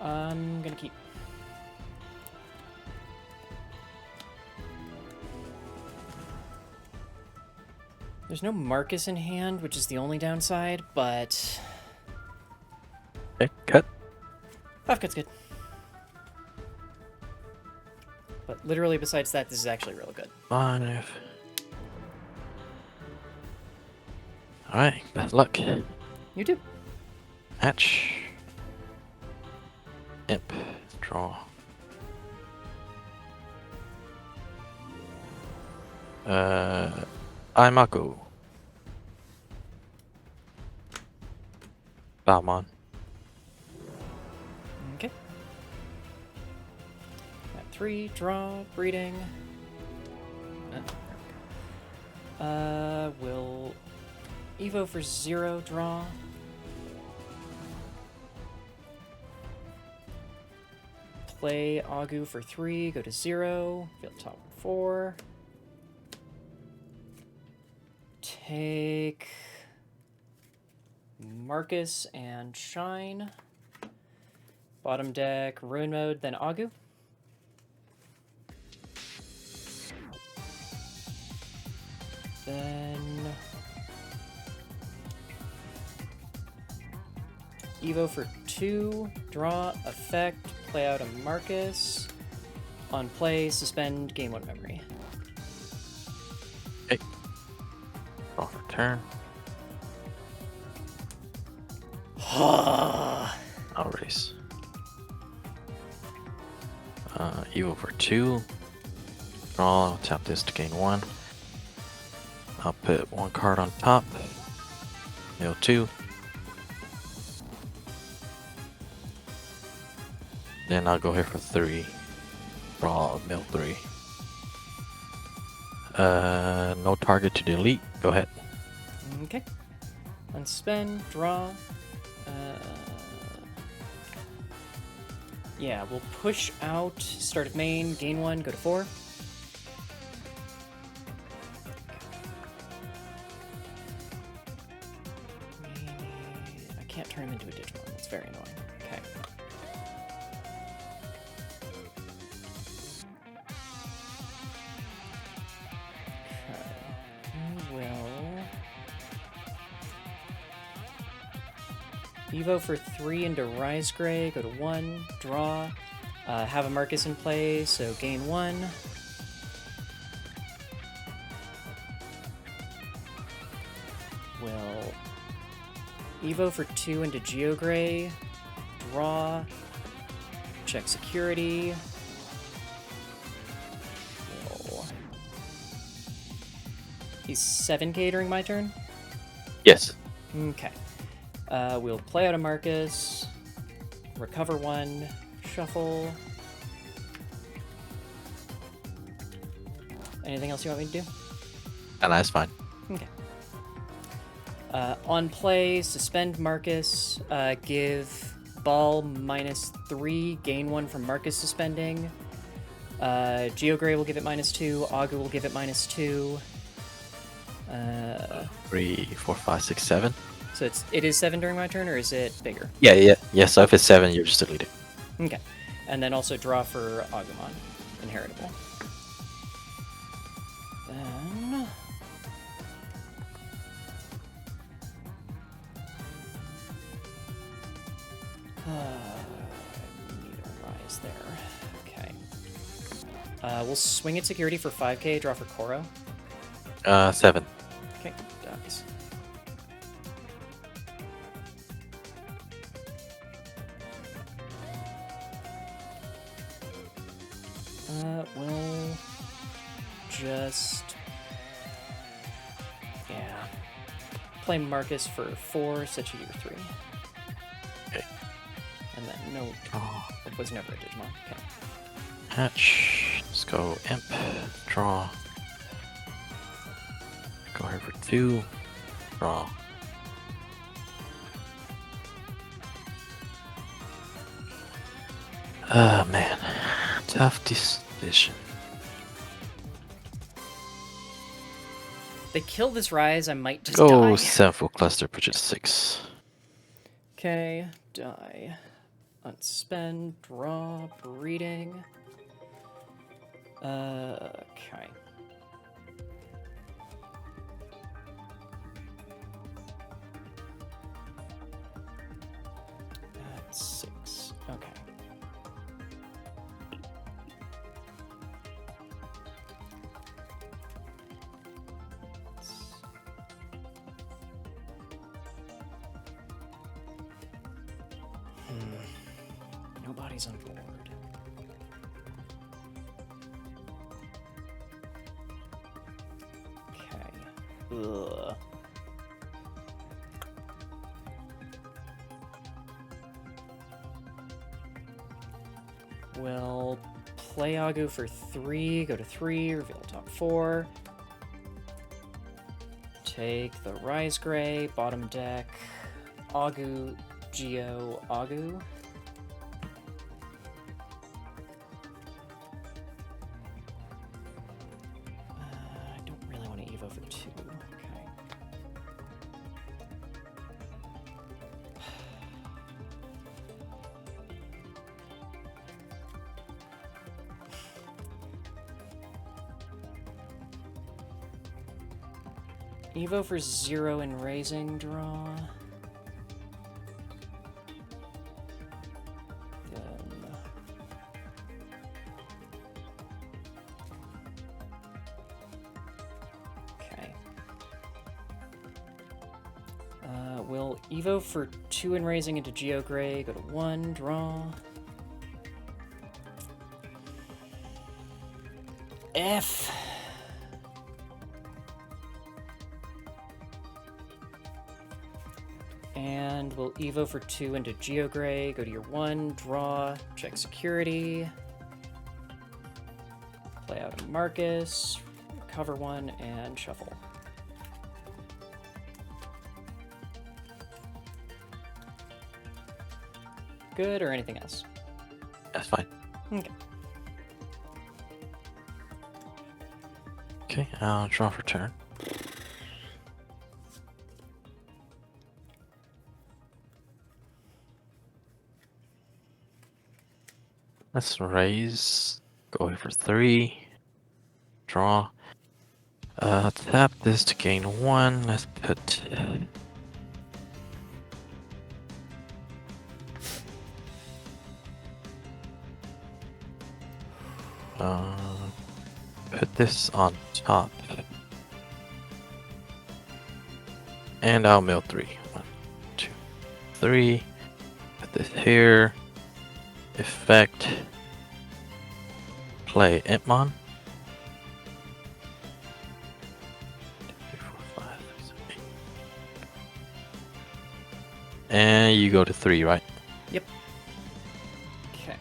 I'm gonna keep. There's no Marcus in hand, which is the only downside, but Okay, cut. 5 cut's good. But literally, besides that, this is actually real good. 5. Alright, best luck. You too. Hatch. Imp. Draw. Imako. Balmon. Okay. At 3, draw, breeding. Will Evo for 0, draw. Play Agu for 3, go to 0, field top 4. Take Marcus and Shine. Bottom deck, Ruin Mode, then Agu. Then Evo for 2, draw, effect, play out a Marcus. On play, suspend, gain 1 memory. Okay. Draw for turn. I'll race. Evo for 2. Draw, tap this to gain 1. I'll put 1 card on top. Mill 2. Then I'll go here for 3. Draw, mill 3. No target to delete. Go ahead. Okay. Unspend, draw. Yeah, we'll push out, start at main, gain 1, go to 4. I can't turn him into a Digimon, that's very annoying. Okay. Evo for 3 into Rise Gray, go to 1, draw, have a Marcus in play, so gain 1. Will Evo for 2 into Geogray. Draw. Check security. Will... He's 7k during my turn? Yes. Okay. We'll play out a Marcus. Recover 1. Shuffle. Anything else you want me to do? And that's fine. Okay. On play, suspend Marcus, give ball -3, gain 1 from Marcus suspending. Geogray will give it -2, Agu will give it -2. 3, 4, 5, 6, 7. So it is 7 during my turn, or is it bigger? Yeah. So if it's 7, you're just deleting. Okay. And then also draw for Agumon, inheritable. Then... need a rise there. Okay. We'll swing at security for 5k, draw for Koro. 7. Okay, dies. We'll just... yeah. Play Marcus for 4, set you to your 3. Okay. And then, no, it was never a Digimon. Okay. Hatch. Let's go Imp. Draw. Go here for 2. Draw. Ah, man. Tough decision. If they kill this rise, I might just Go die. Senful Cluster, put it to 6. Okay, die. Unspend, draw, breeding. Okay. That's 6. Okay. Nobody's on board. Okay. Ugh. We'll play Agu for 3, go to 3, reveal top 4. Take the Rise Gray, bottom deck, Agu, Geo, Agu. I don't really want to Evo for 2. Okay. Evo for 0 in raising draw. Then okay. We'll Evo for 2 in raising into Geogray, go to 1, draw. F. And we'll Evo for 2 into Geogray, go to your 1, draw, check security. Play out a Marcus, recover 1, and shuffle. Good, or anything else? That's fine. Okay. Okay, I'll draw for turn. Let's raise. Go here for 3. Draw. Tap this to gain 1. Let's put. Put this on top. And I'll mill 3. 1, 2, 3. Put this here. Effect. Play Impmon. 2, 3, 4, 5, 6, 7, 8. And you go to 3, right? Yep. Okay.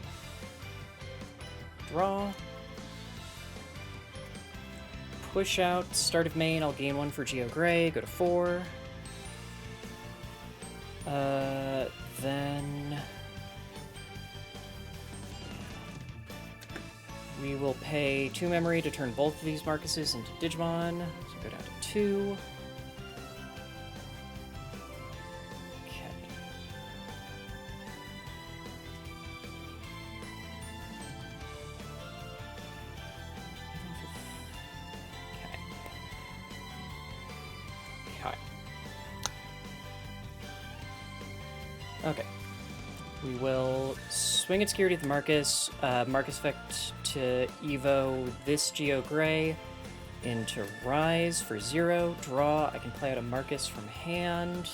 Draw. Push out. Start of main. I'll gain 1 for Geo Gray. Go to 4. Then we will pay 2 memory to turn both of these Marcuses into Digimon. So go down to 2. Okay. Okay. Okay. We will swing at security with Marcus. Marcus effect to Evo this Geo Gray into Rise for 0. Draw. I can play out a Marcus from hand.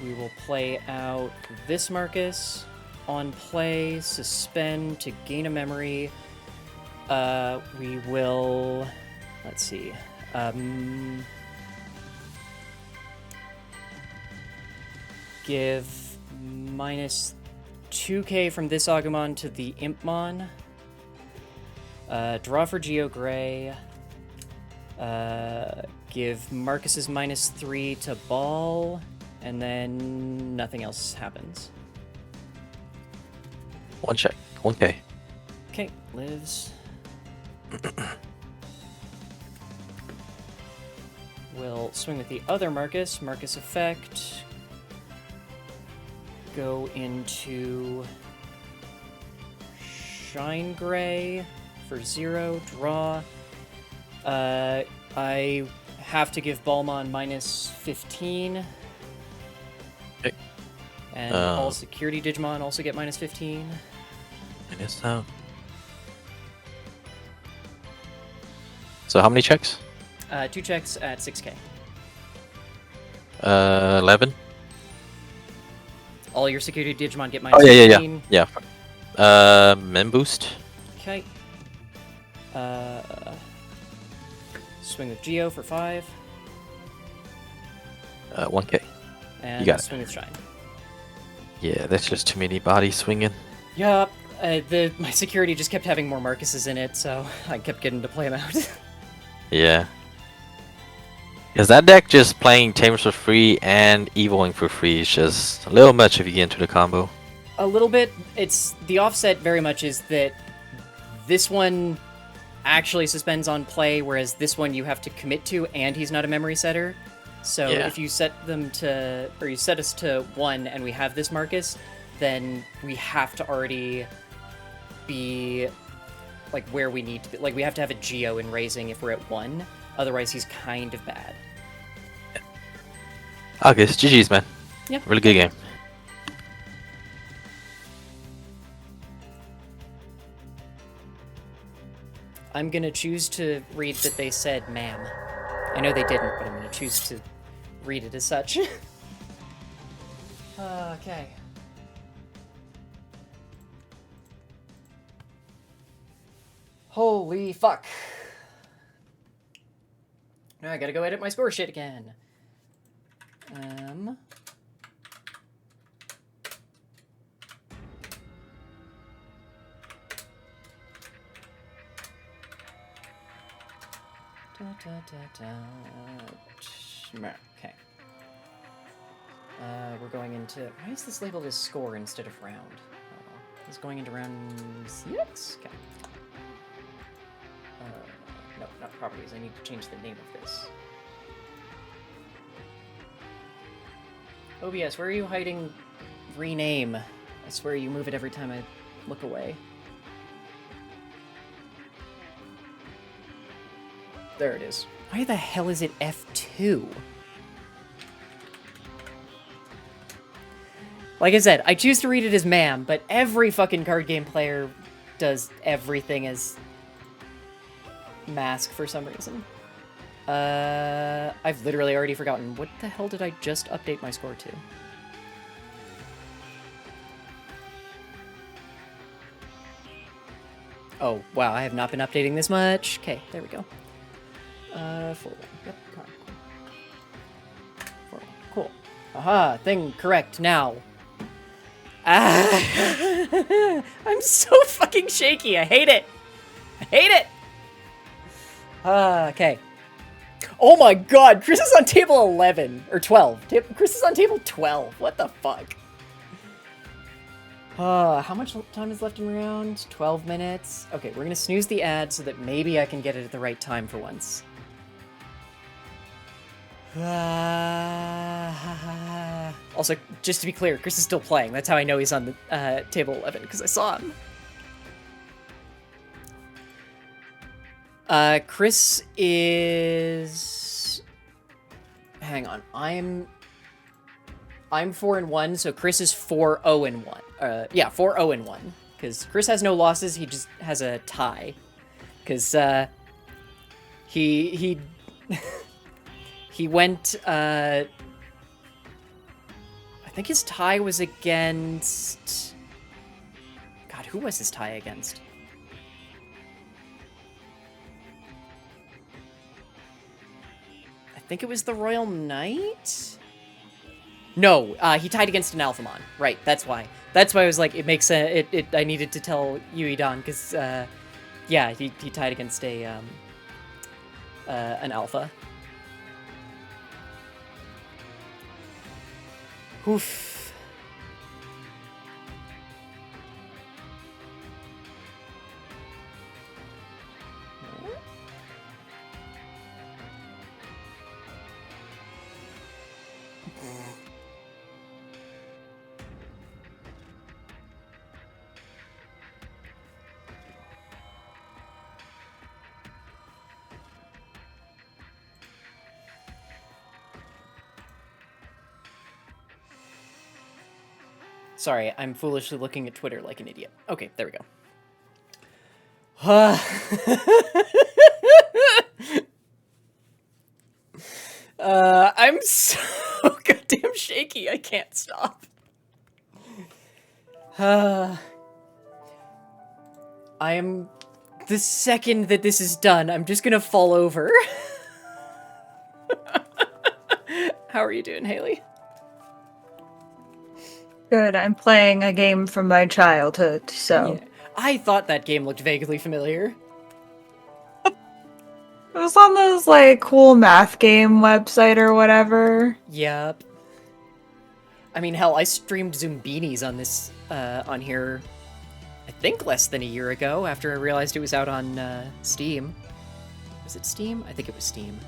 We will play out this Marcus. On play, suspend to gain a memory. We will... Let's see. Give minus 2k from this Agumon to the Impmon. Draw for Geo Gray. Give Marcus's minus 3 to Ball. And then nothing else happens. 1 check. 1k. Okay, lives. We'll swing with the other Marcus. Marcus effect. Go into Shine Gray for 0. Draw. I have to give Balmon minus 15. Okay. And all security Digimon also get minus 15. Minus out. So how many checks? 2 checks at 6k. 11. All your security Digimon get minus Oh, yeah, 15. Yeah. Mem boost. Okay. Swing with Geo for 5. 1k. And got it. swing with Shine. Yeah, that's just too many bodies swinging. Yup. My security just kept having more Marcuses in it, so I kept getting to play them out. Yeah. Because that deck just playing Tamers for free and Evoing for free is just a little much if you get into the combo. A little bit. It's the offset very much is that this one actually suspends on play, whereas this one you have to commit to, and he's not a memory setter. So Yeah. if you set them to, or you set us to 1 and we have this Marcus, then we have to already be like where we need to be. Like we have to have a Geo in raising if we're at 1. Otherwise he's kind of bad. Okay, it's GG's, man. Yeah. Really good game. I'm gonna choose to read that they said ma'am. I know they didn't, but I'm gonna choose to read it as such. Okay. Holy fuck. Now I gotta go edit my score shit again. Okay. We're going into... Why is this labeled as score instead of round? Oh, it's going into round 6? Okay. No, not properties. I need to change the name of this. OBS, where are you hiding rename? I swear you move it every time I look away. There it is. Why the hell is it F2? Like I said, I choose to read it as ma'am, but every fucking card game player does everything as mask for some reason. I've literally already forgotten. What the hell did I just update my score to? Oh, wow, I have not been updating this much. Okay, there we go. 4-1. Yep, cool. 4-1. Cool. Aha, thing correct now. Ah, I'm so fucking shaky. I hate it. I hate it. Okay. Oh my god, Chris is on table 11. Or 12. Chris is on table 12. What the fuck? How much time is left in round? 12 minutes. Okay, we're gonna snooze the ad so that maybe I can get it at the right time for once. Also, just to be clear, Chris is still playing. That's how I know he's on the table 11, because I saw him. Chris is... Hang on. I'm 4-1, so Chris is 4-0-1. Yeah, 4-0-1. Because Chris has no losses, he just has a tie. Because, he went, I think his tie was against... God, who was his tie against? I think it was the Royal Knight? No, he tied against an Alphamon. Right, that's why. That's why I was like, it makes sense. I needed to tell Yui Don, because, yeah, he tied against an Alpha. Oof. Sorry, I'm foolishly looking at Twitter like an idiot. Okay, there we go. I'm so goddamn shaky, I can't stop. I am... The second that this is done, I'm just gonna fall over. How are you doing, Haley? Good, I'm playing a game from my childhood, so... Yeah. I thought that game looked vaguely familiar. It was on those, like, cool math game website or whatever. Yep. I mean, hell, I streamed Zumbinis on this, on here, I think less than a year ago, after I realized it was out on, Steam. Was it Steam? I think it was Steam.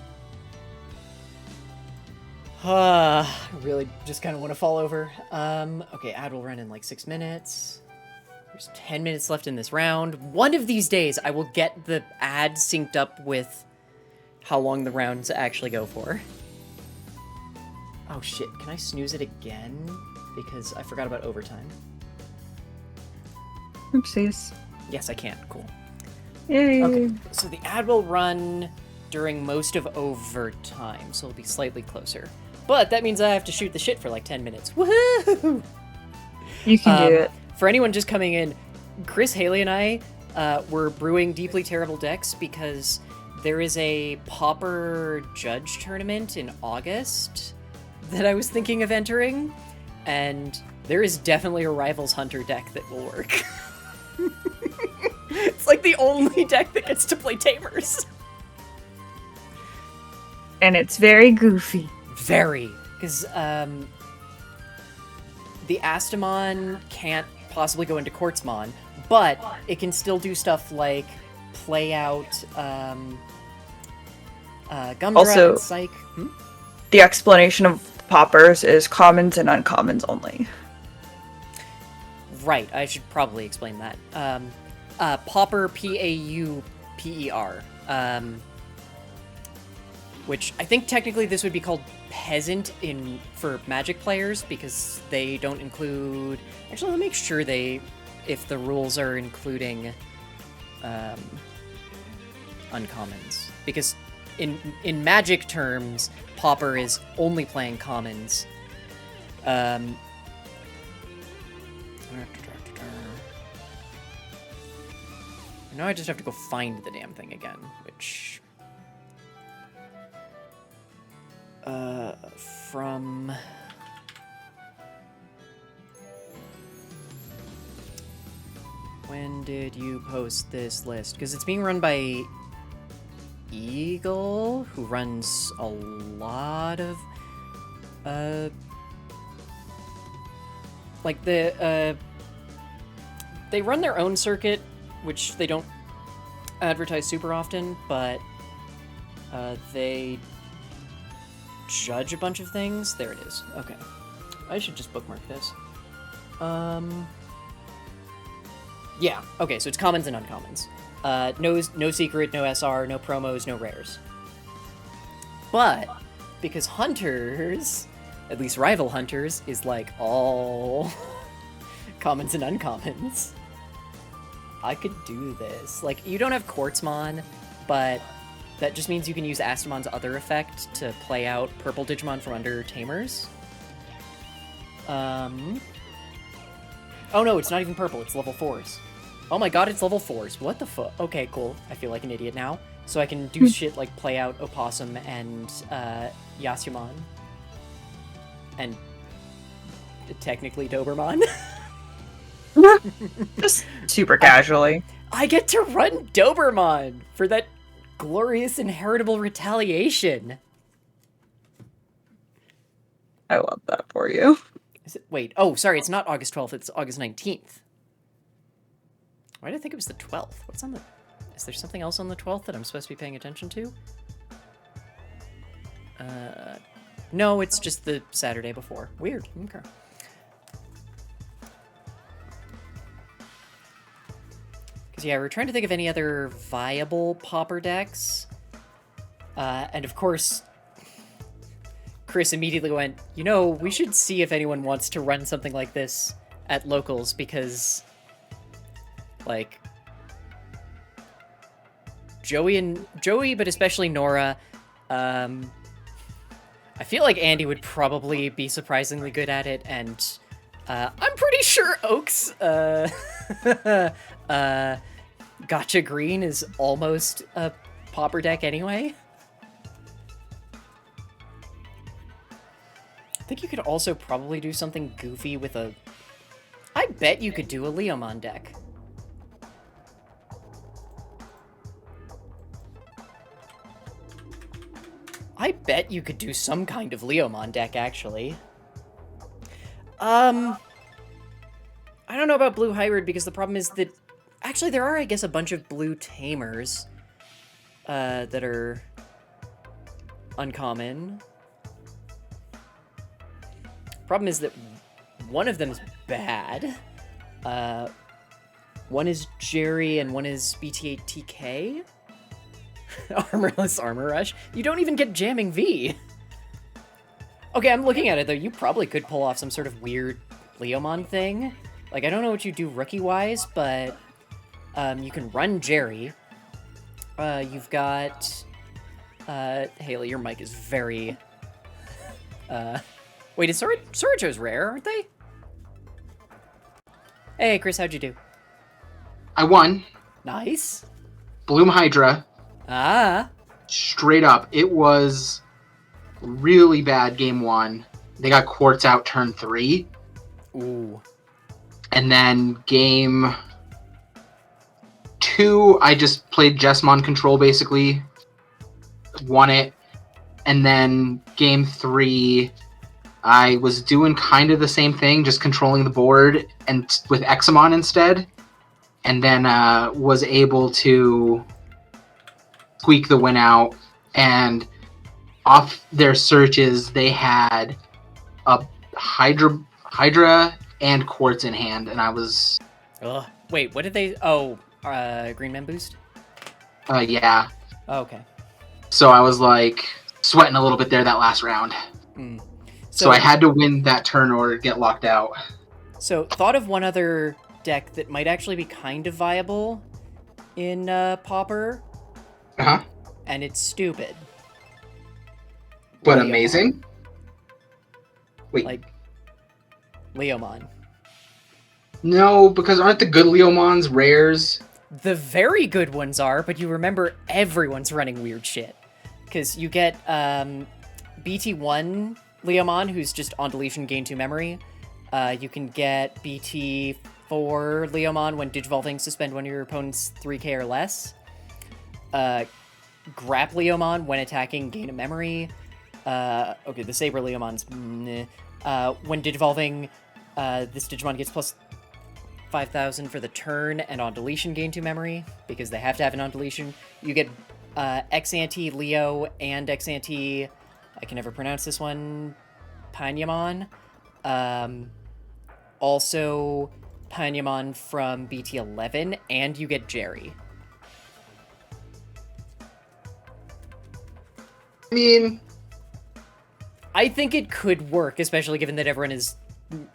I really just kind of want to fall over. Okay, ad will run in like 6 minutes. There's 10 minutes left in this round. One of these days, I will get the ad synced up with how long the rounds actually go for. Oh shit, can I snooze it again? Because I forgot about overtime. Oopsies. Yes, I can. Cool. Yay. Okay, so the ad will run during most of overtime, so it'll be slightly closer. But that means I have to shoot the shit for like 10 minutes. Woohoo! You can do it. For anyone just coming in, Chris, Haley, and I were brewing Deeply Terrible decks because there is a Pauper Judge tournament in August that I was thinking of entering, and there is definitely a Rivals Hunter deck that will work. It's like the only deck that gets to play Tamers. And it's very goofy. Very. Because, the Astamon can't possibly go into Quartzmon, but it can still do stuff like play out, Gumdra Also- and Psych. The explanation of poppers is commons and uncommons only. Right, I should probably explain that. Pauper, P-A-U-P-E-R. Which I think technically this would be called Peasant for Magic players, because they don't include... Actually, let me make sure if the rules are including uncommons. Because in Magic terms, Pauper is only playing commons. Now I just have to go find the damn thing again, which... from... When did you post this list? Because it's being run by Eagle, who runs a lot of, like they run their own circuit, which they don't advertise super often, but they judge a bunch of things. There it is. Okay. I should just bookmark this. Yeah, okay, so it's commons and uncommons. No secret, no SR, no promos, no rares. But, because Hunters, at least Rival Hunters, is like all commons and uncommons, I could do this. Like, you don't have Quartzmon, but that just means you can use Astamon's other effect to play out purple Digimon from under Tamers. Oh no, it's not even purple, it's level 4s. Oh my god, it's level 4s. What the fuck? Okay, cool. I feel like an idiot now. So I can do shit like play out Opossum and Yasumon. And technically Dobermon. Just super casually. I get to run Dobermon for that glorious inheritable retaliation. I love that for you. Is it? Wait. Oh, sorry. It's not August 12th. It's August 19th. Why did I think it was the 12th? What's on the... Is there something else on the 12th that I'm supposed to be paying attention to? No, it's just the Saturday before. Weird. Okay. Because, yeah, we're trying to think of any other viable Pauper decks. And, of course, Chris immediately went, you know, we should see if anyone wants to run something like this at locals, because... like, Joey, but especially Nora, I feel like Andy would probably be surprisingly good at it, and, I'm pretty sure Oak's, Gotcha Green is almost a Pauper deck anyway. I think you could also probably do something goofy with a... I bet you could do a Leomon deck. I bet you could do some kind of Leomon deck, actually. I don't know about Blue Hybrid, because the problem is that... Actually, there are, I guess, a bunch of Blue Tamers that are uncommon. Problem is that one of them is bad. One is Jerry and one is BT8TK. Armorless Armor Rush. You don't even get Jamming V. Okay, I'm looking at it, though. You probably could pull off some sort of weird Leomon thing. Like, I don't know what you do rookie-wise, but you can run Jerry. You've got... Haley, your mic is very... Wait, is Soricho's rare, aren't they? Hey, Chris, how'd you do? I won. Nice. Bloom Hydra. Ah. Straight up. It was really bad game 1. They got Quartz out turn 3. Ooh. And then game 2, I just played Jessmon control, basically. Won it. And then game 3... I was doing kind of the same thing, just controlling the board and with Examon instead, and then was able to squeak the win out. And off their searches, they had a Hydra and Quartz in hand, and I was... Ugh. Wait, what did they... Oh, Green Man Boost? Yeah. Oh, okay. So I was, like, sweating a little bit there that last round. Mm. So I had to win that turn or get locked out. So, thought of one other deck that might actually be kind of viable in Pauper. Uh-huh. and it's stupid. But Leomon. amazing. Wait, Like, Leomon. no, because aren't the good Leomons rares? The very good ones are, but you remember everyone's running weird shit. Because you get BT1 Leomon, who's just on deletion, gain 2 memory. You can get BT4 Leomon when digivolving, suspend one of your opponent's 3k or less. Grap Leomon when attacking, gain a memory. Okay, the Saber Leomon's meh. When digivolving, this Digimon gets plus 5,000 for the turn, and on deletion gain 2 memory, because they have to have it on deletion. You get Ex-Ante Leo and Ex-Ante, I can never pronounce this one, Panyamon. Also, Panyamon from BT11, and you get Jerry. I mean, I think it could work, especially given that everyone is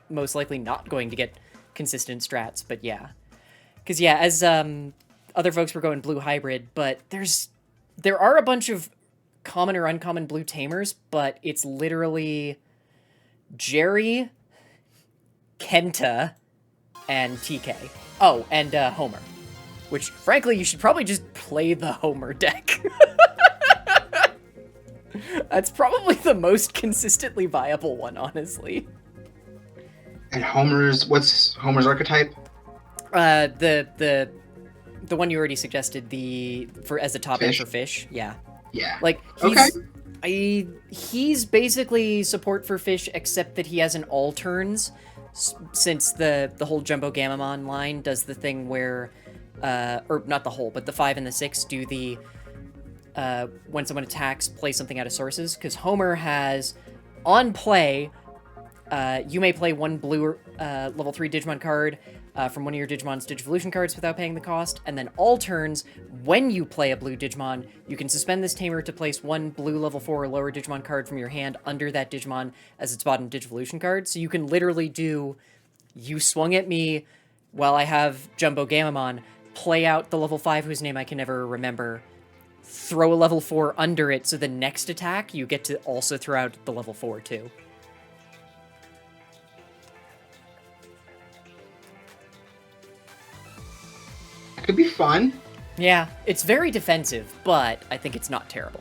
most likely not going to get consistent strats, but yeah. Because, yeah, as other folks were going blue hybrid, but there are a bunch of common or uncommon blue tamers, but it's literally Jerry, Kenta, and TK. Oh, and Homer. Which, frankly, you should probably just play the Homer deck. That's probably the most consistently viable one, honestly. and what's Homer's archetype? The one you already suggested, as a top end Fish? for fish, yeah. Yeah. Like, he's basically support for fish, except that he has an all turns, since the whole Jumbo Gamamon line does the thing where, or not the whole, but the 5 and the 6 do the, when someone attacks, play something out of sources, because Homer has, on play, you may play one blue level 3 Digimon card from one of your Digimon's Digivolution cards without paying the cost, and then all turns, when you play a blue Digimon, you can suspend this tamer to place one blue level 4 or lower Digimon card from your hand under that Digimon as its bottom Digivolution card. So you can literally do, you swung at me while I have Jumbo Gamamon, play out the level 5 whose name I can never remember, throw a level 4 under it, so the next attack you get to also throw out the level 4 too. Could be fun. Yeah, it's very defensive, but I think it's not terrible.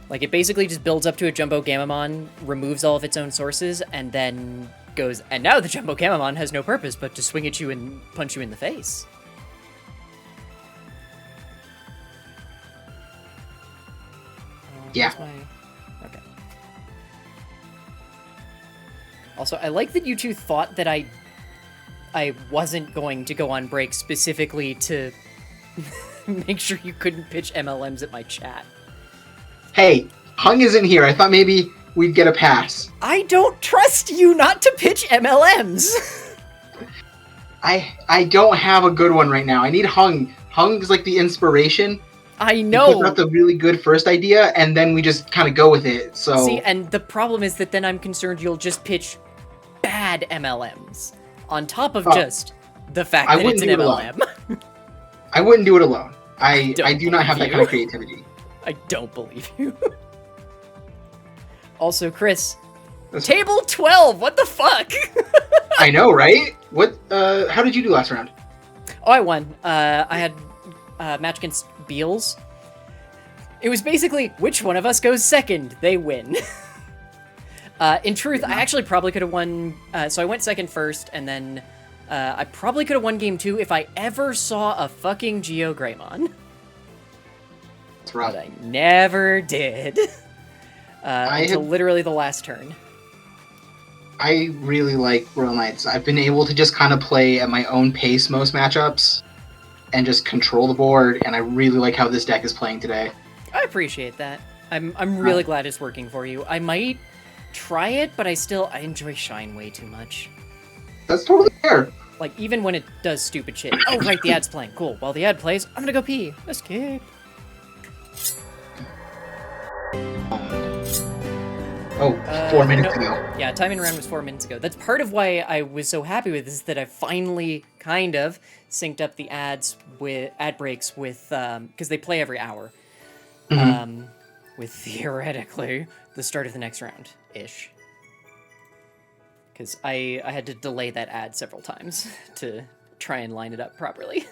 Like, it basically just builds up to a Jumbo Gamamon, removes all of its own sources, and then goes, and now the Jumbo Gamamon has no purpose but to swing at you and punch you in the face. Yeah. Okay. Also, I like that you two thought that I wasn't going to go on break specifically to make sure you couldn't pitch MLMs at my chat. Hey, Hung isn't here. I thought maybe we'd get a pass. I don't trust you not to pitch MLMs! I don't have a good one right now. I need Hung. Hung's like the inspiration. I He know! puts out the really good first idea, and then we just kind of go with it, so... See, and the problem is that then I'm concerned you'll just pitch bad MLMs. On top of just the fact that it's an MLM. I wouldn't do it alone. I don't do not have that believe kind of you. creativity. I don't believe you. Also, Chris, That's- table 12, what the fuck? I know, right? What? How did you do last round? Oh, I won. I had a match against Beals. It was basically, which one of us goes second? They win. In truth, I actually probably could have won... so I went second first, and then I probably could have won game 2 if I ever saw a fucking Geo Greymon. That's rough. But I never did. Until literally the last turn. I really like Royal Knights. I've been able to just kind of play at my own pace most matchups and just control the board, and I really like how this deck is playing today. I appreciate that. I'm really glad it's working for you. I might try it, but I enjoy Shine way too much. That's totally fair. Like, even when it does stupid shit. Oh, right, the ad's playing. Cool. While the ad plays, I'm gonna go pee. Escape. Oh, 4 minutes no. ago. Yeah, time in round was 4 minutes ago. That's part of why I was so happy with this, that I finally kind of synced up the ad breaks with because they play every hour. Mhm. With theoretically the start of the next round ish. Because I had to delay that ad several times to try and line it up properly.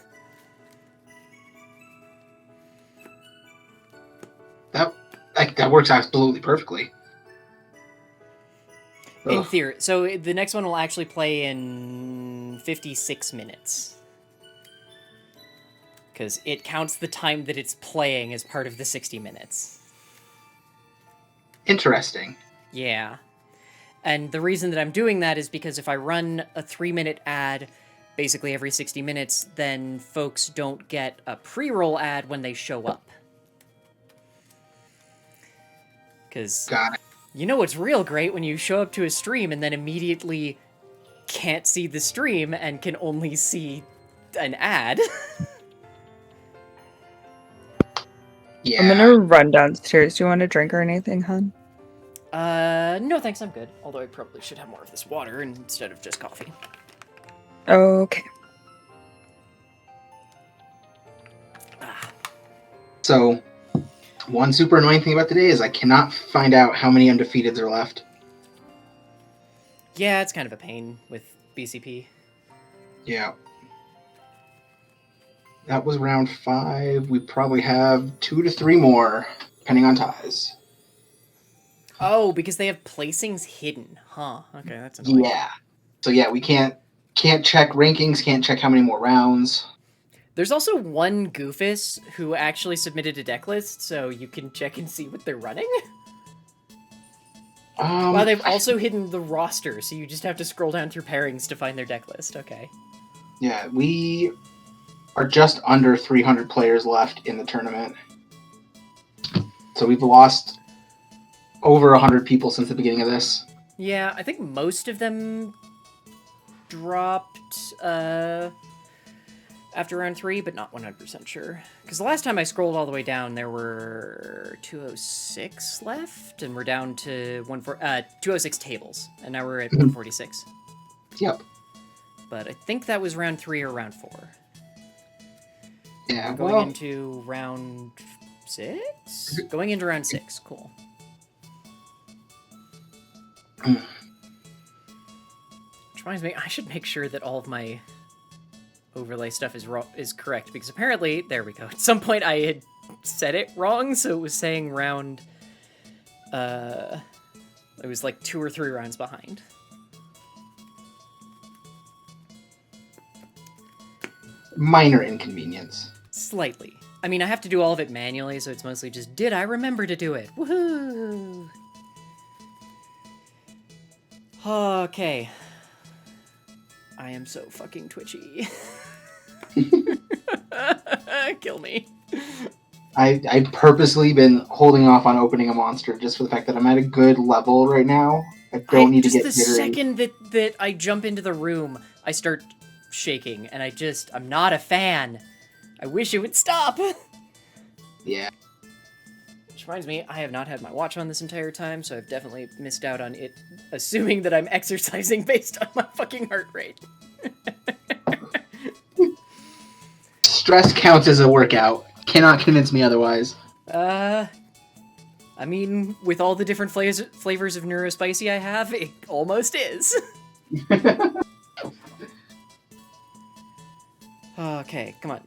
That works absolutely perfectly. In Ugh. theory. So the next one will actually play in 56 minutes. Because it counts the time that it's playing as part of the 60 minutes. Interesting. Yeah. And the reason that I'm doing that is because if I run a 3-minute ad basically every 60 minutes, then folks don't get a pre-roll ad when they show up. Because Got it. you know what's real great when you show up to a stream and then immediately can't see the stream and can only see an ad. Yeah. I'm gonna run downstairs. Do you want a drink or anything, hon? No thanks, I'm good. Although I probably should have more of this water instead of just coffee. Okay. So, one super annoying thing about today is I cannot find out how many undefeateds are left. Yeah, it's kind of a pain with BCP. Yeah. That was round 5. We probably have 2 to 3 more, depending on ties. Oh, because they have placings hidden. Huh. Okay, that's annoying. Yeah. So yeah, we can't check rankings, can't check how many more rounds. There's also one Goofus who actually submitted a deck list, so you can check and see what they're running. Well, they've also hidden the roster, so you just have to scroll down through pairings to find their deck list. Okay. Yeah, we are just under 300 players left in the tournament. So we've lost over 100 people since the beginning of this. Yeah, I think most of them dropped after round 3, but not 100% sure. Because the last time I scrolled all the way down, there were 206 left, and we're down to 206 tables, and now we're at 146. Yep. But I think that was round 3 or round 4. Yeah, Going well, into round 6? Going into round 6, cool. Which reminds me, I should make sure that all of my overlay stuff is correct, because apparently, there we go, at some point I had said it wrong, so it was saying round, it was like 2 or 3 rounds behind. minor inconvenience. Slightly. I mean, I have to do all of it manually, so it's mostly just, did I remember to do it? Woohoo! Okay. I am so fucking twitchy. Kill me. I purposely been holding off on opening a monster just for the fact that I'm at a good level right now. I don't need to get Just the jittery. second that I jump into the room, I start shaking, and I'm not a fan. I wish it would stop. Yeah. Which reminds me, I have not had my watch on this entire time, so I've definitely missed out on it, assuming that I'm exercising based on my fucking heart rate. Stress counts as a workout. Cannot convince me otherwise. I mean, with all the different flavors of Neurospicy I have, it almost is. Okay, come on,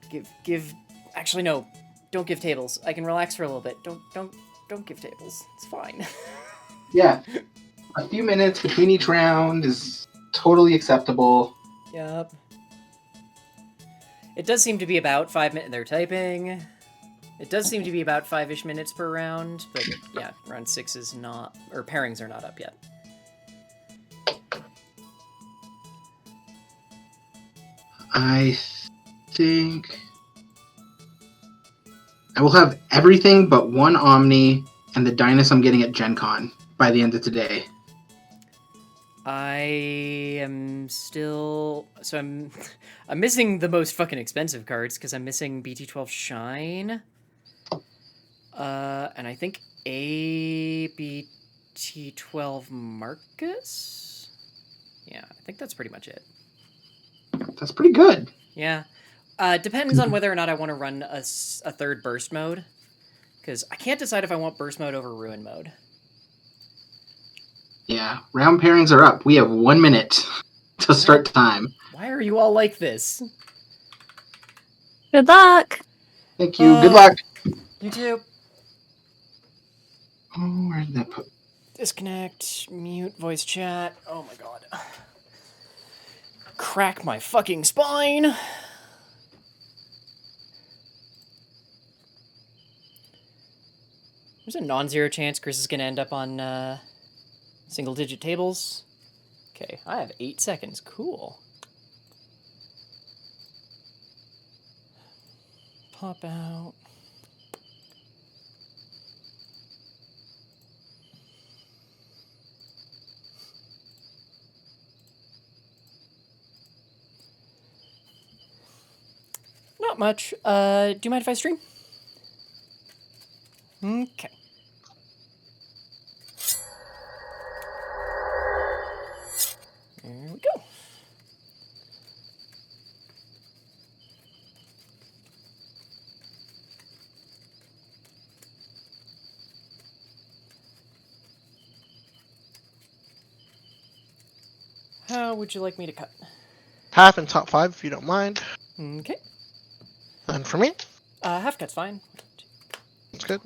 give. Actually, no, don't give tables. I can relax for a little bit. Don't give tables. It's fine. Yeah. A few minutes between each round is totally acceptable. Yep. It does seem to be about 5 minutes. They're typing. It does seem to be about 5-ish minutes per round, but yeah, round 6 is not, or pairings are not up yet. I think I will have everything but one Omni and the Dynus I'm getting at Gen Con by the end of today. I am still... So I'm missing the most fucking expensive cards, because I'm missing BT12 Shine. And I think T12 Marcus? Yeah, I think that's pretty much it. That's pretty good. Yeah. Depends on whether or not I want to run a third burst mode. Because I can't decide if I want burst mode over ruin mode. Yeah, round pairings are up. We have 1 minute to start time. Why are you all like this? Good luck. Thank you. Good luck. You too. Oh, where did that put? Disconnect, mute, voice chat. Oh my god. Crack my fucking spine! There's a non-zero chance Chris is gonna end up on single-digit tables. Okay, I have 8 seconds. Cool. Pop out. Not much. Do you mind if I stream? Okay. There we go. How would you like me to cut? Half and top 5 if you don't mind. Okay. And for me, Half cut's fine. it's good.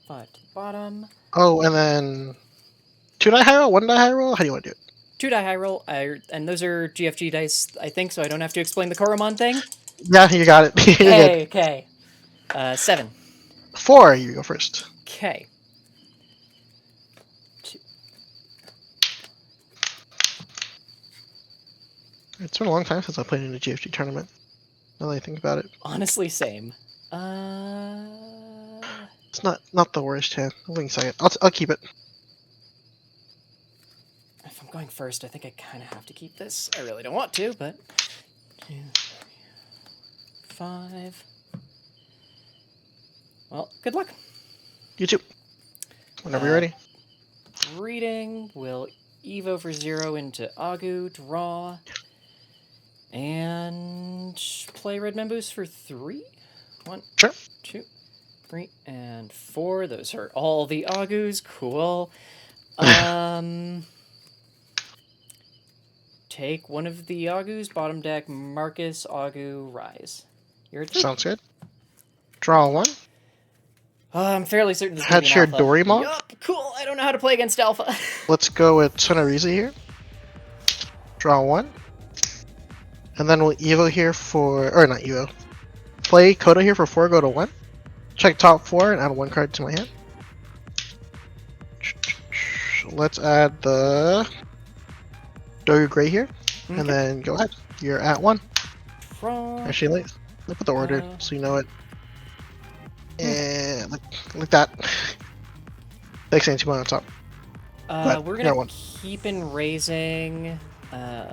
5 to the bottom. Oh, and then 2 die high roll, 1 die high roll. How do you want to do it? 2 die high roll, and those are GFG dice, I think, so I don't have to explain the Koromon thing. Yeah, you got it. You're good. Okay. 7. 4, you go first. Okay. 2. It's been a long time since I played in a GFG tournament. Now that I think about it, Honestly, same. it's not the worst hand. I'll think second. I'll keep it. If I'm going first, I think I kind of have to keep this. I really don't want to, but 2, 3, 5. Well, good luck. You too. Whenever you're ready. Reading will Evo for 0 into Agu, draw, and play Red Members for 3. 1, Sure. 2, 3, and 4. Those are all the Agus. Cool. Take one of the Agus, bottom deck, Marcus, Agu, Rise. You're at 3. Sounds good. Draw 1. I'm fairly certain this is Hatch your Alpha. Dorimon. Yup, cool. I don't know how to play against Alpha. Let's go with Sonoriza here. Draw 1. And then we'll Evo here for... Or not Evo. Play Kodo here for 4, go to 1. Check top 4 and add 1 card to my hand. Let's add the... Doru Gray here. Okay. And then go ahead. You're at 1. Draw. Actually, look at the order so you know it. And like that. Thanks, Anti on top. We're gonna keep in raising. Oh,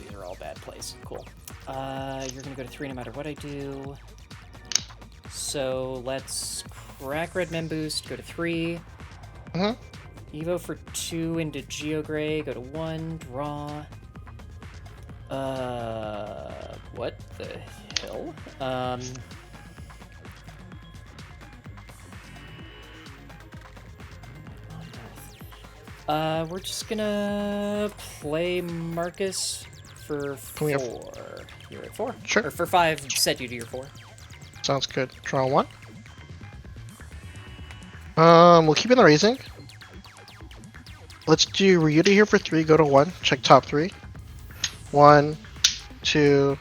these are all bad plays. Cool. You're gonna go to 3 no matter what I do. So let's crack Red Mem Boost, go to 3. Evo for 2 into Geogray, go to 1, draw. What the hell? We're just gonna play Marcus for 4. You're at 4? Sure. Or for 5, set you to your 4. Sounds good. Draw 1. We'll keep in the raising. Let's do Ryuta here for 3, go to 1. Check top 3. 1, 2,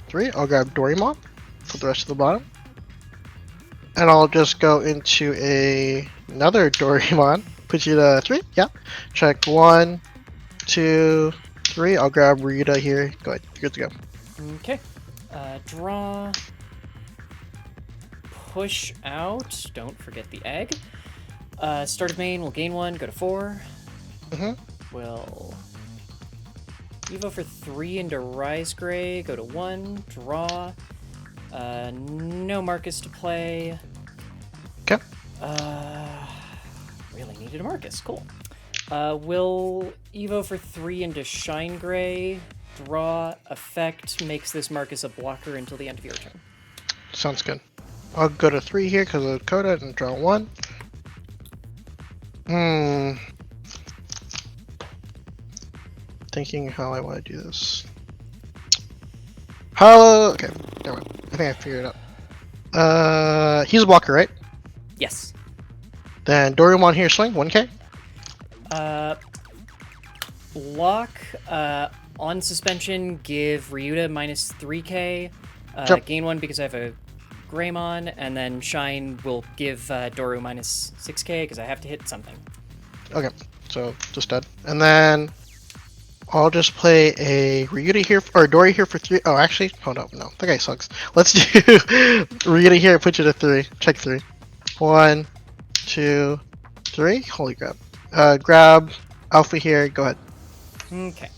3. I'll grab Dorimon for the rest of the bottom. And I'll just go into another Dorimon. Put you to 3. Yeah. Check 1, 2, 3. I'll grab Ryuta here. Go ahead. You're good to go. Okay. Draw. Push out. Don't forget the egg. Start of main, we'll gain 1, go to 4. We'll Evo for 3 into Rise Gray, go to 1, draw. No Marcus to play. Okay. Really needed a Marcus. Cool. Will Evo for 3 into Shine Gray. Draw effect makes this Marcus a blocker until the end of your turn. Sounds good. I'll go to 3 here because of Coda and draw 1. Thinking how I want to do this. Okay, never mind. I think I figured it out. He's a blocker, right? Yes. Then Doraemon here, swing, 1k. Block, on suspension, give Ryuta minus 3k. Sure. Gain 1 because I have a Greymon, and then Shine will give Doru minus 6k because I have to hit something. Okay, so just dead. And then I'll just play a Ryuta here, or Dory here for 3. Oh, actually, hold up, no, that guy sucks. Let's do Ryuta here, put you to 3. Check 3. 1, 2, 3. Holy crap. Grab Alpha here, go ahead. Okay.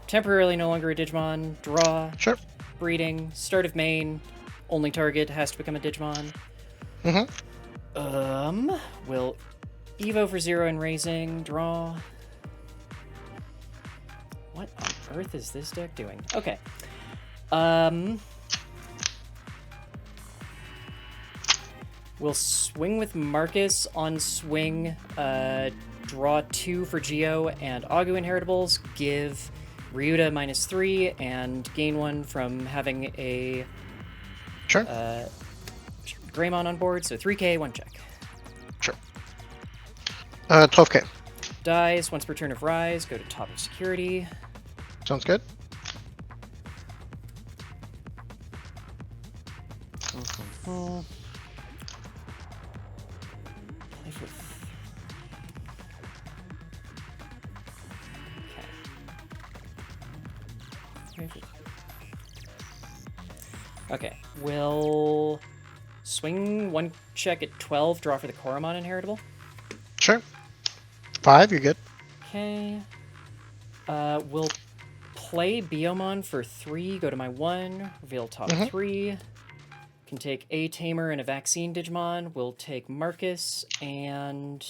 Temporarily no longer a Digimon. Draw. Sure. Breeding. Start of main. Only target has to become a Digimon. Will Evo for 0 and raising. Draw. What on earth is this deck doing? Okay. We'll swing with Marcus on swing. Draw 2 for Geo and Agu inheritables. Give Ryuta minus 3 and gain 1 from having a Sure. Greymon on board. So 3k, 1 check. Sure. 12k. Dies once per turn of Rise. Go to top of security. Sounds good. Okay, we'll swing 1 check at 12, draw for the Koromon inheritable. Sure. 5, you're good. Okay. We'll play Biomon for 3, go to my 1, reveal top 3. Can take a Tamer and a Vaccine Digimon. We'll take Marcus and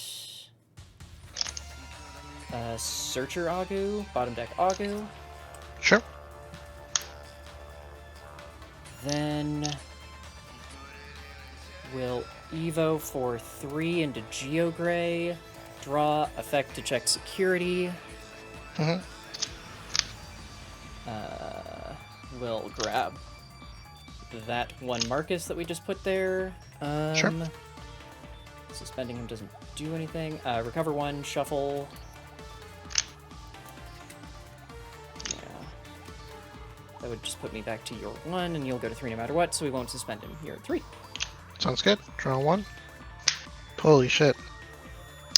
Searcher Agu, bottom deck Agu. Sure. Then we'll Evo for 3 into Geogray. Draw effect to check security. We'll grab that 1 Marcus that we just put there. Sure. Suspending him doesn't do anything. Recover 1, shuffle. That would just put me back to your 1, and you'll go to 3 no matter what, so we won't suspend him. You're at 3. Sounds good. Draw 1. Holy shit.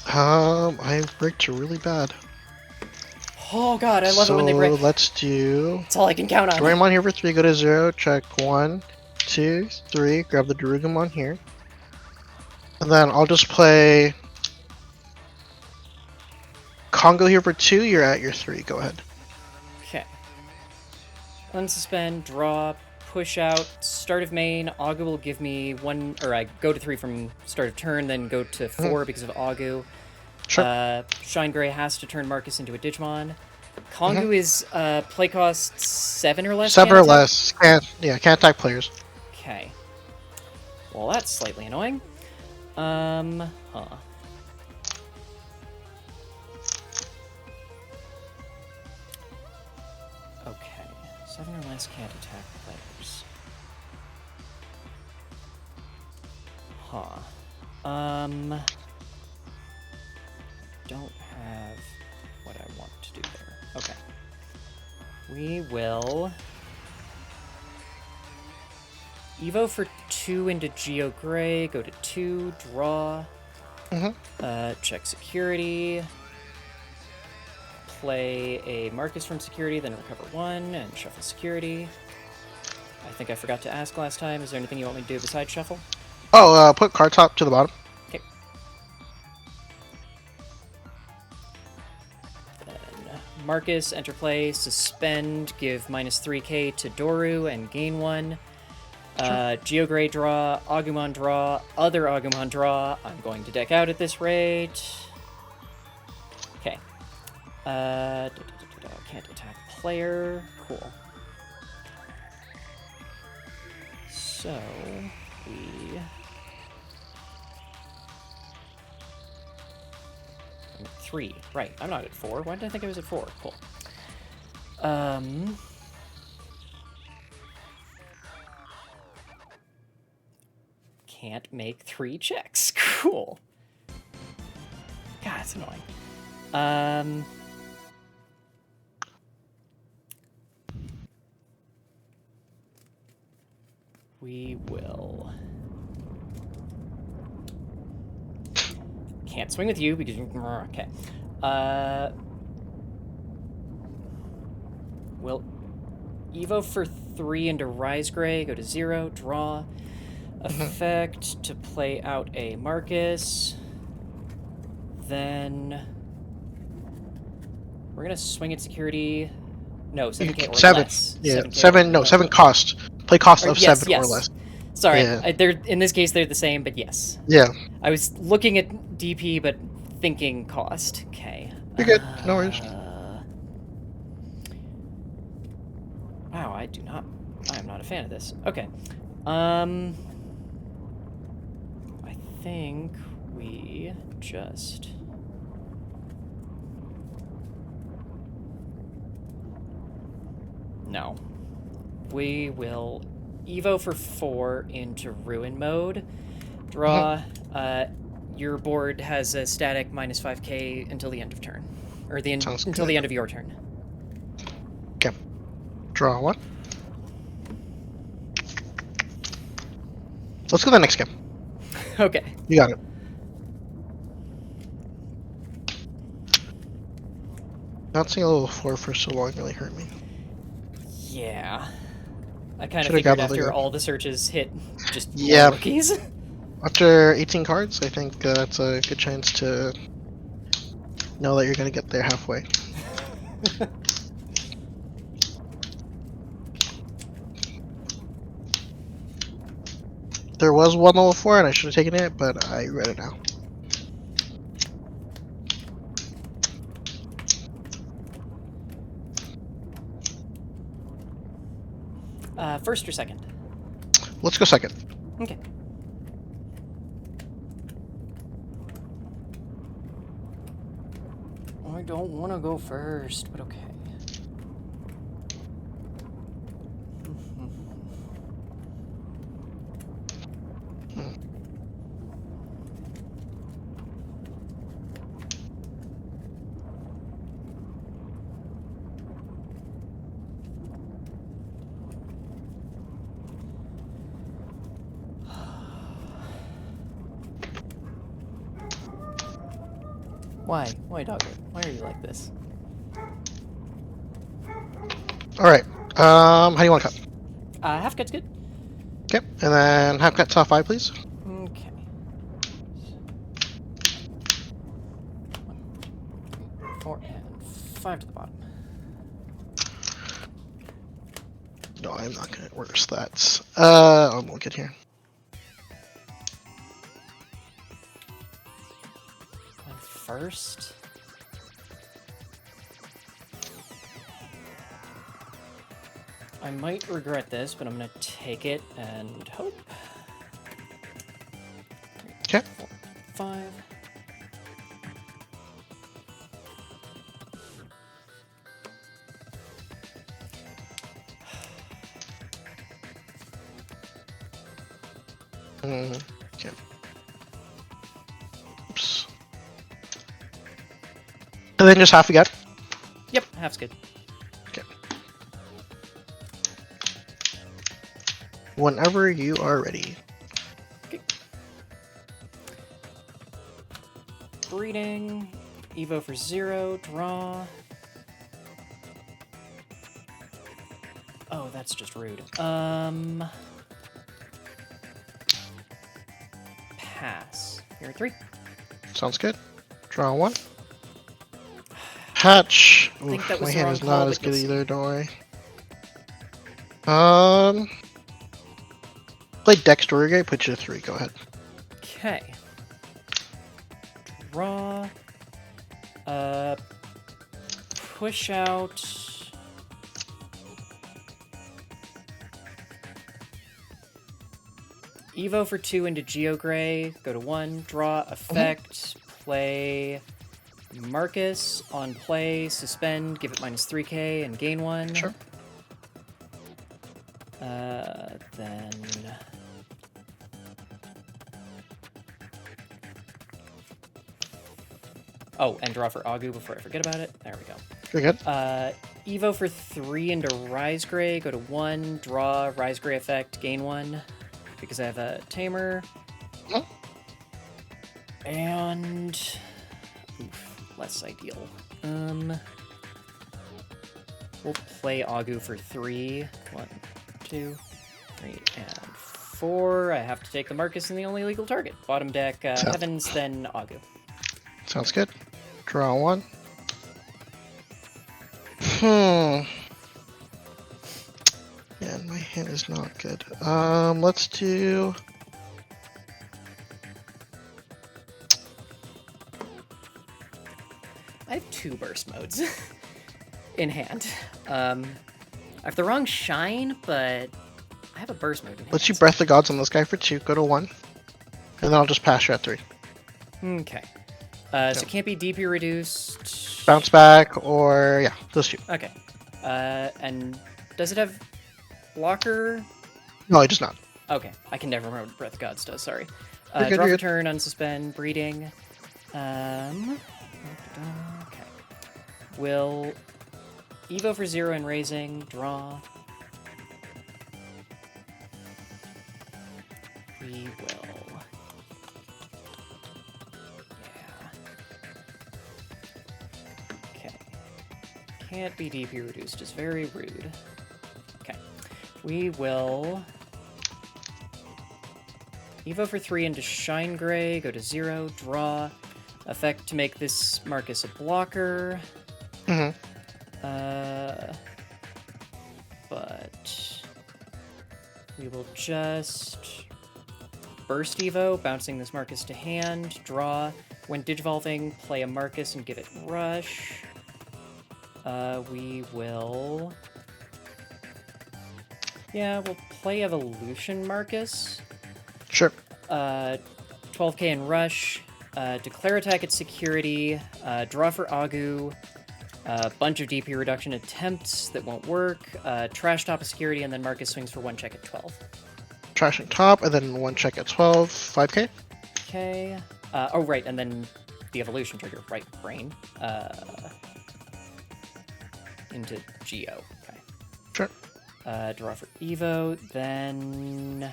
I bricked really bad. Oh god, I love it when they break. So let's do... That's all I can count on. Doraemon here for 3, go to 0, check 1, 2, 3, grab the Darugamon here. And then I'll just play... Congo here for 2, you're at your 3, go ahead. Okay. Unsuspend, draw, push out, start of main. Agu will give me 1, or I go to 3 from start of turn, then go to 4 because of Agu. Sure. Shine Gray has to turn Marcus into a Digimon. Kongu is play cost 7 or less. 7 or less. Can't attack players. Okay. Well, that's slightly annoying. Okay. 7 or less can't attack players. Don't have what I want to do there. Okay. We will Evo for 2 into Geo Gray, go to 2, draw, check security, play a Marcus from security, then recover 1, and shuffle security. I think I forgot to ask last time, is there anything you want me to do besides shuffle? Oh, put card top to the bottom. Marcus, enter play, suspend, give -3k to Doru and gain 1. Geogray draw, Agumon draw, other Agumon draw. I'm going to deck out at this rate. Okay. Can't attack player. Cool. So, we... I'm at 3. Right, I'm not at 4. Why did I think I was at 4? Cool. Can't make 3 checks. Cool. God, it's annoying. We will... Can't swing with you because... Okay. We'll Evo for 3 into Rise Gray, go to 0, draw. Effect to play out a Marcus. Then... We're gonna swing at security... No, 7k or 7. less. Yeah, 7K 7, no, 7 cost. Play cost of yes, 7 yes. or less. Sorry, Yeah. they're in this case they're the same, but yes. Yeah. I was looking at DP, but thinking cost. Okay. You're good. No worries. Wow, I am not a fan of this. Okay. I think we just... No. We will Evo for 4 into Ruin mode. Draw. Your board has a static -5k until the end of turn. Or until the end of your turn. Okay. Draw 1. Let's go to the next game. Okay. You got it. Not seeing a little 4 for so long really hurt me. Yeah. I kind of Should've figured got after the- all the searches hit just more Yeah. rookies. After 18 cards, I think that's a good chance to know that you're going to get there halfway. There was one level 4 and I should have taken it, but I regret it now. First or second? Let's go second. Okay. I don't want to go first, but okay. Why? Why, Dogger? Why are you like this? Alright. How do you want to cut? Half cut's good. Okay. And then half cut top 5, please. Okay. 1, 4, and 5 to the bottom. No, I'm not going to worse that. I'll look at here. First. I might regret this, but I'm gonna take it and hope. 'Kay. 4, 5. Okay. Oops. And then just half again. Yep, half's good. Okay. Whenever you are ready. Okay. Breeding. Evo for 0. Draw. Oh, that's just rude. Pass. You're at 3. Sounds good. Draw 1. Patch. think Oof, that was my the hand wrong is call, not as but you'll good see. either, don't worry. Play Dex Story Guy, put you to 3, go ahead. Okay. Draw. Push out. Evo for 2 into Geogray. Go to 1. Draw. Effect. Play. Marcus on play. Suspend. Give it -3k and gain 1. Sure. Then. Oh, and draw for Agu before I forget about it. There we go. You're good. Evo for 3 into Rise Gray. Go to 1. Draw. Rise Gray effect. Gain 1. Because I have a Tamer. Mhm. And... Oof, less ideal. We'll play Agu for 3. 1, 2, 3, and 4. I have to take the Marcus and the only legal target. Bottom deck, Heavens, then Agu. Sounds good. Draw 1. Yeah, my hand is not good. Let's do... I have 2 burst modes in hand. I have the wrong shine, but I have a burst mode in hand. Let's you Breath of Gods on this guy for 2, go to 1. And then I'll just pass you at 3. Okay. So it can't be DP reduced. Bounce back, or... yeah, those 2. Okay. And does it have blocker? No, it does not. Okay. I can never remember what Breath of Gods does, sorry. You're good, Draw you're for good. turn, unsuspend, breeding. Okay. Will Evo for 0 and raising, draw. We will. Yeah. Okay. Can't be DP reduced, is very rude. Okay. We will. Evo for 3 into Shine Gray, go to 0, draw. Effect to make this Marcus a blocker. Mm-hmm. But we will just burst Evo, bouncing this Marcus to hand, draw. When digivolving, play a Marcus and give it rush. We will... yeah, we'll play Evolution Marcus. Sure. 12k in rush. Declare attack at security. Draw for Agu. Bunch of DP reduction attempts that won't work. Trash top of security, and then Marcus swings for 1 check at 12. Trashing top, and then 1 check at 12. 5k? Okay. Oh, right, and then the evolution trigger. Right, brain. Into Geo. Okay. Sure. Draw for Evo, then...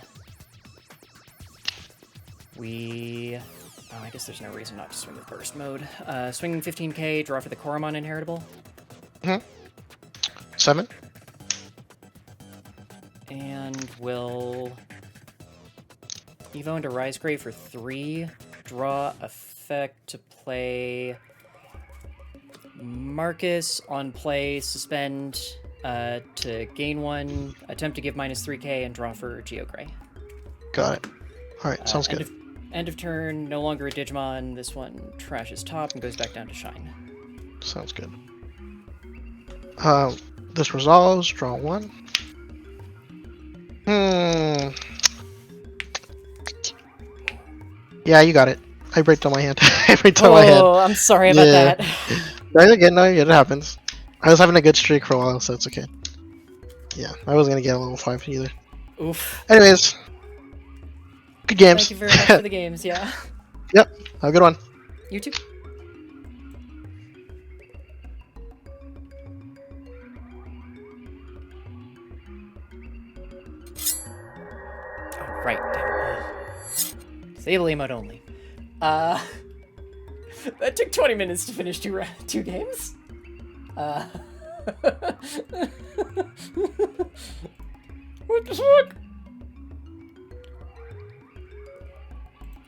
we... oh, I guess there's no reason not to swing with burst mode. Swing 15k, draw for the Koromon inheritable. 7. And we'll... Evo into Rise Gray for 3. Draw effect to play... Marcus on play, suspend to gain 1, attempt to give -3k, and draw for Geogray. Got it. Alright, sounds good. End of turn, no longer a Digimon. This one trashes top and goes back down to Shine. Sounds good. This resolves, draw 1. Yeah, you got it. I breaked on my hand. I breaked on my hand. Oh, I'm sorry about Yeah. that. No, you're good. No, it happens. I was having a good streak for a while, so it's okay. Yeah, I wasn't gonna get a level 5 either. Oof. Anyways, good games. Thank you very much for the games, yeah. Yep, have a good one. You too. Oh, right. Damn. Disable emote only. That took 20 minutes to finish 2 games. What the fuck?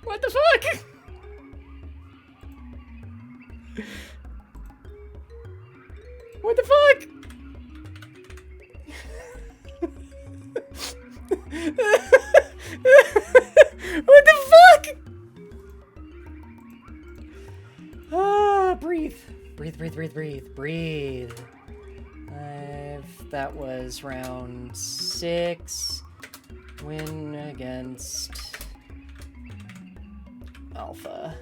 What the fuck? What the fuck? Ah, breathe. Breathe, breathe, breathe, breathe, breathe. That was round 6. Win against Alpha.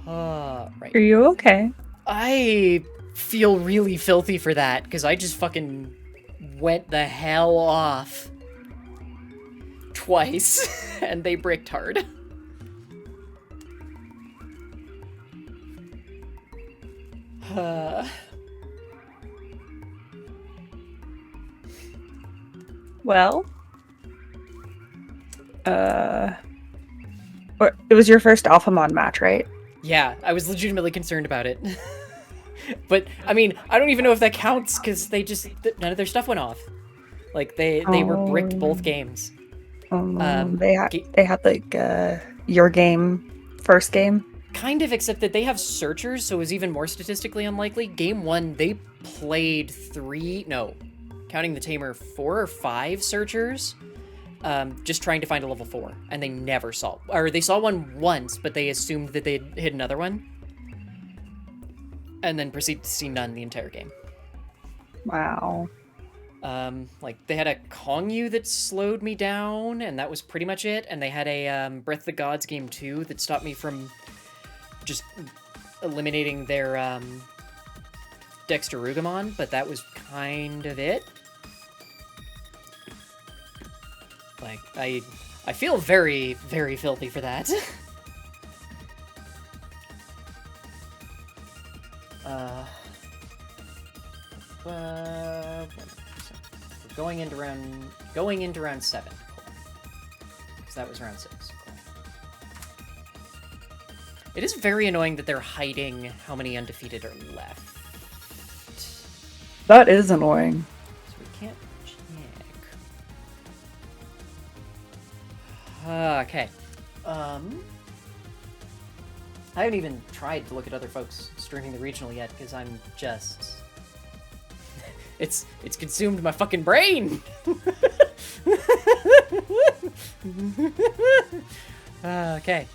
Right. Are you okay? I feel really filthy for that, because I just fucking went the hell off. Twice, and they bricked hard. Well, it was your first Alphamon match, right? Yeah, I was legitimately concerned about it. But, I mean, I don't even know if that counts, because none of their stuff went off. Like, they were bricked both games. They had like your game, first game. Kind of, except that they have searchers, so it was even more statistically unlikely. Game 1, they played counting the tamer, 4 or 5 searchers, just trying to find a level 4, and they never saw, or they saw one once, but they assumed that they'd hit another one, and then proceeded to see none the entire game. Wow. Like, they had a Kongyu that slowed me down, and that was pretty much it, and they had a, Breath of the Gods game 2 that stopped me from just eliminating their, Dexterugamon, but that was kind of it. Like, I feel very, very filthy for that. Going into round 7. Because that was round 6. Cool. It is very annoying that they're hiding how many undefeated are left. That is annoying. So we can't check. Okay. I haven't even tried to look at other folks streaming the regional yet, because I'm just... It's consumed my fucking brain! Okay.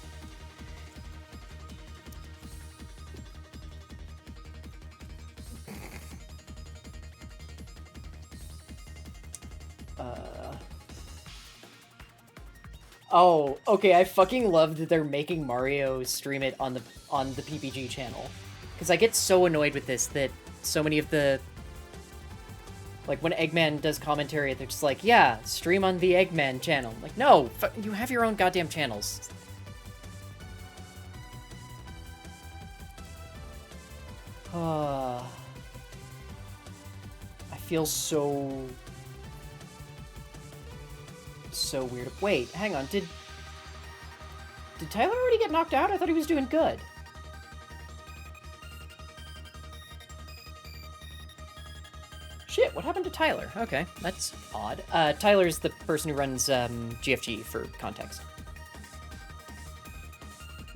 Oh, okay, I fucking love that they're making Mario stream it on the PPG channel. Because I get so annoyed with this that so many of the... Like, when Eggman does commentary, they're just like, yeah, stream on the Eggman channel. Like, no, you have your own goddamn channels. I feel so weird. Wait, hang on, did Tyler already get knocked out? I thought he was doing good. Shit, what happened to Tyler? Okay, that's odd. Tyler's the person who runs GFG, for context.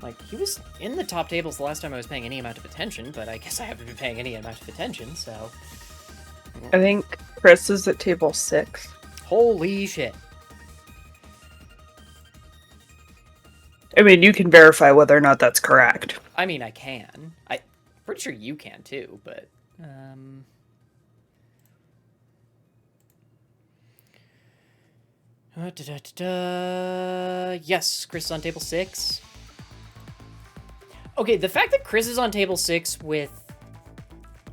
Like, he was in the top tables the last time I was paying any amount of attention, but I guess I haven't been paying any amount of attention, so... I think Chris is at table 6. Holy shit. I mean, you can verify whether or not that's correct. I mean, I can. I'm pretty sure you can, too, but... Yes, Chris is on table 6. Okay, the fact that Chris is on table 6 with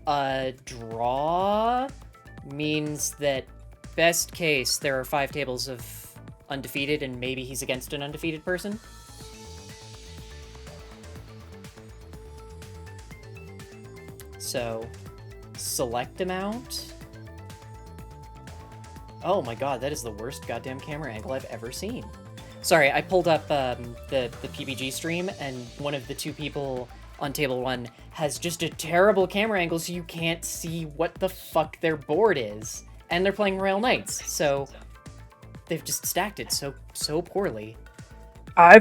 a draw means that, best case, there are 5 tables of undefeated, and maybe he's against an undefeated person. So, select amount. Oh my god, that is the worst goddamn camera angle I've ever seen. Sorry, I pulled up the PPG stream, and one of the 2 people on table 1 has just a terrible camera angle, so you can't see what the fuck their board is. And they're playing Royal Knights, so they've just stacked it so poorly. I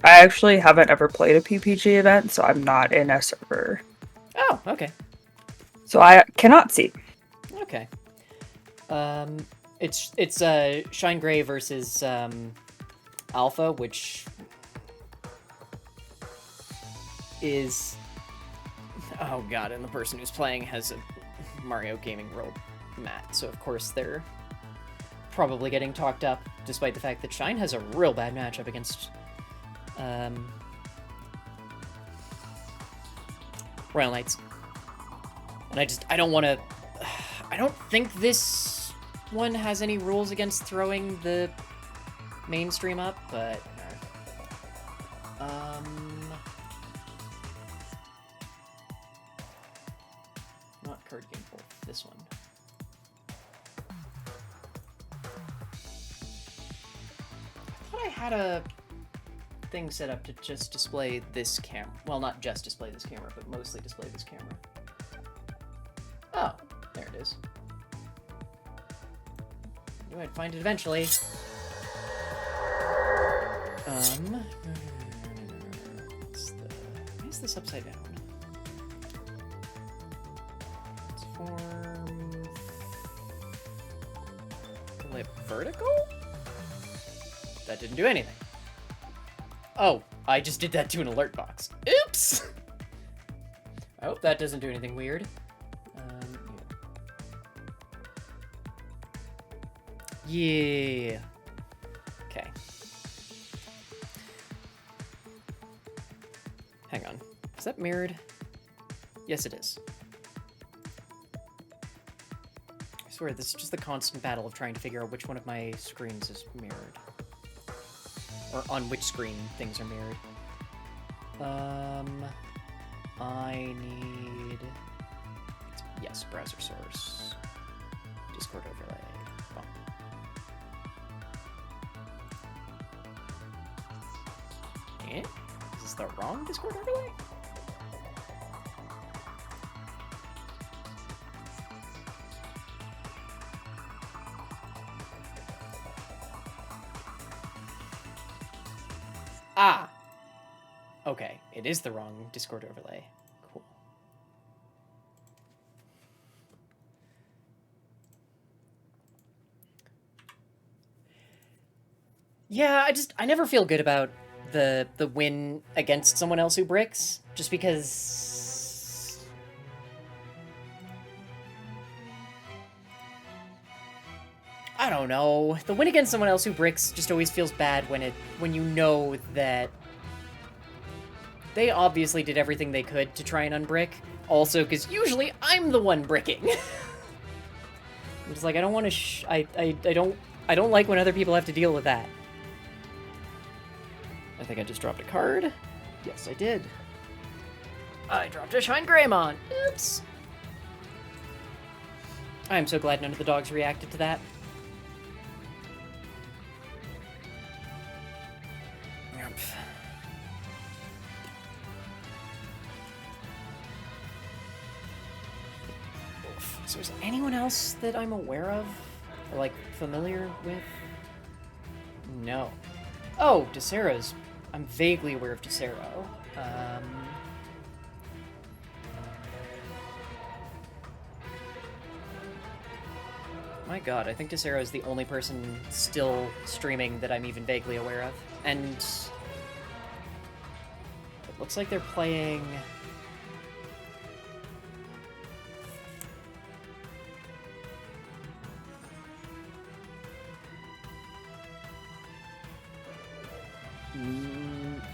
actually haven't ever played a PPG event, so I'm not in a server. Oh, okay. So I cannot see. Okay. It's Shine Gray versus Alpha, which is, oh god, and the person who's playing has a Mario Gaming World mat, so of course they're probably getting talked up, despite the fact that Shine has a real bad matchup against Royal Knights. And I don't want to, I don't think this one has any rules against throwing the mainstream up, but not card game 4, this one. I thought I had a thing set up to just display this camera. Well, not just display this camera, but mostly display this camera. Oh, there it is. Knew I'd find it eventually. Why is this upside down? Let's form... Flip vertical? That didn't do anything. Oh, I just did that to an alert box. Oops! I hope that doesn't do anything weird. Yeah. Okay. Hang on. Is that mirrored? Yes, it is. I swear, this is just the constant battle of trying to figure out which one of my screens is mirrored. Or on which screen things are mirrored. I need... Yes, browser source. Discord overlay. Boom. Eh? Is this the wrong Discord overlay? Ah! Okay, it is the wrong Discord overlay. Cool. Yeah, I never feel good about the win against someone else who bricks, just because... I don't know. The win against someone else who bricks just always feels bad when you know that they obviously did everything they could to try and unbrick. Also, because usually I'm the one bricking. I'm just like, I don't want to I don't like when other people have to deal with that. I think I just dropped a card. Yes, I did. I dropped a Shine Greymon. Oops. I'm so glad none of the dogs reacted to that. Yep. Oof. So is there anyone else that I'm aware of? Or, like, familiar with? No. Oh, Desera's. I'm vaguely aware of Desero. My god, I think Desero is the only person still streaming that I'm even vaguely aware of. And it looks like they're playing...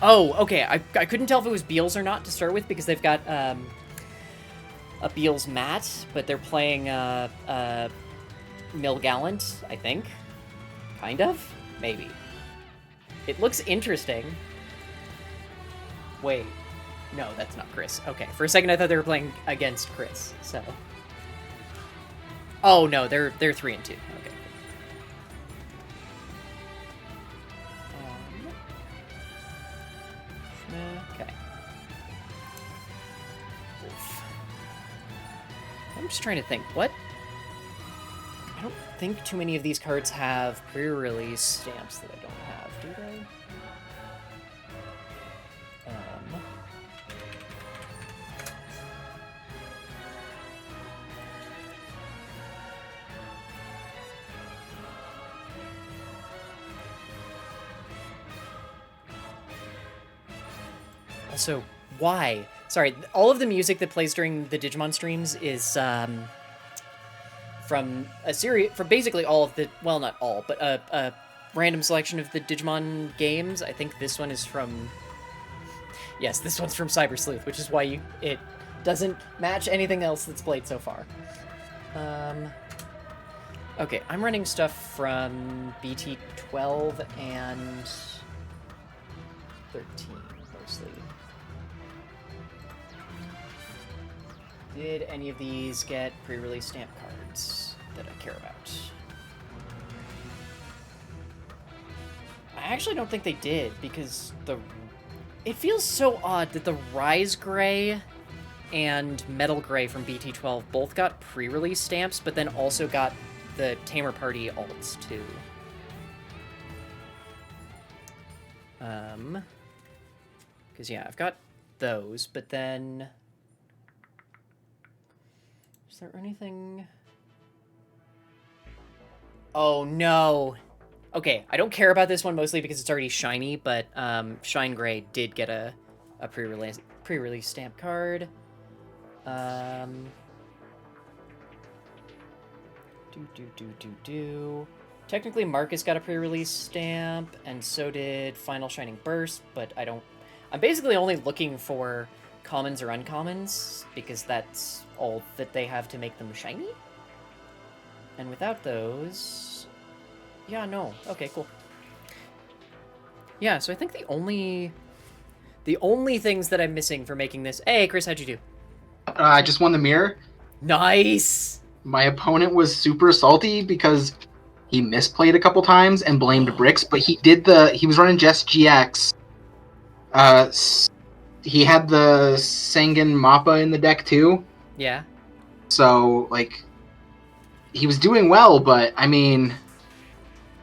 Oh, okay. I couldn't tell if it was Beals or not to start with because they've got a Beals mat, but they're playing Mill Gallant, I think. Kind of? Maybe. It looks interesting. Wait. No, that's not Chris. Okay, for a second I thought they were playing against Chris, so... Oh, no, they're 3-2. Okay. Okay. Oof. I'm just trying to think, what? I don't think too many of these cards have pre-release stamps that I don't have, do they? Also, why? Sorry, all of the music that plays during the Digimon streams is from a series, from basically all of the, well, not all, but a random selection of the Digimon games. I think this one is from, yes, this one's from Cyber Sleuth, which is why it doesn't match anything else that's played so far. Okay, I'm running stuff from BT12 and 13, mostly. Did any of these get pre-release stamp cards that I care about? I actually don't think they did, because it feels so odd that the Rise Gray and Metal Gray from BT12 both got pre-release stamps, but then also got the Tamer Party alts, too. Because, yeah, I've got those, but then... Is there anything... Oh, no! Okay, I don't care about this one mostly because it's already shiny, but Shine Gray did get a pre-release stamp card. Technically, Marcus got a pre-release stamp, and so did Final Shining Burst, but I'm basically only looking for commons or uncommons, because that's all that they have to make them shiny. And without those... Yeah, no. Okay, cool. Yeah, so I think the only things that I'm missing for making this... Hey, Chris, how'd you do? I just won the mirror. Nice! My opponent was super salty because he misplayed a couple times and blamed Bricks, but he was running just GX. He had the Sengen Mappa in the deck too. Yeah. So, like, he was doing well, but, I mean,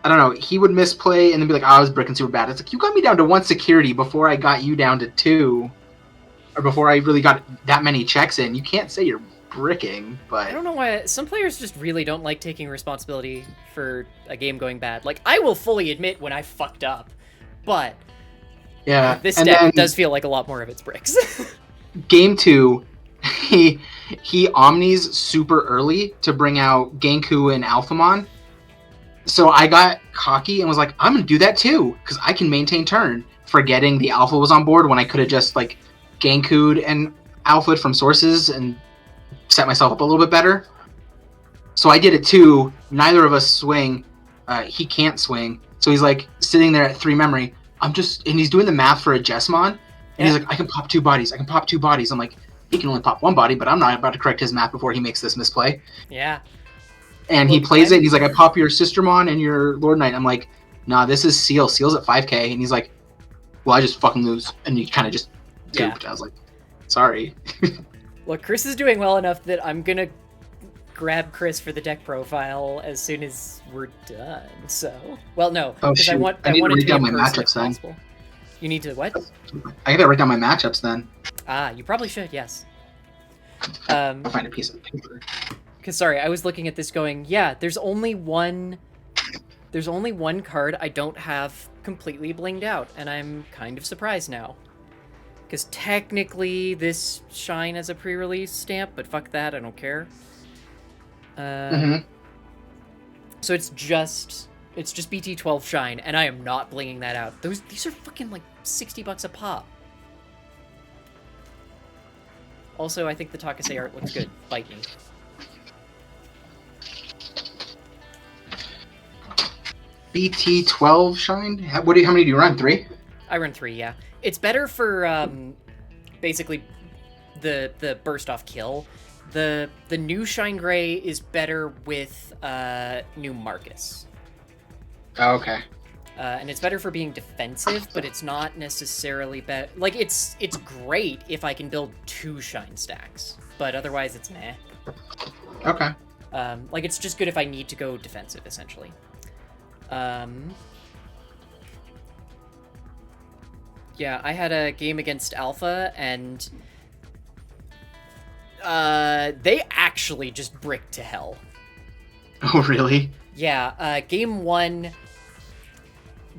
I don't know. He would misplay and then be like, I was bricking super bad. It's like, you got me down to 1 security before I got you down to 2. Or before I really got that many checks in. You can't say you're bricking, but... I don't know why... Some players just really don't like taking responsibility for a game going bad. Like, I will fully admit when I fucked up, but... Yeah. This deck does feel like a lot more of its bricks. Game 2, he omnis super early to bring out Genku and Alphamon. So I got cocky and was like, I'm going to do that too, because I can maintain turn, forgetting the Alpha was on board when I could have just, like, Genku'd and Alpha'd from sources and set myself up a little bit better. So I did it too. Neither of us swing. He can't swing. So he's, like, sitting there at 3 memory. And he's doing the math for a Jessmon. And he's like, I can pop 2 bodies. I'm like, he can only pop 1 body, but I'm not about to correct his math before he makes this misplay. Yeah. And he plays it, and he's like, I pop your Sistermon and your Lord Knight. I'm like, nah, this is Seal. Seal's at 5k. And he's like, well, I just fucking lose. And he kind of just gooped. I was like, sorry. Look, Chris is doing well enough that I'm gonna grab Chris for the deck profile as soon as we're done, so... Well, no, because I want it to be as personal as possible. You need to what? I gotta write down my matchups then. Ah, you probably should, yes. I'll find a piece of paper. Because, sorry, I was looking at this going, yeah, there's only one card I don't have completely blinged out, and I'm kind of surprised now. Because technically this Shine as a pre-release stamp, but fuck that, I don't care. So it's just BT12 Shine, and I am not blinging that out. These are fucking like $60 a pop. Also, I think the Takase art looks good. Bite me. BT12 Shine? How many do you run? 3? I run 3, yeah. It's better for basically the burst off kill. The new Shine Gray is better with new Marcus. Oh, okay. And it's better for being defensive, but it's not necessarily better. Like, it's great if I can build 2 Shine stacks, but otherwise it's meh. Okay. Like, it's just good if I need to go defensive, essentially. Yeah, I had a game against Alpha, and they actually just bricked to hell. Oh, really? Yeah, game 1,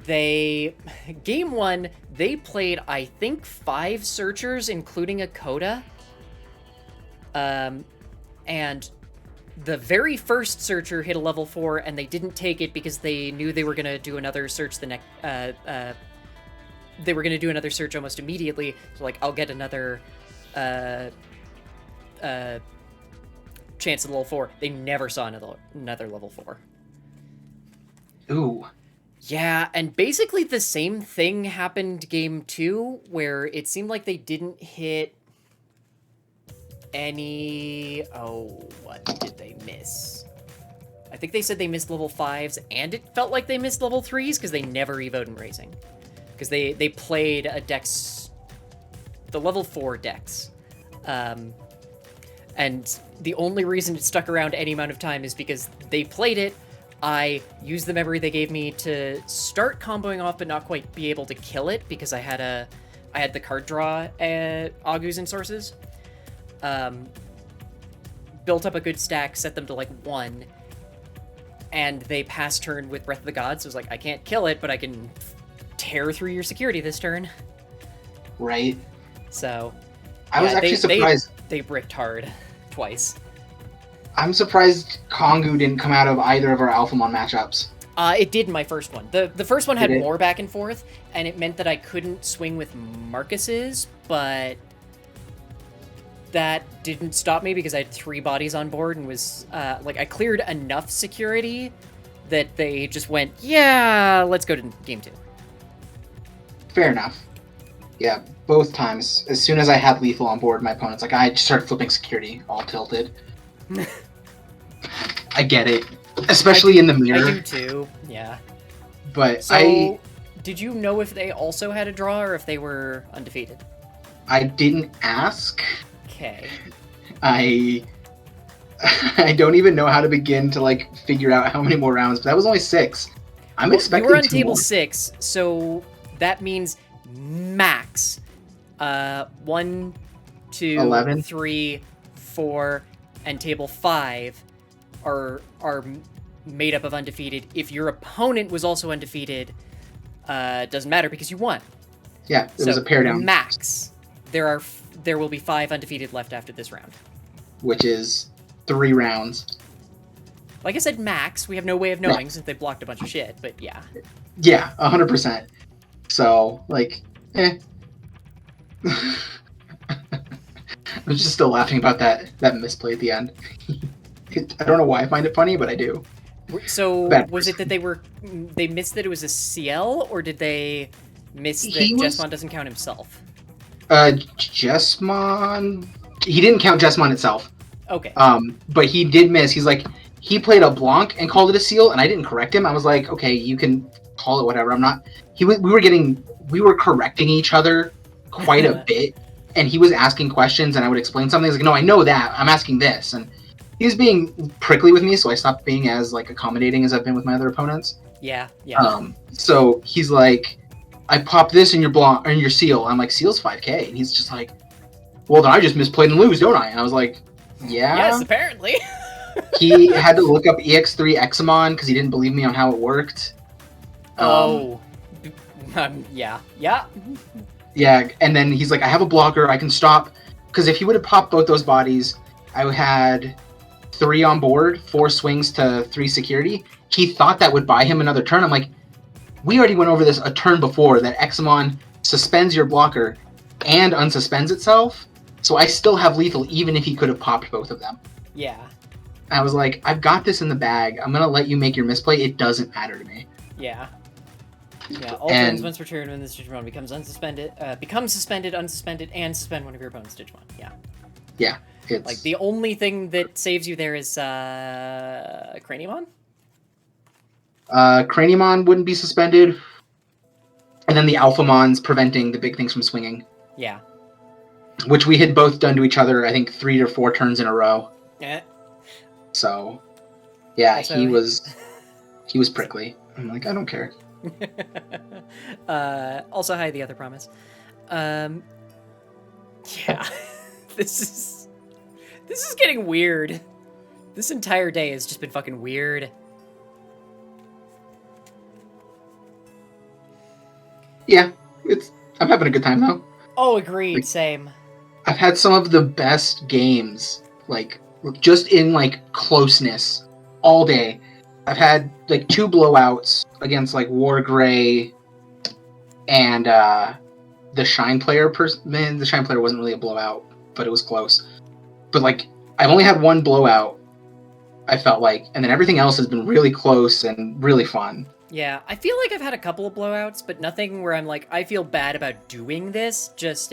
Game 1, they played, I think, 5 searchers, including a coda. And the very first searcher hit a level 4, and they didn't take it because they knew they were going to do another search the next... they were going to do another search almost immediately, so, like, I'll get another... chance at level 4. They never saw another level 4. Ooh. Yeah, and basically the same thing happened game 2, where it seemed like they didn't hit any... Oh, what did they miss? I think they said they missed level 5s, and it felt like they missed level 3s, because they never evoed in Racing. Because they played a Dex... The level 4 Dex. And the only reason it stuck around any amount of time is because they played it, I used the memory they gave me to start comboing off but not quite be able to kill it because I had the card draw Augurs and Sources. Built up a good stack, set them to like 1, and they passed turn with Breath of the Gods, so it was like, I can't kill it, but I can tear through your security this turn. Right. So... I was actually surprised. They bricked hard twice. I'm surprised Kongu didn't come out of either of our Alphamon matchups. It did in my first one. The first one had Did it? more back and forth, and it meant that I couldn't swing with Marcus's, but that didn't stop me because I had 3 bodies on board and was, like, I cleared enough security that they just went, yeah, let's go to game 2. Fair enough. Yeah, both times. As soon as I had lethal on board, my opponent's like, I just started flipping security, all tilted. I get it. Especially in the mirror. I do too, yeah. But So, did you know if they also had a draw or if they were undefeated? I didn't ask. Okay. I don't even know how to begin to, like, figure out how many more rounds, but that was only 6. I'm expecting you were on 2 table more. 6, so that means max 1, 2, 11. 3, 4, and table 5 are made up of undefeated. If your opponent was also undefeated, doesn't matter because you won. Yeah, it was a pair down. Max, there will be 5 undefeated left after this round. Which is 3 rounds. Like I said, max. We have no way of knowing since they blocked a bunch of shit, but yeah. Yeah, 100%. So, like, I'm just still laughing about that misplay at the end. I don't know why I find it funny, but I do. So, Bad was it that they missed that it was a CL, or did they miss that Jesmon doesn't count himself? Jesmon... He didn't count Jesmon itself. Okay. But he did miss. He's like, he played a Blanc and called it a seal, and I didn't correct him. I was like, okay, you can call it whatever. I'm not... We were correcting each other quite a bit, and he was asking questions, and I would explain something. He's like, no, I know that. I'm asking this. And he was being prickly with me, so I stopped being as, like, accommodating as I've been with my other opponents. Yeah. So he's like, I popped this in your Blanc, or in your seal. I'm like, seal's 5k. And he's just like, well, then I just misplayed and lose, don't I? And I was like, yeah. Yes, apparently. He had to look up EX3 Examon because he didn't believe me on how it worked. Yeah. Yeah, and then he's like, I have a blocker, I can stop. Because if he would have popped both those bodies, I had 3 on board, 4 swings to 3 security. He thought that would buy him another turn. I'm like, we already went over this a turn before, that Examon suspends your blocker and unsuspends itself. So I still have lethal, even if he could have popped both of them. Yeah. I was like, I've got this in the bag. I'm going to let you make your misplay. It doesn't matter to me. Yeah. Yeah, all turns once per turn when this Digimon becomes suspended, unsuspended, and suspend one of your opponent's Digimon. Yeah. Yeah. It's... Like, the only thing that saves you there is, Craniamon? Craniamon wouldn't be suspended. And then the Alphamon's preventing the big things from swinging. Yeah. Which we had both done to each other, I think, 3 or 4 turns in a row. Yeah. So, yeah, Also, he was prickly. I'm like, I don't care. Also, hi, the other promise. Yeah. This is getting weird. This entire day has just been fucking weird. Yeah, I'm having a good time though. Oh, agreed. Like, Same. I've had some of the best games, like just in like closeness all day. I've had like 2 blowouts against like War Gray and the Shine player. Man, the Shine player wasn't really a blowout, but it was close. But like, I've only had 1 blowout. I felt like, and then everything else has been really close and really fun. Yeah, I feel like I've had a couple of blowouts, but nothing where I'm like, I feel bad about doing this. Just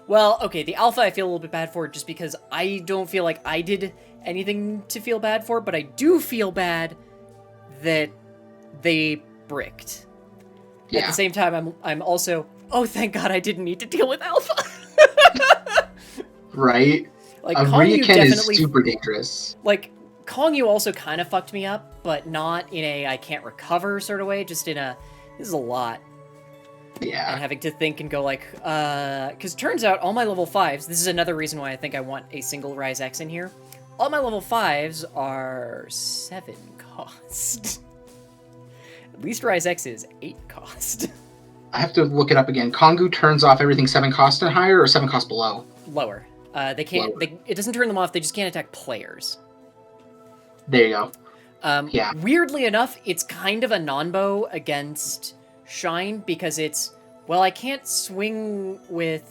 well, okay, the alpha I feel a little bit bad for just because I don't feel like I did anything to feel bad for, but I do feel bad that they bricked. Yeah. At the same time, I'm also, oh, thank God I didn't need to deal with alpha. Right? Like, A Kongyu Ryoken is definitely, super dangerous. like, Kongyu also kind of fucked me up, but not in a I can't recover sort of way, just in a, this is a lot. Yeah. And having to think and go like, because turns out all my level 5s, this is another reason why I think I want a single Rise X in here, all my level 5s are 7 cost. At least Rise X is 8 cost. I have to look it up again. Kongyu turns off everything 7 cost and higher, or 7 cost below? Lower. They can't, Lower. it doesn't turn them off, they just can't attack players. There you go. Yeah. Weirdly enough, it's kind of a non-bow against Shine, because it's, well, I can't swing with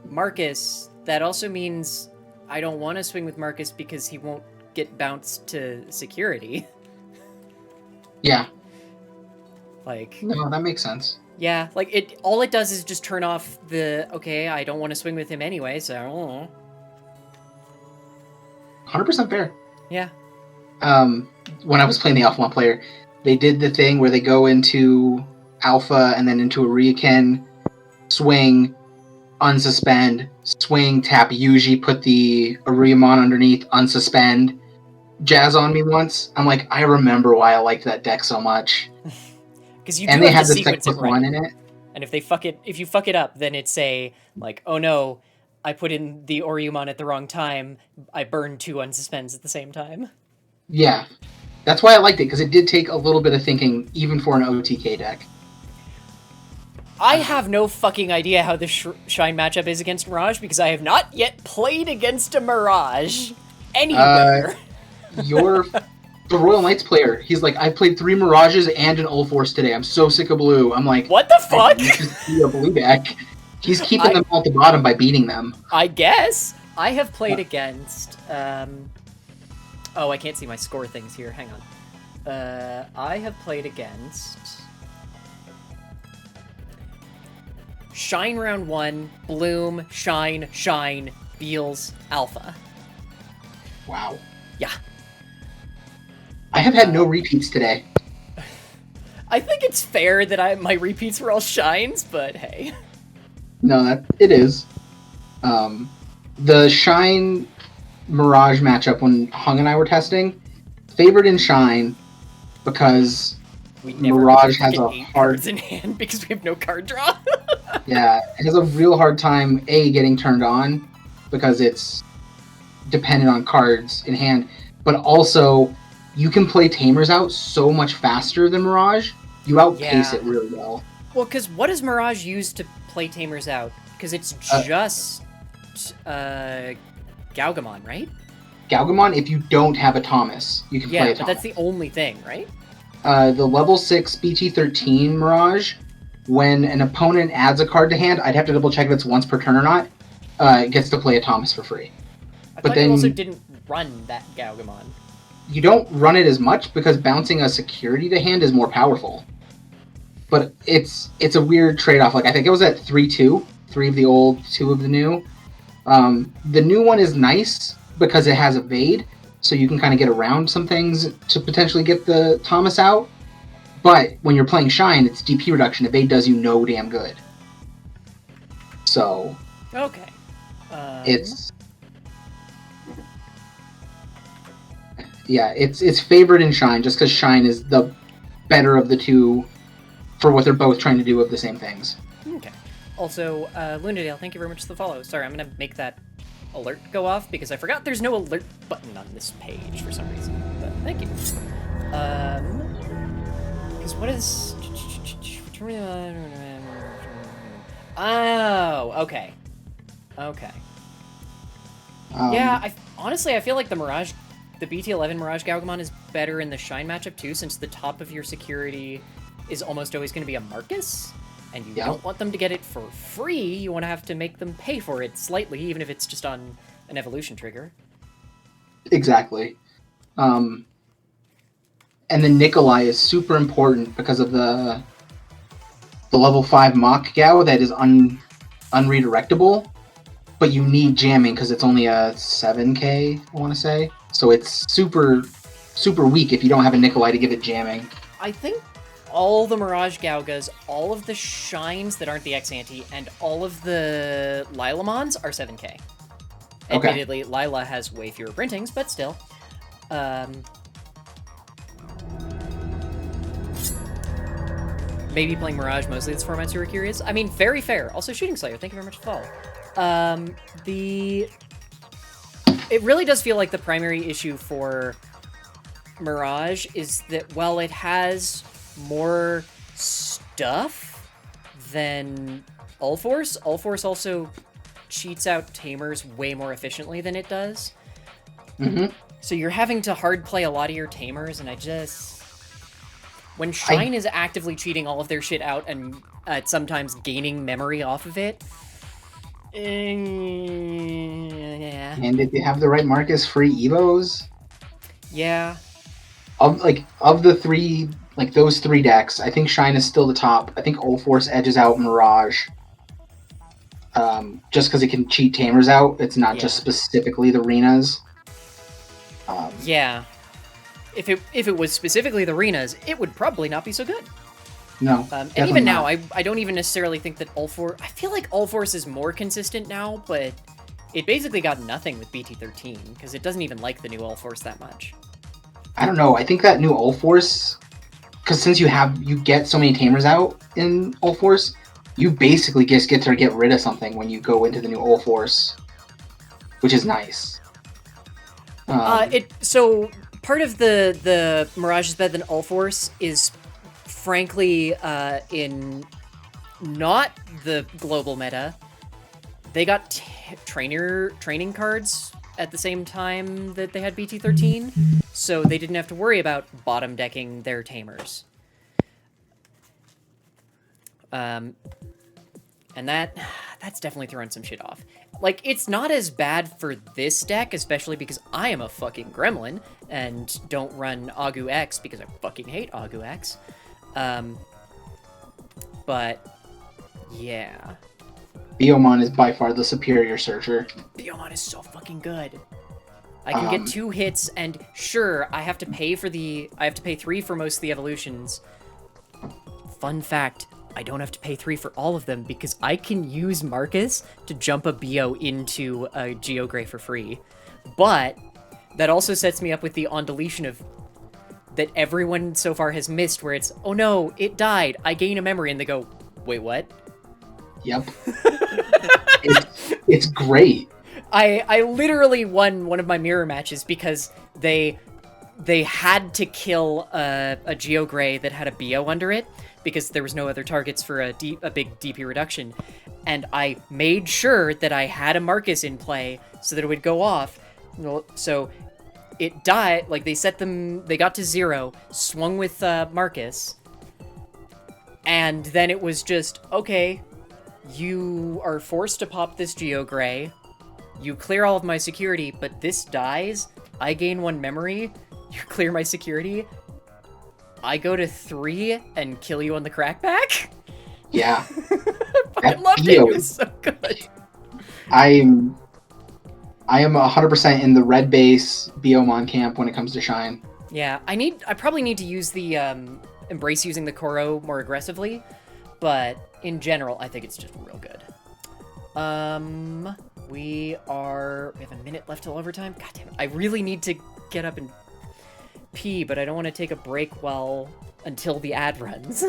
Marcus. That also means I don't want to swing with Marcus because he won't get bounced to security. Yeah. Like, No, that makes sense. yeah, like, all it does is just turn off the, okay, I don't want to swing with him anyway, so... 100% fair. Yeah. When I was playing the Alpha 1 player, they did the thing where they go into Alpha and then into a Ryoken, swing, unsuspend, swing, tap Yuji, put the Aruyamon underneath, unsuspend, jazz on me once. I'm like, I remember why I liked that deck so much. Because you And do they have had to the sequence it Tech right. 1 in it. And if you fuck it up, then it's a, like, oh no, I put in the Oriumon at the wrong time, I burned 2 unsuspends at the same time. Yeah. That's why I liked it, because it did take a little bit of thinking, even for an OTK deck. I have no fucking idea how this Shine matchup is against Mirage, because I have not yet played against a Mirage anywhere. The Royal Knights player, he's like, I played 3 Mirages and an Ulforce today. I'm so sick of blue. I'm like, What the fuck? Just be a blue deck. He's keeping them at the bottom by beating them. I guess. I have played against, oh, I can't see my score things here. Hang on. I have played against Shine round 1, Bloom, Shine, Beals, Alpha. Wow. Yeah. I have had no repeats today. I think it's fair that my repeats were all Shines, but hey. No, it is. The Shine Mirage matchup when Hung and I were testing, favored in Shine because We never Mirage has get a 8 hard, cards in hand because we have no card draw. yeah, it has a real hard time getting turned on because it's dependent on cards in hand, but also you can play Tamers out so much faster than Mirage. You outpace it really well. Well, because what does Mirage use to play Tamers out? Because it's just Gaugamon, right? Gaugamon, if you don't have a Thomas, you can play a Yeah, but Thomas. that's the only thing, right? The level 6 BT13 Mirage, when an opponent adds a card to hand, I'd have to double check if it's once per turn or not, gets to play a Thomas for free. I But thought then you also didn't run that Gaugamon. you don't run it as much because bouncing a security to hand is more powerful. But it's a weird trade-off. Like, I think it was at 3-2. 3 of the old, 2 of the new. The new one is nice because it has evade, so you can kind of get around some things to potentially get the Thomas out. But when you're playing Shine, it's DP reduction. Evade does you no damn good. So Okay. it's favored in Shine just because Shine is the better of the two for what they're both trying to do of the same things. Okay. Also, Lunadale, thank you very much for the follow. Sorry, I'm gonna make that alert go off because I forgot there's no alert button on this page for some reason. But thank you. Because what is... Oh, okay. Okay. Yeah, honestly, I feel like the BT11 Mirage Gaugamon is better in the Shine matchup too, since the top of your security is almost always going to be a Marcus, and you don't want them to get it for free. You want to have to make them pay for it slightly, even if it's just on an evolution trigger. Exactly. And then Nikolai is super important because of the level 5 Mach Gao that is unredirectable, but you need jamming because it's only a 7k, I want to say. So it's super weak if you don't have a Nikolai to give it jamming. I think all the Mirage Gaugas, all of the Shines that aren't the Ex-Ante, and all of the Lilamons are 7k. Okay. Admittedly, Lila has way fewer printings, but still. Maybe playing Mirage mostly this format, you were curious? I mean, very fair. Also, Shooting Slayer, thank you very much for the follow. It really does feel like the primary issue for Mirage is that, while it has more stuff than Ulforce also cheats out Tamers way more efficiently than it does. Mm-hmm. So you're having to hard play a lot of your Tamers, and when Shine is actively cheating all of their shit out and sometimes gaining memory off of it, yeah. And if you have the right Marcus free Evos, Yeah. of the three, like those three decks, I think Shine is still the top. I think Ulforce edges out Mirage. Just because it can cheat Tamers out. It's not just specifically the Renas. Yeah. If it was specifically the Renas, it would probably not be so good. No. And even now, I don't even necessarily think that Ulforce... I feel like Ulforce is more consistent now, but it basically got nothing with BT13, because it doesn't even like the new Ulforce that much. I don't know. I think that new Ulforce... Because since you get so many Tamers out in Ulforce, you basically just get to get rid of something when you go into the new Ulforce, which is nice. So part of the Mirage is better than Ulforce is, frankly, in not the global meta. They got training cards at the same time that they had BT13, so they didn't have to worry about bottom decking their Tamers. And that's definitely throwing some shit off. Like, it's not as bad for this deck, especially because I am a fucking gremlin and don't run Agu X because I fucking hate Agu X. But yeah. Biomon is by far the superior searcher. Biomon is so fucking good. I can get 2 hits, and sure, I have to pay 3 for most of the evolutions. Fun fact, I don't have to pay 3 for all of them because I can use Marcus to jump a Bio into a Geogray for free. But that also sets me up with the on deletion of that everyone so far has missed, where it's, oh no, it died, I gain a memory, and they go, wait, what? Yep. it's great. I literally won one of my mirror matches because they had to kill a Geogray that had a Bio under it because there was no other targets for a big DP reduction, and I made sure that I had a Marcus in play so that it would go off. So it died, like they got to 0, swung with Marcus, and then it was just, okay, you are forced to pop this Geogray, you clear all of my security, but this dies, I gain 1 memory, you clear my security, I go to 3 and kill you on the crackback? Yeah. I loved it, it was so good. I am 100% in the red base Biomon camp when it comes to Shine. Yeah, I probably need to use the embrace using the Koro more aggressively, but in general, I think it's just real good. We have a minute left till overtime. God damn it, I really need to get up and pee, but I don't want to take a break until the ad runs.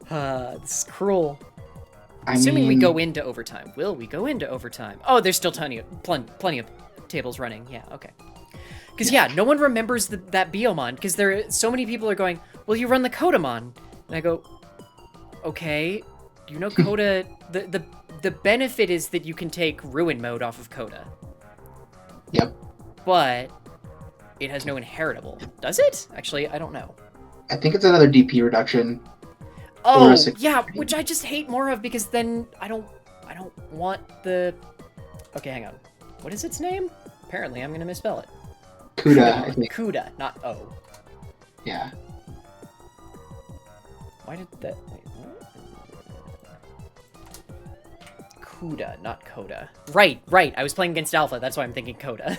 This is cruel. Assuming we go into overtime. Will we go into overtime? Oh, there's still plenty of tables running. Yeah, okay. Because, no one remembers that Biomon, because so many people are going, well, you run the Kodamon. And I go, okay, you know Coda, the benefit is that you can take Ruin mode off of Coda. Yep. But it has no inheritable. Does it? Actually, I don't know. I think it's another DP reduction. Oh, yeah, which I just hate more of because then I don't want the... Okay, hang on. What is its name? Apparently, I'm gonna misspell it. Cuda, I think. Cuda, not O. Yeah. Why did that... Wait, what? Cuda, not Coda. Right. I was playing against Alpha, that's why I'm thinking Coda.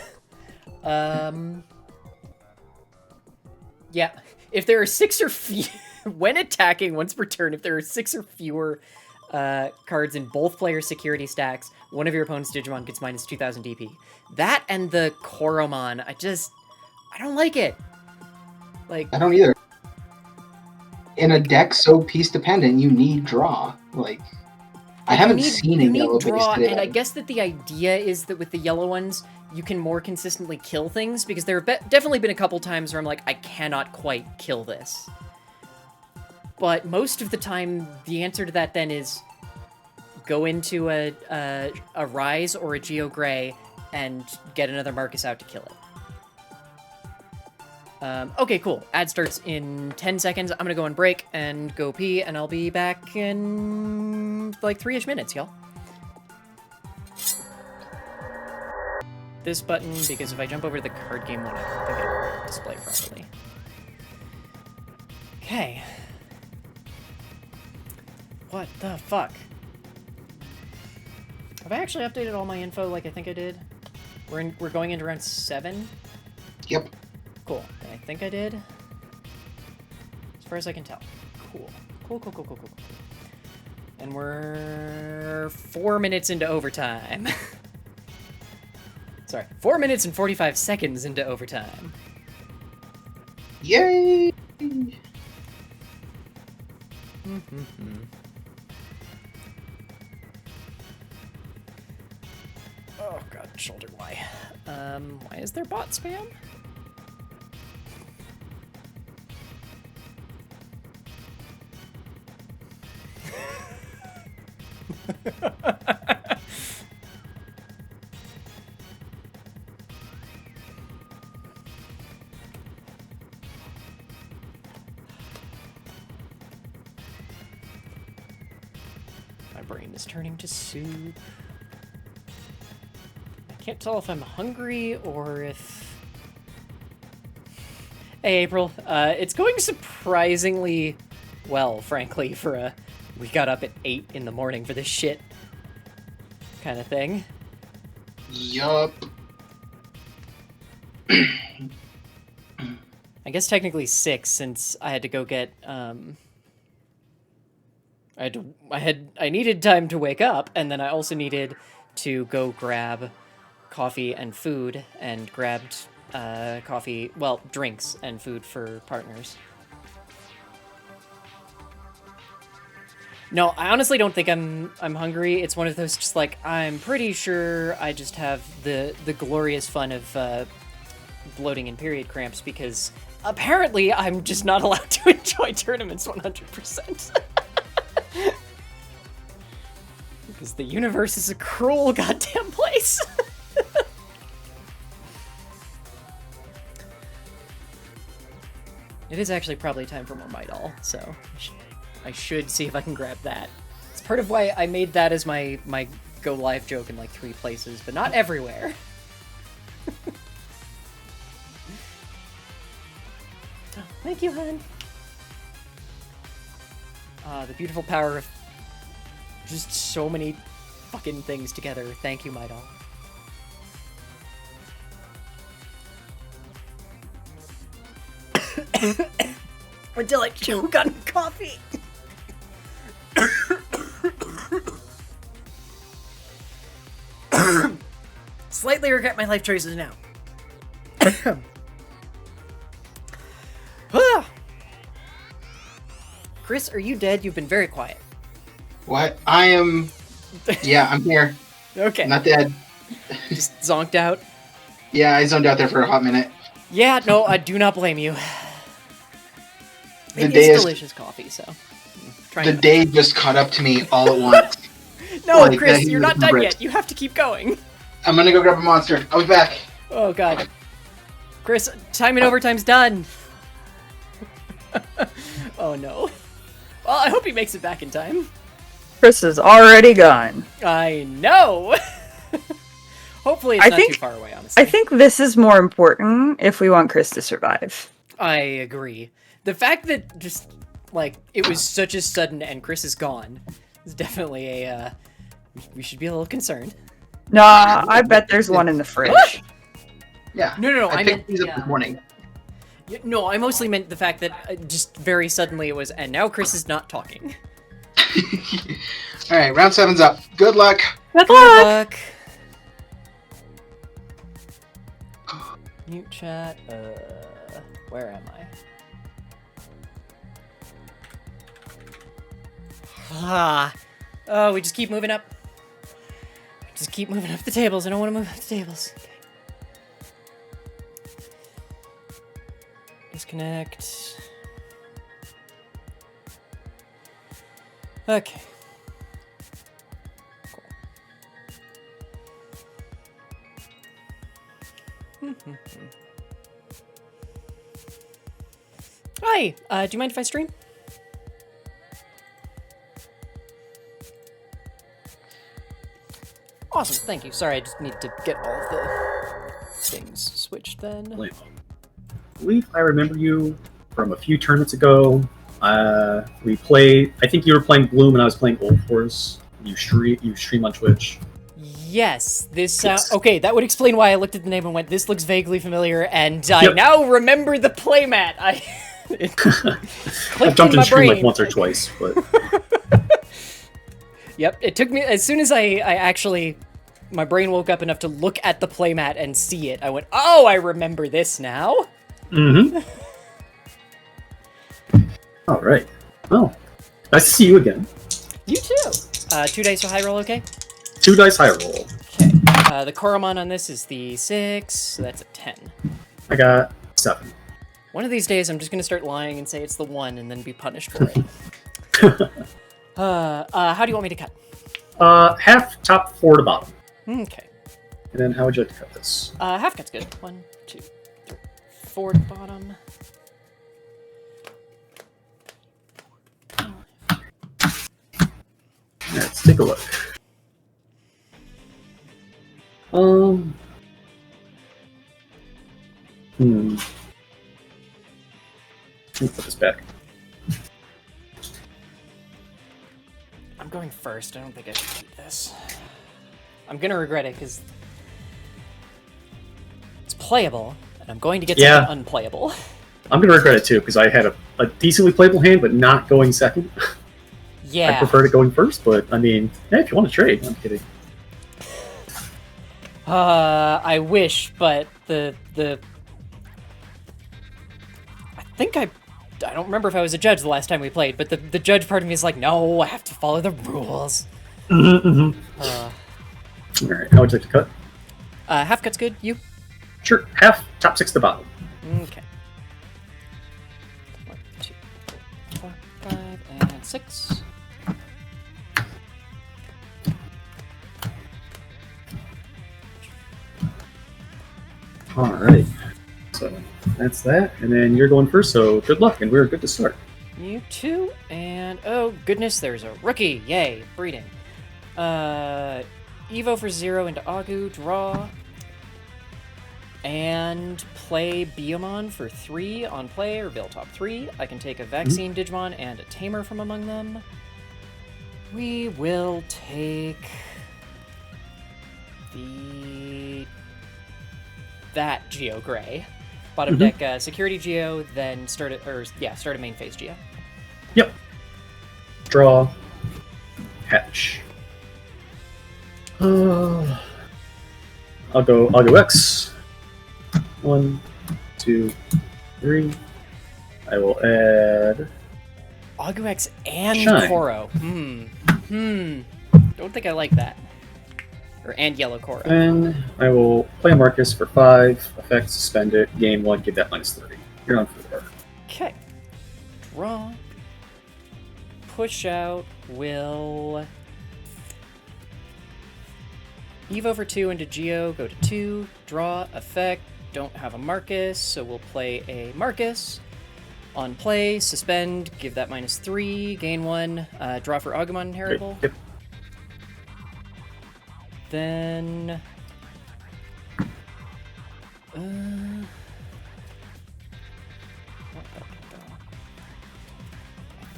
Yeah, if there are 6 or fewer... When attacking once per turn, if there are 6 or fewer cards in both player security stacks, one of your opponent's Digimon gets minus 2,000 DP. That and the Koromon, I don't like it. Like, I don't either. In a deck so piece dependent, you need draw. Like, I haven't seen a yellow draw, base today. and I guess that the idea is that with the yellow ones, you can more consistently kill things, because there have definitely been a couple times where I'm like, I cannot quite kill this. But most of the time, the answer to that then is go into a Rise or a Geo Gray and get another Marcus out to kill it. Okay, cool. Ad starts in 10 seconds. I'm gonna go on break and go pee, and I'll be back in like 3-ish minutes, y'all. This button, because if I jump over to the card game one, I don't think it'll display properly. Okay. What the fuck? Have I actually updated all my info like I think I did? We're going into round 7? Yep. Cool. I think I did. As far as I can tell. Cool. Cool. And we're 4 minutes into overtime. Sorry, 4 minutes and 45 seconds into overtime. Yay! Oh god, shoulder why? Why is there bot spam? My brain is turning to soup. I can't tell if I'm hungry or if... Hey, April. It's going surprisingly well, frankly, for a... We got up at 8 in the morning for this shit kind of thing. Yup. I guess technically 6, since I had to go get, I needed time to wake up, and then I also needed to go grab coffee and food, and grabbed, drinks and food for partners. No, I honestly don't think I'm hungry. It's one of those just like, I'm pretty sure I just have the glorious fun of bloating and period cramps because apparently I'm just not allowed to enjoy tournaments 100%. Because the universe is a cruel goddamn place. It is actually probably time for more Midol, so I should see if I can grab that. It's part of why I made that as my go live joke in like 3 places, but not everywhere. Oh, thank you, hun. The beautiful power of just so many fucking things together. Thank you, Midol. Until I choke on coffee. Slightly regret my life choices now. Chris, are you dead? You've been very quiet. What? I am... Yeah, I'm here. Okay. Not dead. Just zonked out? Yeah, I zoned out there for a hot minute. Yeah, no, I do not blame you. The It day is is... delicious coffee, so... The day just caught up to me all at once. No, Like, Chris, that you're was not done great. yet. You have to keep going. I'm gonna go grab a monster. I'll be back. Oh god. Chris, time and overtime's done. Oh no. Well, I hope he makes it back in time. Chris is already gone. I know. Hopefully it's I not think- too far away, honestly. I think this is more important if we want Chris to survive. I agree. The fact that just, like, it was such a sudden and Chris is gone is definitely a, we should be a little concerned. Nah, I bet there's one in the fridge. Yeah. No, I I meant, picked these up this morning. no, I mostly meant the fact that just very suddenly it was, and now Chris is not talking. Alright, round 7's up. Good luck. Good Good luck! luck. Mute chat, where am I? Ah, oh, we just keep moving up. Just keep moving up the tables. I don't want to move up the tables. Okay. Disconnect. Okay. Cool. Hi, do you mind if I stream? Awesome, thank you. Sorry, I just need to get all of the things switched then. I believe I remember you from a few tournaments ago. We played. I think you were playing Bloom and I was playing Old Horse. You stream on Twitch. Yes, this Yes. okay, that would explain why I looked at the name and went, this looks vaguely familiar, and I Yep. now remember the playmat. It I've clicked jumped in in my stream like brain. once or twice, but Yep, it took me, as soon as I actually, my brain woke up enough to look at the playmat and see it, I went, oh, I remember this now? mm-hmm. All right. Well, nice to see you again. You too. 2 dice for high roll, okay? 2 dice high roll. Okay. The Koromon on this is the 6, so that's a 10. I got 7. One of these days, I'm just gonna start lying and say it's the 1 and then be punished for it. How do you want me to cut? Half top, 4 to bottom. Okay. And then how would you like to cut this? Half cut's good. 1, 2, 3, 4 to bottom. Let's take a look. Let me put this back. I'm going first. I don't think I should keep this. I'm gonna regret it because it's playable, and I'm going to get Yeah. something unplayable. I'm gonna regret it too because I had a decently playable hand, but not going second. Yeah. I preferred it going first, but I mean, yeah, if you want to trade, I'm kidding. I wish, but the I think I don't remember if I was a judge the last time we played, but the judge part of me is like, no, I have to follow the rules. Mm-hmm. All right, how would you like to cut? Half cut's good. You? Sure, half, top 6 to bottom. Okay. 1, 2, 3, 4, 5, and 6. All right, so that's that, and then you're going first. So good luck, and we're good to start. You too, and oh goodness, there's a rookie! Yay, breeding. Evo for 0 into Agu, draw, and play Biomon for 3 on play or build top 3. I can take a Vaccine Digimon and a Tamer from among them. We will take that Geo Gray. Bottom deck Security Geo, then start a main phase Geo. Yep. Draw. Hatch. I'll go X. 1, 2, 3. I will add Aguex and Shine. Koro. Don't think I like that. And Yellow Koro. and I will play a Marcus for 5. Effect, suspend it. Game 1, give that -3. You're on 4. Okay. Draw. push out will Eve over 2 into Geo, go to 2, draw, effect, don't have a Marcus, so we'll play a Marcus. On play, suspend, give that -3, gain 1, draw for Agumon Inheritable. Yep. Then... I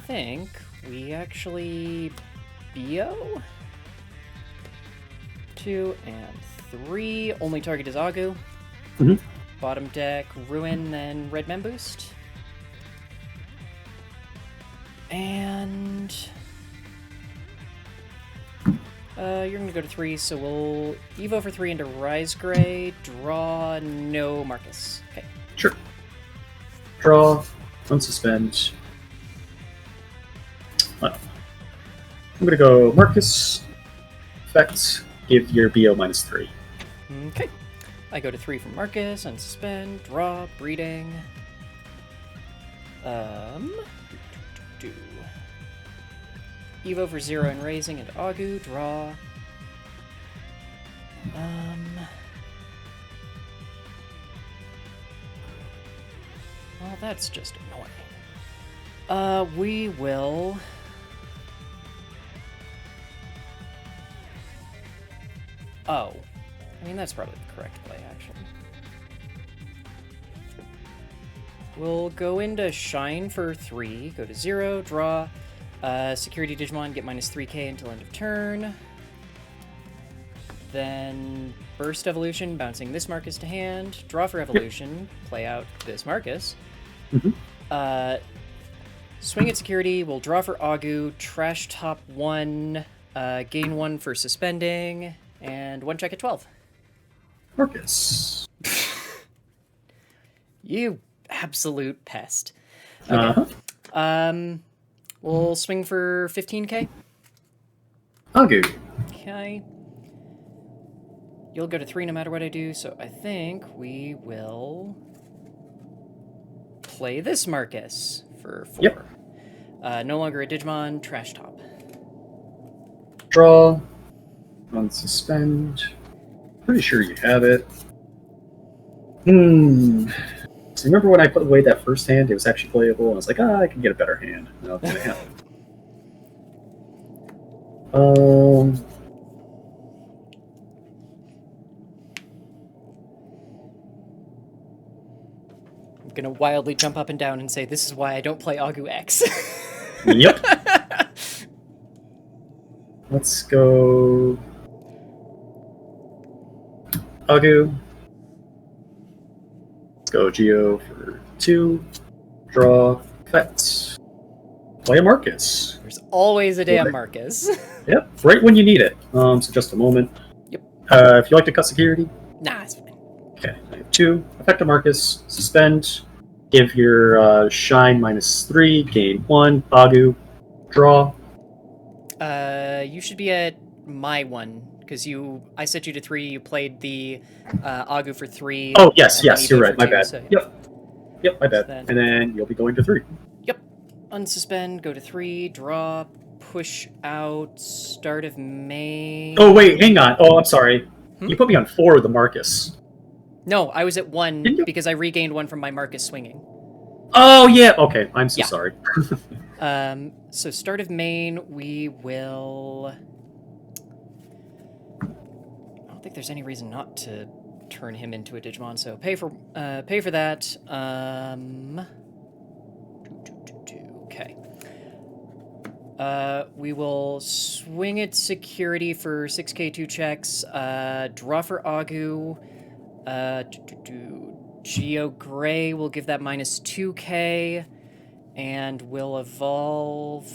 think we actually BO? 2 and 3. Only target is Agu. Mhm. Bottom deck, Ruin, then Red Men Boost. And... you're gonna go to 3, so we'll Evo for 3 into Rise Gray, draw, no Marcus. Okay. Sure. Draw, unsuspend. I'm gonna go Marcus. Effect, give your BO -3. Okay. I go to 3 from Marcus, unsuspend, draw, breeding. Do. Evo for 0 and raising into Agu, draw. Well, that's just annoying. We will... Oh. I mean, that's probably the correct play, actually. We'll go into Shine for 3, go to 0, draw, Security Digimon, get -3k until end of turn. Then Burst Evolution, bouncing this Marcus to hand, draw for Evolution, play out this Marcus. Swing at Security, we'll draw for Agu, trash top 1, gain 1 for suspending, and 1 check at 12. Marcus. You absolute pest. Okay. We'll swing for 15k. Agu. Okay. You'll go to 3 no matter what I do, so I think we will play this Marcus for 4. Yep. No longer a Digimon, trash top. Draw, unsuspend. Pretty sure you have it. So remember when I put away that first hand, it was actually playable, and I was like, I can get a better hand. No, it's gonna happen. I'm gonna wildly jump up and down and say, this is why I don't play Agu X. Yep. Let's go Agu. Let's go Geo for 2. Draw. Effect. Play a Marcus. There's always a damn Marcus. Yep, right when you need it. So just a moment. Yep. If you like to cut security. Nah, it's fine. Okay, I have 2. Effect a Marcus. Suspend. Give your Shine -3. Gain 1. Agu. Draw. You should be at my one, because I set you to 3, you played the Agu for 3. Oh, yes, and then yes, you're Evo right, for my 2, bad. so- Yep, my bad. Then- And then you'll be going to 3. Yep. Unsuspend, go to 3, draw, push out, start of May. Oh, wait, hang on. Oh, I'm sorry. Hmm? You put me on 4 with the Marcus. No, I was at 1 Didn't you? because I regained 1 from my Marcus swinging. Oh, yeah, okay, I'm so Yeah. sorry. So start of main, we will... I don't think there's any reason not to turn him into a Digimon, so pay for that. Okay. We will swing at security for 6k 2 checks, draw for Agu, Geo Gray will give that -2k, and we'll evolve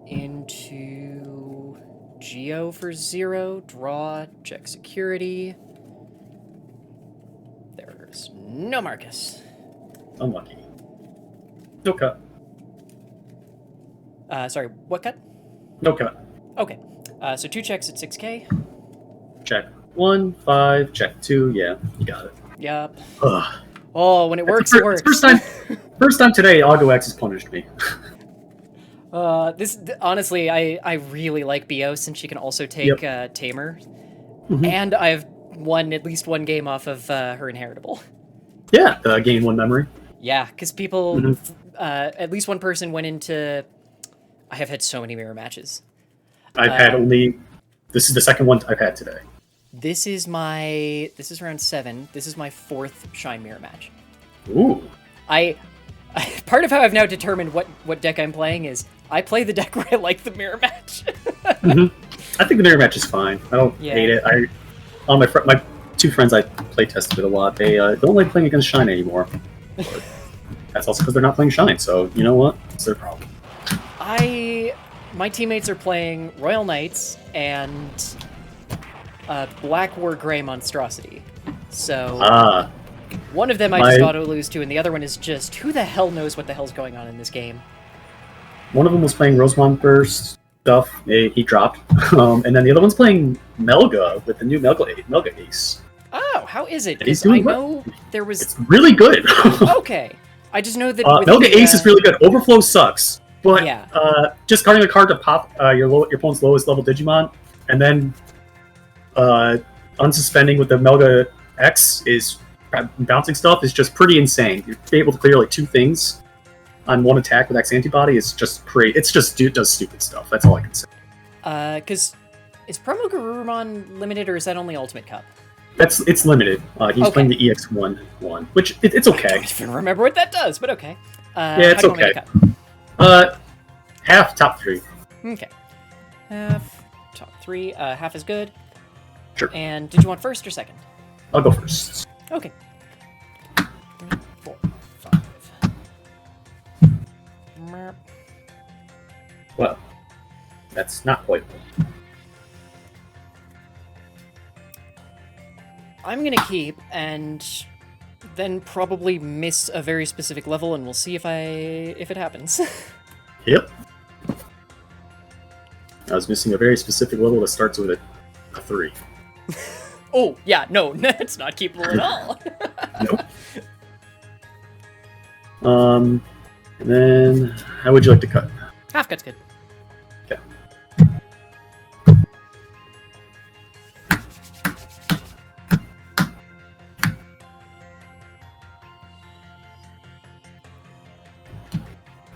into Geo for 0, draw, check security. There's no Marcus. Unlucky. No cut. Sorry, what cut? No cut. Okay, so 2 checks at 6k. Check 1, 5, check 2, yeah, you got it. Yup. Ugh. Oh, when it works, It's it works. First time today Agu X has punished me. Honestly, I really like Bios since she can also take Tamer, Mhm. and I've won at least one game off of her inheritable. Yeah, gain 1 memory. Yeah, because people, Mhm. at least one person went into. I have had so many mirror matches. I've had only. This is the second one I've had today. This is round 7. This is my 4th Shine Mirror match. Ooh. Part of how I've now determined what deck I'm playing is I play the deck where I like the mirror match. Mhm. I think the mirror match is fine. I don't hate it. My 2 friends I play tested with a lot. They don't like playing against Shine anymore. But that's also because they're not playing Shine. So you know what? It's their problem. My teammates are playing Royal Knights and Black War Grey Monstrosity. So one of them I just auto lose to, and the other one is just who the hell knows what the hell's going on in this game. One of them was playing Rosemont Burst stuff. He dropped, and then the other one's playing Melga with the new Melga Ace. Oh, how is it? He's Because I doing know there was. It's really good. Okay, I just know that Melga Ace is really good. Overflow sucks, but Yeah. Just carding a card to pop your opponent's lowest level Digimon, and then unsuspending with the Melga X is bouncing stuff is just pretty insane. You're able to clear like 2 things on 1 attack with X antibody. It's just pretty. It's just does stupid stuff. That's all I can say. Because is Promo Garurumon limited or is that only Ultimate Cup? It's limited. He's playing the EX1 one, which it's okay. I don't even remember what that does, but okay. Yeah, it's how do you okay. want me to cut? Half top 3. Okay. Half, top 3. Half is good. Sure. And did you want first or second? I'll go first. Okay. 3, 4, 5. Merp. Well, that's not playable. I'm gonna keep and then probably miss a very specific level, and we'll see if it happens. Yep. I was missing a very specific level that starts with a 3. Oh yeah, no, that's not keepable at all. Nope. And then how would you like to cut? Half cut's good. Okay.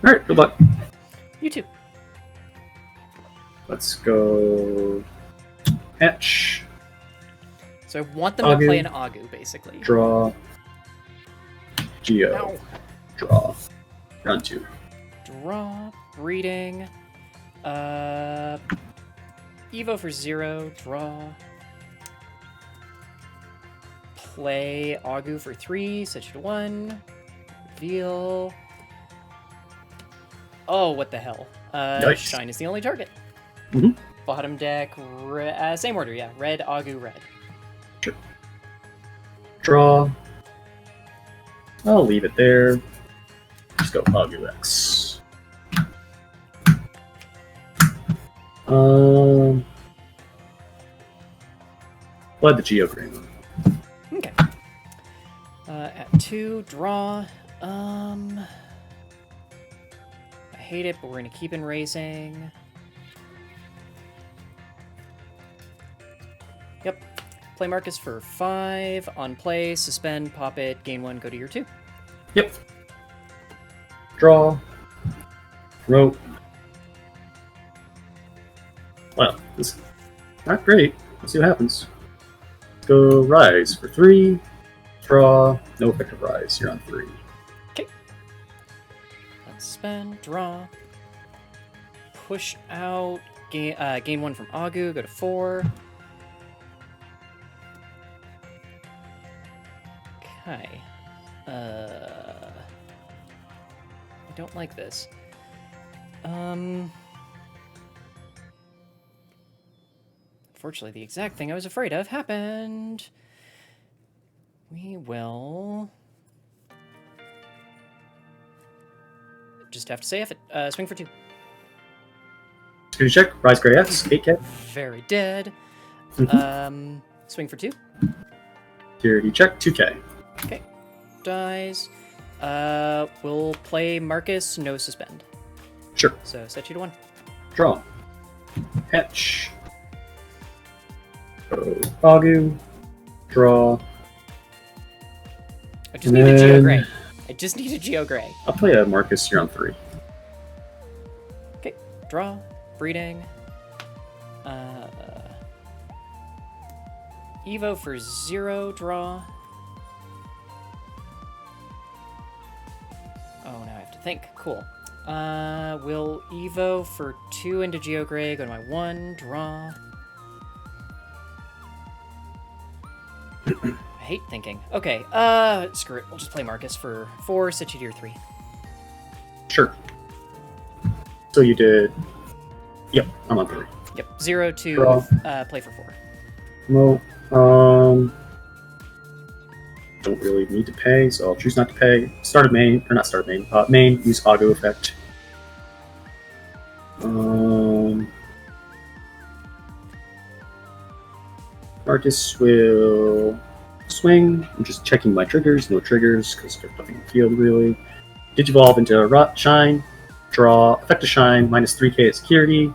All right, good luck. You too. Let's go. Hatch. So I want them to Agu. play an Agu, basically. Draw. Geo. Ow. Draw. Round 2. Draw. Breeding. Evo for 0. Draw. Play Agu for 3. Set you to 1. Reveal. Oh, what the hell? Nice. Shine is the only target. Mhm. Bottom deck, same order, yeah. Red, Agu, red. Sure. Draw. I'll leave it there. Just go Agu X. We'll add the Geogram. Okay. At 2, draw. I hate it, but we're gonna keep in racing. Yep. Play Marcus for 5. On play, suspend, pop it, gain 1, go to your 2. Yep. Draw. Rope. Well, this is not great. Let's see what happens. Let's go Rise for 3. Draw. No effective Rise. You're on 3. Okay. Let's spend, draw. Push out, gain 1 from Agu, go to 4. Okay. I don't like this. Unfortunately, the exact thing I was afraid of happened. We will just have to say F it. Swing for 2. Security check. Rise Gray X. 8K. Very dead. Swing for 2. Security check. 2K. Okay. Dies. We'll play Marcus, no suspend. Sure. So set you to 1. Draw. Hatch. Agu. Draw. I just need a Geo Gray. I just need a Geo Gray. I'll play a Marcus. You're on 3. Okay, draw, breeding. Evo for 0, draw. Oh, now I have to think. Cool. Will Evo for 2 into Geo Gray, go to my 1, draw. I hate thinking. Okay, screw it. We'll just play Marcus for 4, set you to your 3. Sure. So you did. Yep, I'm on 3. Yep, 0 to Draw. Play for 4. No. Don't really need to pay, so I'll choose not to pay. Start a main, or not start a main. Main, use Auto effect. Marcus will swing. I'm just checking my triggers. No triggers, because there's nothing in the field, really. Digivolve into Shine. Draw. Effect to Shine, minus 3k at security.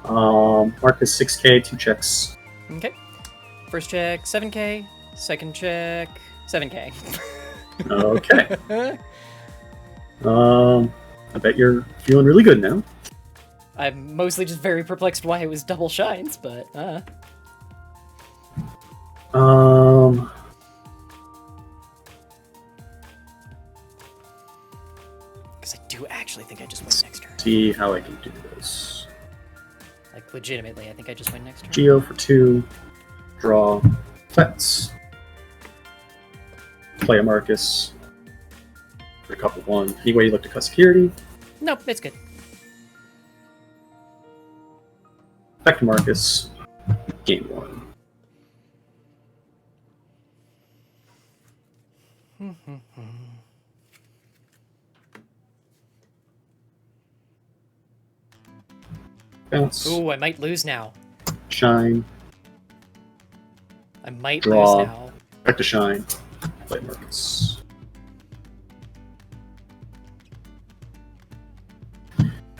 Marcus 6k, 2 checks. Okay. First check, 7k. Second check, 7k. Okay. I bet you're feeling really good now. I'm mostly just very perplexed why it was double shines, but because I do actually think I just win next turn. See how I can do this. Like, legitimately, I think I just win next turn. Geo for 2. Draw. Effects. Play a Marcus. For a couple 1. Anyway, you look to cut security. Nope, it's good. Back to Marcus. Game 1. Bounce. Ooh, I might lose now. Shine. I might Draw. lose now. Back to Shine. Play Marcus.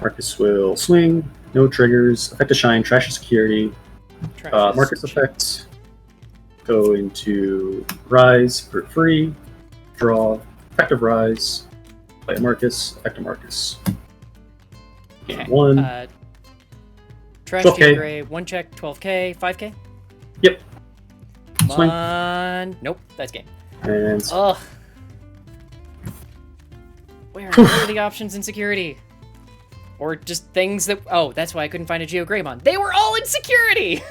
Marcus will swing. No triggers. Effect to Shine. Trash to security. Marcus effect. Go into Rise for free. Draw. Effect of Rise. Play a Marcus. Effect of Marcus. Game Okay. 1. Trash 12K. Geo Gray, 1 check, 12k, 5k? Yep. Come Swing. on. Nope, that's game. And Ugh. Where are the options in security? Or just things that... Oh, that's why I couldn't find a Geo Greymon. They were all in security!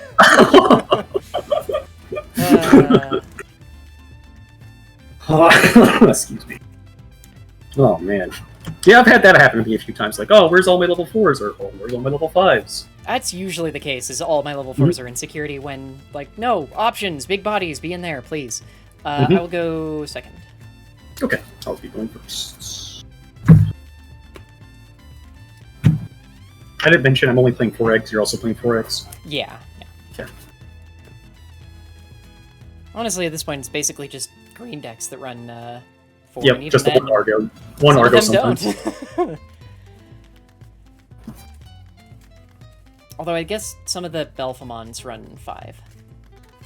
Excuse me. Oh, man. Yeah, I've had that happen to me a few times. Like, oh, where's all my level 4s? Or, oh, where's all my level 5s? That's usually the case, is all my level 4s are in security when, like, no, options, big bodies, be in there, please. I will go second. Okay, I'll be going first. I didn't mention I'm only playing 4X. You're also playing 4X? Yeah. Okay. Honestly, at this point, it's basically just green decks that run 4. Yep, and even just the then, one Argo. One some Argo of them sometimes. don't. Although I guess some of the Belphamons run 5.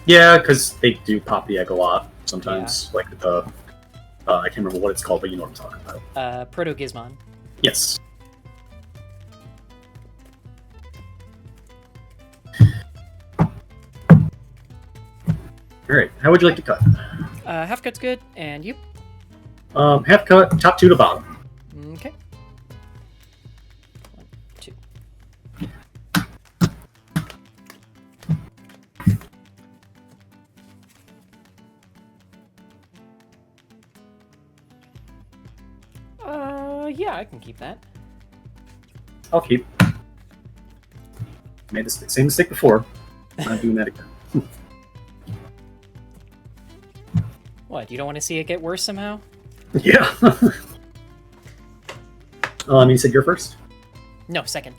Yeah, because they do pop the egg a lot sometimes. Like the... I can't remember what it's called, but you know what I'm talking about. Proto-Gizmon. Yes. Alright, how would you like to cut? Half cut's good, and you? Half cut, top 2 to bottom. Okay. 1, 2. Yeah, I can keep that. I'll keep. Made the same mistake before. I'm not doing that again. What, you don't want to see it get worse somehow? Yeah. You said you're first? No, second.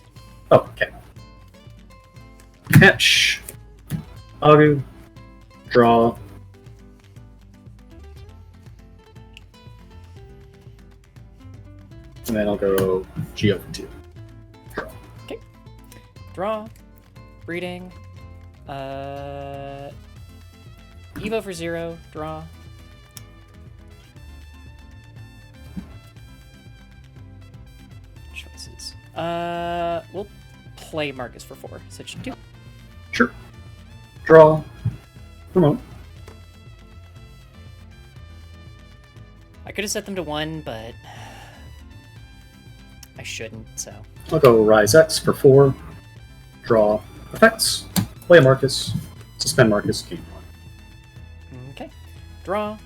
Oh, okay. Hatch. Agu. Draw. And then I'll go Geo for 2. Draw. Breeding. Evo for 0. Draw. Choices. We'll play Marcus for 4. So it should do. Sure. Draw. Promote. I could have set them to 1, but I shouldn't, so. I'll go Rise X for 4. Draw. Effects. Play a Marcus. Suspend Marcus. Game 1. Okay. Draw.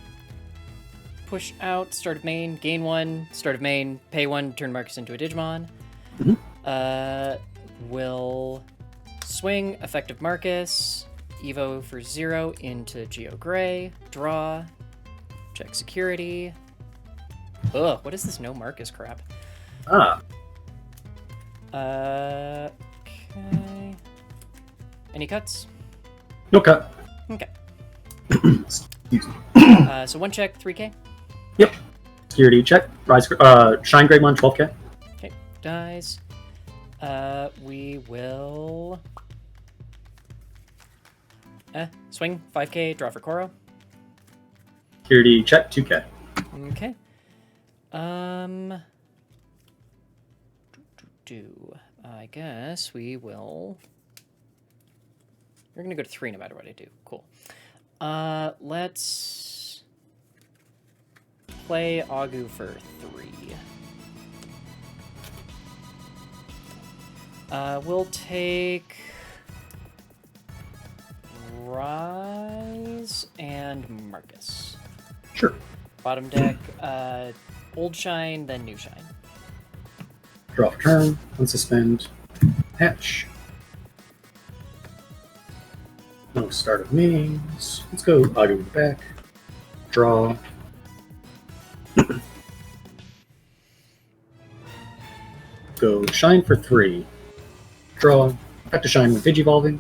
Push out. Start of main. Gain 1. Start of main. Pay 1. Turn Marcus into a Digimon. Will swing. Effective Marcus. Evo for 0 into Geo Gray. Draw. Check security. Ugh, what is this no Marcus crap? Ah. Okay. Any cuts? No cut. Okay. Excuse me. So 1 check, 3k. Yep. Security check. Rise. Shine Greymon 12k. Okay, dies. We will... swing, 5k, draw for Koro. Security check 2k. Okay. I guess we will... You're gonna go to 3 no matter what I do. Cool. Let's play Agu for 3. We'll take Rise and Marcus. Sure. Bottom deck, Old Shine, then New Shine. Draw for turn. Unsuspend. Hatch. No start of mains. Let's go Agu with the back. Draw. Go Shine for 3. Draw. Back to Shine with Digivolving.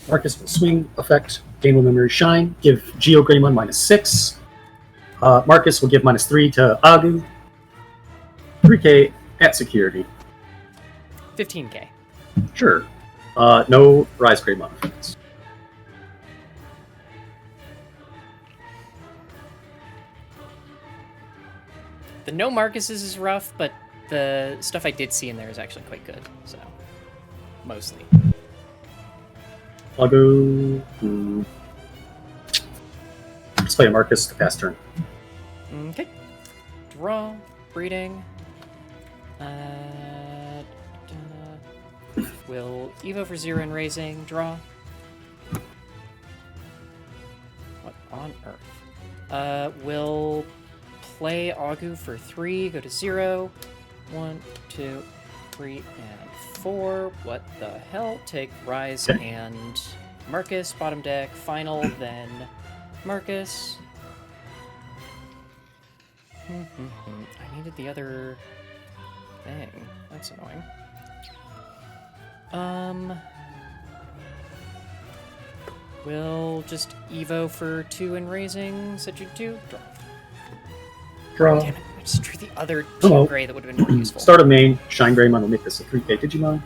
Marcus will swing, effect, gain 1 memory, Shine, give Geo Greymon -6. Marcus will give -3 to Agu. 3k at security. 15k. Sure. No Rise Greymon effects. The no Marcuses is rough, but the stuff I did see in there is actually quite good, so. Mostly. I'll go... Let's play a Marcus to pass turn. Okay. Draw. Breeding. Will Evo for 0 and raising. Draw. What on earth? Will play Agu for 3. Go to 0. 1, 2, 3, and 4. What the hell? Take Rise and Marcus. Bottom deck. Final, then Marcus. I needed the other thing. That's annoying. We'll just Evo for 2 and raising. Set you 2. Draw. Draw. Damn it, I just drew the other Hello. 2 gray that would have been more useful. Start of main, Shine Greymon will make this a 3k Digimon.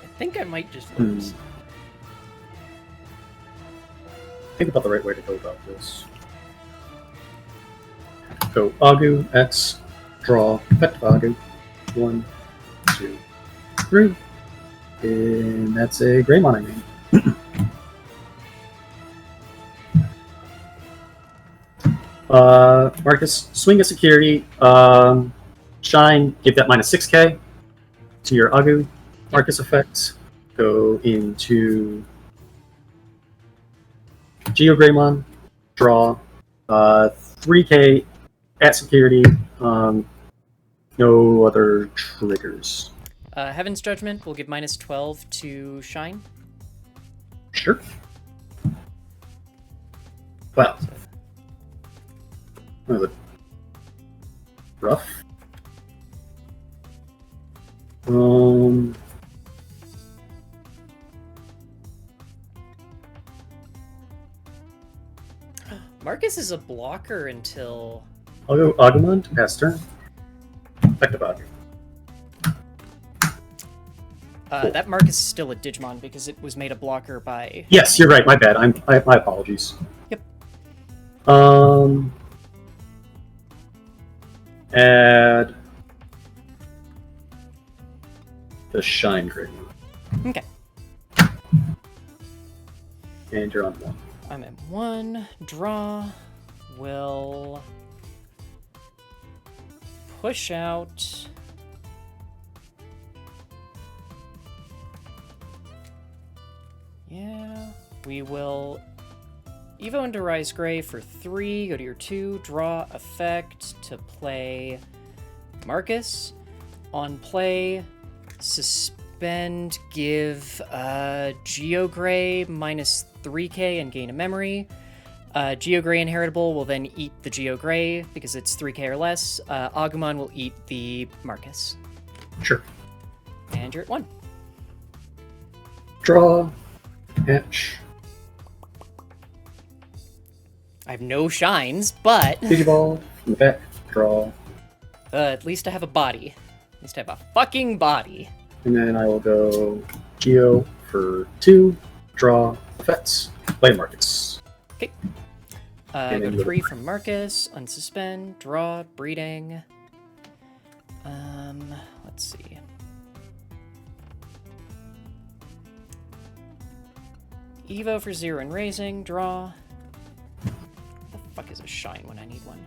I think I might just lose. Think about the right way to go about this. Go Agu, X, draw, effective Agu. 1, 2, 3. And that's a Greymon I made. Marcus, swing a security. Shine, give that -6k to your Agu. Marcus effect. Go into Geo Greymon. Draw. 3k at security. No other triggers. Heaven's Judgment will give -12 to Shine. Sure. Well, that was rough. Marcus is a blocker until... I'll go Agumon to pass turn. Effective Agu. That Marcus is still a Digimon because it was made a blocker by... Yes, you're right. My bad. My apologies. Yep. Add the Shine Grid. Okay. And you're on 1. I'm at 1. Draw. Will... push out... Yeah, we will Evo into Rise Gray for 3, go to your 2, draw effect to play Marcus. On play, suspend, give Geo Gray minus 3k and gain a memory. Geo Gray Inheritable will then eat the Geo Gray because it's 3k or less. Agumon will eat the Marcus. Sure. And you're at 1. Draw. Hatch. I have no shines, but... Digiball from the back. Draw. At least I have a body. At least I have a fucking body. And then I will go Geo for 2. Draw. Effects. Play Marcus. Okay. Go to 3 from Marcus. Unsuspend. Draw. Breeding. Let's see. Evo for 0 and raising. Draw. What the fuck is a shine when I need one?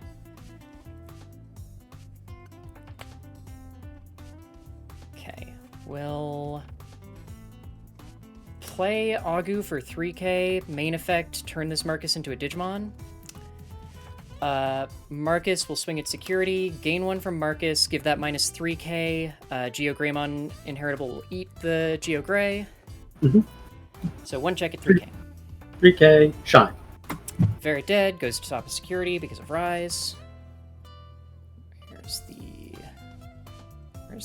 Okay. We'll play Agu for 3k. Main effect, turn this Marcus into a Digimon. Marcus will swing at security. Gain 1 from Marcus. Give that minus 3k. Geo Greymon Inheritable will eat the Geo Gray. Mm-hmm. So 1 check at 3k. 3k, Shine. Very Dead goes to top of security because of Rise. Where's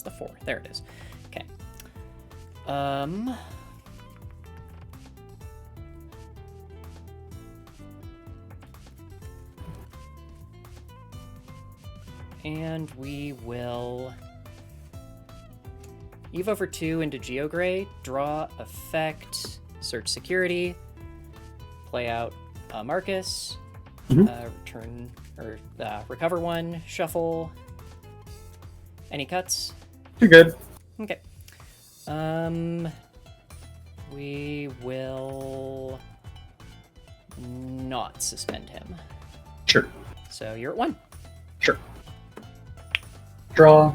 the 4? There it is. Okay. And we will Evo for 2 into Geo Gray, draw effect, search security, play out Marcus, return or recover 1, shuffle. Any cuts? You're good. Okay. We will not suspend him. Sure. So you're at 1. Sure. Draw.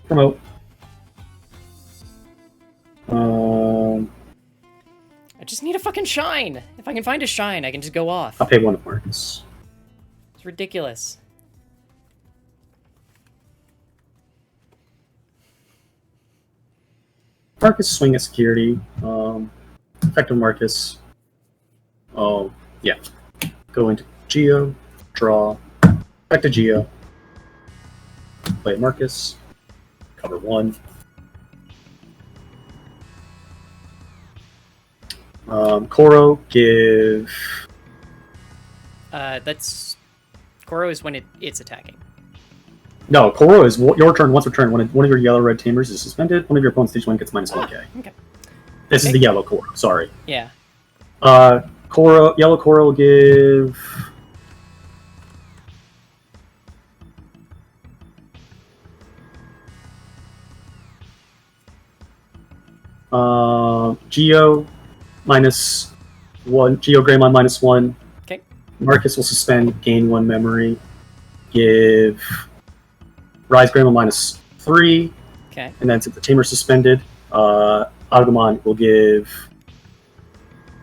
Promote. I just need a fucking shine. If I can find a shine, I can just go off. I'll pay 1 of Marcus. It's ridiculous. Marcus swing at security. Effective Marcus. Oh, yeah. Go into Geo. Draw. Back to Geo. Play Marcus. Cover 1. Koro, give... That's... Koro is when it's attacking. No, Koro is your turn once per turn. One of your yellow-red tamers is suspended. One of your opponent's stage 1 gets minus 1k. Okay. This is the yellow Koro, sorry. Yeah. Yellow Koro will give... Geo minus 1, Geo Greymon minus 1. Okay. Marcus will suspend, gain 1 memory. Give Rise Greymon minus 3. Okay. And then since the tamer suspended, Agumon will give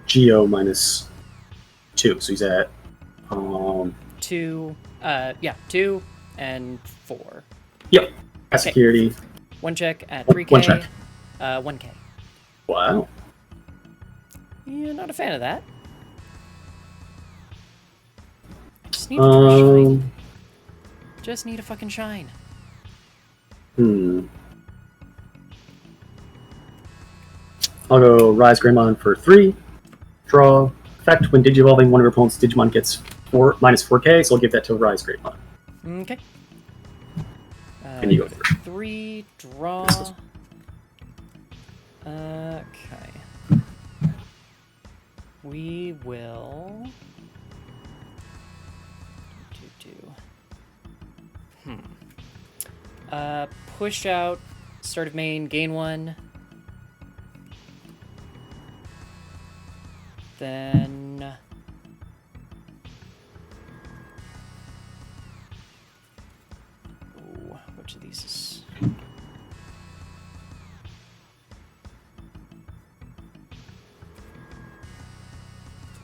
Geo minus 2. So he's at 2 and 4. Yep. At security. 1 check at 3k. 1 check. 1k. Wow. Yeah, not a fan of that. I just need a shine. Just need a fucking shine. I'll go Rise Greymon for 3. Draw. effect, when digivolving, one of your opponent's Digimon gets minus 4k, so I'll give that to Rise Greymon. Okay. And you go through. 3, draw. Okay. We will push out, start of main, gain 1. Then which of these is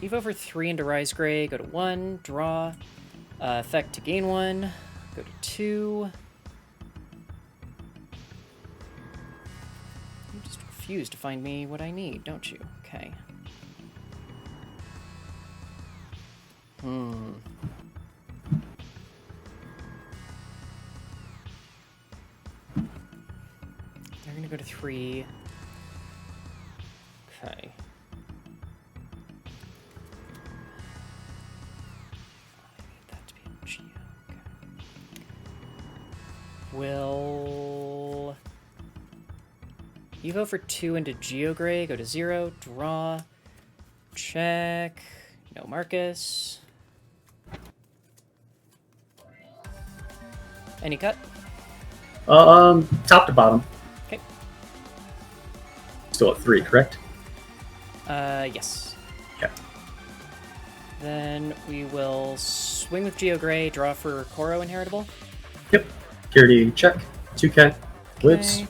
Evo for 3 into Rise Gray, go to 1, draw, effect to gain 1, go to 2. You just refuse to find me what I need, don't you? Okay. They're gonna go to 3. Okay. That to be a Geo. Okay. Will Evo for 2 into Geogray, go to 0, draw, check, no Marcus. Any cut? Top to bottom. Okay. Still at 3, correct? Yes. Okay. Then we will swing with Geogray, draw for Koro Inheritable. Yep. Security check. 2k. Lives. Okay.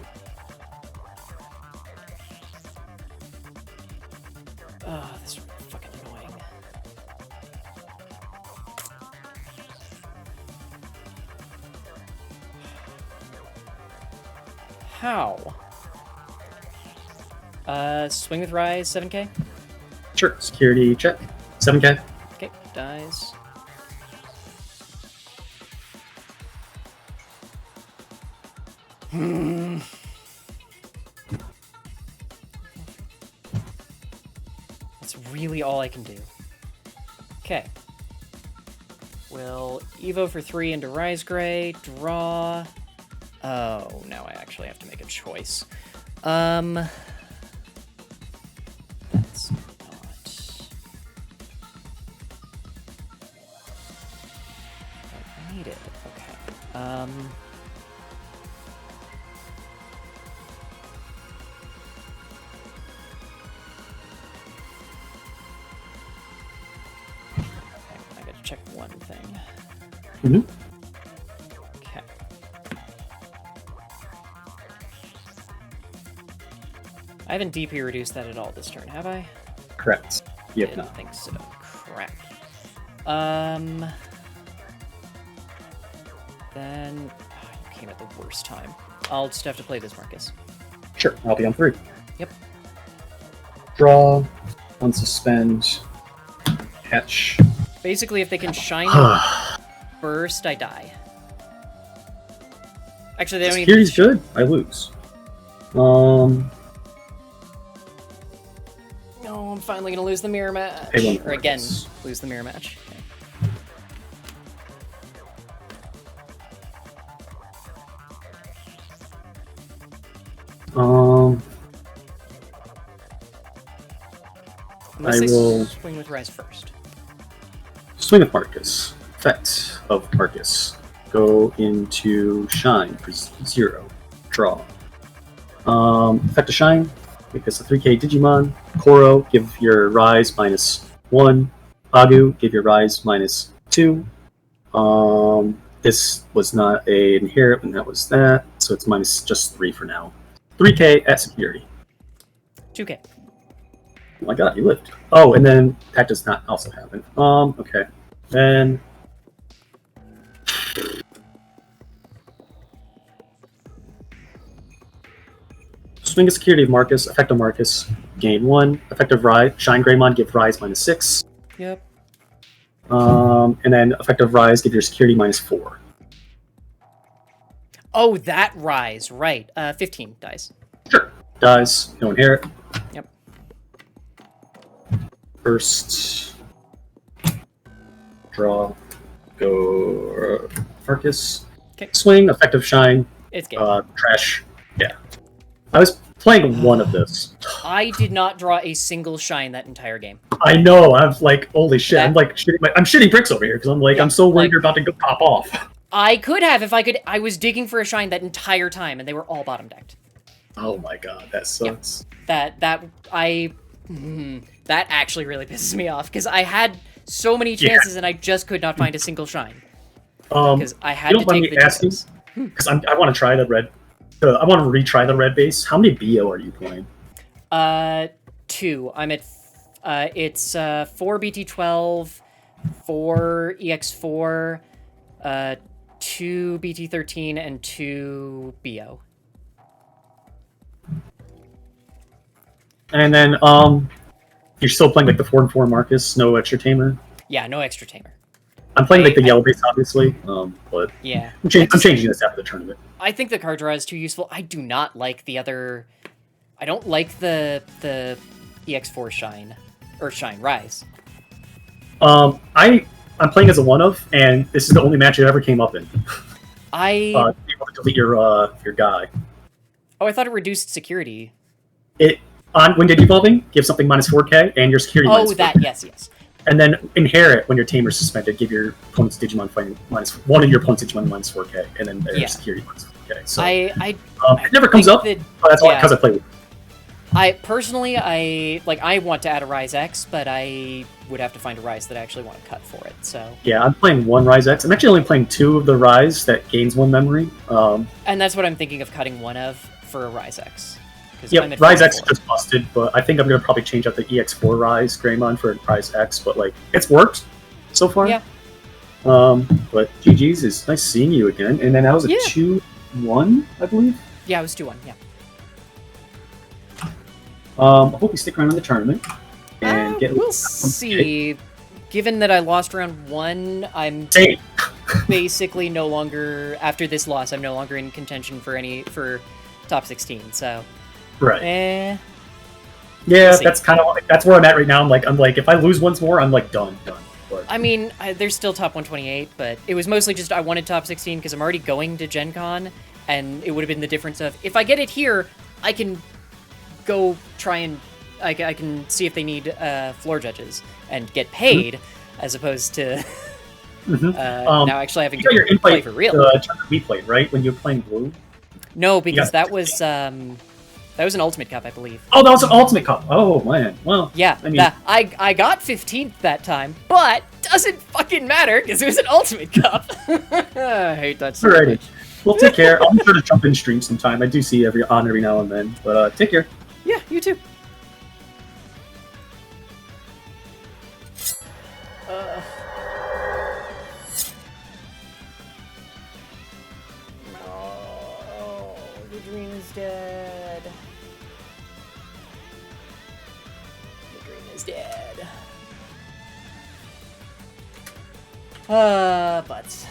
Oh, this is fucking annoying. How? Swing with Rise, 7k? Sure. Security check. 7k. Okay, dies. That's really all I can do. Okay. We'll Evo for 3 into Rise Gray, draw. Oh, now I actually have to make a choice. That's not... I need it. Okay. I gotta check one thing. Mm-hmm. Okay. I haven't DP reduced that at all this turn, have I? Correct. You have Didn't not. think so. Crap. Then you came at the worst time. I'll just have to play this, Marcus. Sure. I'll be on 3. Yep. Draw. Unsuspend. Catch. Basically, if they can shine first, I die. Actually, they don't even. Security's good. I lose. No, I'm finally gonna lose the mirror match. Pay one Or again, Marcus. lose the mirror match. Okay. Unless I they will swing with Rise first. swing with Marcus. Effect of Marcus. Go into Shine for 0. Draw. Effect of Shine. Because the 3k Digimon. Koro, give your Rise -1. Agu, give your Rise -2. This was not a inherit, and that was that. So it's minus just 3 for now. 3k at security. 2k. Oh my god, you lived. Oh, and then that does not also happen. Okay. Then swing a security of Marcus, effective Marcus, gain 1. Effective Rise, Shine Greymon, give Rise -6. Yep. And then effective Rise, give your security -4. Oh, that Rise, right. 15 dies. Sure. Dies, no inherit. Yep. First draw, go Farkas. 'Kay. Swing, effective shine, It's game. trash. Yeah. I was playing one of this. I did not draw a single shine that entire game. I know. I'm like, holy shit. That- I'm like, I'm shitting bricks over here because I'm like, Yeah, I'm so worried like- you're about to go pop off. I could have if I could. I was digging for a shine that entire time, and they were all bottom decked. Oh my god, that sucks. That actually really pisses me off because I had so many chances and I just could not find a single shine because I had you to don't mind take me the asking? chances. Because I want to try the red. I want to retry the red base. How many BO are you playing? 2. I'm at. It's 4 BT12, 4 EX4, 2 BT13, and 2 BO. And then you're still playing like the 4-4 Marcus, no extra tamer. Yeah, no extra tamer. I'm playing like the yellow base, obviously. But Yeah. I'm changing this after the tournament. I think the card draw is too useful. I do not like the other. I don't like the EX4 shine or shine rise. I'm playing as a one of, and this is the only match it ever came up in. I Able to delete your guy. I thought it reduced security. It when did evolving give something minus 4K and your security. Oh, minus 4K. that yes. And then inherit when your tamer's suspended, give your opponent's Digimon fighting minus one of your opponent's Digimon minus 4K, and then their security minus 4K. So I it never comes up, but that's all because I play with. I personally I want to add a Rise X, but I would have to find a Rise that I actually want to cut for it. So Yeah, I'm playing one Rise X. I'm actually only playing 2 of the Rise that gains 1 memory. And that's what I'm thinking of cutting one of for a Rise X. Yep, Rise X just busted, but I think I'm gonna probably change out the EX4 Rise Greymon for Rise X. But like, it's worked so far. Yeah. But GG's, is nice seeing you again. And then that was a 2-1, I believe. Yeah, it was 2-1. Yeah. I hope you stick around in the tournament and get. We'll see. Given that I lost round 1, I'm basically no longer after this loss. I'm no longer in contention for top 16. So. Right. Yeah, we'll that's kind of that's where I'm at right now. I'm like, if I lose once more, I'm like done. But... I mean, there's still top 128, but it was mostly just I wanted top 16 because I'm already going to Gen Con, and it would have been the difference of if I get it here, I can go try and I can see if they need floor judges and get paid, as opposed to now actually having to play for real. The tournament we played, right, when you were playing blue. No, because that was an Ultimate Cup, I believe. Oh, that was an Ultimate Cup. Oh man, well. Yeah, I mean, I got 15th that time, but doesn't fucking matter because it was an Ultimate Cup. I hate that so alrighty. much. Well, take care. I'll be sure to jump in stream sometime. I do see every now and then, but take care. Yeah, you too. No, the dream is dead. The dream is dead. But.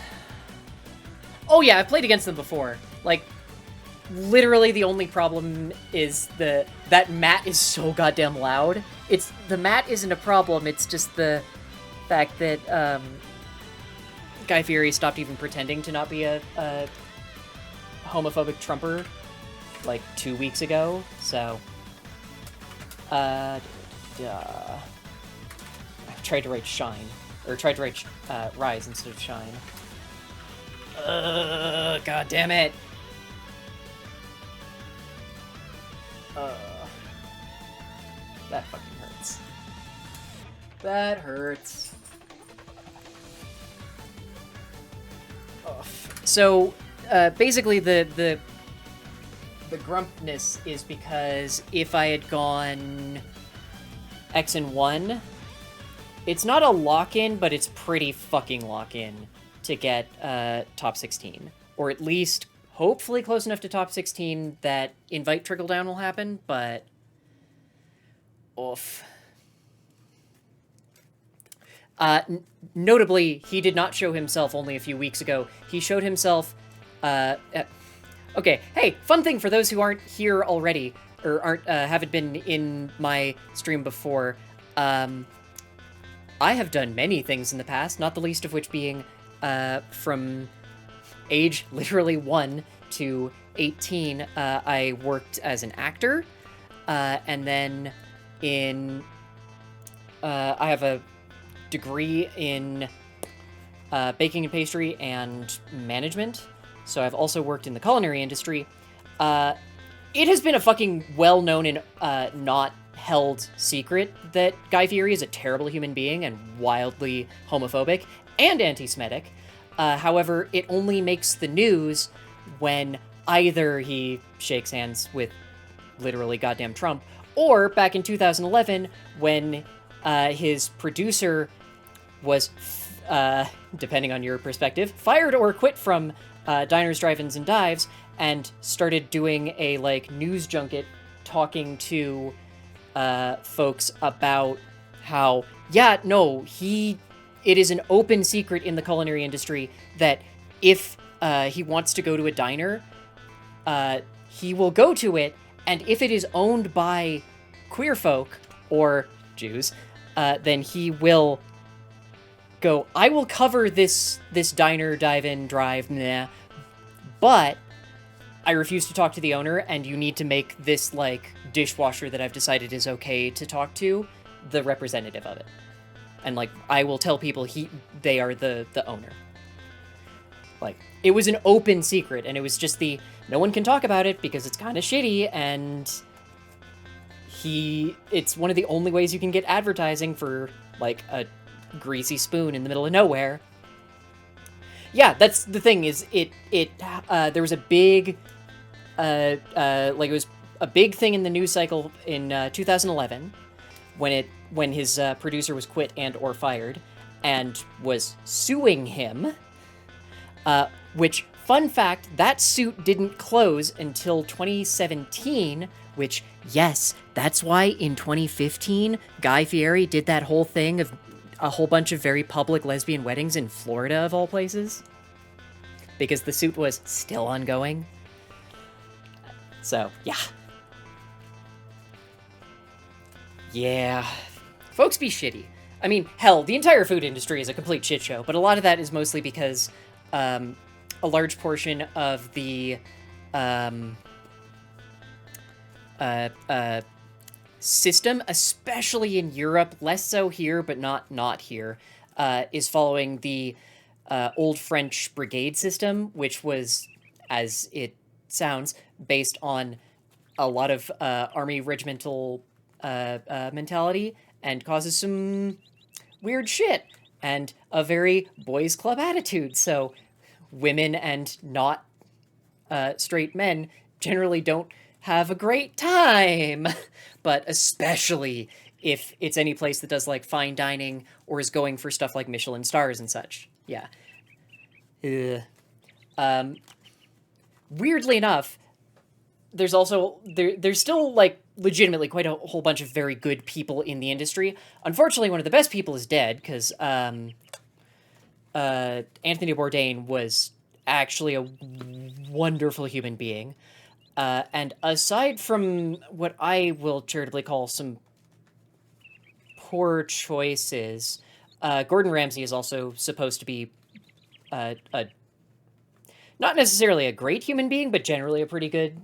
Oh yeah, I played against them before. Like, literally the only problem is that mat is so goddamn loud. The mat isn't a problem, it's just the fact that Guy Fieri stopped even pretending to not be a homophobic Trumper like 2 weeks ago, so I tried to write Shine, or tried to write Rise instead of Shine. God damn it. That fucking hurts. That hurts. Ugh. So, basically the grumpness is because if I had gone X and 1, it's not a lock-in, but it's pretty fucking lock-in to get top 16. Or at least, hopefully close enough to top 16 that invite trickle-down will happen, but... oof. Notably, he did not show himself only a few weeks ago. He showed himself... okay, hey, fun thing for those who aren't here already, or haven't been in my stream before. I have done many things in the past, not the least of which being from age literally 1 to 18, I worked as an actor, and then I have a degree in baking and pastry and management, so I've also worked in the culinary industry. It has been a fucking well-known and not held secret that Guy Fieri is a terrible human being and wildly homophobic and anti-Semitic. However, it only makes the news when either he shakes hands with literally goddamn Trump, or back in 2011 when his producer was, depending on your perspective, fired or quit from Diners, Drive-Ins, and Dives, and started doing a, like, news junket talking to folks about how, yeah, no, it is an open secret in the culinary industry that if he wants to go to a diner, he will go to it, and if it is owned by queer folk or Jews, then he will go, I will cover this diner, dive-in, drive, meh, but I refuse to talk to the owner, and you need to make this, like, dishwasher that I've decided is okay to talk to the representative of it. And, like, I will tell people they are the owner. Like, it was an open secret, and it was just no one can talk about it because it's kind of shitty, and it's one of the only ways you can get advertising for, like, a greasy spoon in the middle of nowhere. Yeah, that's the thing, is there was a big, it was a big thing in the news cycle in 2011 when his producer was quit and or fired and was suing him, which, fun fact, that suit didn't close until 2017, which, yes, that's why in 2015, Guy Fieri did that whole thing of a whole bunch of very public lesbian weddings in Florida, of all places, because the suit was still ongoing. So, yeah. Yeah. Folks be shitty. I mean, hell, the entire food industry is a complete shit show, but a lot of that is mostly because a large portion of the system, especially in Europe, less so here, but not here, is following the old French brigade system, which was, as it sounds, based on a lot of army regimental mentality, and causes some weird shit and a very boys club attitude. So women and not straight men generally don't have a great time, but especially if it's any place that does, like, fine dining or is going for stuff like Michelin stars and such. Yeah. Weirdly enough, there's also there's still, like, legitimately quite a whole bunch of very good people in the industry. Unfortunately, one of the best people is dead, because Anthony Bourdain was actually a wonderful human being. And aside from what I will charitably call some poor choices, Gordon Ramsay is also supposed to be not necessarily a great human being, but generally a pretty good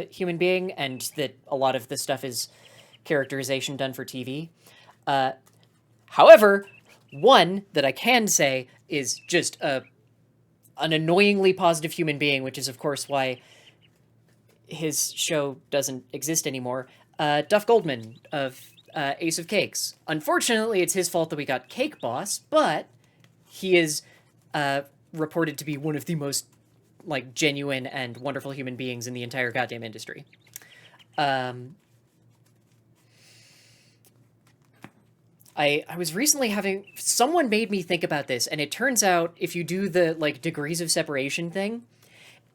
human being, and that a lot of the stuff is characterization done for TV. However, one that I can say is just an annoyingly positive human being, which is, of course, why his show doesn't exist anymore. Duff Goldman of Ace of Cakes. Unfortunately, it's his fault that we got Cake Boss, but he is reported to be one of the most, like, genuine and wonderful human beings in the entire goddamn industry. I was recently someone made me think about this, and it turns out if you do the, like, degrees of separation thing,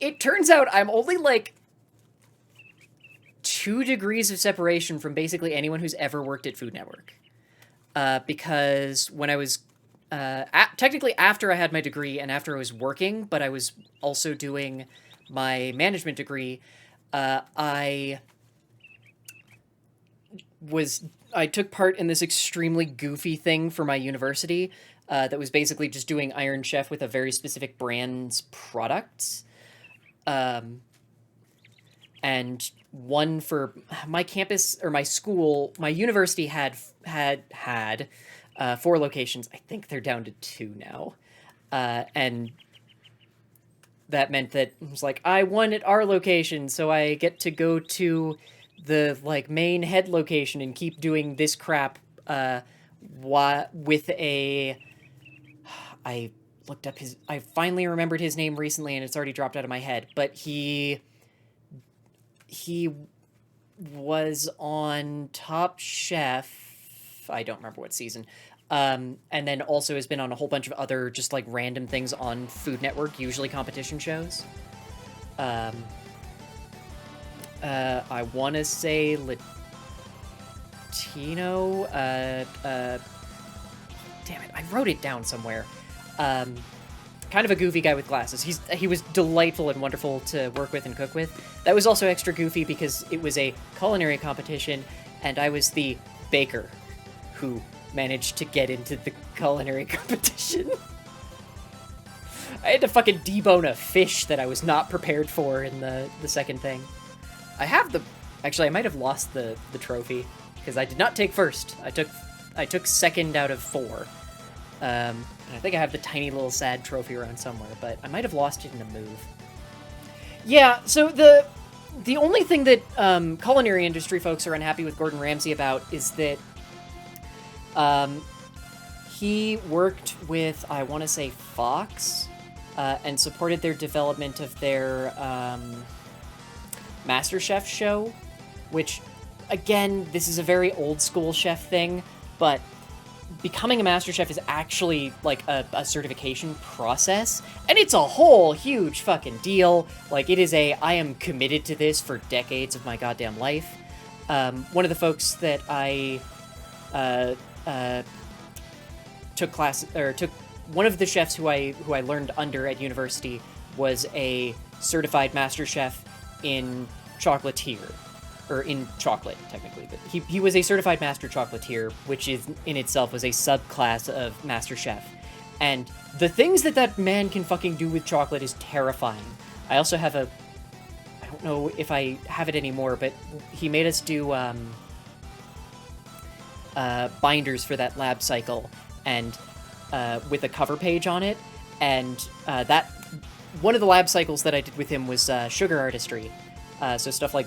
it turns out I'm only, like, 2 degrees of separation from basically anyone who's ever worked at Food Network. Because when I was technically after I had my degree and after I was working, but I was also doing my management degree, I was I took part in this extremely goofy thing for my university that was basically just doing Iron Chef with a very specific brand's products. And one for my campus or my school, my university had 4 locations. I think they're down to 2 now. And that meant that it was like, I won at our location, so I get to go to the like main head location and keep doing this crap with a I looked up his I finally remembered his name recently and it's already dropped out of my head, but he was on Top Chef. I don't remember what season. And then also has been on a whole bunch of other just like random things on Food Network, usually competition shows. I want to say Latino. Damn it, I wrote it down somewhere. Kind of a goofy guy with glasses. He was delightful and wonderful to work with and cook with. That was also extra goofy because it was a culinary competition, and I was the baker who managed to get into the culinary competition. I had to fucking debone a fish that I was not prepared for in the second thing. I have the... Actually, I might have lost the trophy, because I did not take first. I took second out of 4. And I think I have the tiny little sad trophy around somewhere, but I might have lost it in a move. Yeah, so the only thing that culinary industry folks are unhappy with Gordon Ramsay about is that he worked with, I want to say, Fox, and supported their development of their MasterChef show, which, again, this is a very old school chef thing, but becoming a MasterChef is actually, like, a certification process, and it's a whole huge fucking deal. Like, it is I am committed to this for decades of my goddamn life. One of the folks that I took one of the chefs who I learned under at university was a certified master chef in chocolatier, or in chocolate technically, but he was a certified master chocolatier, which is in itself was a subclass of master chef. And the things that man can fucking do with chocolate is terrifying. I also have I don't know if I have it anymore, but he made us do binders for that lab cycle, and with a cover page on it, and that one of the lab cycles that I did with him was sugar artistry, so stuff like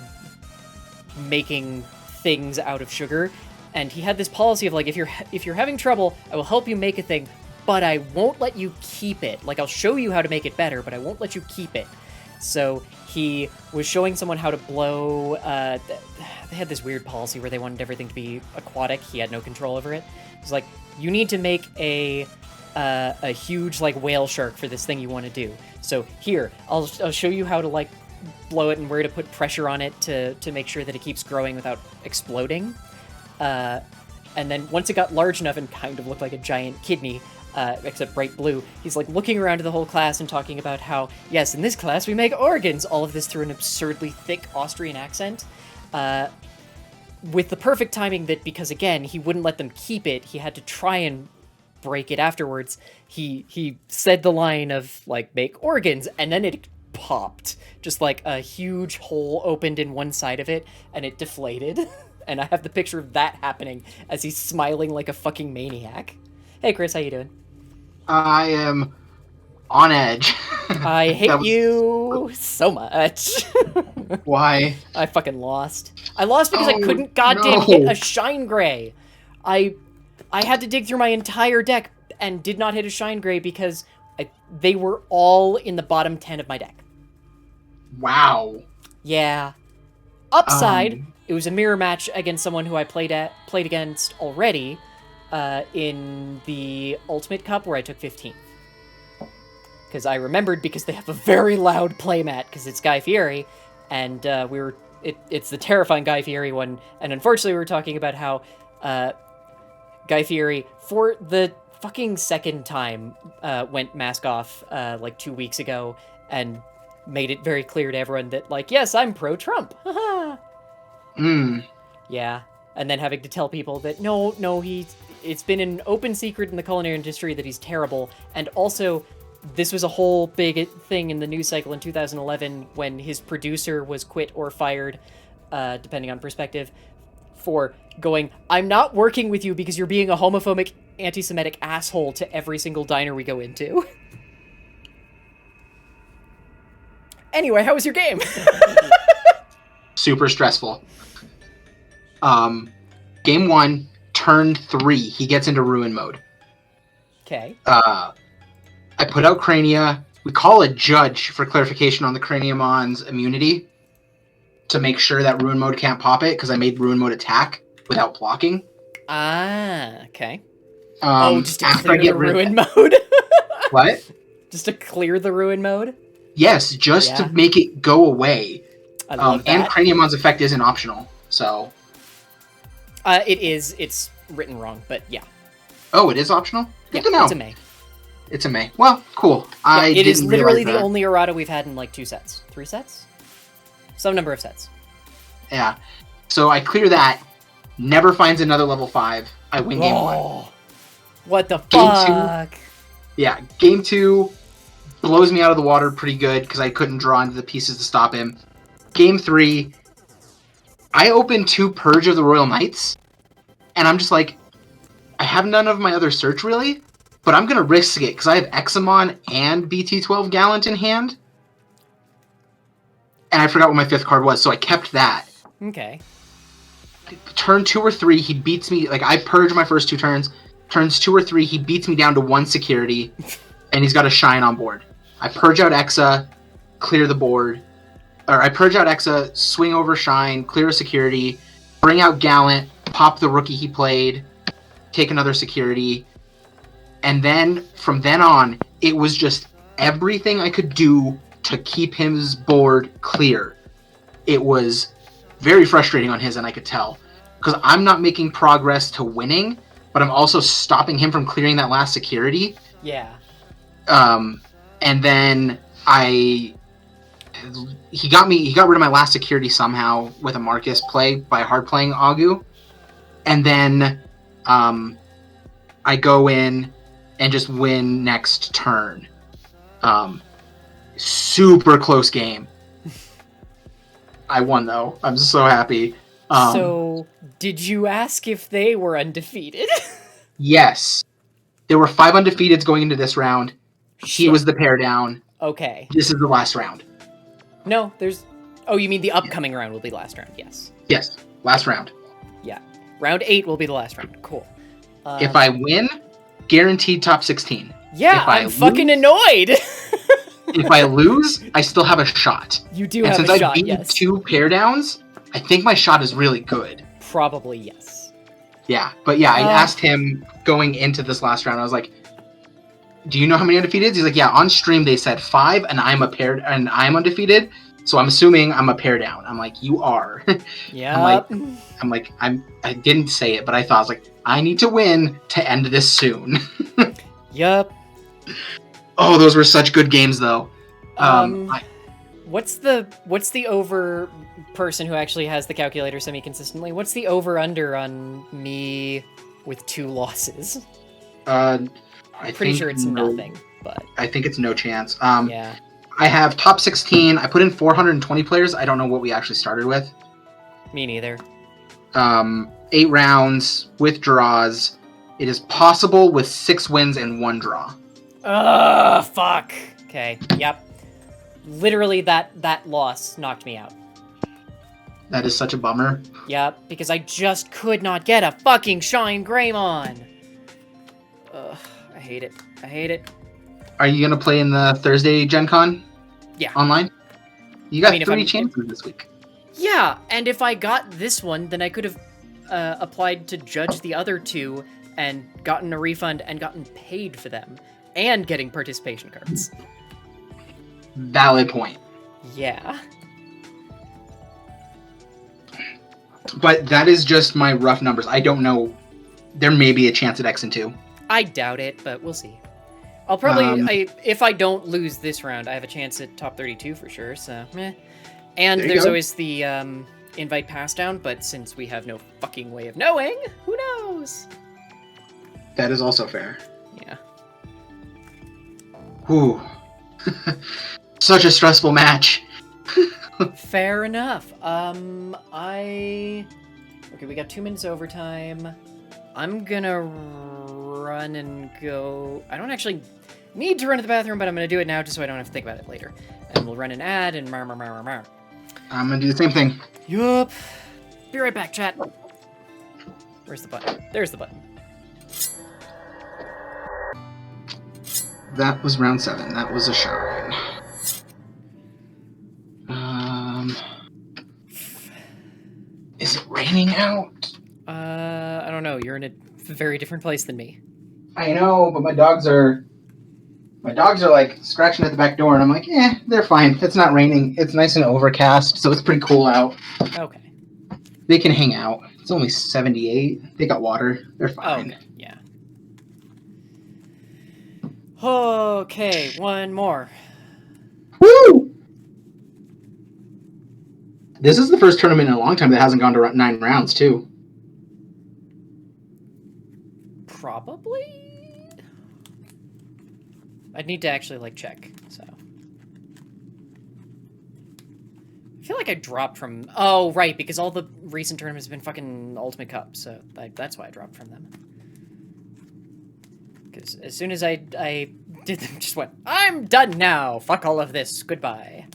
making things out of sugar. And he had this policy of like, if you're having trouble, I will help you make a thing, but I won't let you keep it. Like, I'll show you how to make it better, but I won't let you keep it. So he was showing someone how to blow. They had this weird policy where they wanted everything to be aquatic. He had no control over it. It was like, you need to make a huge like whale shark for this thing you want to do. So here, I'll show you how to like blow it and where to put pressure on it to make sure that it keeps growing without exploding. And then once it got large enough and kind of looked like a giant kidney, except bright blue, he's like looking around to the whole class and talking about how, yes, in this class we make organs, all of this through an absurdly thick Austrian accent, with the perfect timing that, because again, he wouldn't let them keep it, he had to try and break it afterwards. He said the line of like, make organs, and then it popped. Just like a huge hole opened in one side of it, and it deflated. And I have the picture of that happening as he's smiling like a fucking maniac. Hey Chris, how you doing? I am on edge. I hate you so much. Why? I fucking lost. I lost because I couldn't goddamn hit a Shine Gray. I had to dig through my entire deck and did not hit a Shine Gray because they were all in the bottom 10 of my deck. Wow. Yeah. Upside, it was a mirror match against someone who I played against already in the Ultimate Cup where I took 15th. Because I remembered, because they have a very loud playmat, because it's Guy Fieri, and it's the terrifying Guy Fieri one, and unfortunately we were talking about how Guy Fieri, for the fucking second time, went mask off like 2 weeks ago, and made it very clear to everyone that, like, yes, I'm pro-Trump. Yeah. and then having to tell people that no, it's been an open secret in the culinary industry that he's terrible, and also this was a whole big thing in the news cycle in 2011 when his producer was quit or fired, depending on perspective, for going, I'm not working with you because you're being a homophobic, anti-Semitic asshole to every single diner we go into. Anyway, how was your game? Super stressful. Game 1, turn 3, he gets into ruin mode. Okay. I put out Crania. We call a judge for clarification on the Craniumon's immunity to make sure that ruin mode can't pop it, because I made ruin mode attack without blocking. Ah, okay. Just to after I clear get the rid ruin mode? What? Just to clear the ruin mode? Yes, just to make it go away. I love that. And Craniumon's effect isn't optional, so... It is. It's written wrong, but yeah. Oh, it is optional? Good to know. It's a May. It's a May. Well, cool. Yeah, it is literally the that. only errata we've had in like 2 sets. 3 sets? Some number of sets. Yeah. So I clear that. Never finds another level 5. I win game 1. What the Game fuck? 2. Yeah. Game 2 blows me out of the water pretty good because I couldn't draw into the pieces to stop him. Game 3. I opened 2 Purge of the Royal Knights. And I'm just like, I have none of my other search really. But I'm going to risk it because I have Examon and BT12 Gallant in hand. And I forgot what my 5th card was, so I kept that. Okay. Turn 2 or 3, he beats me. Like, I purge my first 2 turns. Turns 2 or 3, he beats me down to 1 security. And he's got a Shine on board. I purge out Exa, clear the board. Or I purge out Exa, swing over Shine, clear a security, bring out Gallant, pop the rookie he played, take another security. And then, from then on, it was just everything I could do to keep his board clear. It was very frustrating on his end, I could tell. Because I'm not making progress to winning, but I'm also stopping him from clearing that last security. Yeah. And then he got rid of my last security somehow with a Marcus play by hard playing Agu. And then I go in and just win next turn. Super close game. I won though. I'm so happy. So, did you ask if they were undefeated? Yes. There were 5 undefeateds going into this round. He was the pair down. Okay. This is the last round. No, there's... Oh, you mean the upcoming round will be last round, yes. Yes, last round. Yeah. Round 8 will be the last round. Cool. If I win, guaranteed top 16. Yeah, I'm fucking annoyed! If I lose, I still have a shot. You do and have since a I shot, beat yes. 2 pair downs, I think my shot is really good. Probably yes. Yeah, but yeah, I asked him going into this last round, I was like, do you know how many undefeateds? He's like, yeah, on stream they said 5 and I'm undefeated, so I'm assuming I'm a pair down. I'm like, you are. Yeah. I didn't say it, but I thought, I was like, I need to win to end this soon. Yup. Oh, those were such good games though. What's the over person who actually has the calculator semi-consistently? What's the over-under on me with 2 losses? I'm pretty sure it's nothing, but... I think it's no chance. Yeah. I have top 16. I put in 420 players. I don't know what we actually started with. Me neither. 8 rounds with draws. It is possible with 6 wins and 1 draw. Ugh, fuck. Okay, yep. Literally, that loss knocked me out. That is such a bummer. Yep, because I just could not get a fucking Shine Greymon. Ugh, I hate it. I hate it. Are you going to play in the Thursday Gen Con? Yeah. Online? You got 3 chances this week. Yeah, and if I got this one, then I could have applied to judge the other 2 and gotten a refund and gotten paid for them. And getting participation cards. Valid point. Yeah. But that is just my rough numbers. I don't know. There may be a chance at X and 2. I doubt it, but we'll see. I'll probably, if I don't lose this round, I have a chance at top 32 for sure, so meh. And there's always the invite pass down, but since we have no fucking way of knowing, who knows? That is also fair. Yeah. Whew. Such a stressful match. Fair enough. Okay, we got 2 minutes overtime. I'm gonna run and go. I don't actually need to run to the bathroom, but I'm gonna do it now just so I don't have to think about it later. And we'll run an ad and mar. I'm gonna do the same thing. Yup. Be right back, chat. Where's the button? There's the button. That was round 7. That was a shine. Is it raining out? I don't know. You're in a very different place than me. I know, but my dogs are like scratching at the back door, and I'm like, they're fine. It's not raining. It's nice and overcast, so it's pretty cool out. Okay. They can hang out. It's only 78. They got water. They're fine. Okay, yeah. Okay, one more. Woo! This is the first tournament in a long time that hasn't gone to 9 rounds, too. Probably? I'd need to actually, like, check, so. I feel like I dropped from... Oh, right, because all the recent tournaments have been fucking Ultimate Cup, so that's why I dropped from them. Because as soon as I did them, just went, I'm done now! Fuck all of this, goodbye.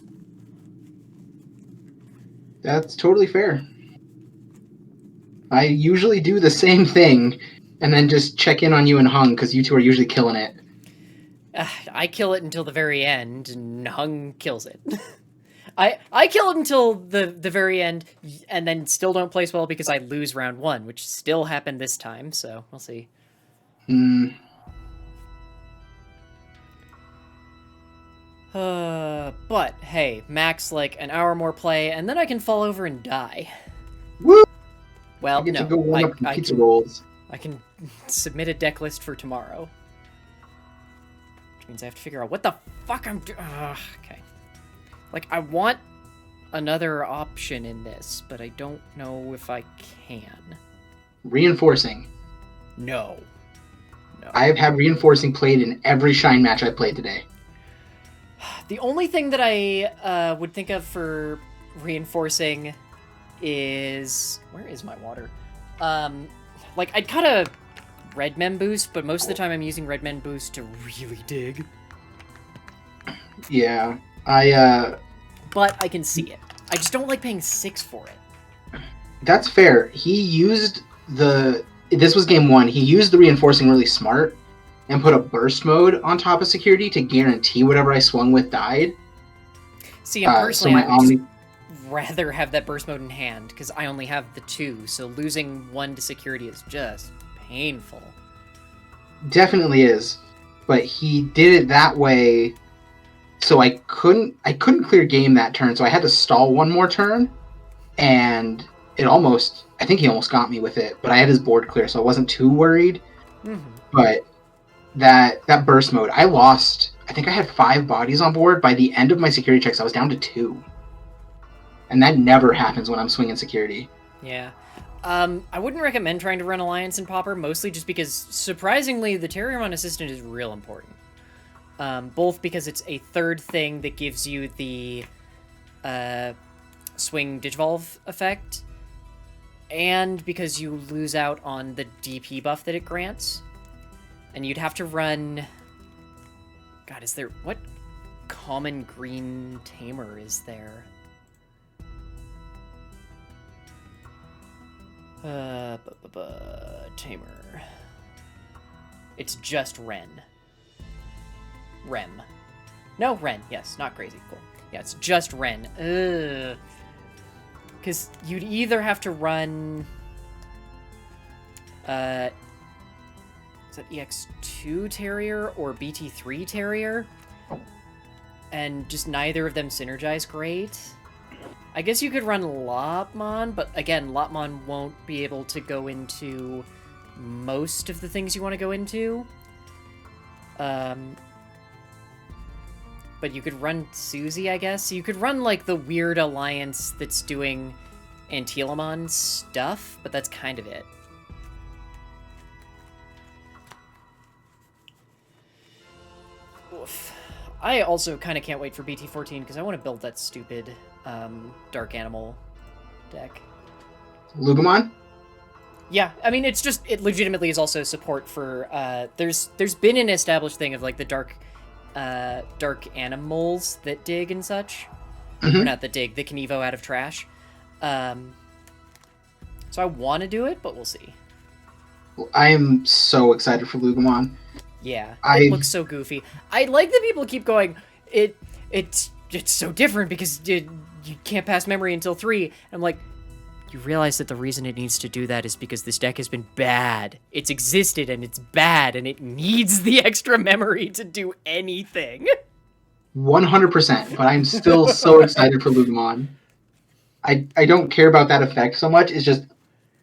That's totally fair. I usually do the same thing, and then just check in on you and Hung, because you two are usually killing it. I kill it until the very end, and Hung kills it. I kill it until the very end, and then still don't place well because I lose round 1, which still happened this time, so we'll see. But, hey, max, like, an hour more play, and then I can fall over and die. Woo! Well, I get no, to go warm up some pizza rolls. I can submit a deck list for tomorrow. Which means I have to figure out what the fuck I'm doing. Okay. Like, I want another option in this, but I don't know if I can. Reinforcing. No. I have had reinforcing played in every Shine match I've played today. The only thing that I would think of for reinforcing is... Where is my water? Like, I'd cut a Red Men boost, but most of the time I'm using Red Men boost to really dig. Yeah, But I can see it. I just don't like paying 6 for it. That's fair. He used the... This was game 1. He used the reinforcing really smart and put a burst mode on top of security to guarantee whatever I swung with died. See, and personally, so I would just rather have that burst mode in hand, because I only have the 2, so losing 1 to security is just painful. Definitely is. But he did it that way, so I couldn't clear game that turn, so I had to stall 1 more turn, and I think he almost got me with it, but I had his board clear, so I wasn't too worried. Mm-hmm. But that burst mode, I think I had 5 bodies on board. By the end of my security checks, I was down to 2. And that never happens when I'm swinging security. Yeah. I wouldn't recommend trying to run Alliance and Popper, mostly just because, surprisingly, the Terriermon Assistant is real important. Both because it's a third thing that gives you the swing Digivolve effect, and because you lose out on the DP buff that it grants. And you'd have to run... God, is there... What common green tamer is there? Tamer. It's just Ren. Rem. No, Ren. Yes, not crazy. Cool. Yeah, it's just Ren. Because you'd either have to run... is that EX2 Terrier or BT3 Terrier? And just neither of them synergize great. I guess you could run Lopmon, but again, Lopmon won't be able to go into most of the things you want to go into. But you could run Susie, I guess. You could run, like, the weird alliance that's doing Antilamon stuff, but that's kind of it. Oof. I also kind of can't wait for BT14 because I want to build that stupid Dark Animal deck. Lugumon? Yeah, I mean, it legitimately is also support for, there's been an established thing of, like, the dark animals that dig and such. Or not that dig, that can evo out of trash. So I want to do it, but we'll see. I am so excited for Lugumon. Yeah, it looks so goofy. I like that people keep going, it's so different because you can't pass memory until 3. I'm like, you realize that the reason it needs to do that is because this deck has been bad. It's existed and it's bad and it needs the extra memory to do anything. 100%, but I'm still so excited for Lugumon. I don't care about that effect so much. It's just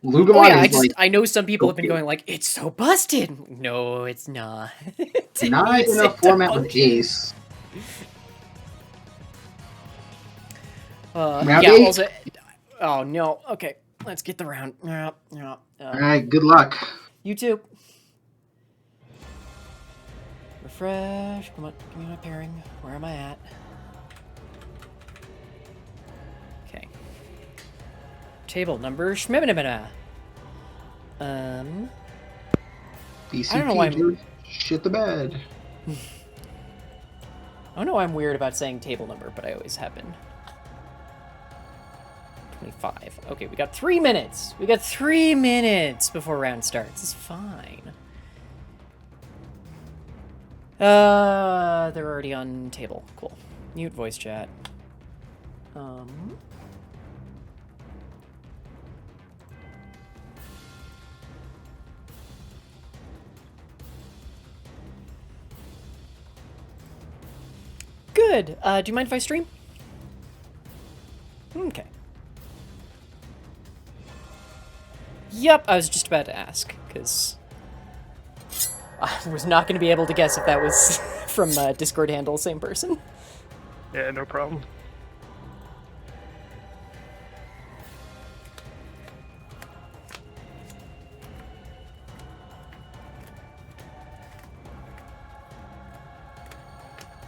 Lugumon I know some people have been going like, it's so busted. No, it's not. not in a format with Jace. Yeah, also... Oh, no. Okay, let's get the round. Alright, good luck. You too. Refresh. Come on, give me my pairing. Where am I at? Okay. Table number schmibinibina. BCP, I don't know why dude. Shit the bed. I don't know why I'm weird about saying table number, but I always have been. 25. Okay, we got 3 minutes. We got 3 minutes before round starts. It's fine. They're already on table. Cool. Mute voice chat. Good. Do you mind if I stream? Okay. Yep, I was just about to ask, because I was not going to be able to guess if that was from Discord handle, same person. Yeah, no problem.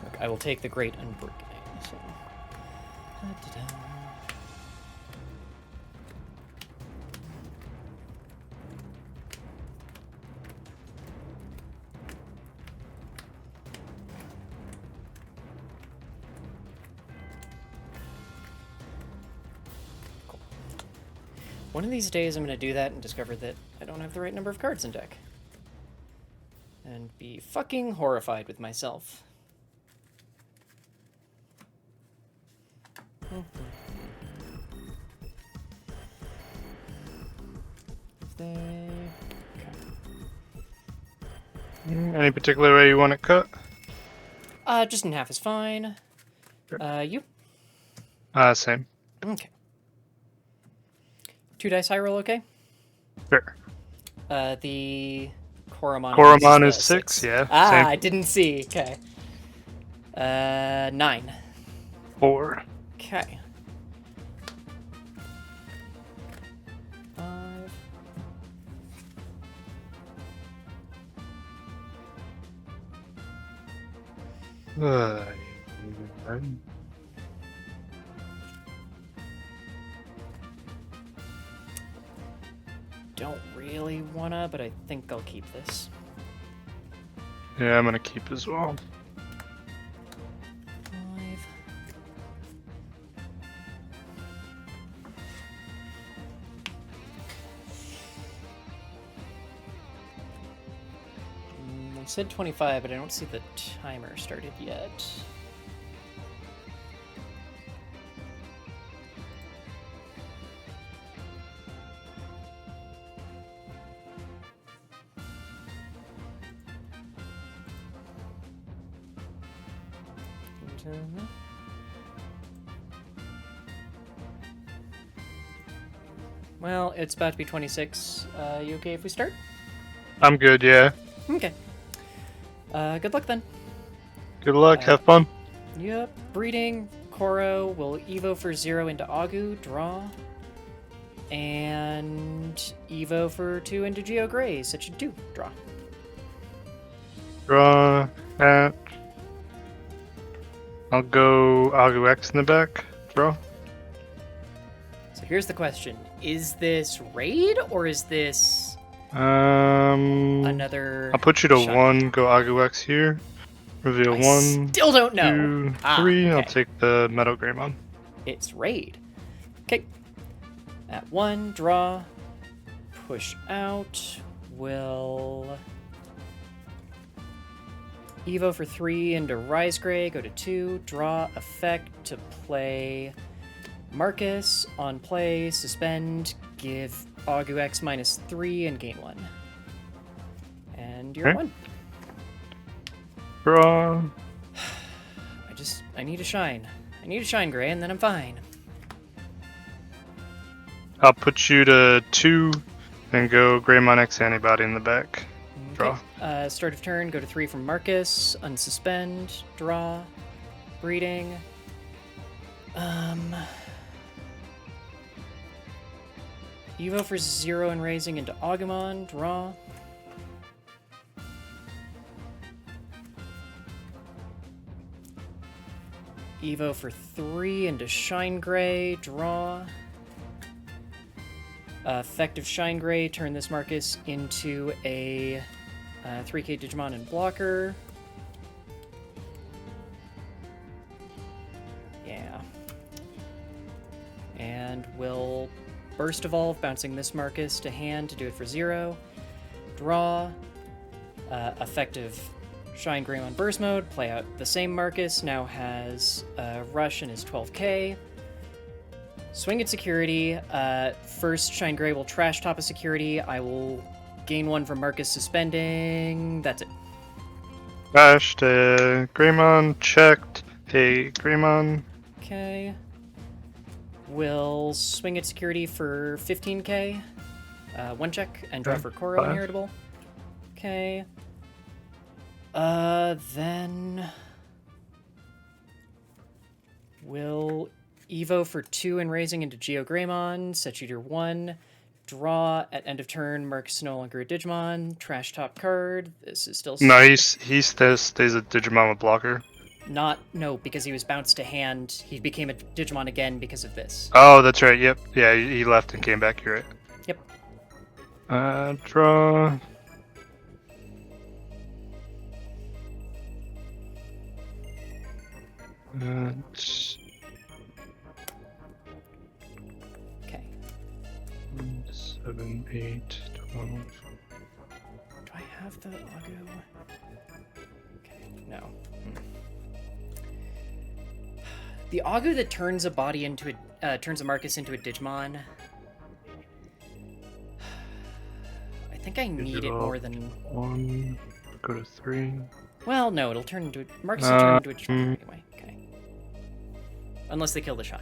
Look, I will take the Great Unbreaking. So. One of these days I'm going to do that and discover that I don't have the right number of cards in deck. And be fucking horrified with myself. Any particular way you want it cut? Just in half is fine. You? Same. Okay. 2 dice high roll, okay? Sure. The Koromon. Koromon is 6, yeah. Same. I didn't see. Okay. 9. 4. Okay. 5. Don't really wanna, but I think I'll keep this. Yeah, I'm gonna keep as well. 5. I said 25, but I don't see the timer started yet. Well, it's about to be 26. You okay if we start? I'm good, yeah. Okay. Good luck then. Good luck, have fun. Yep. Breeding. Koro will Evo for 0 into Agu. Draw. And Evo for 2 into Geo Gray. Set you 2. Draw. Draw at. I'll go Agu X in the back. Draw. So here's the question. Is this raid or is this another I'll put you to shot? 1, go Agu X here. Reveal I 1. still don't know. 2, Ah, 3. I'll okay. take the Meadow Greymon. It's raid. Okay. At 1, draw. Push out. Will Evo for 3 into Rise Gray. Go to 2. Draw effect to play Marcus. On play, suspend. Give Agu X -3 and gain 1. And you're Okay. 1. Draw. I need a shine. I need a shine gray and then I'm fine. I'll put you to 2 and go Greymon X Antibody in the back. Draw. Okay. Start of turn, go to 3 from Marcus, unsuspend, draw, breeding. Evo for 0 and raising into Agumon, draw. Evo for 3 into Shine Gray, draw. Effective Shine Gray, turn this Marcus into a 3K Digimon and blocker. Yeah. And we'll Burst Evolve, bouncing this Marcus to hand to do it for 0. Draw. Effective Shine Greymon Burst Mode, play out the same Marcus, now has Rush and is 12k. Swing at security. First, Shine Gray will trash top a security. I will gain 1 from Marcus suspending. That's it. Bashed. Greymon. Checked. Hey, Greymon. Okay. Will swing at security for 15k. 1 check and draw Okay, for Koro 5. Inheritable. Okay. Then will Evo for 2 and raising into Geo Greymon, set you to 1. Draw at end of turn, Marcus no longer a Digimon. Trash top card. This is still No, he stays a Digimon with blocker. no, because he was bounced to hand. He became a Digimon again because of this. Oh, that's right. Yep. Yeah, he left and came back. You're right. Yep. Draw. Okay. 7, 8, 12. Do I have the Agu? Okay, no. The Agu that turns a body into turns a Marcus into a Digimon. I think I need it more than 1. Go to 3. Well, no, it'll turn into Marcus will turn into a Digimon anyway. Okay. Unless they kill the Shine.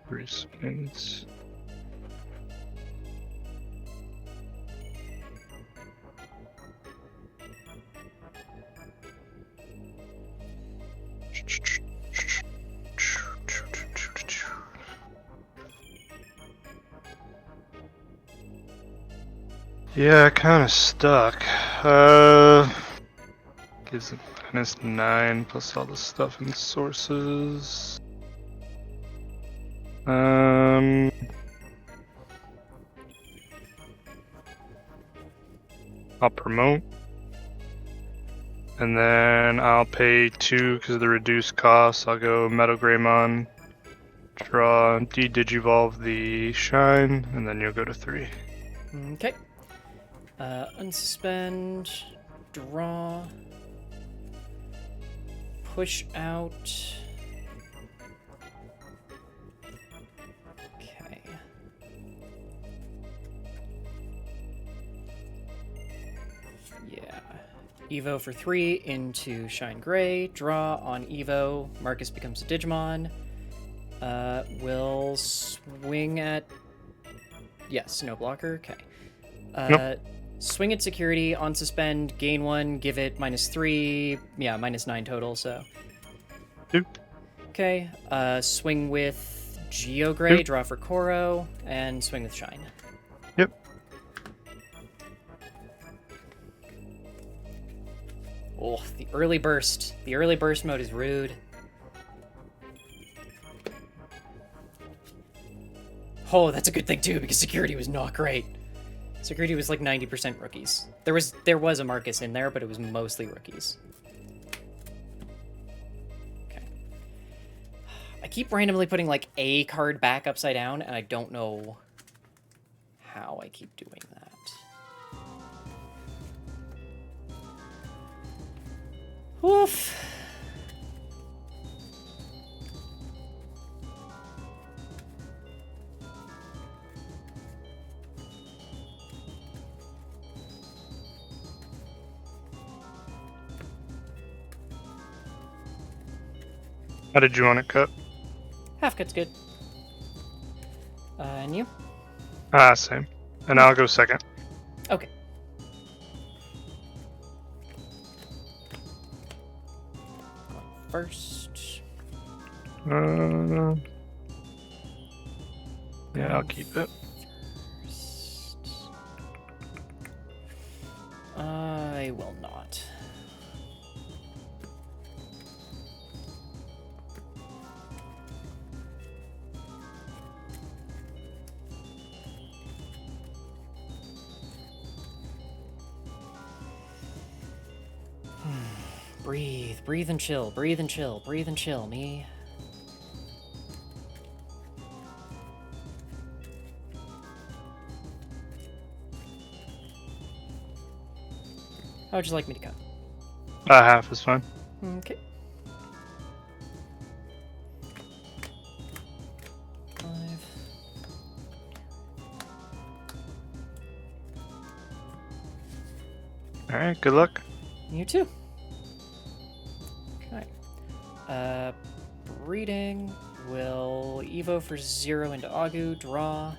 Three spins. Yeah, kind of stuck. Gives it -9 plus all the stuff in sources. I'll promote. And then I'll pay 2 because of the reduced cost. I'll go Metal Greymon, draw, de-digivolve the Shine, and then you'll go to 3. Okay. Unsuspend, draw, push out. Okay. Yeah. Evo for 3 into Shine Gray, draw on Evo, Marcus becomes a Digimon. Will swing at... Yes, no blocker, okay. Nope. Swing at security, on suspend, gain 1, give it -3, yeah, -9 total, so. 2. Okay, swing with Geo Gray, draw for Koro, and swing with Shine. Yep. Oh, the early burst. The early burst mode is rude. Oh, that's a good thing too, because security was not great. Security was like 90% rookies. There was a Marcus in there, but it was mostly rookies. Okay. I keep randomly putting like a card back upside down, and I don't know how I keep doing that. Oof. How did you want it cut? Half cut's good. And you? Same. And I'll go second. Okay. First. Yeah, I'll keep it. I will not. Breathe, breathe and chill, breathe and chill, breathe and chill, me. How would you like me to cut? Half is fine. Okay. 5. Alright, good luck. You too. Okay. Breeding will Evo for 0 into Agu, draw.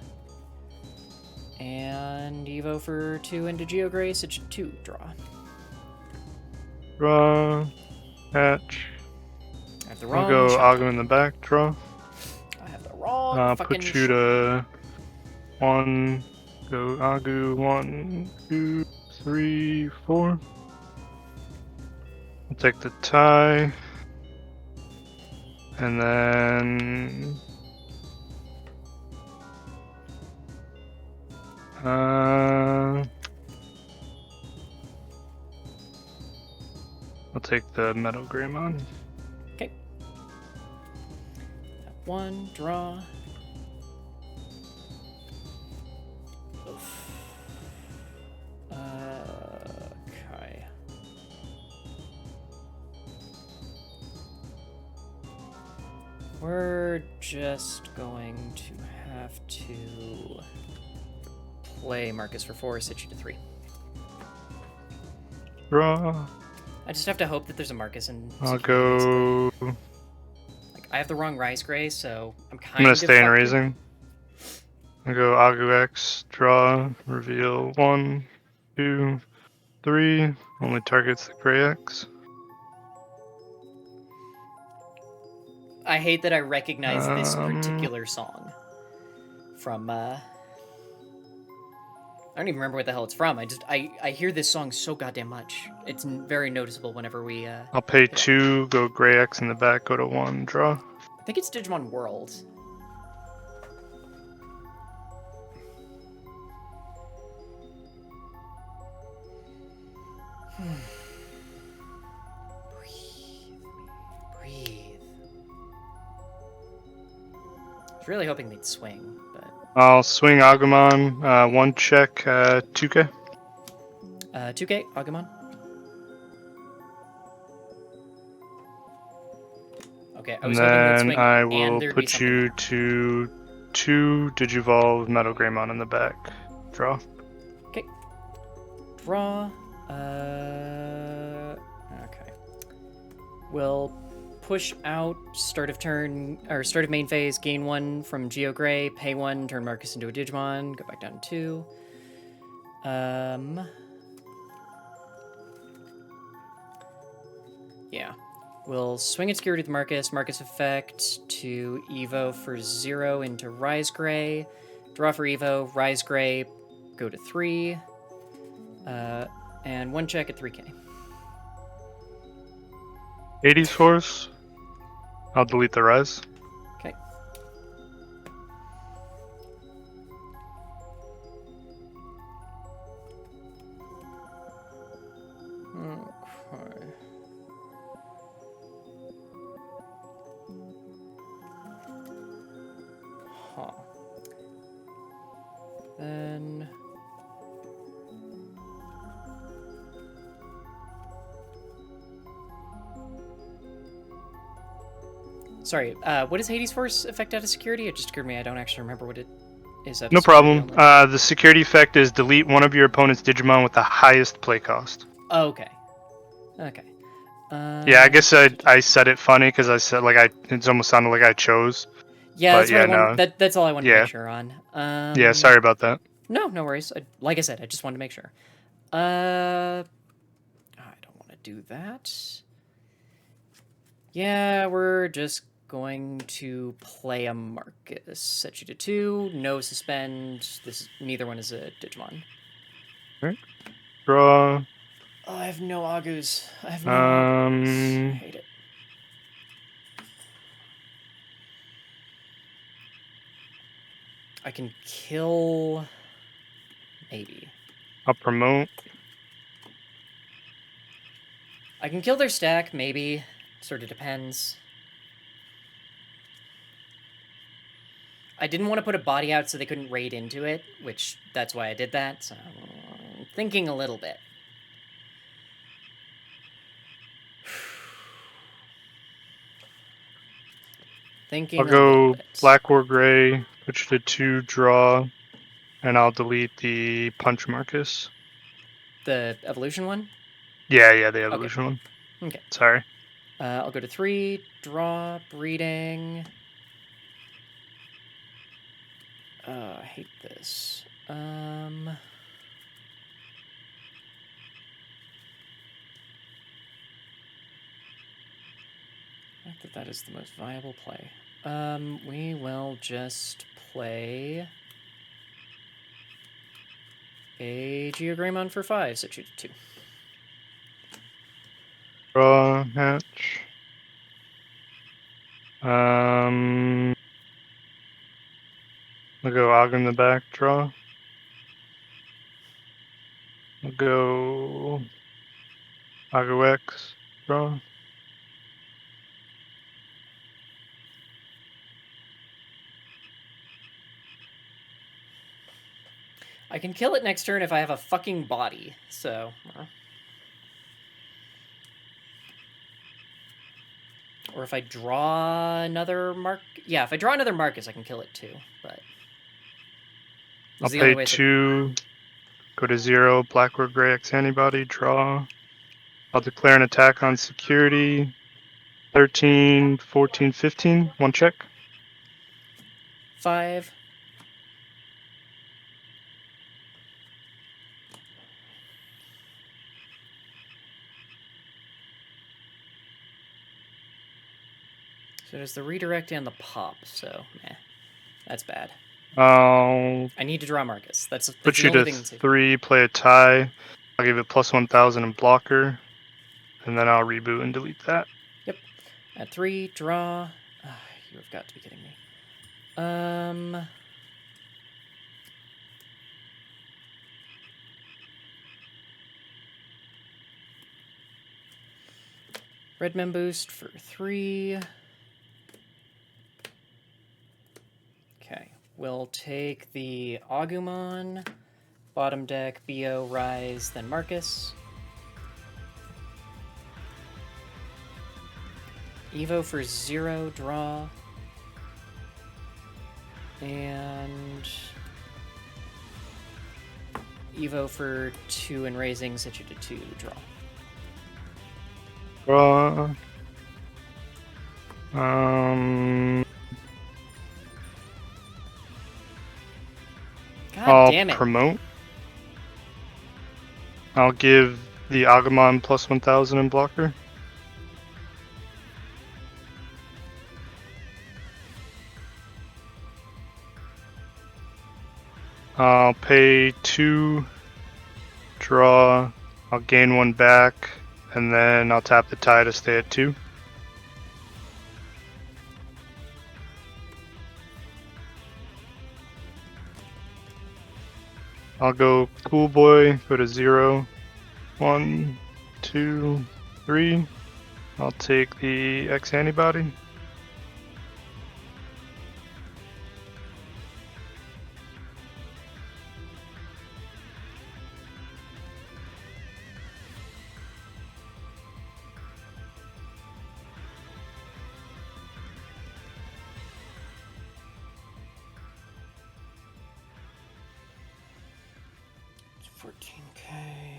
And Evo for 2 into Geograce, it's 2, draw. Draw. Hatch. I have the I'll wrong go shot. Agu in the back, draw. I have the wrong fucking Put you to 1. Go Agu 1, 2, 3, 4. I'll take the tie. And then I'll take the Metal Greymon. Okay. 1, draw. Oof. Okay. We're just going to have to play Marcus for 4, sit you to 3. Draw. I just have to hope that there's a Marcus in. I'll security, go. basically. Like, I have the wrong Rise Gray, so I'm kind I'm gonna of stay in fucked. raising. I'll go Agu X, draw, reveal 1, 2, 3. Only targets the Gray X. I hate that I recognize this particular song from. I don't even remember what the hell it's from. I hear this song so goddamn much. It's very noticeable whenever we. I'll pay 2, go Gray X in the back, go to 1, draw. I think it's Digimon World. Breathe. I was really hoping they'd swing, but. I'll swing Agumon, 1 check, 2k. 2K, Agumon. Okay, I was And hoping they'd then swing I and will there'd be put something you more. to 2 Digivolve Metal Greymon in the back. Draw. Okay. Draw. Okay. We'll push out start of turn or start of main phase. Gain 1 from Geo Gray. Pay 1. Turn Marcus into a Digimon. Go back down to 2. Yeah. We'll swing its security with Marcus. Marcus effect to Evo for 0 into Rise Gray. Draw for Evo. Rise Gray. Go to 3. And 1 check at 3k. 80s Force. I'll delete the rise. Okay. Okay. Huh. Then... Sorry, what does Hades Force affect out of security? It just occurred to me I don't actually remember what it is out of No security problem. only. The security effect is delete one of your opponent's Digimon with the highest play cost. Oh, okay. Okay. Yeah, I guess I said it funny because I said it almost sounded like I chose. Yeah, But that's what yeah, I wanted. no. That's all I wanted to Yeah. make sure on. Yeah, sorry about that. No, no worries. Like I said, I just wanted to make sure. I don't want to do that. Yeah, we're just going to play a Marcus. Set you to 2. No suspend. Neither one is a Digimon. Right. Draw. Oh, I have no Agus. I have no Agus. I hate it. I can kill... Maybe. I'll promote. I can kill their stack, maybe. Sort of depends. I didn't want to put a body out so they couldn't raid into it, which that's why I did that, so I'm thinking a little bit. I'll go black or gray, put you to 2, draw, and I'll delete the punch Marcus. The evolution one? Yeah, the evolution one. Okay. Sorry. I'll go to 3, draw, breeding. I hate this. Not that is the most viable play. We will just play a Geogramon for 5, so shoot 2. Draw, hatch. I'll go Og in the back, draw. I'll go Agu X, draw. I can kill it next turn if I have a fucking body, so... Or if I draw another Yeah, if I draw another Marcus, I can kill it too, but... I'll pay 2, go to 0, black or gray X antibody, draw. I'll declare an attack on security. 13, 14, 15, 1 check. 5. So there's the redirect and the pop, so that's bad. I need to draw Marcus. That's put the you only to thing 3, play a tie. I'll give it plus 1,000 in blocker, and then I'll reboot and delete that. Yep. At 3, draw. You have got to be kidding me. Red Mem boost for 3. Okay, we'll take the Agumon, bottom deck, Bo, Rise, then Marcus. Evo for 0, draw. And Evo for 2 and raising, set you to 2, draw. Draw. God damn it. Promote. I'll give the Agumon plus 1,000 in blocker. I'll pay 2, draw, I'll gain 1 back, and then I'll tap the tie to stay at 2. I'll go Cool Boy, go to 0. 1, 2, 3. I'll take the X antibody. It's 14k,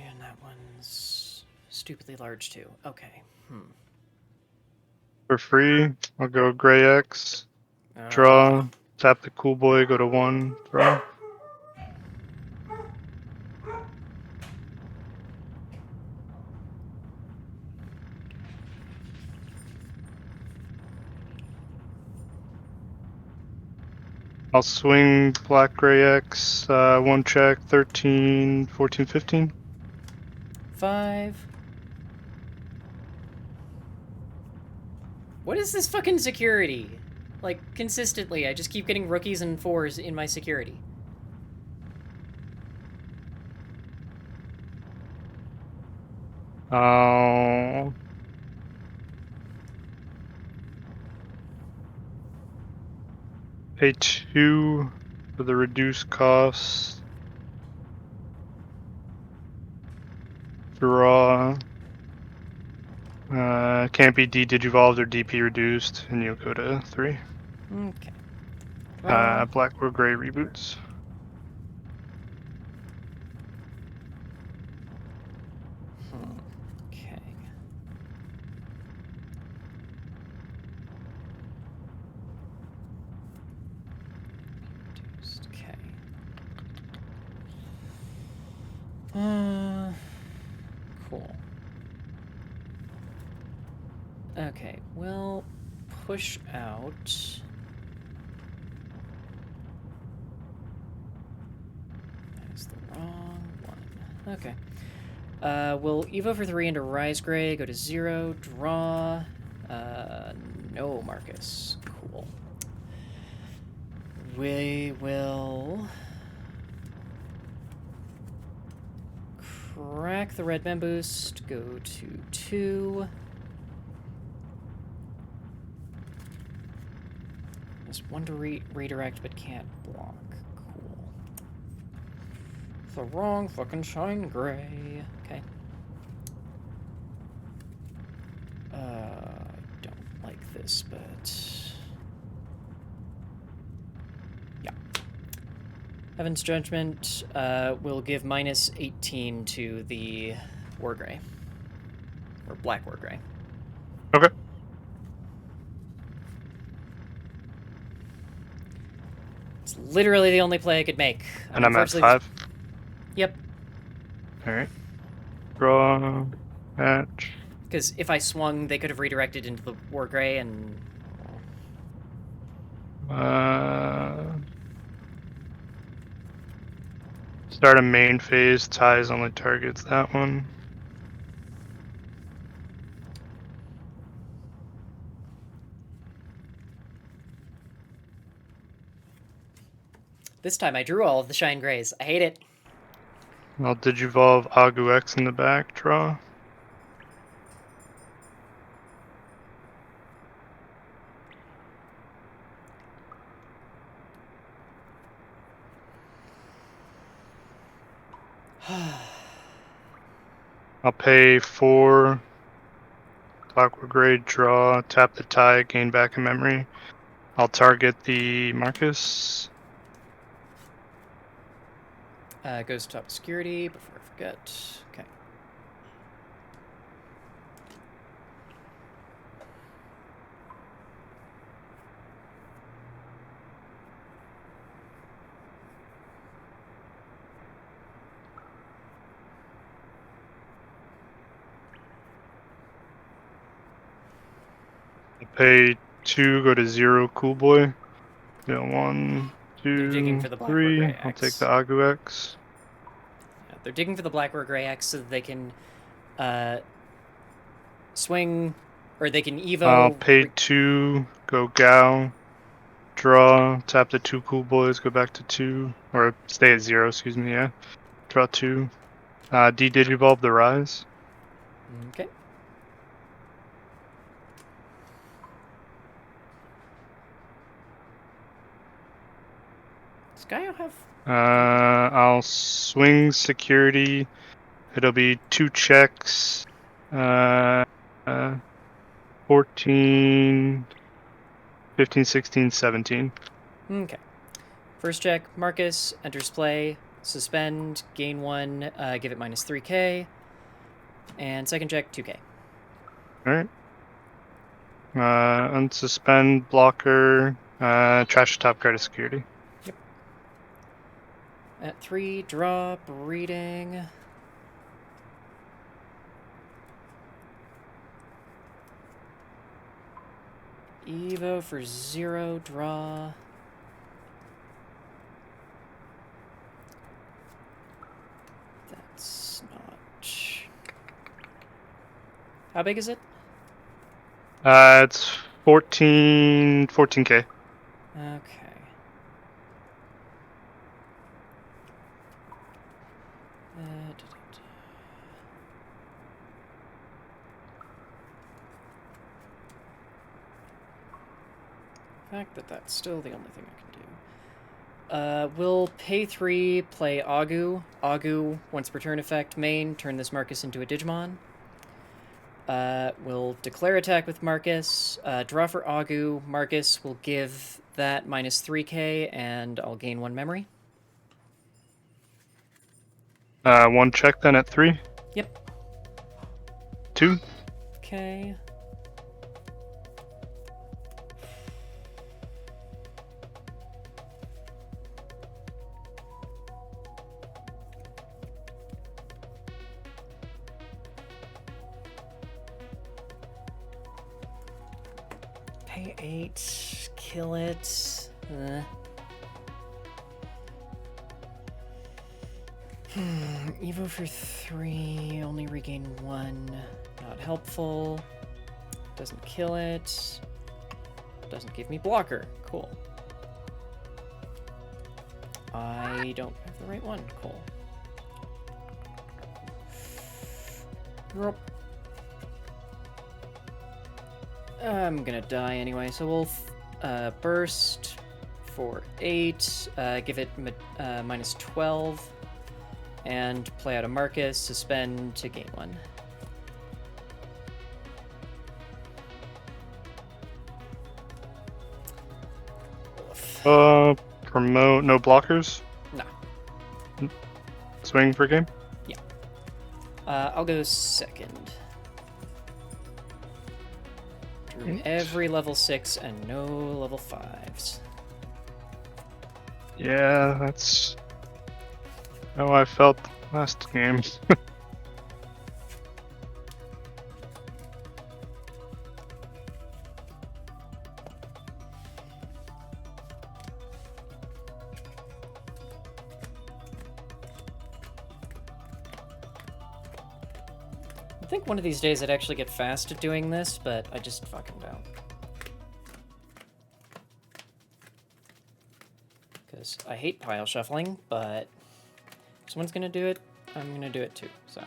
and that one's stupidly large too. Okay. For free, I'll go Gray X, draw, tap the Cool Boy, go to 1, draw. I'll swing Black Gray X, 1 check, 13, 14, 15. 5. What is this fucking security? Like, consistently, I just keep getting rookies and 4s in my security. I'll pay 2 for the reduced cost. Draw. Can't be D-Digivolved or DP reduced, and you'll go to 3. Okay. Black or Gray reboots. Okay. Reduced. Okay. Cool. Okay, we'll push out. That's the wrong one. Okay. We'll Evo for 3 into Rise Gray, go to 0, draw. No, Marcus. Cool. We will crack the red man boost, go to 2. There's 1 to redirect, but can't block. Cool. The wrong fucking shine gray. Okay. I don't like this, but yeah. Heaven's Judgment will give minus 18 to the War Gray. Or Black War Gray. Okay. It's literally the only play I could make. And I'm at 5. Yep. Alright. Draw. Match. Because if I swung, they could have redirected into the War Gray and... Start a main phase. Ties only targets that one. This time I drew all of the Shine Grays. I hate it. I'll Digivolve Agu X in the back. Draw. I'll pay 4. Clockwork Gray, draw, tap the tie, gain back in memory. I'll target the Marcus. Goes to top security before I forget. Okay. I'll pay 2, go to 0, Cool Boy. Yeah, 1, They're digging 2, for the black or 3. gray I'll take X. the Agu X. Yeah, they're digging for the black or gray X so that they can swing, or they can Evo. I'll pay 2, go Gao, draw, tap the 2 cool boys, go back to 2, or stay at 0, excuse me, yeah. Draw 2. De-Digivolve the Rise. Okay. Skyo have... I'll swing security. It'll be 2 checks. 14, 15, 16, 17. Okay. First check, Marcus, enters play, suspend, gain 1, give it minus 3k. And second check, 2k. Alright. Unsuspend, blocker, trash top card of security. Yep. At 3, drop, reading. Evo for 0, draw. That's not... How big is it? It's 14k. Okay. The fact that that's still the only thing I can do. We'll pay 3, play Agu. Agu, once per turn effect, main, turn this Marcus into a Digimon. We'll declare attack with Marcus, draw for Agu. Marcus will give that minus 3k, and I'll gain 1 memory. 1 check then at 3. Yep. 2. Okay. Pay 8, kill it. Evo for 3, only regain 1. Not helpful. Doesn't kill it. Doesn't give me blocker. Cool. I don't have the right one. Cool. Rope. I'm gonna die anyway, so we'll burst for 8, give it minus 12, and play out a Marcus, suspend to gain 1. Promote, no blockers? No. Swing for game? Yeah. I'll go second. Drew every level 6 and no level 5s. Yeah, that's how I felt last game. I think one of these days I'd actually get fast at doing this, but I just fucking don't. Because I hate pile shuffling, but if someone's gonna do it, I'm gonna do it too, so.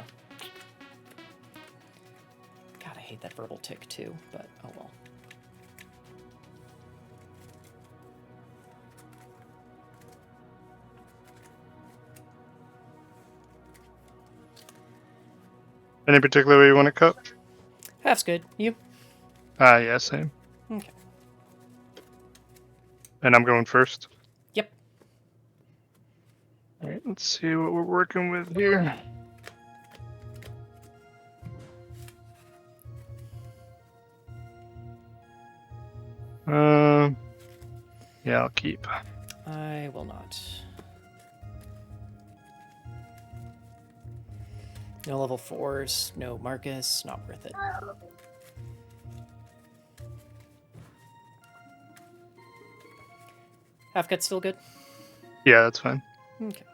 God, I hate that verbal tick too, but oh well. Any particular way you want to cut? Half's good. You? Yeah, same. Okay. And I'm going first. Yep. Alright, let's see what we're working with here. Yeah, I'll keep. I will not. No level 4s, no Marcus, not worth it. Half cut's still good? Yeah, that's fine. Okay.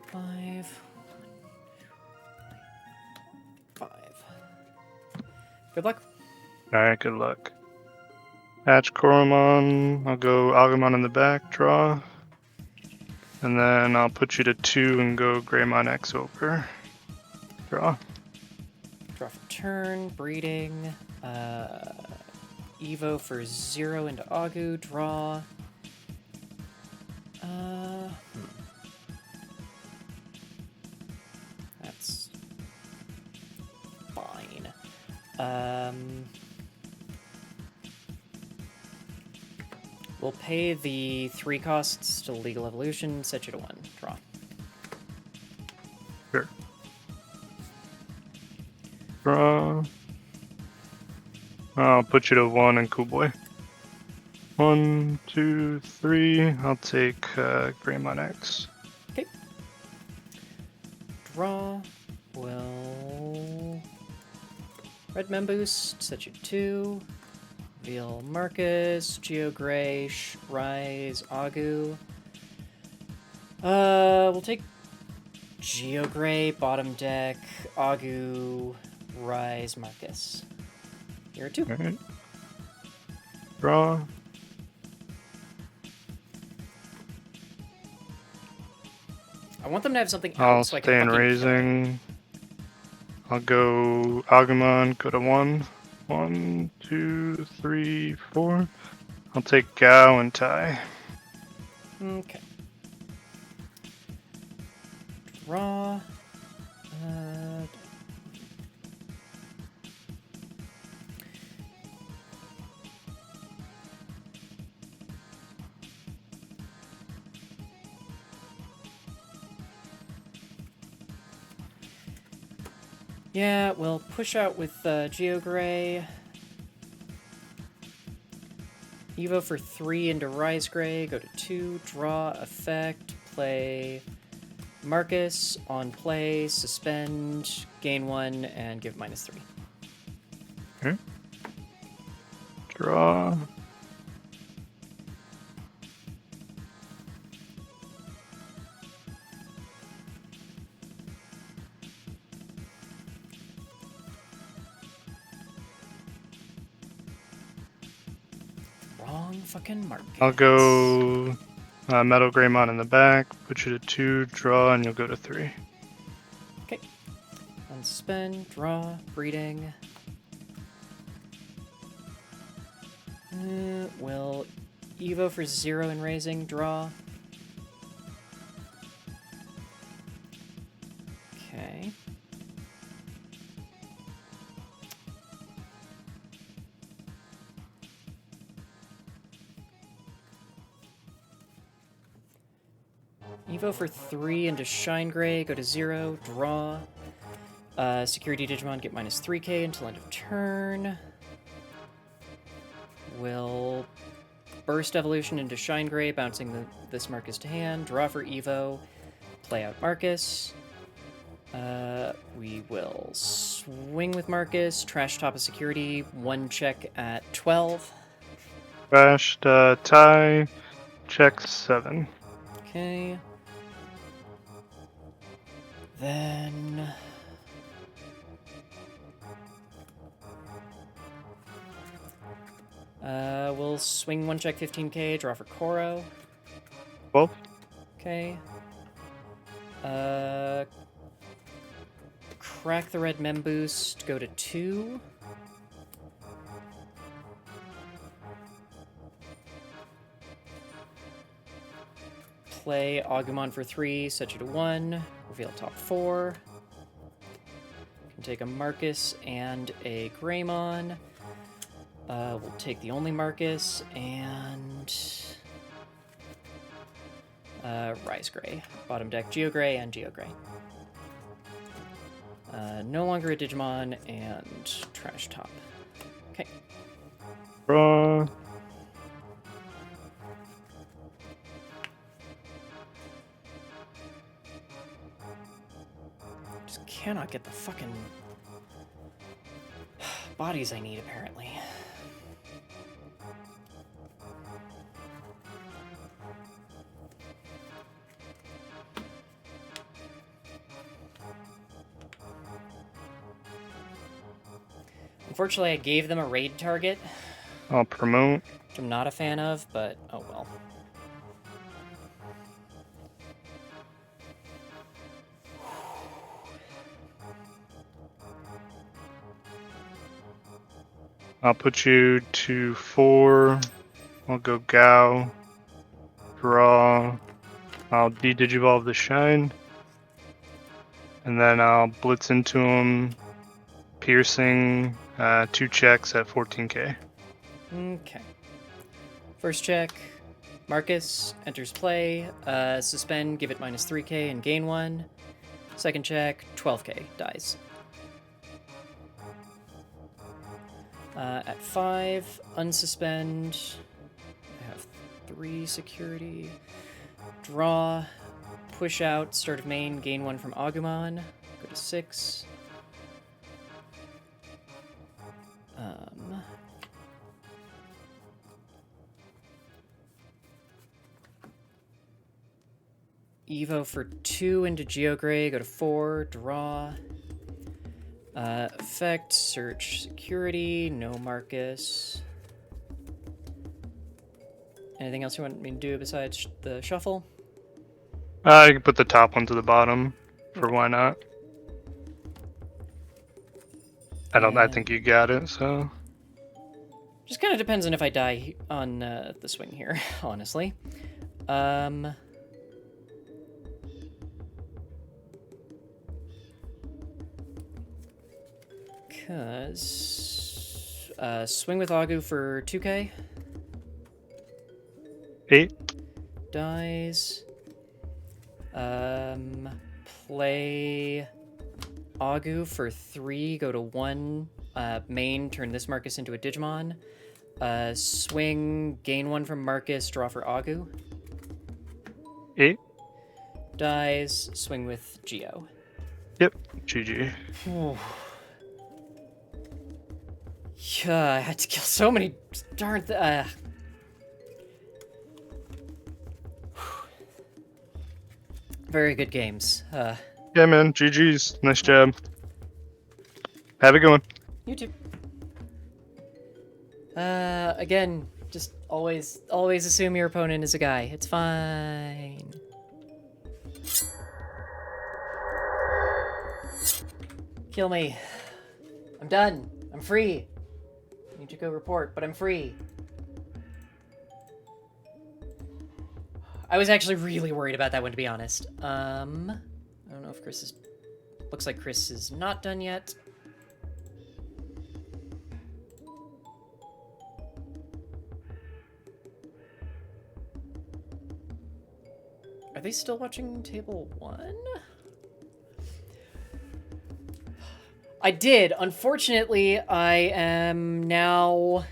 5. 5. Good luck. Alright, good luck. Hatch Koromon. I'll go Agumon in the back, draw. And then I'll put you to 2 and go Greymon X over. Draw. Draw for turn, breeding. Evo for 0 into Agu, draw. That's fine. We'll pay the 3 costs to Legal Evolution, set you to 1, draw. Sure. Draw. I'll put you to 1 and Cool Boy. 1, 2, 3. I'll take Greymon X. Okay. Draw. Will Red Mem Boost, set you 2. Reveal Marcus, Geogray, Rise, Agu. We'll take Geogray, bottom deck, Agu, Rise, Marcus. You're a 2. Alright. Draw. I want them to have something I'll else so I stay can in fucking raising. I'll go Agumon, go to 1. 1, 2, 3, 4. I'll take Gao and Tai. Okay. Draw. Yeah, we'll push out with Geogray. Evo for 3 into Rise Gray, go to 2, draw, effect, play Marcus, on play, suspend, gain 1, and give -3. Okay. Draw. Wrong fucking Marcus. I'll go Metal Greymon in the back, put you to 2, draw, and you'll go to 3. Okay. Unspend, draw, breeding. Will Evo for 0 in raising, draw. Okay. Evo for 3 into Shine Gray, go to 0, draw. Security Digimon get -3k until end of turn. Will Burst Evolution into Shine Gray, bouncing this Marcus to hand. Draw for Evo, play out Marcus. We will swing with Marcus, trash top of security, 1 check at 12. Crashed Tai, check 7. Okay. Then we'll swing 1 check 15k, draw for Koro. 12. Okay. Crack the red Mem Boost, go to 2. Play Agumon for 3, set you to 1. Reveal top 4. Can take a Marcus and a Greymon. We'll take the only Marcus and Rise Gray. Bottom deck Geogray and Geogray. No longer a Digimon and trash top. Okay. Draw. Just cannot get the fucking bodies I need, apparently. Unfortunately, I gave them a raid target, I'll promote. which I'm not a fan of, but oh well. I'll put you to 4. I'll go Gao. Draw. I'll de-digivolve the Shine. And then I'll blitz into him. Piercing. 2 checks at 14k. Okay. First check. Marcus enters play. Suspend, give it minus 3k and gain 1. Second check, 12k, dies. At 5, unsuspend. I have 3 security. Draw. Push out, start of main, gain 1 from Agumon. Go to 6. Evo for 2 into Geogray, go to 4, draw. Effect, search security, no Marcus. Anything else you want me to do besides the shuffle? You can put the top one to the bottom, for why not. I think you got it, so. Just kind of depends on if I die on the swing here, honestly. Cause swing with Agu for 2k. 8. Dies. Play Agu for 3, go to 1. Main, turn this Marcus into a Digimon. Swing, gain 1 from Marcus, draw for Agu. 8. Dies, swing with Geo. Yep, GG. Yeah, I had to kill so many darn very good games. Yeah, man, GG's. Nice job. Have a good one. You too. Again, just always assume your opponent is a guy. It's fine. Kill me. I'm done. I'm free. I need to go report, but I'm free. I was actually really worried about that one, to be honest. I don't know if Chris is... Looks like Chris is not done yet. Are they still watching table 1? I did. Unfortunately, I am now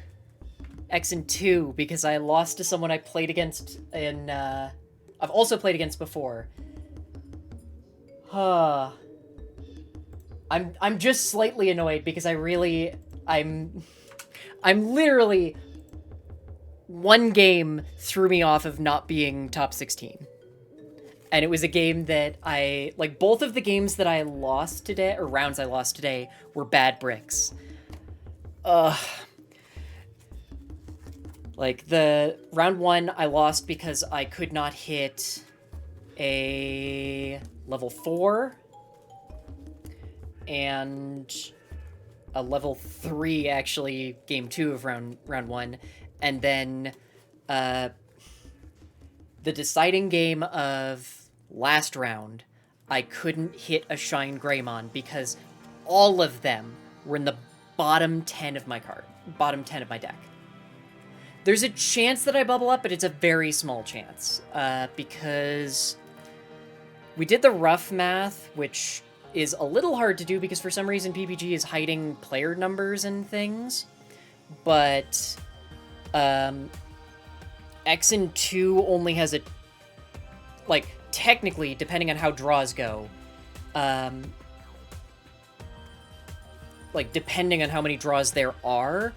X and 2 because I lost to someone I played against in, I've also played against before. I'm just slightly annoyed because I'm literally one game threw me off of not being top 16. And it was a game that both of the games that I lost today, or rounds I lost today, were bad bricks. Like, the round 1 I lost because I could not hit a level 4 and a level 3, actually, game 2 of round 1. And then, the deciding game of last round, I couldn't hit a Shine Greymon because all of them were in the bottom 10 of my deck. There's a chance that I bubble up, but it's a very small chance, because we did the rough math, which is a little hard to do because for some reason PPG is hiding player numbers and things, but X and 2 only has a, technically, depending on how draws go, depending on how many draws there are,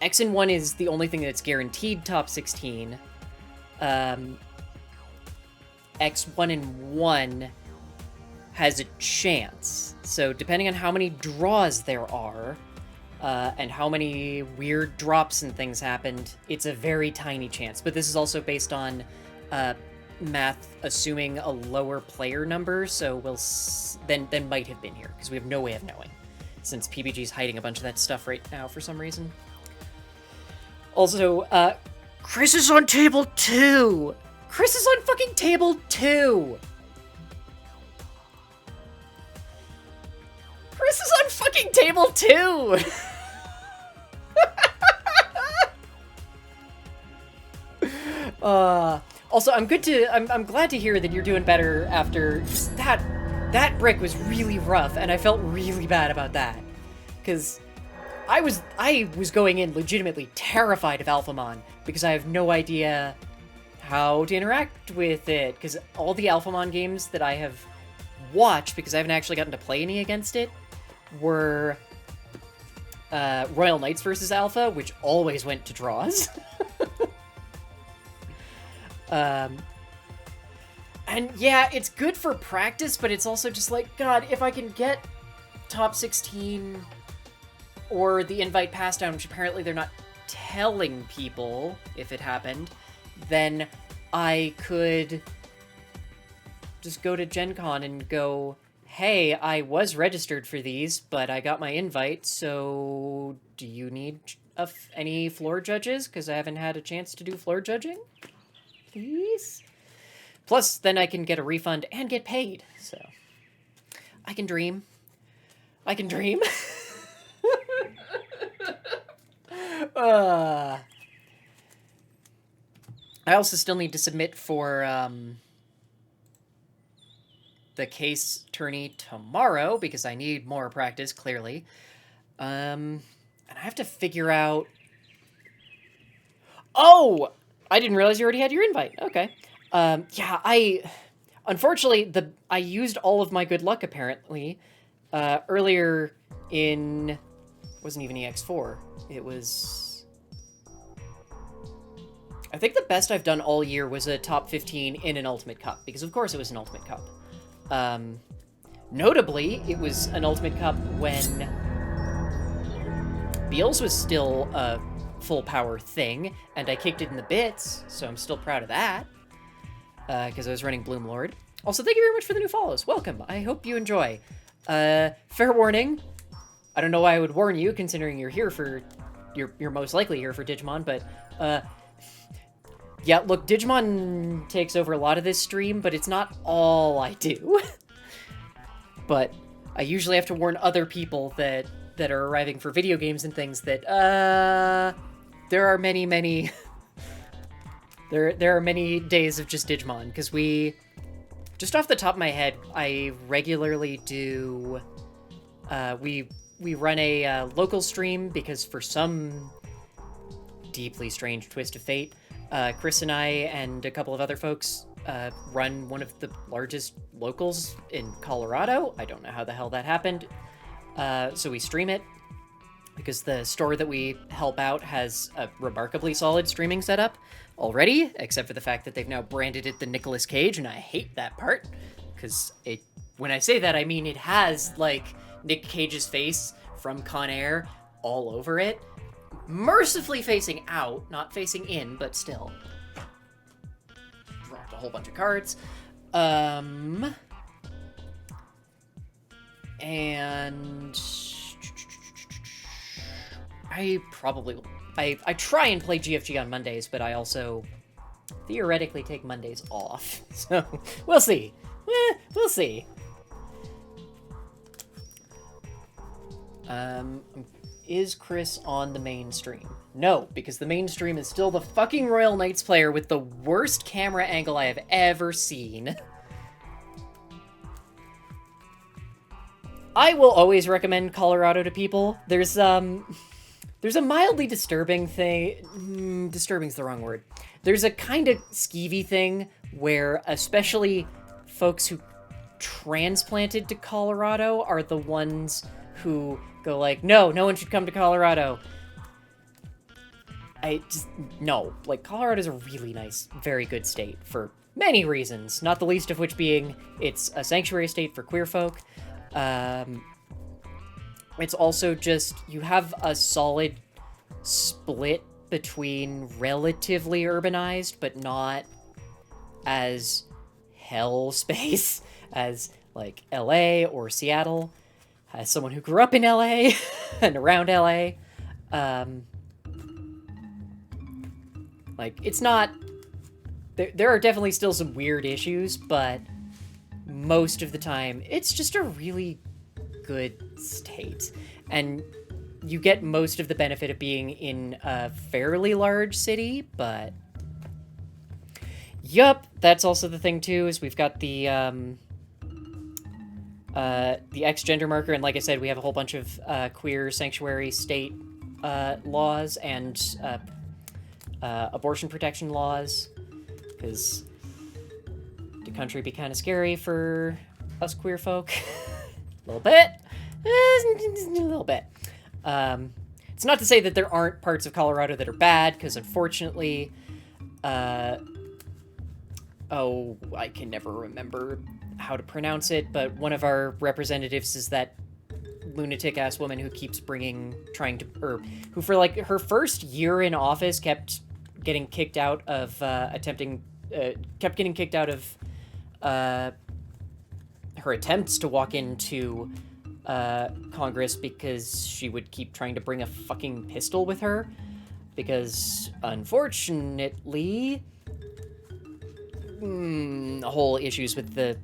X and 1 is the only thing that's guaranteed top 16. X1 and 1 has a chance. So depending on how many draws there are, and how many weird drops and things happened, it's a very tiny chance. But this is also based on math assuming a lower player number, so then might have been here, because we have no way of knowing, since PPG's hiding a bunch of that stuff right now for some reason. Also, Chris is on table 2! Chris is on fucking table 2! Chris is on fucking table 2! Also, I'm glad to hear that you're doing better after that brick was really rough, and I felt really bad about that. Because I was going in legitimately terrified of Alphamon, because I have no idea how to interact with it, because all the Alphamon games that I have watched, because I haven't actually gotten to play any against it, were Royal Knights versus Alpha, which always went to draws. And yeah, it's good for practice, but it's also just like, God, if I can get top 16 or the invite pass down, which apparently they're not telling people if it happened, then I could just go to Gen Con and go, hey, I was registered for these, but I got my invite, so do you need any floor judges? Because I haven't had a chance to do floor judging. Please? Plus, then I can get a refund and get paid, so I can dream. I can dream. I also still need to submit for the case tourney tomorrow, because I need more practice, clearly. And I have to figure out... Oh! I didn't realize you already had your invite. Okay. Yeah, unfortunately, I used all of my good luck, apparently, earlier in... wasn't even EX4. It was... I think the best I've done all year was a top 15 in an Ultimate Cup, because of course it was an Ultimate Cup. Notably, it was an Ultimate Cup when Beals was still a full power thing, and I kicked it in the bits, so I'm still proud of that, because I was running Bloom Lord. Also, thank you very much for the new follows. Welcome. I hope you enjoy. Fair warning. I don't know why I would warn you, considering you're here for... You're most likely here for Digimon, but, yeah, look, Digimon takes over a lot of this stream, but it's not all I do. But I usually have to warn other people that are arriving for video games and things that, there are many, there are many days of just Digimon, because just off the top of my head, I regularly do, we run a local stream, because for some deeply strange twist of fate, Chris and I and a couple of other folks run one of the largest locals in Colorado. I don't know how the hell that happened. So we stream it, because the store that we help out has a remarkably solid streaming setup already, except for the fact that they've now branded it the Nicolas Cage, and I hate that part, because when I say that, I mean it has, like, Nick Cage's face from Con Air all over it, mercifully facing out, not facing in, but still. Dropped a whole bunch of cards. And I probably will. I try and play GFG on Mondays, but I also theoretically take Mondays off. So, we'll see. We'll see. Is Chris on the main stream? No, because the main stream is still the fucking Royal Knights player with the worst camera angle I have ever seen. I will always recommend Colorado to people. There's a mildly disturbing thing. Disturbing's the wrong word. There's a kind of skeevy thing where, especially folks who transplanted to Colorado are the ones who go like, no one should come to Colorado. No. Like, Colorado's a really nice, very good state for many reasons, not the least of which being it's a sanctuary state for queer folk. it's also just, you have a solid split between relatively urbanized, but not as hell space as, like, LA or Seattle. As someone who grew up in LA and around LA, like, it's not... There are definitely still some weird issues, but most of the time, it's just a really good state. And you get most of the benefit of being in a fairly large city, but... Yup, that's also the thing, too, is we've got the X-gender marker, and like I said, we have a whole bunch of queer sanctuary state laws and abortion protection laws, because the country be kind of scary for us queer folk. A little bit. A little bit. It's not to say that there aren't parts of Colorado that are bad, because unfortunately, I can never remember how to pronounce it, but one of our representatives is that lunatic-ass woman who keeps who for, like, her first year in office kept getting kicked out of, her attempts to walk into Congress, because she would keep trying to bring a fucking pistol with her, because unfortunately, whole issues with the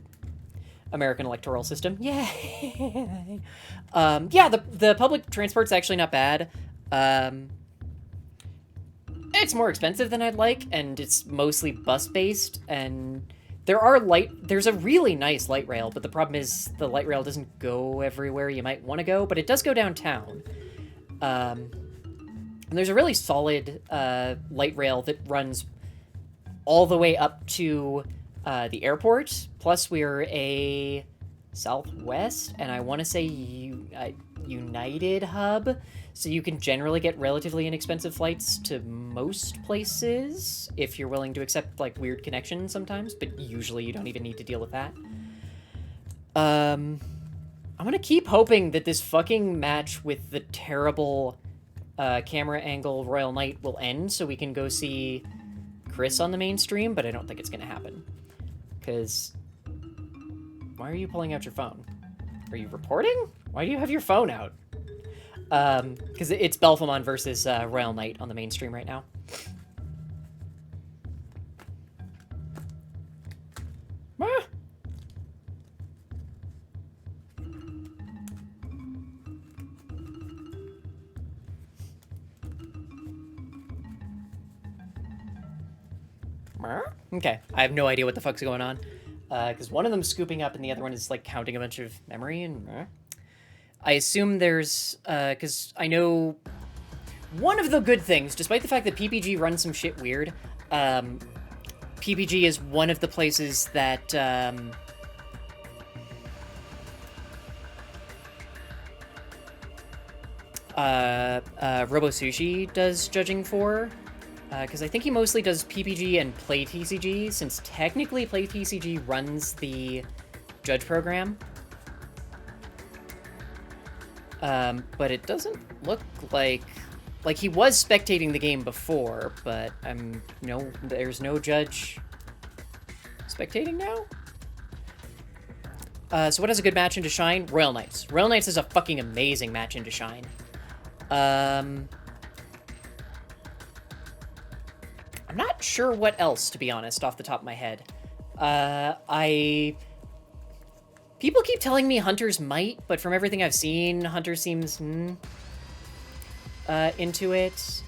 American electoral system. Yay! Yeah, the public transport's actually not bad. It's more expensive than I'd like, and it's mostly bus-based, and there's a really nice light rail, but the problem is the light rail doesn't go everywhere you might want to go, but it does go downtown. And there's a really solid light rail that runs all the way up to the airport, plus we're a Southwest, and I want to say United hub, so you can generally get relatively inexpensive flights to most places if you're willing to accept, like, weird connections sometimes, but usually you don't even need to deal with that. I'm gonna keep hoping that this fucking match with the terrible camera angle Royal Knight will end so we can go see Chris on the main stream, but I don't think it's gonna happen. Because... why are you pulling out your phone? Are you reporting? Why do you have your phone out? Because it's Belphemon versus Royal Knight on the main stream right now. Ah. Okay, I have no idea what the fuck's going on. Because one of them's scooping up and the other one is, like, counting a bunch of memory, and... I assume there's... because I know... one of the good things, despite the fact that PPG runs some shit weird, PPG is one of the places that, Robo Sushi does judging for. Because I think he mostly does PPG and Play TCG, since technically Play TCG runs the judge program. But it doesn't look like... like, he was spectating the game before, but there's no judge spectating now? So what has a good match into Shine? Royal Knights. Royal Knights is a fucking amazing match into Shine. I'm not sure what else, to be honest, off the top of my head. People keep telling me Hunters might, but from everything I've seen, Hunter seems, into it.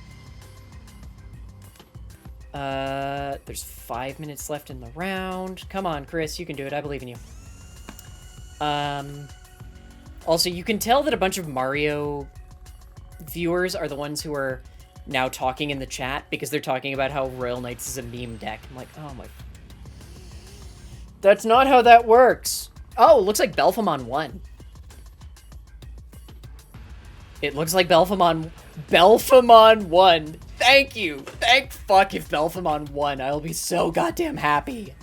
There's 5 minutes left in the round. Come on, Chris, you can do it. I believe in you. Also, you can tell that a bunch of Mario viewers are the ones who are now talking in the chat, because they're talking about how Royal Knights is a meme deck. I'm like, oh my... that's not how that works! Oh, looks like Belphemon won. It looks like Belphemon won! Thank you! Thank fuck if Belphemon won. I'll be so goddamn happy.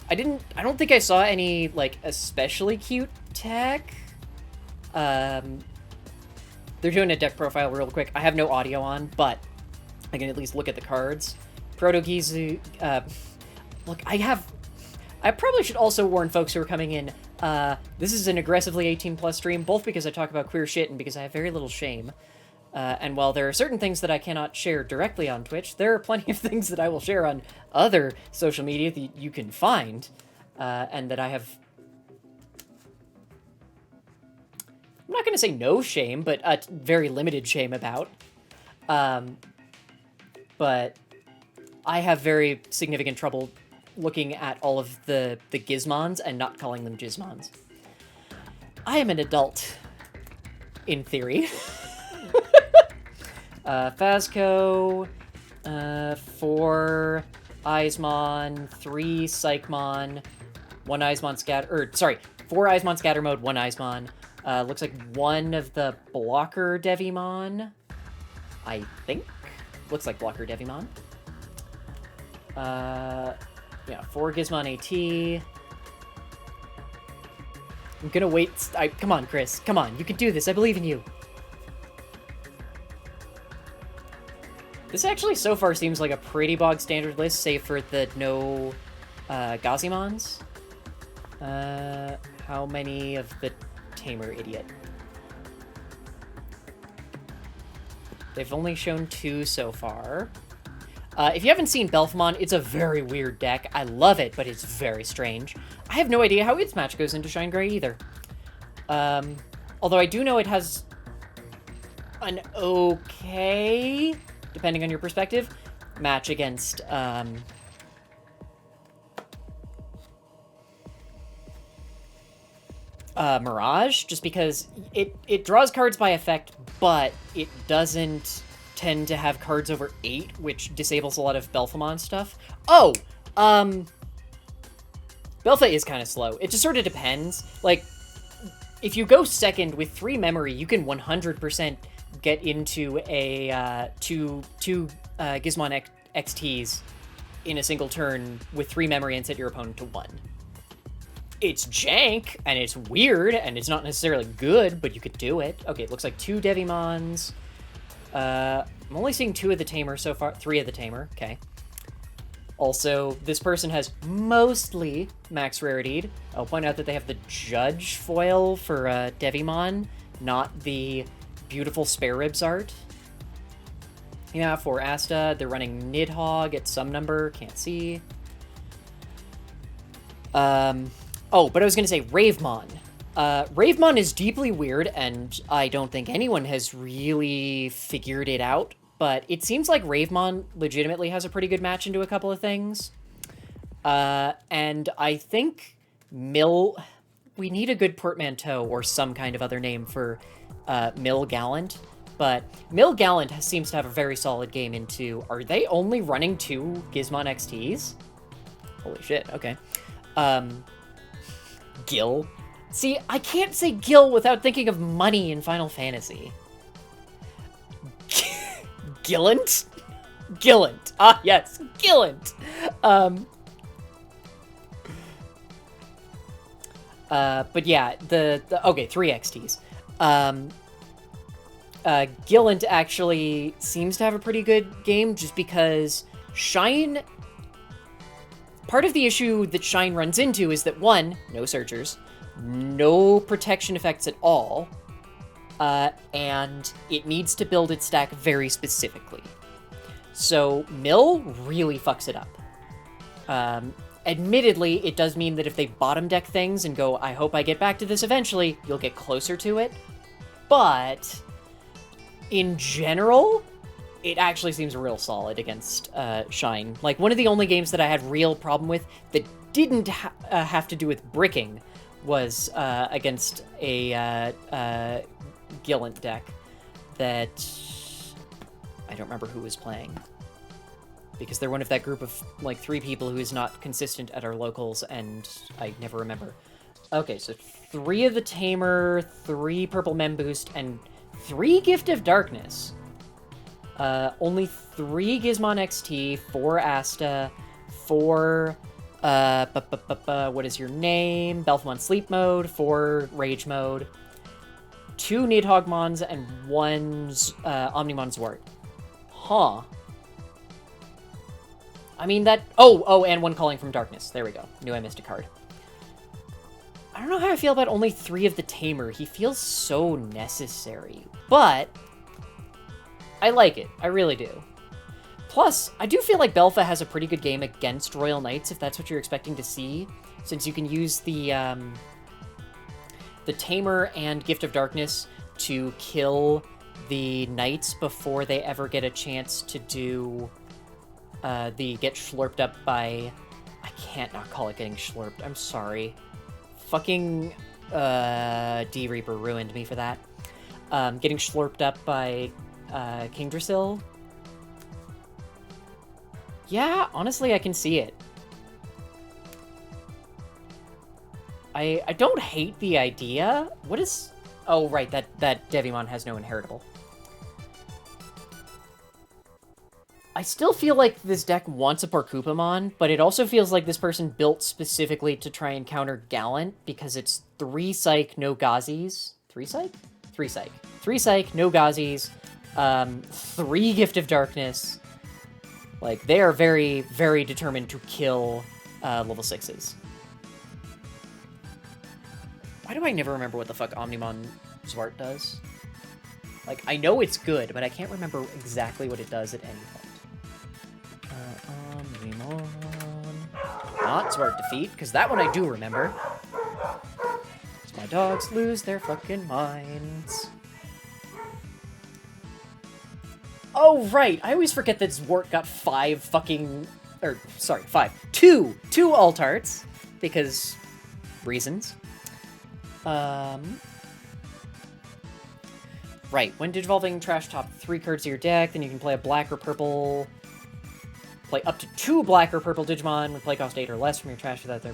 I don't think I saw any, like, especially cute tech. they're doing a deck profile real quick. I have no audio on, but I can at least look at the cards. Proto-Gizu, look, I probably should also warn folks who are coming in, this is an aggressively 18+ stream, both because I talk about queer shit and because I have very little shame. And while there are certain things that I cannot share directly on Twitch, there are plenty of things that I will share on other social media that you can find, and that I have... I'm not going to say no shame, but very limited shame about. But I have very significant trouble looking at all of the gizmons and not calling them gizmons. I am an adult, in theory. Phasco, 4 Eismon, 3 Psychmon, 1 Eismon scatter, 4 Eismon scatter mode, 1 Eismon. Looks like 1 of the blocker Devimon, I think. Looks like blocker Devimon. Yeah, 4 Gizmon AT. I'm gonna wait. Come on, Chris. Come on, you can do this. I believe in you. This actually so far seems like a pretty bog standard list, save for the no Gazimons. How many of the Tamer Idiot? They've only shown 2 so far. If you haven't seen Belphemon, it's a very weird deck. I love it, but it's very strange. I have no idea how its match goes into Shine Gray either. Although I do know it has an okay, depending on your perspective, match against Mirage, just because it draws cards by effect, but it doesn't tend to have cards over 8, which disables a lot of Belphemon stuff. Oh! Belpha is kind of slow. It just sort of depends. Like, if you go second with 3 memory, you can 100% get into a two Gizmon XTs in a single turn with 3 memory and set your opponent to 1. It's jank, and it's weird, and it's not necessarily good, but you could do it. Okay, it looks like 2 Devimons. I'm only seeing 2 of the Tamer so far. 3 of the Tamer, okay. Also, this person has mostly max rarity'd. I'll point out that they have the Judge foil for Devimon, not the beautiful Spare Ribs art. Yeah, for Asta, they're running Nidhogg at some number, can't see. Oh, but I was gonna say Ravemon. Ravemon is deeply weird, and I don't think anyone has really figured it out, but it seems like Ravemon legitimately has a pretty good match into a couple of things. And I think we need a good portmanteau or some kind of other name for Mill Gallant, but Mill Gallant seems to have a very solid game into... Are they only running 2 Gizmon XTs? Holy shit, okay. Gil. See, I can't say Gil without thinking of money in Final Fantasy. Gillant? Gillant. Ah, yes, Gillant. But yeah, okay, 3 XTs. Gillant actually seems to have a pretty good game just because Shine... Part of the issue that Shine runs into is that, 1, no searchers, no protection effects at all, and it needs to build its stack very specifically. So Mill really fucks it up. Admittedly, it does mean that if they bottom deck things and go, I hope I get back to this eventually, you'll get closer to it. But in general, it actually seems real solid against Shine. Like, one of the only games that I had real problem with that didn't have to do with bricking was against a Gillant deck that I don't remember who was playing. Because they're one of that group of, like, 3 people who is not consistent at our locals, and I never remember. Okay, so 3 of the Tamer, 3 Purple Mem Boost, and 3 Gift of Darkness. Only 3 Gizmon XT, 4 Asta, 4, what is your name? Belphemon Sleep Mode, 4 Rage Mode. 2 Nidhoggmons and 1 Omnimon Zwart. Huh. I mean, that... Oh, and 1 Calling from Darkness. There we go. Knew I missed a card. I don't know how I feel about only 3 of the Tamer. He feels so necessary. But I like it. I really do. Plus, I do feel like Belfa has a pretty good game against Royal Knights, if that's what you're expecting to see, since you can use the Tamer and Gift of Darkness to kill the Knights before they ever get a chance to do the get schlurped up by... I can't not call it getting schlurped. I'm sorry. Fucking D-Reaper ruined me for that. Getting schlurped up by Kingdrasil. Yeah, honestly, I can see it. I don't hate the idea. What is... Oh, right, that Devimon has no inheritable. I still feel like this deck wants a Porcupamon, but it also feels like this person built specifically to try and counter Gallant, because it's 3 Psych, no Gazis. 3 Psych? 3 Psych. 3 Psych, no Gazis, 3 Gift of Darkness. Like, they are very, very determined to kill level 6s. Why do I never remember what the fuck Omnimon Zwart does? Like, I know it's good, but I can't remember exactly what it does at any point. Omnimon... Not Zwart Defeat, because that one I do remember. So my dogs lose their fucking minds. Oh, right! I always forget that Zwart got 5 fucking... Or, sorry, 5. 2 alt-arts, because... reasons. Right, when digivolving, trash top 3 cards of your deck, then you can play a black or purple... Play up to 2 black or purple Digimon with play cost 8 or less from your trash without their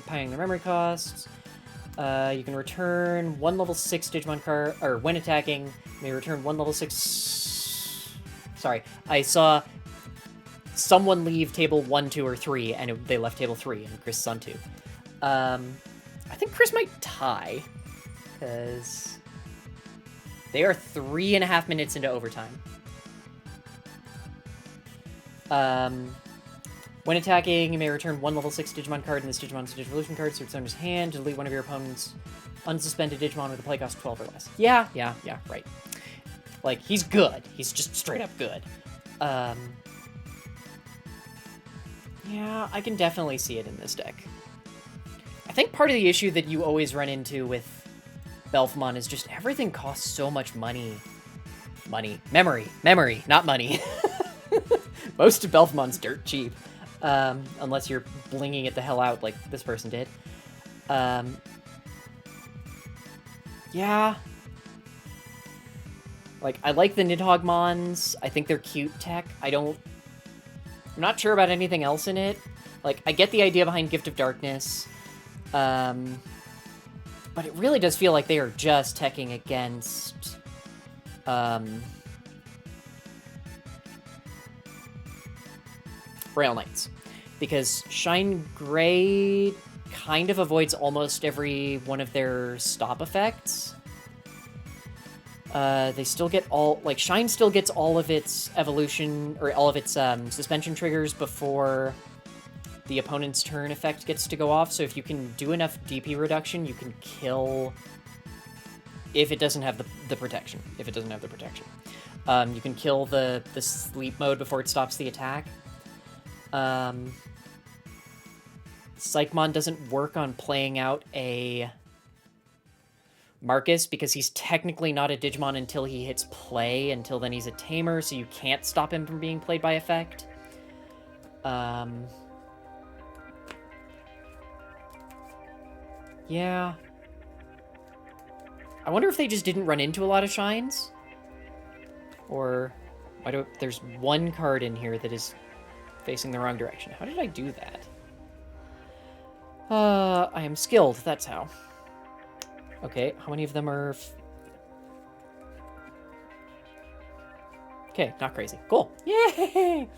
paying their memory costs. You can return 1 level 6 Digimon card... Or, when attacking, you may return 1 level 6... Sorry, I saw someone leave table 1, 2, or 3, and they left table 3, and Chris is on 2. I think Chris might tie, because they are 3.5 minutes into overtime. When attacking, you may return 1 level 6 Digimon card, and this Digimon's a Digivolution card, so it's on his hand to delete one of your opponent's unsuspended Digimon with a play cost 12 or less. Yeah, right. Like, he's good. He's just straight up good. Yeah, I can definitely see it in this deck. I think part of the issue that you always run into with Belfamon is just everything costs so much money. Memory, not money. Most of Belfamon's dirt cheap. Unless you're blinging it the hell out like this person did. Yeah. Like, I like the Nidhoggmons. I think they're cute tech. I'm not sure about anything else in it. Like, I get the idea behind Gift of Darkness. But it really does feel like they are just teching against... Royal Knights. Because Shine Gray kind of avoids almost every one of their stop effects. They still get all... Like, Shine still gets all of its evolution... Or all of its suspension triggers before the opponent's turn effect gets to go off. So if you can do enough DP reduction, you can kill... If it doesn't have the protection. You can kill the sleep mode before it stops the attack. Psychmon doesn't work on playing out a Marcus because he's technically not a Digimon until he hits play. Until then he's a Tamer, so you can't stop him from being played by effect. Yeah. I wonder if they just didn't run into a lot of Shines? Or... There's one card in here that is facing the wrong direction. How did I do that? I am skilled, that's how. Okay, how many of them are... Okay, not crazy. Cool. Yay!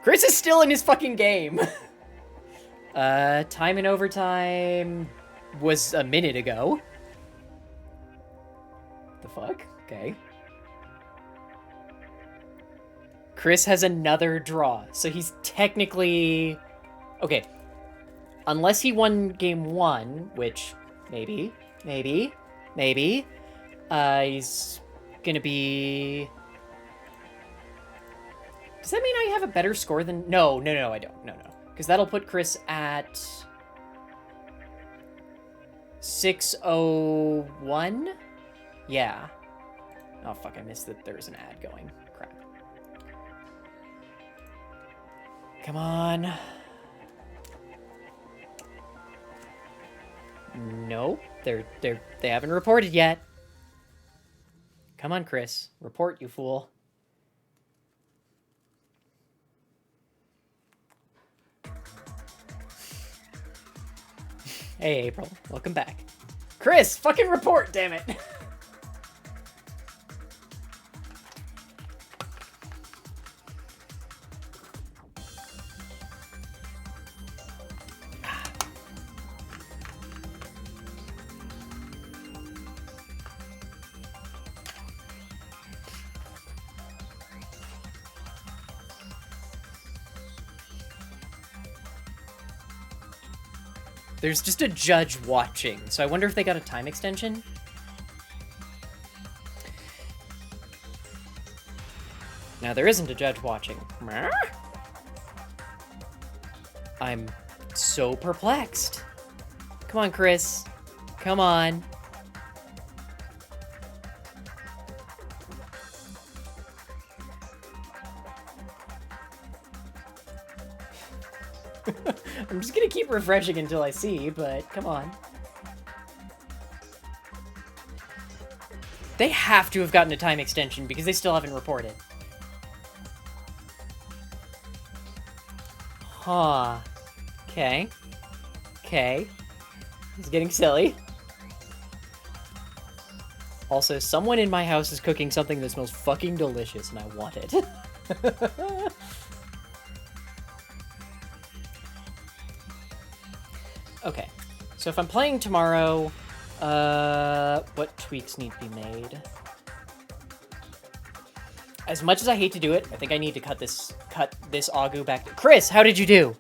Chris is still in his fucking game! Time and overtime... was a minute ago. The fuck? Okay. Chris has another draw, so he's technically... Okay. Unless he won game 1, which maybe, he's gonna be... Does that mean I have a better score than... No, I don't. No. Because that'll put Chris at... 601? Yeah. Oh, fuck, I missed that there's an ad going. Crap. Come on. Nope. They haven't reported yet. Come on, Chris. Report, you fool. Hey, April. Welcome back. Chris, fucking report, damn it. There's just a judge watching, so I wonder if they got a time extension? Now, there isn't a judge watching. I'm so perplexed. Come on, Chris. Come on. I'm just gonna keep refreshing until I see, but come on. They have to have gotten a time extension because they still haven't reported. Huh. Okay. Okay. It's getting silly. Also, someone in my house is cooking something that smells fucking delicious, and I want it. Okay, so if I'm playing tomorrow, what tweaks need to be made? As much as I hate to do it, I think I need to cut this Agu back to... Chris, how did you do?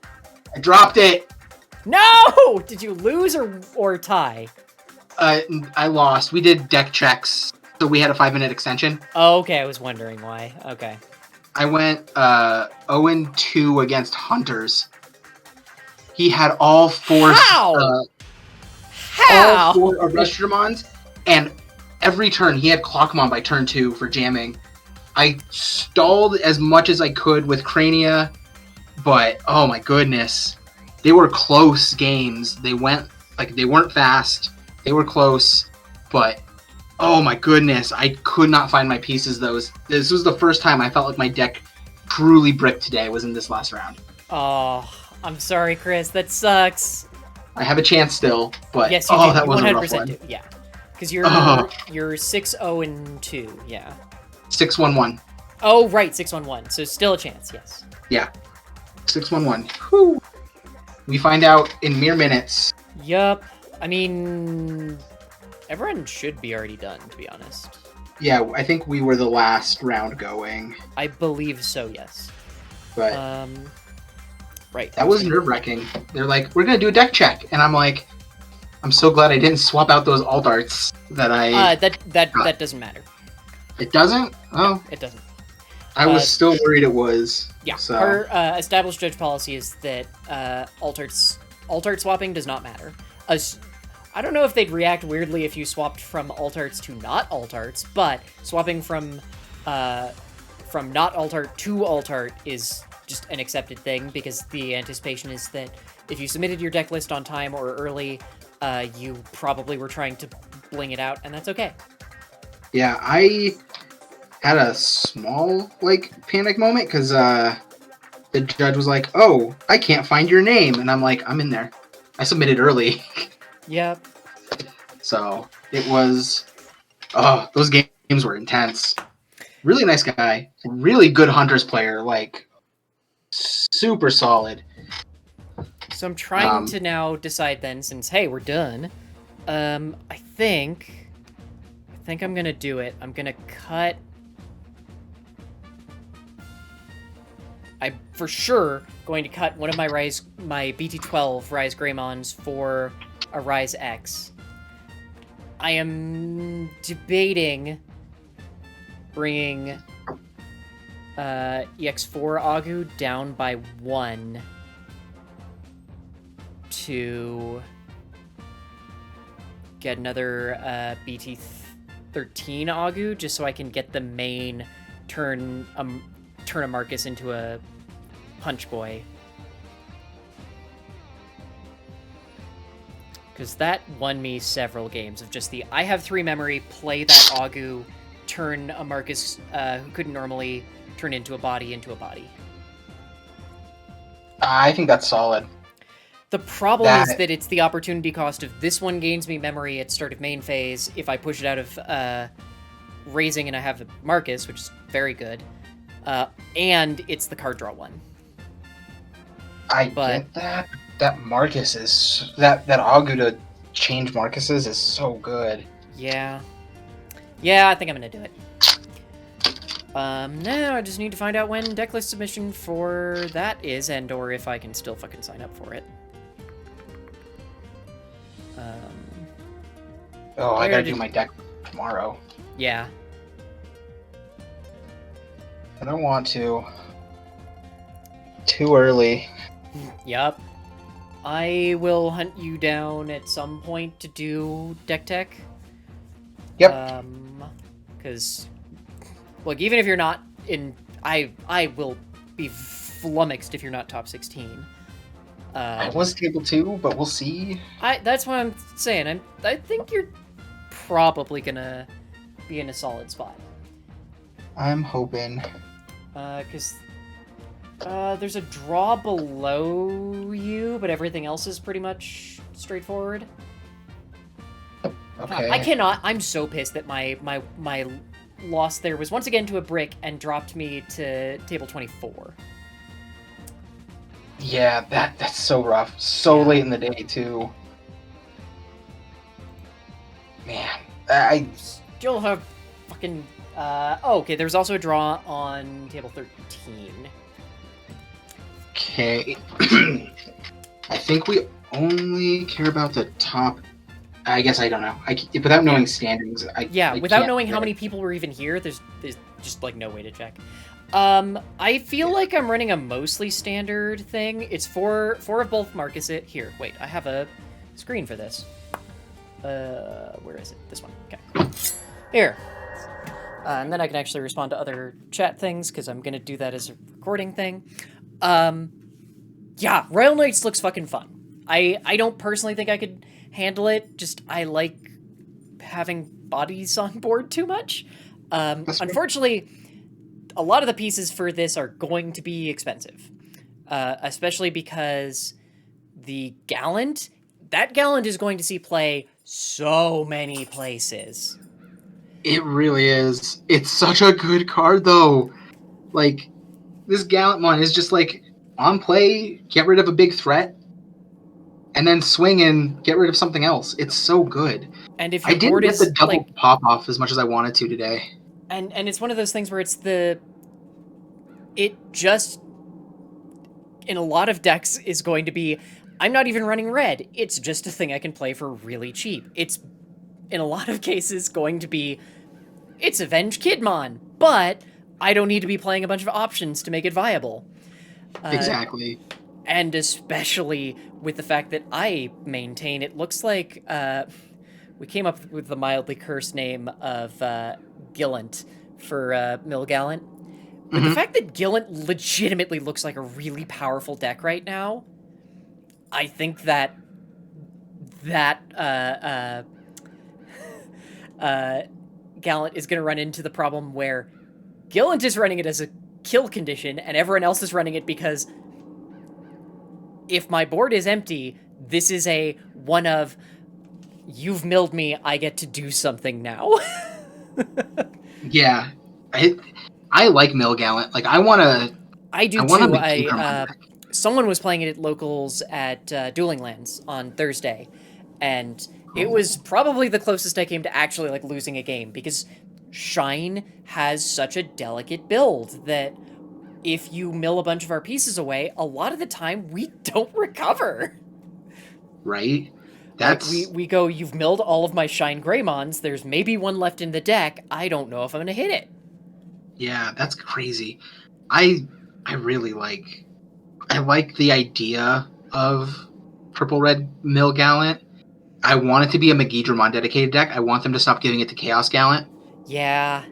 I dropped it. No! Did you lose or tie? I lost. We did deck checks, so we had a 5-minute extension. Oh, okay, I was wondering why. Okay. I went 0-2 against Hunters. He had all 4... How? All 4 Arrestramons, and every turn he had Clockmon by turn 2 for jamming. I stalled as much as I could with Crania, but oh my goodness. They were close games. They weren't fast. They were close, but oh my goodness, I could not find my pieces. This was the first time I felt like my deck truly bricked today was in this last round. Oh, I'm sorry, Chris. That sucks. I have a chance still, but yes, you do. that was 100% a rough one. do. Yeah, because you're 6-0-2. Yeah. 6-1-1. Oh right, 6-1-1. So still a chance. Yes. Yeah. 6-1-1. Whew. We find out in mere minutes. Yup. I mean, everyone should be already done, to be honest. Yeah, I think we were the last round going. I believe so, yes. But right. That was nerve-wracking. They're like, we're gonna do a deck check, and I'm like, I'm so glad I didn't swap out those alt arts that I. That doesn't matter. It doesn't? Oh, no, it doesn't. I was still worried it was. Yeah. So. Our established judge policy is that alt art swapping does not matter. I don't know if they'd react weirdly if you swapped from alt arts to not alt arts, but swapping from not alt art to alt art is just an accepted thing because the anticipation is that if you submitted your deck list on time or early, you probably were trying to bling it out, and that's okay. Yeah, I had a small panic moment because the judge was like, "Oh, I can't find your name," and I'm like, "I'm in there. I submitted early." Yep. So it was. Oh, those games were intense. Really nice guy. Really good Hunters player. Super solid. So I'm trying to now decide then, since, hey, we're done. I think I'm gonna do it. I'm gonna cut... I'm for sure going to cut one of my BT12 Rise Greymons for a Rise X. I am debating bringing EX4 Agu down by 1 to get another BT13 Agu, just so I can get the main turn a Marcus into a Punch Boy. Because that won me several games of just I have 3 memory, play that Agu, turn a Marcus who couldn't normally turn into a body. I think that's solid. The problem is that it's the opportunity cost of this one gains me memory at start of main phase. If I push it out of raising and I have a Marcus, which is very good, and it's the card draw one. Get that. That Marcus is that Agu to change Marcuses is so good. Yeah. Yeah, I think I'm gonna do it. Now I just need to find out when decklist submission for that is, and or if I can still fucking sign up for it. I gotta do my deck tomorrow. Yeah. I don't want to. Too early. Yup. I will hunt you down at some point to do deck tech. Yep. Because, look, even if you're not in, I will be flummoxed if you're not top 16. I was table 2, but we'll see. That's what I'm saying. I think you're probably gonna be in a solid spot. I'm hoping. Because there's a draw below you, but everything else is pretty much straightforward. Okay. I cannot. I'm so pissed that my loss there was once again to a brick and dropped me to table 24. Yeah, that's so rough. So late in the day too. Man, I still have fucking. Okay. There's also a draw on table 13. Okay. I think we only care about the top. I guess I don't know. Without knowing standings, without knowing how many people were even here, there's just like no way to check. I feel like I'm running a mostly standard thing. It's four of both Marcus. Here, wait, I have a screen for this. Where is it? This one. Okay. Here. And then I can actually respond to other chat things, because I'm gonna do that as a recording thing. Yeah, Royal Knights looks fucking fun. I don't personally think I could handle it, just I like having bodies on board too much. Unfortunately, a lot of the pieces for this are going to be expensive. Especially because the Gallant is going to see play so many places. It really is. It's such a good card, though. Like, this Gallant one is just like, on play, get rid of a big threat, and then swing and get rid of something else. It's so good. And if I didn't get the double pop off as much as I wanted to today. And it's one of those things where it just, in a lot of decks, is going to be, I'm not even running red. It's just a thing I can play for really cheap. It's, in a lot of cases, going to be, it's Avenge Kidmon, but I don't need to be playing a bunch of options to make it viable. Exactly. And especially with the fact that I maintain, it looks like we came up with the mildly cursed name of Gillant for Mill Gallant. But the fact that Gillant legitimately looks like a really powerful deck right now, I think that Gallant is going to run into the problem where Gillant is running it as a kill condition, and everyone else is running it because if my board is empty, this is a one of, you've milled me, I get to do something now. Yeah. I like Mill Gallant. Like, I want to... I do I wanna too. keep her on deck. someone was playing it at locals at Dueling Lands on Thursday, and it was probably the closest I came to actually like losing a game, because Shine has such a delicate build that if you mill a bunch of our pieces away, a lot of the time we don't recover. Right? That's... Like, we go, you've milled all of my Shine Greymons, there's maybe one left in the deck, I don't know if I'm gonna hit it. Yeah, that's crazy. I really like... I like the idea of Purple Red Mill Gallant. I want it to be a Magidramon dedicated deck. I want them to stop giving it to Chaos Gallant. Yeah.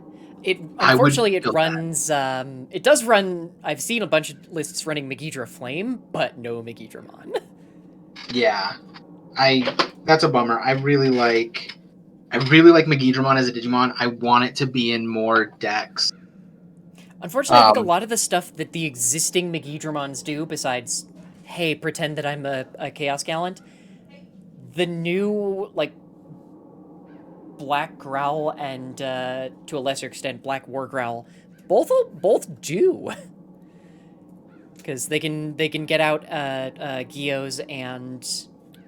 Unfortunately, it runs, it does run, I've seen a bunch of lists running Magidra Flame, but no Magidramon. Yeah. That's a bummer. I really like Magidramon as a Digimon. I want it to be in more decks. Unfortunately, I think a lot of the stuff that the existing Magidramons do, besides, hey, pretend that I'm a Chaos Gallant, the new, like, Black Growl and, to a lesser extent, Black War Growl, both do. Because they can get out Gios and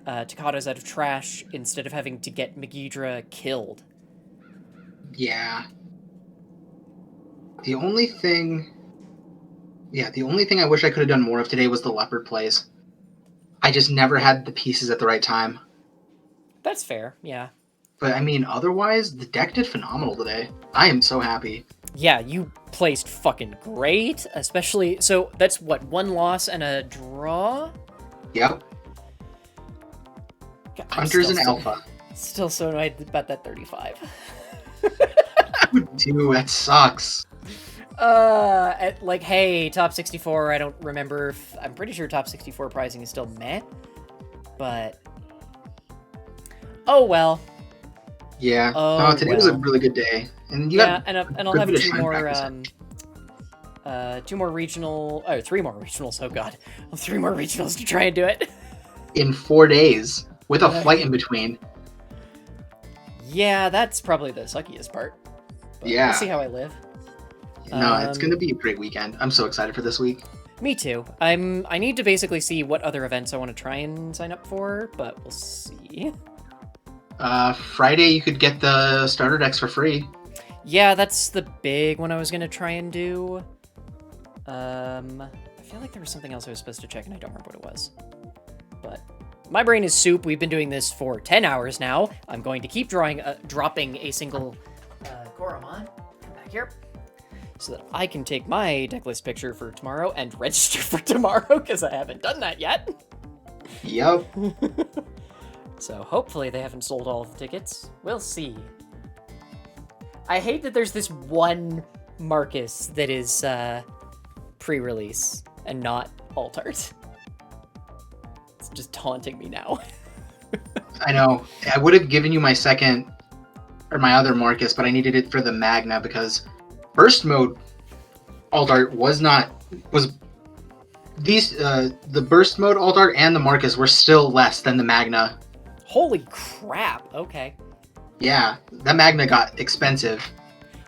Takatos out of trash instead of having to get Magidra killed. Yeah. The only thing I wish I could have done more of today was the Leopard plays. I just never had the pieces at the right time. That's fair, yeah. But, I mean, otherwise, the deck did phenomenal today. I am so happy. Yeah, you placed fucking great, especially... So, that's what, 1 loss and a draw? Yep. God, Hunters and Alpha. Still so annoyed about that 35. Dude, that sucks. Like, hey, top 64, I don't remember if... I'm pretty sure top 64 pricing is still meh. But... Oh, well. Yeah. Oh, today was a really good day. And you and I'll have 2 more regional... Oh, 3 more regionals, oh god. 3 more regionals to try and do it. In 4 days, with a flight in between. Yeah, that's probably the suckiest part. But yeah. We'll see how I live. No, it's going to be a great weekend. I'm so excited for this week. Me too. I need to basically see what other events I want to try and sign up for, but we'll see. Friday you could get the starter decks for free. Yeah, that's the big one I was going to try and do. I feel like there was something else I was supposed to check and I don't remember what it was. But my brain is soup. We've been doing this for 10 hours now. I'm going to keep dropping a single Goromon. Come back here. So that I can take my deck list picture for tomorrow and register for tomorrow, because I haven't done that yet. Yep. So hopefully they haven't sold all of the tickets. We'll see. I hate that there's this one Marcus that is pre-release and not alt art. It's just taunting me now. I know. I would have given you my other Marcus, but I needed it for the Magna because Burst Mode alt art the Burst Mode alt art and the Marcus were still less than the Magna. Holy crap, okay. Yeah, that Magna got expensive.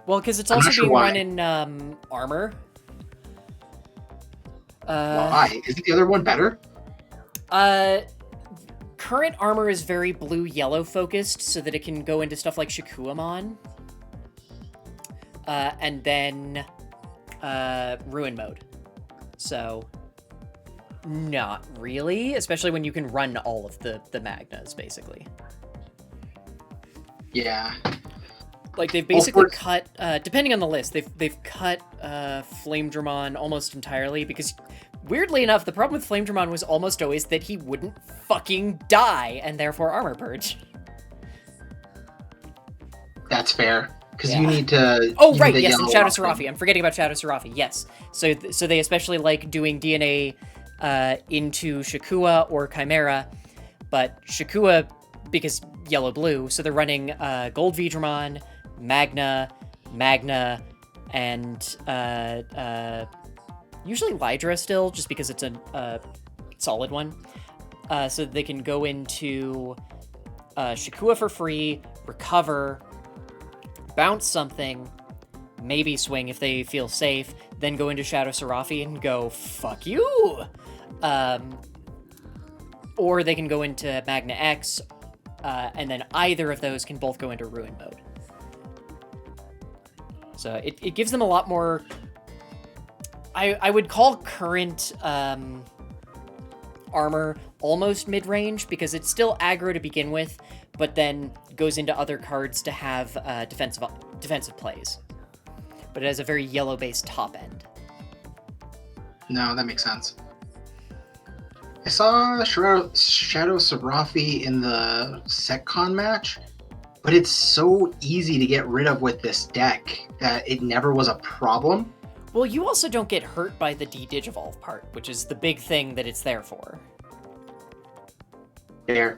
Well, because it's also being run in armor. Why? Isn't the other one better? Current armor is very blue-yellow focused, so that it can go into stuff like Shakuamon. And then Ruin Mode. So, not really, especially when you can run all of the Magnas, basically. Yeah. Like, they've basically cut, depending on the list, they've cut Flame Dramon almost entirely, because, weirdly enough, the problem with Flame Dramon was almost always that he wouldn't fucking die, and therefore Armor Purge. That's fair. Because you need to... Oh, right, yes, and Shadow Seraphi. I'm forgetting about Shadow Seraphi, yes. So they especially like doing DNA into Shakua or Chimera, but Shakua, because yellow-blue, so they're running Gold Veedramon, Magna, and usually Lydra still, just because it's a solid one. So they can go into Shakua for free, recover, bounce something, maybe swing if they feel safe, then go into Shadow Seraphi and go, fuck you! or they can go into Magna X, and then either of those can both go into Ruin mode. So it gives them a lot more... I would call current armor almost mid-range, because it's still aggro to begin with, but then goes into other cards to have defensive plays. But it has a very yellow-based top end. No, that makes sense. I saw Shadow Sarafi in the SecCon match, but it's so easy to get rid of with this deck that it never was a problem. Well, you also don't get hurt by the de-digivolve part, which is the big thing that it's there for. There.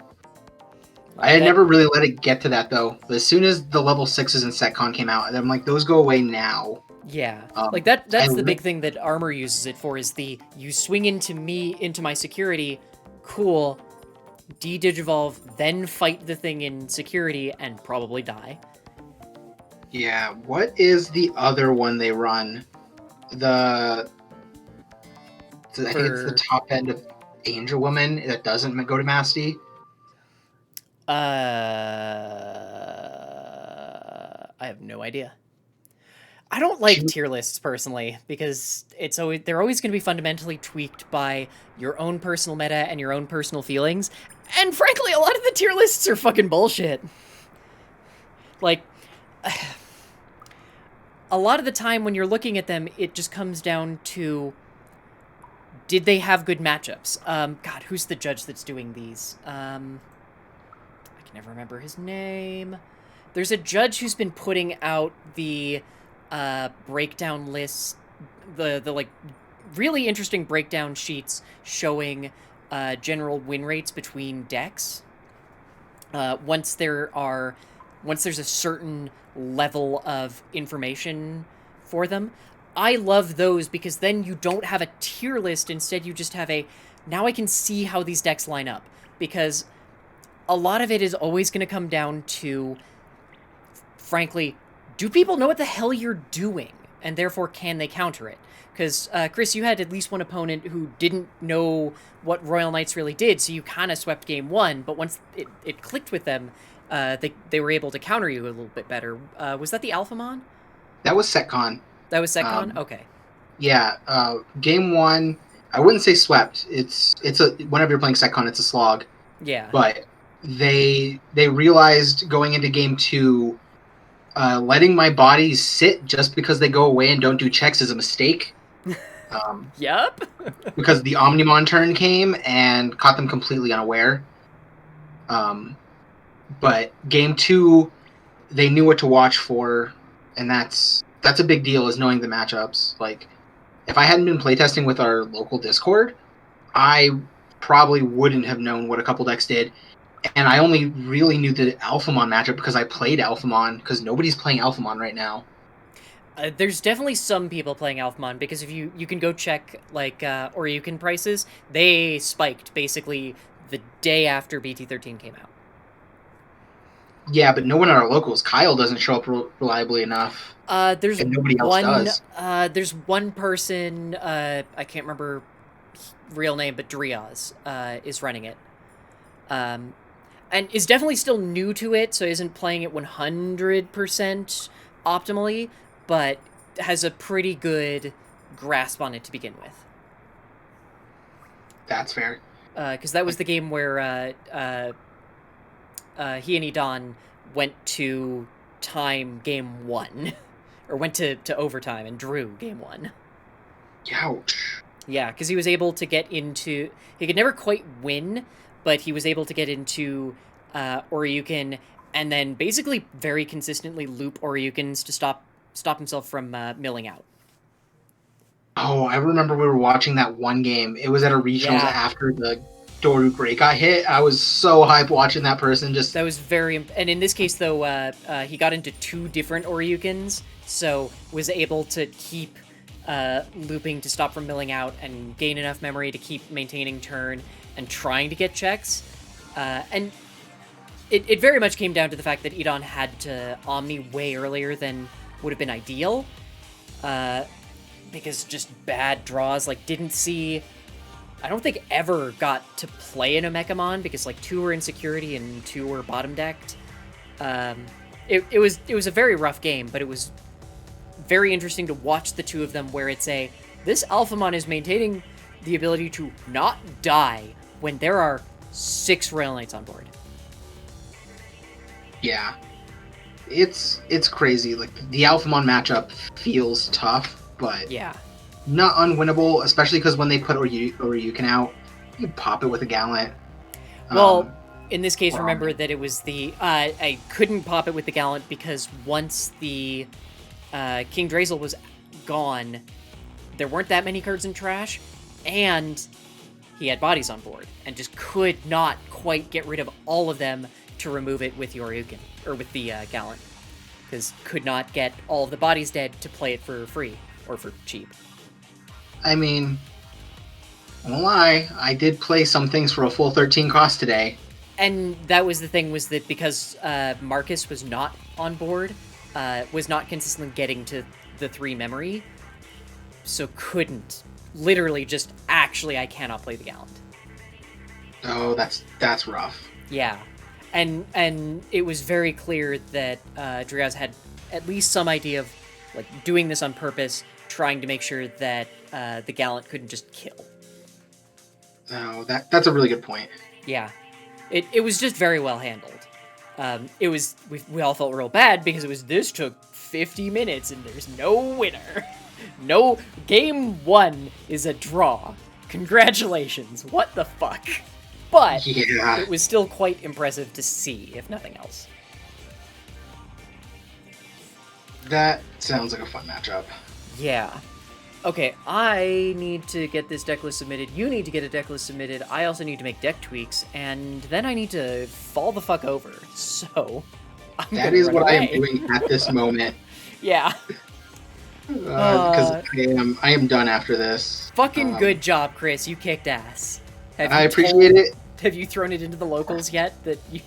I had never really let it get to that, though. As soon as the level 6s in SecCon came out, I'm like, those go away now. Yeah, like that's the big thing that armor uses it for, is you swing into my security, cool, de-digivolve, then fight the thing in security and probably die. Yeah, what is the other one they run? I think it's the top end of Angel Woman that doesn't go to Masty. I have no idea. I don't like tier lists personally, because they're always going to be fundamentally tweaked by your own personal meta and your own personal feelings. And frankly, a lot of the tier lists are fucking bullshit. Like, a lot of the time when you're looking at them, it just comes down to, did they have good matchups? God, who's the judge that's doing these? I can never remember his name. There's a judge who's been putting out the breakdown lists, the like really interesting breakdown sheets showing general win rates between decks. Once there's a certain level of information for them. I love those, because then you don't have a tier list. Instead, you just have now I can see how these decks line up, because a lot of it is always going to come down to, frankly, do people know what the hell you're doing? And therefore, can they counter it? Because, Chris, you had at least one opponent who didn't know what Royal Knights really did, so you kind of swept game one, but once it clicked with them, they were able to counter you a little bit better. Was that the Alphamon? That was SecCon. That was SecCon? Okay. Yeah, game one, I wouldn't say swept. Whenever you're playing SecCon, it's a slog. Yeah. But they realized going into game two, letting my body sit just because they go away and don't do checks is a mistake. Yep. Because the Omnimon turn came and caught them completely unaware. But game two, they knew what to watch for, and that's a big deal, is knowing the matchups. Like, if I hadn't been playtesting with our local Discord, I probably wouldn't have known what a couple decks did. And I only really knew the Alphamon matchup because I played Alphamon, because nobody's playing Alphamon right now. There's definitely some people playing Alphamon, because if you can go check, like, Oryukin prices, they spiked basically the day after BT13 came out. Yeah, but no one at our locals. Kyle doesn't show up reliably enough. There's and nobody else does. There's one person, I can't remember real name, but Driaz is running it. And is definitely still new to it, so isn't playing it 100% optimally, but has a pretty good grasp on it to begin with. That's fair. Because that was the game where he and Edon went to time game one, or went to overtime and drew game one. Ouch. Yeah, because he was able to get into... He could never quite win, but he was able to get into Oryukin, and then basically very consistently loop Oryukins to stop himself from milling out. Oh, I remember we were watching that one game. It was at a regionals after the Doru Great got hit. I was so hyped watching that person just... That was very... And in this case, though, he got into two different Oryukins, so was able to keep looping to stop from milling out and gain enough memory to keep maintaining turn and trying to get checks. And it very much came down to the fact that Edon had to Omni way earlier than would have been ideal. Because just bad draws, like didn't see I don't think ever got to play in a Mechamon because like 2 were in security and 2 were bottom decked. It was a very rough game, but it was very interesting to watch the 2 of them where it's this Alphamon is maintaining the ability to not die when there are 6 Rail Knights on board. Yeah. It's crazy. Like, the Alphamon matchup feels tough, but yeah, not unwinnable, especially because when they put Oryukin out, you pop it with a Gallant. Well, in this case, remember that it was the... I couldn't pop it with the Gallant because once the King Drazel was gone, there weren't that many cards in trash, and he had bodies on board, and just could not quite get rid of all of them to remove it with Yoryukin, or with the Gallant, because could not get all of the bodies dead to play it for free, or for cheap. I mean, I won't lie, I did play some things for a full 13 cost today. And that was the thing, was that because Marcus was not on board, was not consistently getting to the 3 memory, so couldn't. Literally just, actually, I cannot play the Gallant. Oh, that's rough. Yeah. And it was very clear that Driaz had at least some idea of like doing this on purpose, trying to make sure that the Gallant couldn't just kill. Oh, that's a really good point. Yeah. It was just very well handled. It was, we all felt real bad because this took 50 minutes and there's no winner. No, game 1 is a draw. Congratulations. What the fuck? But yeah, it was still quite impressive to see, if nothing else. That sounds like a fun matchup. Yeah. Okay, I need to get this deck list submitted. You need to get a deck list submitted. I also need to make deck tweaks, and then I need to fall the fuck over. So, that is what I am doing at this moment. Yeah. Because I am done after this. Fucking good job, Chris. You kicked ass. I appreciate it. Have you thrown it into the locals yet? That you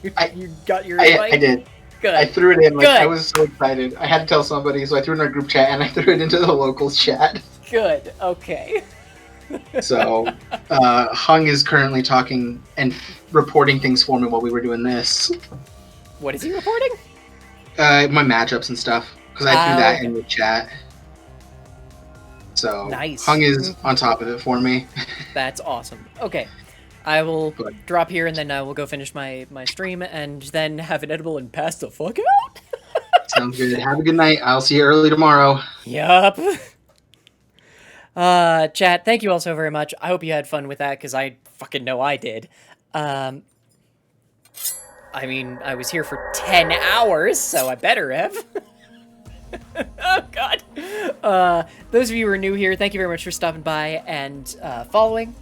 got your invite? I did. Good. I threw it in. Like, I was so excited. I had to tell somebody, so I threw it in our group chat, and I threw it into the locals chat. Good. Okay. So, Hung is currently talking and reporting things for me while we were doing this. What is he reporting? My matchups and stuff, because I threw that in the chat. So, nice. Hung is on top of it for me. That's awesome. Okay. I will drop here, and then I will go finish my stream, and then have an edible and pass the fuck out. Sounds good. Have a good night. I'll see you early tomorrow. Yup. Chat, thank you all so very much. I hope you had fun with that, because I fucking know I did. I mean, I was here for 10 hours, so I better have. Oh, God. Those of you who are new here, thank you very much for stopping by and following.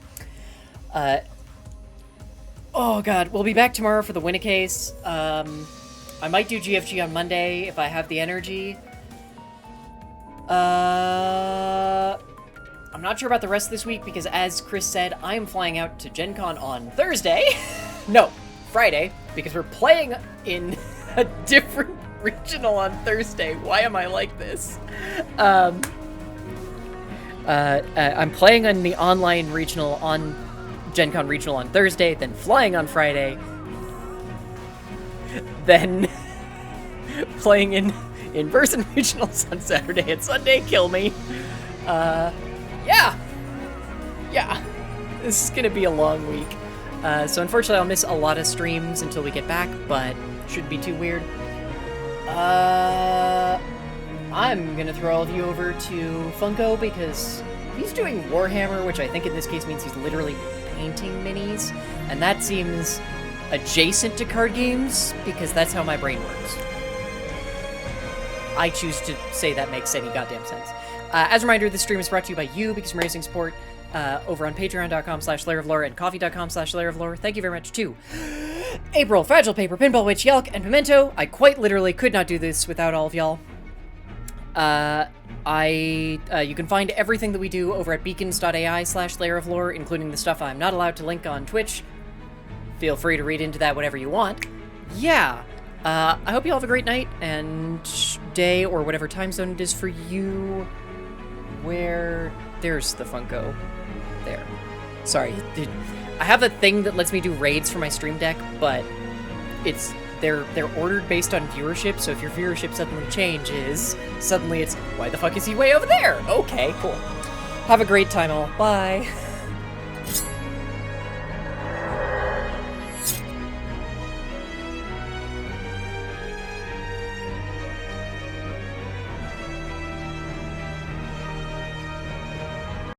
Oh, God. We'll be back tomorrow for the Win-A-Case. I might do GFG on Monday if I have the energy. I'm not sure about the rest of this week because, as Chris said, I am flying out to Gen Con on Thursday. No, Friday, because we're playing in a different regional on Thursday. Why am I like this? I'm playing in the online regional on Gen Con regional on Thursday, then flying on Friday, then playing in in-person regionals on Saturday and Sunday. Kill me. Yeah. This is gonna be a long week. So unfortunately I'll miss a lot of streams until we get back, but shouldn't be too weird. I'm gonna throw all of you over to Funko because he's doing Warhammer, which I think in this case means he's literally painting minis, and that seems adjacent to card games because that's how my brain works. I choose to say that makes any goddamn sense. As a reminder, this stream is brought to you by you because I'm raising support over on patreon.com/layeroflore and coffee.com/layeroflore. Thank you very much to April, Fragile Paper, Pinball Witch, Yalc, and Pimento. I quite literally could not do this without all of y'all. You can find everything that we do over at beacons.ai/layeroflore, including the stuff I'm not allowed to link on Twitch. Feel free to read into that whatever you want. Yeah. I hope you all have a great night and day or whatever time zone it is for you. There's the Funko. There. Sorry, dude. I have a thing that lets me do raids for my stream deck, but they're ordered based on viewership, so if your viewership suddenly changes, suddenly it's, why the fuck is he way over there? Okay, cool. Have a great time all. Bye.